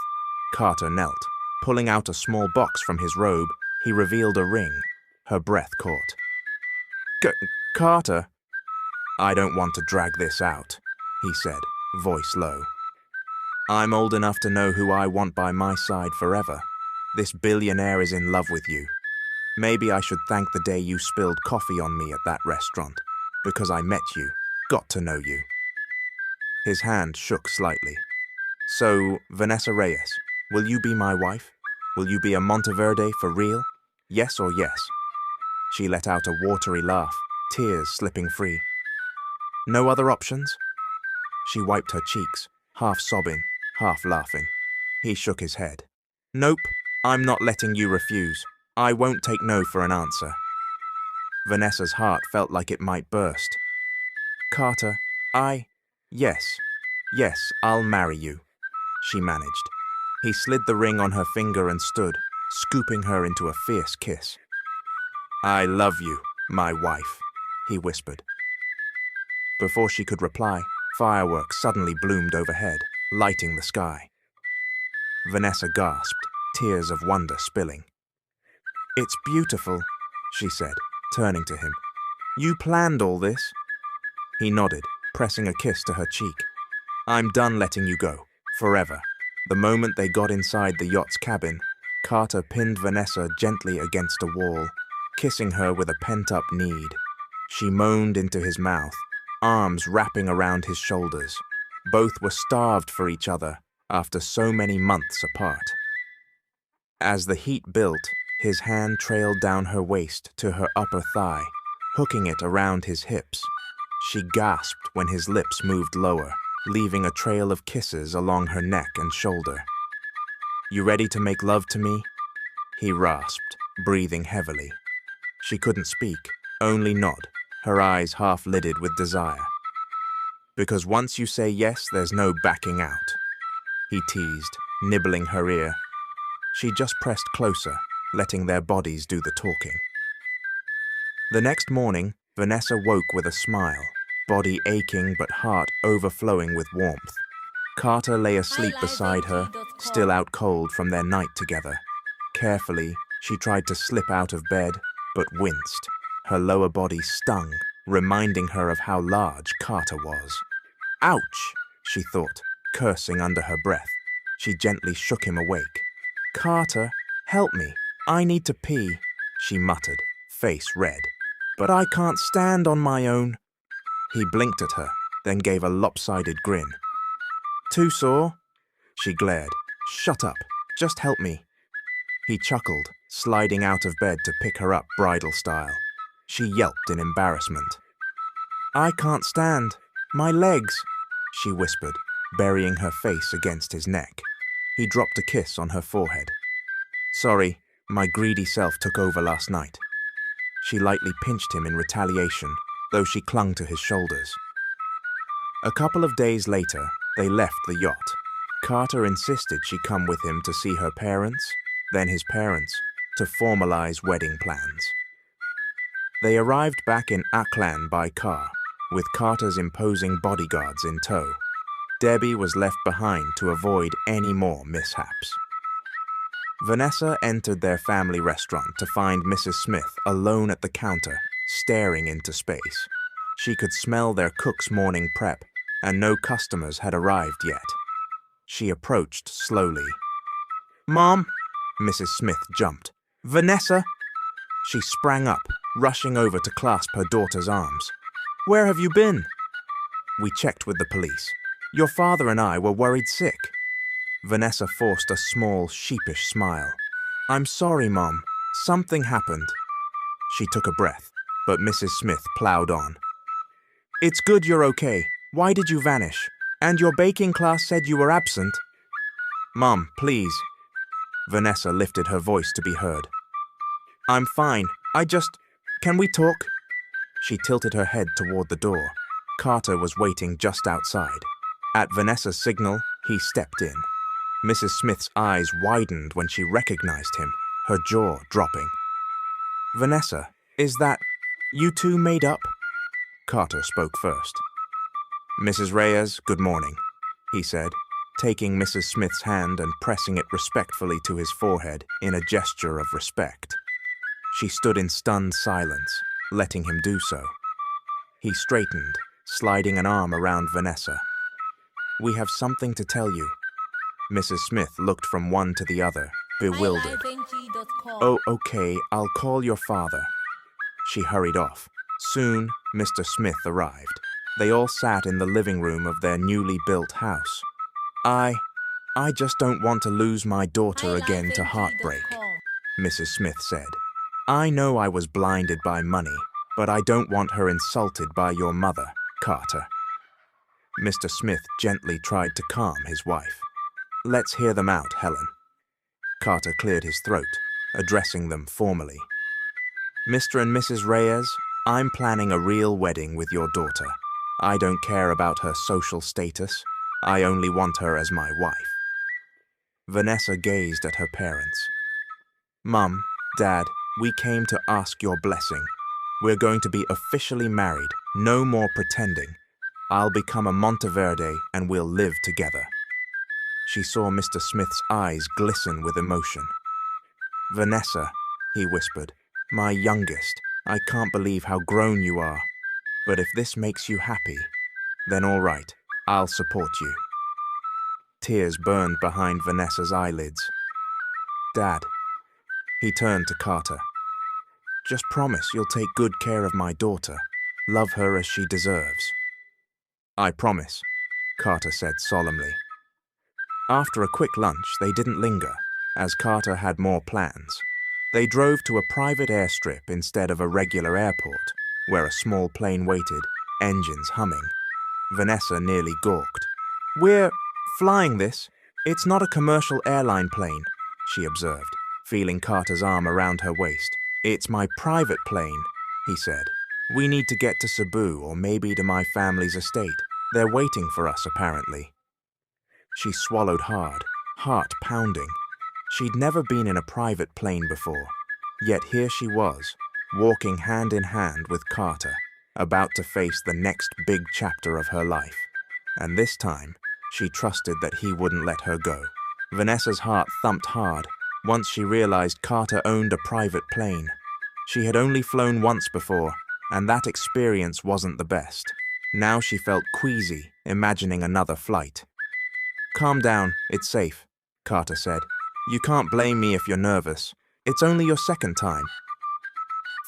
Carter knelt. Pulling out a small box from his robe, he revealed a ring. Her breath caught. Carter? I don't want to drag this out, he said, voice low. I'm old enough to know who I want by my side forever. This billionaire is in love with you. Maybe I should thank the day you spilled coffee on me at that restaurant, because I met you, got to know you. His hand shook slightly. So, Vanessa Reyes, will you be my wife? Will you be a Monteverde for real? Yes or yes? She let out a watery laugh, tears slipping free. No other options? She wiped her cheeks, half sobbing, half laughing. He shook his head. Nope, I'm not letting you refuse. I won't take no for an answer. Vanessa's heart felt like it might burst. Carter, Yes, I'll marry you, she managed. He slid the ring on her finger and stood, scooping her into a fierce kiss. I love you, my wife, he whispered. Before she could reply, fireworks suddenly bloomed overhead, lighting the sky. Vanessa gasped, tears of wonder spilling. It's beautiful, she said, turning to him. You planned all this? He nodded, pressing a kiss to her cheek. I'm done letting you go, forever. The moment they got inside the yacht's cabin, Carter pinned Vanessa gently against a wall, kissing her with a pent-up need. She moaned into his mouth, arms wrapping around his shoulders. Both were starved for each other after so many months apart. As the heat built, His hand trailed down her waist to her upper thigh, hooking it around his hips. She gasped when his lips moved lower, leaving a trail of kisses along her neck and shoulder. "You ready to make love to me?" he rasped, breathing heavily. She couldn't speak, only nod, her eyes half-lidded with desire. "Because once you say yes, there's no backing out," he teased, nibbling her ear. She just pressed closer, letting their bodies do the talking. The next morning, Vanessa woke with a smile, body aching but heart overflowing with warmth. Carter lay asleep beside her, still out cold from their night together. Carefully, she tried to slip out of bed, but winced. Her lower body stung, reminding her of how large Carter was. "Ouch," she thought, cursing under her breath. She gently shook him awake. "Carter, help me. I need to pee," she muttered, face red. "But I can't stand on my own." He blinked at her, then gave a lopsided grin. "Too sore?" She glared. "Shut up. Just help me." He chuckled, sliding out of bed to pick her up bridal style. She yelped in embarrassment. "I can't stand. My legs," she whispered, burying her face against his neck. He dropped a kiss on her forehead. "Sorry, my greedy self took over last night." She lightly pinched him in retaliation, though she clung to his shoulders. A couple of days later, they left the yacht. Carter insisted she come with him to see her parents, then his parents, to formalize wedding plans. They arrived back in Auckland by car, with Carter's imposing bodyguards in tow. Debbie was left behind to avoid any more mishaps. Vanessa entered their family restaurant to find Mrs. Smith alone at the counter, staring into space. She could smell their cook's morning prep, and no customers had arrived yet. She approached slowly. "Mom!" Mrs. Smith jumped. "Vanessa!" She sprang up, rushing over to clasp her daughter's arms. "Where have you been?" "We checked with the police. Your father and I were worried sick." Vanessa forced a small, sheepish smile. "I'm sorry, Mom. Something happened." She took a breath, but Mrs. Smith plowed on. "It's good you're okay. Why did you vanish? And your baking class said you were absent." "Mom, please." Vanessa lifted her voice to be heard. "I'm fine. Can we talk?" She tilted her head toward the door. Carter was waiting just outside. At Vanessa's signal, he stepped in. Mrs. Smith's eyes widened when she recognized him, her jaw dropping. "Vanessa, is that you two made up?" Carter spoke first. "Mrs. Reyes, good morning," he said, taking Mrs. Smith's hand and pressing it respectfully to his forehead in a gesture of respect. She stood in stunned silence, letting him do so. He straightened, sliding an arm around Vanessa. "We have something to tell you." Mrs. Smith looked from one to the other, bewildered. "Oh, okay, I'll call your father." She hurried off. Soon, Mr. Smith arrived. They all sat in the living room of their newly built house. I just don't want to lose my daughter again to heartbreak," Mrs. Smith said. "I know I was blinded by money, but I don't want her insulted by your mother, Carter." Mr. Smith gently tried to calm his wife. "Let's hear them out, Helen." Carter cleared his throat, addressing them formally. "Mr. and Mrs. Reyes, I'm planning a real wedding with your daughter. I don't care about her social status. I only want her as my wife." Vanessa gazed at her parents. "Mum, Dad, we came to ask your blessing. We're going to be officially married, no more pretending. I'll become a Monteverde and we'll live together." She saw Mr. Smith's eyes glisten with emotion. "Vanessa," he whispered, "my youngest, I can't believe how grown you are. But if this makes you happy, then all right, I'll support you." Tears burned behind Vanessa's eyelids. "Dad," he turned to Carter, "just promise you'll take good care of my daughter, love her as she deserves." "I promise," Carter said solemnly. After a quick lunch, they didn't linger, as Carter had more plans. They drove to a private airstrip instead of a regular airport, where a small plane waited, engines humming. Vanessa nearly gawked. "We're flying this. It's not a commercial airline plane," she observed, feeling Carter's arm around her waist. "It's my private plane," he said. "We need to get to Cebu or maybe to my family's estate. They're waiting for us, apparently." She swallowed hard, heart pounding. She'd never been in a private plane before, yet here she was, walking hand in hand with Carter, about to face the next big chapter of her life. And this time, she trusted that he wouldn't let her go. Vanessa's heart thumped hard once she realized Carter owned a private plane. She had only flown once before, and that experience wasn't the best. Now she felt queasy, imagining another flight. "Calm down, it's safe," Carter said. "You can't blame me if you're nervous. It's only your second time."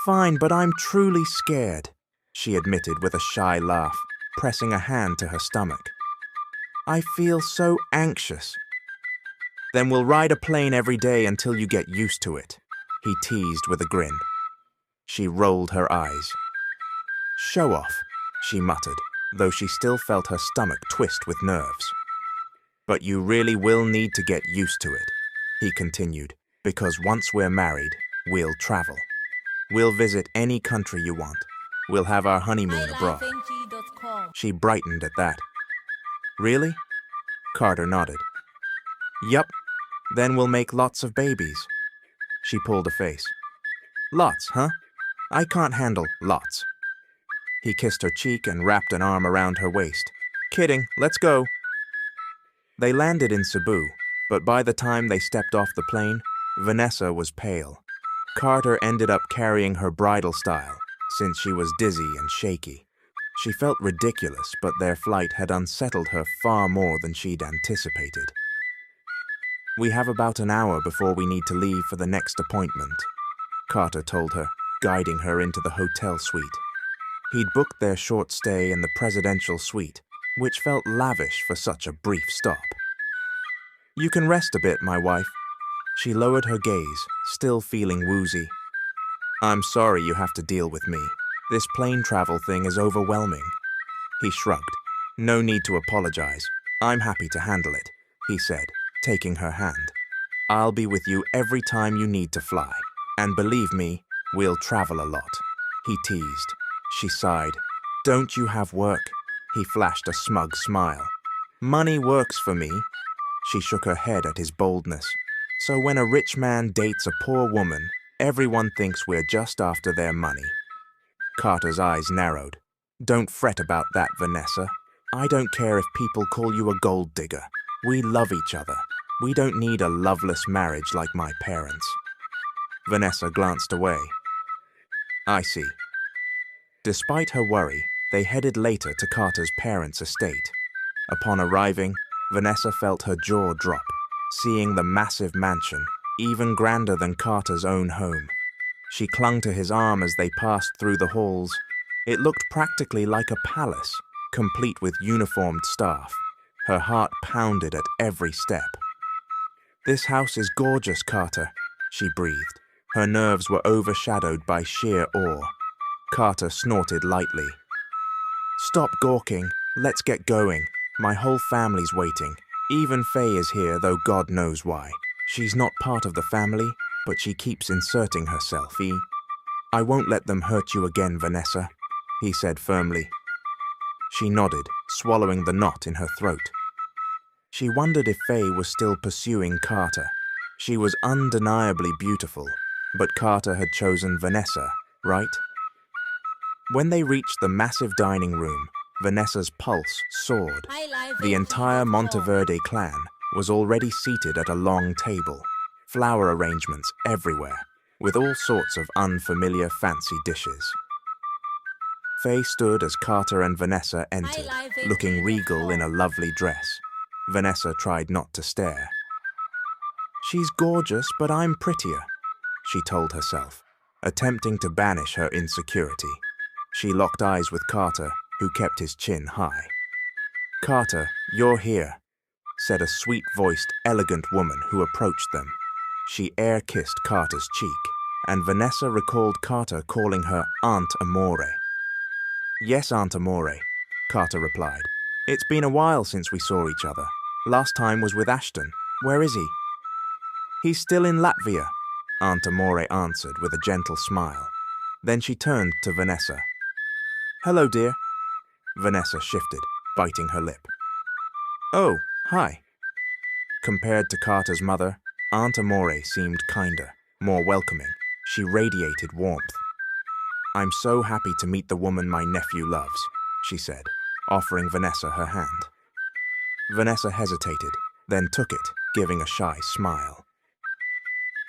"Fine, but I'm truly scared," she admitted with a shy laugh, pressing a hand to her stomach. "I feel so anxious." "Then we'll ride a plane every day until you get used to it," he teased with a grin. She rolled her eyes. "Show off," she muttered, though she still felt her stomach twist with nerves. "But you really will need to get used to it," he continued, "because once we're married, we'll travel. We'll visit any country you want. We'll have our honeymoon abroad." She brightened at that. "Really?" Carter nodded. "Yup. Then we'll make lots of babies." She pulled a face. "Lots, huh? I can't handle lots." He kissed her cheek and wrapped an arm around her waist. "Kidding, let's go." They landed in Cebu, but by the time they stepped off the plane, Vanessa was pale. Carter ended up carrying her bridal style, since she was dizzy and shaky. She felt ridiculous, but their flight had unsettled her far more than she'd anticipated. "We have about an hour before we need to leave for the next appointment," Carter told her, guiding her into the hotel suite. He'd booked their short stay in the presidential suite, which felt lavish for such a brief stop. "You can rest a bit, my wife." She lowered her gaze, still feeling woozy. "I'm sorry you have to deal with me. This plane travel thing is overwhelming." He shrugged. "No need to apologize. I'm happy to handle it," he said, taking her hand. "I'll be with you every time you need to fly. And believe me, we'll travel a lot," he teased. She sighed. "Don't you have work?" He flashed a smug smile. "Money works for me." She shook her head at his boldness. "So when a rich man dates a poor woman, everyone thinks we're just after their money." Carter's eyes narrowed. "Don't fret about that, Vanessa. I don't care if people call you a gold digger. We love each other. We don't need a loveless marriage like my parents." Vanessa glanced away. "I see." Despite her worry, they headed later to Carter's parents' estate. Upon arriving, Vanessa felt her jaw drop, seeing the massive mansion, even grander than Carter's own home. She clung to his arm as they passed through the halls. It looked practically like a palace, complete with uniformed staff. Her heart pounded at every step. "This house is gorgeous, Carter," she breathed. Her nerves were overshadowed by sheer awe. Carter snorted lightly. "Stop gawking. Let's get going. My whole family's waiting. Even Faye is here, though God knows why. She's not part of the family, but she keeps inserting herself. I won't let them hurt you again, Vanessa," he said firmly. She nodded, swallowing the knot in her throat. She wondered if Faye was still pursuing Carter. She was undeniably beautiful, but Carter had chosen Vanessa, right? When they reached the massive dining room, Vanessa's pulse soared. The entire Monteverde clan was already seated at a long table, flower arrangements everywhere, with all sorts of unfamiliar fancy dishes. Faye stood as Carter and Vanessa entered, looking regal in a lovely dress. Vanessa tried not to stare. "She's gorgeous, but I'm prettier," she told herself, attempting to banish her insecurity. She locked eyes with Carter, who kept his chin high. "Carter, you're here," said a sweet-voiced, elegant woman who approached them. She air-kissed Carter's cheek. and Vanessa recalled Carter calling her Aunt Amore. "Yes, Aunt Amore," Carter replied. "It's been a while since we saw each other. Last time was with Ashton. Where is he?" "He's still in Latvia," Aunt Amore answered with a gentle smile. Then she turned to Vanessa. "Hello, dear." Vanessa shifted, biting her lip. "Oh, hi." Compared to Carter's mother, Aunt Amore seemed kinder, more welcoming. She radiated warmth. "I'm so happy to meet the woman my nephew loves," she said, offering Vanessa her hand. Vanessa hesitated, then took it, giving a shy smile.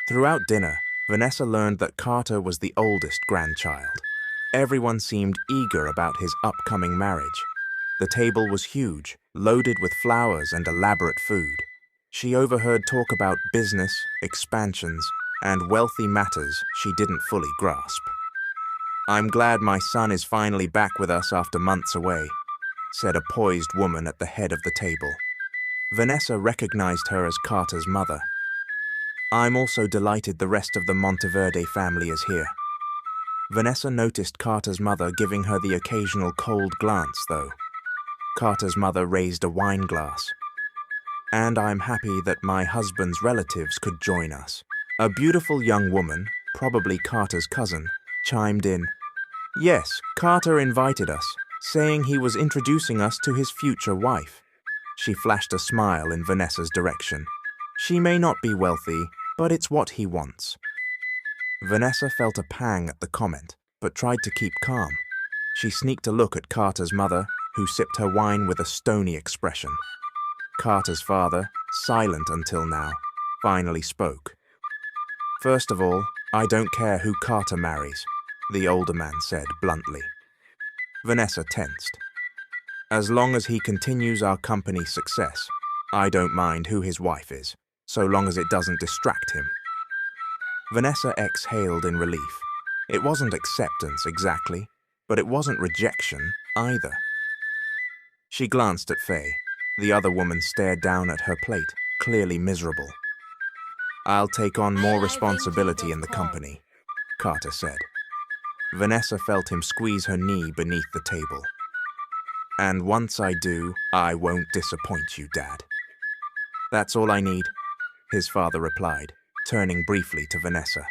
Throughout dinner, Vanessa learned that Carter was the oldest grandchild. Everyone seemed eager about his upcoming marriage. The table was huge, loaded with flowers and elaborate food. She overheard talk about business, expansions, and wealthy matters she didn't fully grasp. "I'm glad my son is finally back with us after months away," said a poised woman at the head of the table. Vanessa recognized her as Carter's mother. "I'm also delighted the rest of the Monteverde family is here." Vanessa noticed Carter's mother giving her the occasional cold glance, though. Carter's mother raised a wine glass. "And I'm happy that my husband's relatives could join us." A beautiful young woman, probably Carter's cousin, chimed in. "Yes, Carter invited us, saying he was introducing us to his future wife." She flashed a smile in Vanessa's direction. "She may not be wealthy, but it's what he wants." Vanessa felt a pang at the comment, but tried to keep calm. She sneaked a look at Carter's mother, who sipped her wine with a stony expression. Carter's father, silent until now, finally spoke. "First of all, I don't care who Carter marries," the older man said bluntly. Vanessa tensed. "As long as he continues our company's success, I don't mind who his wife is, so long as it doesn't distract him." Vanessa exhaled in relief. It wasn't acceptance exactly, but it wasn't rejection either. She glanced at Faye. The other woman stared down at her plate, clearly miserable. "I'll take on more responsibility in the company," Carter said. Vanessa felt him squeeze her knee beneath the table. "And once I do, I won't disappoint you, Dad." "That's all I need," his father replied, turning briefly to Vanessa.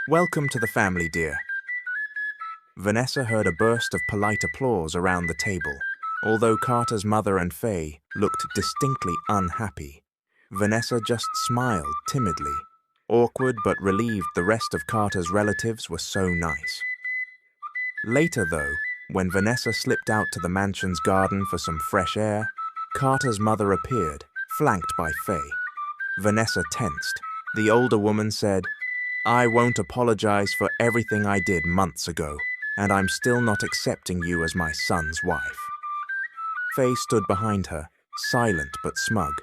"Welcome to the family, dear." Vanessa heard a burst of polite applause around the table. Although Carter's mother and Faye looked distinctly unhappy, Vanessa just smiled timidly, awkward but relieved the rest of Carter's relatives were so nice. Later, though, when Vanessa slipped out to the mansion's garden for some fresh air, Carter's mother appeared, flanked by Faye. Vanessa tensed. The older woman said, "I won't apologize for everything I did months ago, and I'm still not accepting you as my son's wife." Faye stood behind her, silent but smug.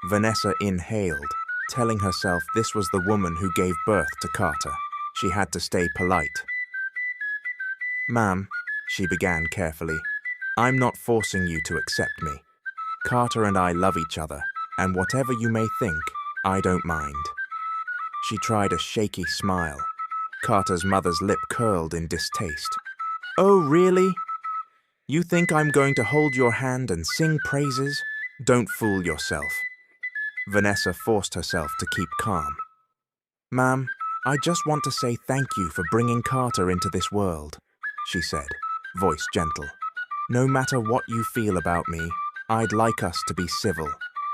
Vanessa inhaled, telling herself this was the woman who gave birth to Carter. She had to stay polite. "Ma'am," she began carefully, "I'm not forcing you to accept me. Carter and I love each other, and whatever you may think, I don't mind." She tried a shaky smile. Carter's mother's lip curled in distaste. "Oh, really? You think I'm going to hold your hand and sing praises? Don't fool yourself." Vanessa forced herself to keep calm. "Ma'am, I just want to say thank you for bringing Carter into this world," she said, voice gentle. "No matter what you feel about me, I'd like us to be civil,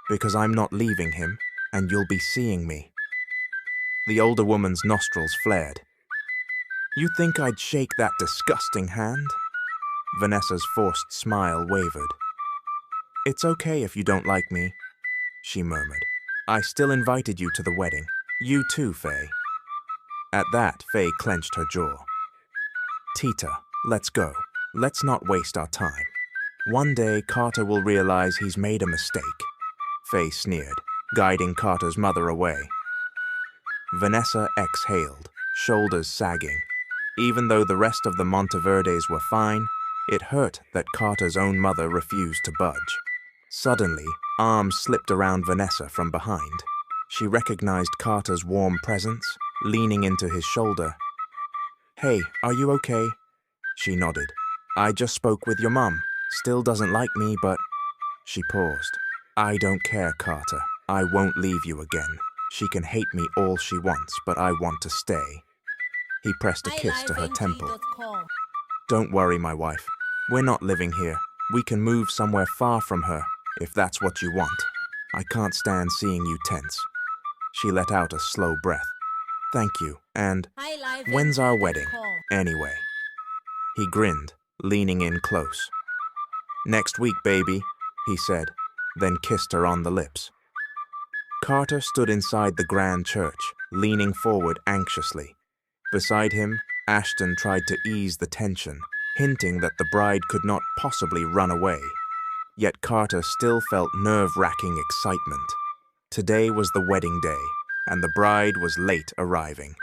because I'm not leaving him, and you'll be seeing me." The older woman's nostrils flared. "You think I'd shake that disgusting hand?" Vanessa's forced smile wavered. "It's okay if you don't like me," she murmured. "I still invited you to the wedding. You too, Faye." At that, Faye clenched her jaw. "Tita, let's go. Let's not waste our time. One day, Carter will realize he's made a mistake." Faye sneered, guiding Carter's mother away. Vanessa exhaled, shoulders sagging. Even though the rest of the Monteverdes were fine, it hurt that Carter's own mother refused to budge. Suddenly, arms slipped around Vanessa from behind. She recognized Carter's warm presence, leaning into his shoulder. "Hey, are you okay?" She nodded. "I just spoke with your mum. Still doesn't like me, but—" She paused. "I don't care, Carter. I won't leave you again. She can hate me all she wants, but I want to stay." He pressed a kiss to her temple. "Don't worry, my wife. We're not living here. We can move somewhere far from her, if that's what you want. I can't stand seeing you tense." She let out a slow breath. "Thank you, and when's our wedding, anyway?" He grinned, leaning in close. "Next week, baby," he said, then kissed her on the lips. Carter stood inside the grand church, leaning forward anxiously. Beside him, Ashton tried to ease the tension, hinting that the bride could not possibly run away. Yet Carter still felt nerve-wracking excitement. Today was the wedding day, and the bride was late arriving.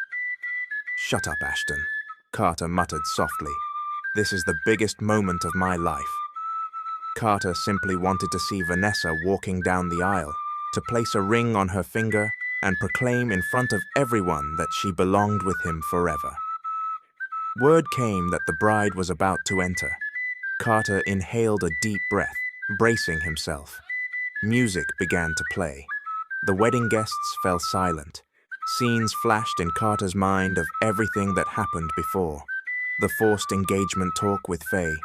"Shut up, Ashton," Carter muttered softly. "This is the biggest moment of my life." Carter simply wanted to see Vanessa walking down the aisle, to place a ring on her finger and proclaim in front of everyone that she belonged with him forever. Word came that the bride was about to enter. Carter inhaled a deep breath, bracing himself. Music began to play. The wedding guests fell silent. Scenes flashed in Carter's mind of everything that happened before. The forced engagement talk with Faye,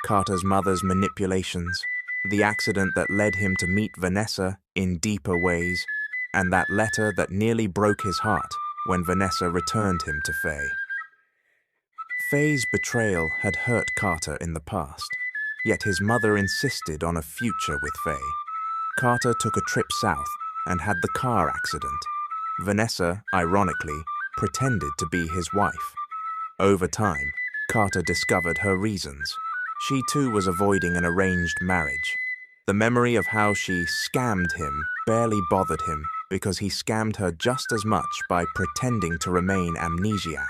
Carter's mother's manipulations, the accident that led him to meet Vanessa in deeper ways, and that letter that nearly broke his heart when Vanessa returned him to Faye. Faye's betrayal had hurt Carter in the past, yet his mother insisted on a future with Faye. Carter took a trip south and had the car accident. Vanessa, ironically, pretended to be his wife. Over time, Carter discovered her reasons. She too was avoiding an arranged marriage. The memory of how she scammed him barely bothered him because he scammed her just as much by pretending to remain amnesiac.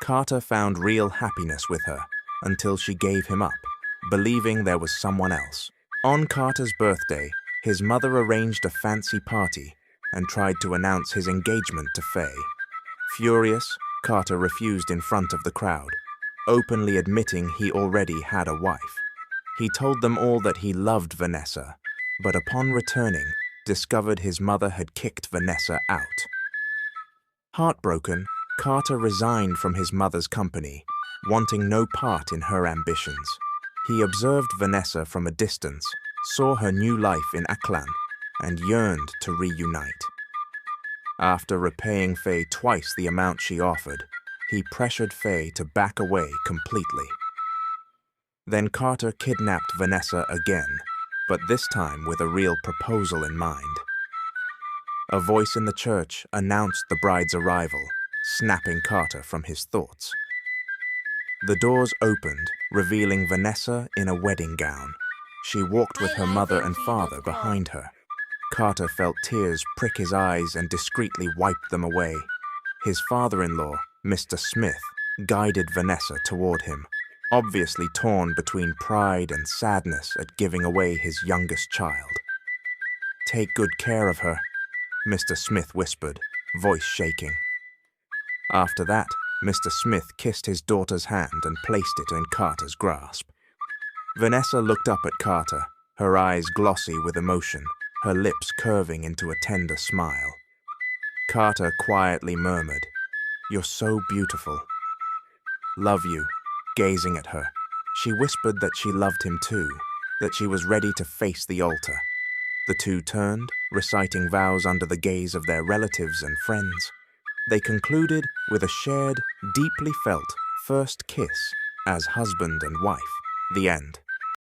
Carter found real happiness with her until she gave him up, believing there was someone else. On Carter's birthday, his mother arranged a fancy party and tried to announce his engagement to Faye. Furious, Carter refused in front of the crowd, openly admitting he already had a wife. He told them all that he loved Vanessa, but upon returning, discovered his mother had kicked Vanessa out. Heartbroken, Carter resigned from his mother's company, wanting no part in her ambitions. He observed Vanessa from a distance, saw her new life in Aklan, and yearned to reunite. After repaying Faye twice the amount she offered, he pressured Faye to back away completely. Then Carter kidnapped Vanessa again, but this time with a real proposal in mind. A voice in the church announced the bride's arrival, snapping Carter from his thoughts. The doors opened, revealing Vanessa in a wedding gown. She walked with her mother and father behind her. Carter felt tears prick his eyes and discreetly wiped them away. His father-in-law, Mr. Smith, guided Vanessa toward him, obviously torn between pride and sadness at giving away his youngest child. "Take good care of her," Mr. Smith whispered, voice shaking. After that, Mr. Smith kissed his daughter's hand and placed it in Carter's grasp. Vanessa looked up at Carter, her eyes glossy with emotion, her lips curving into a tender smile. Carter quietly murmured, "You're so beautiful." "Love you," gazing at her. She whispered that she loved him too, that she was ready to face the altar. The two turned, reciting vows under the gaze of their relatives and friends. They concluded with a shared, deeply felt first kiss as husband and wife. The end.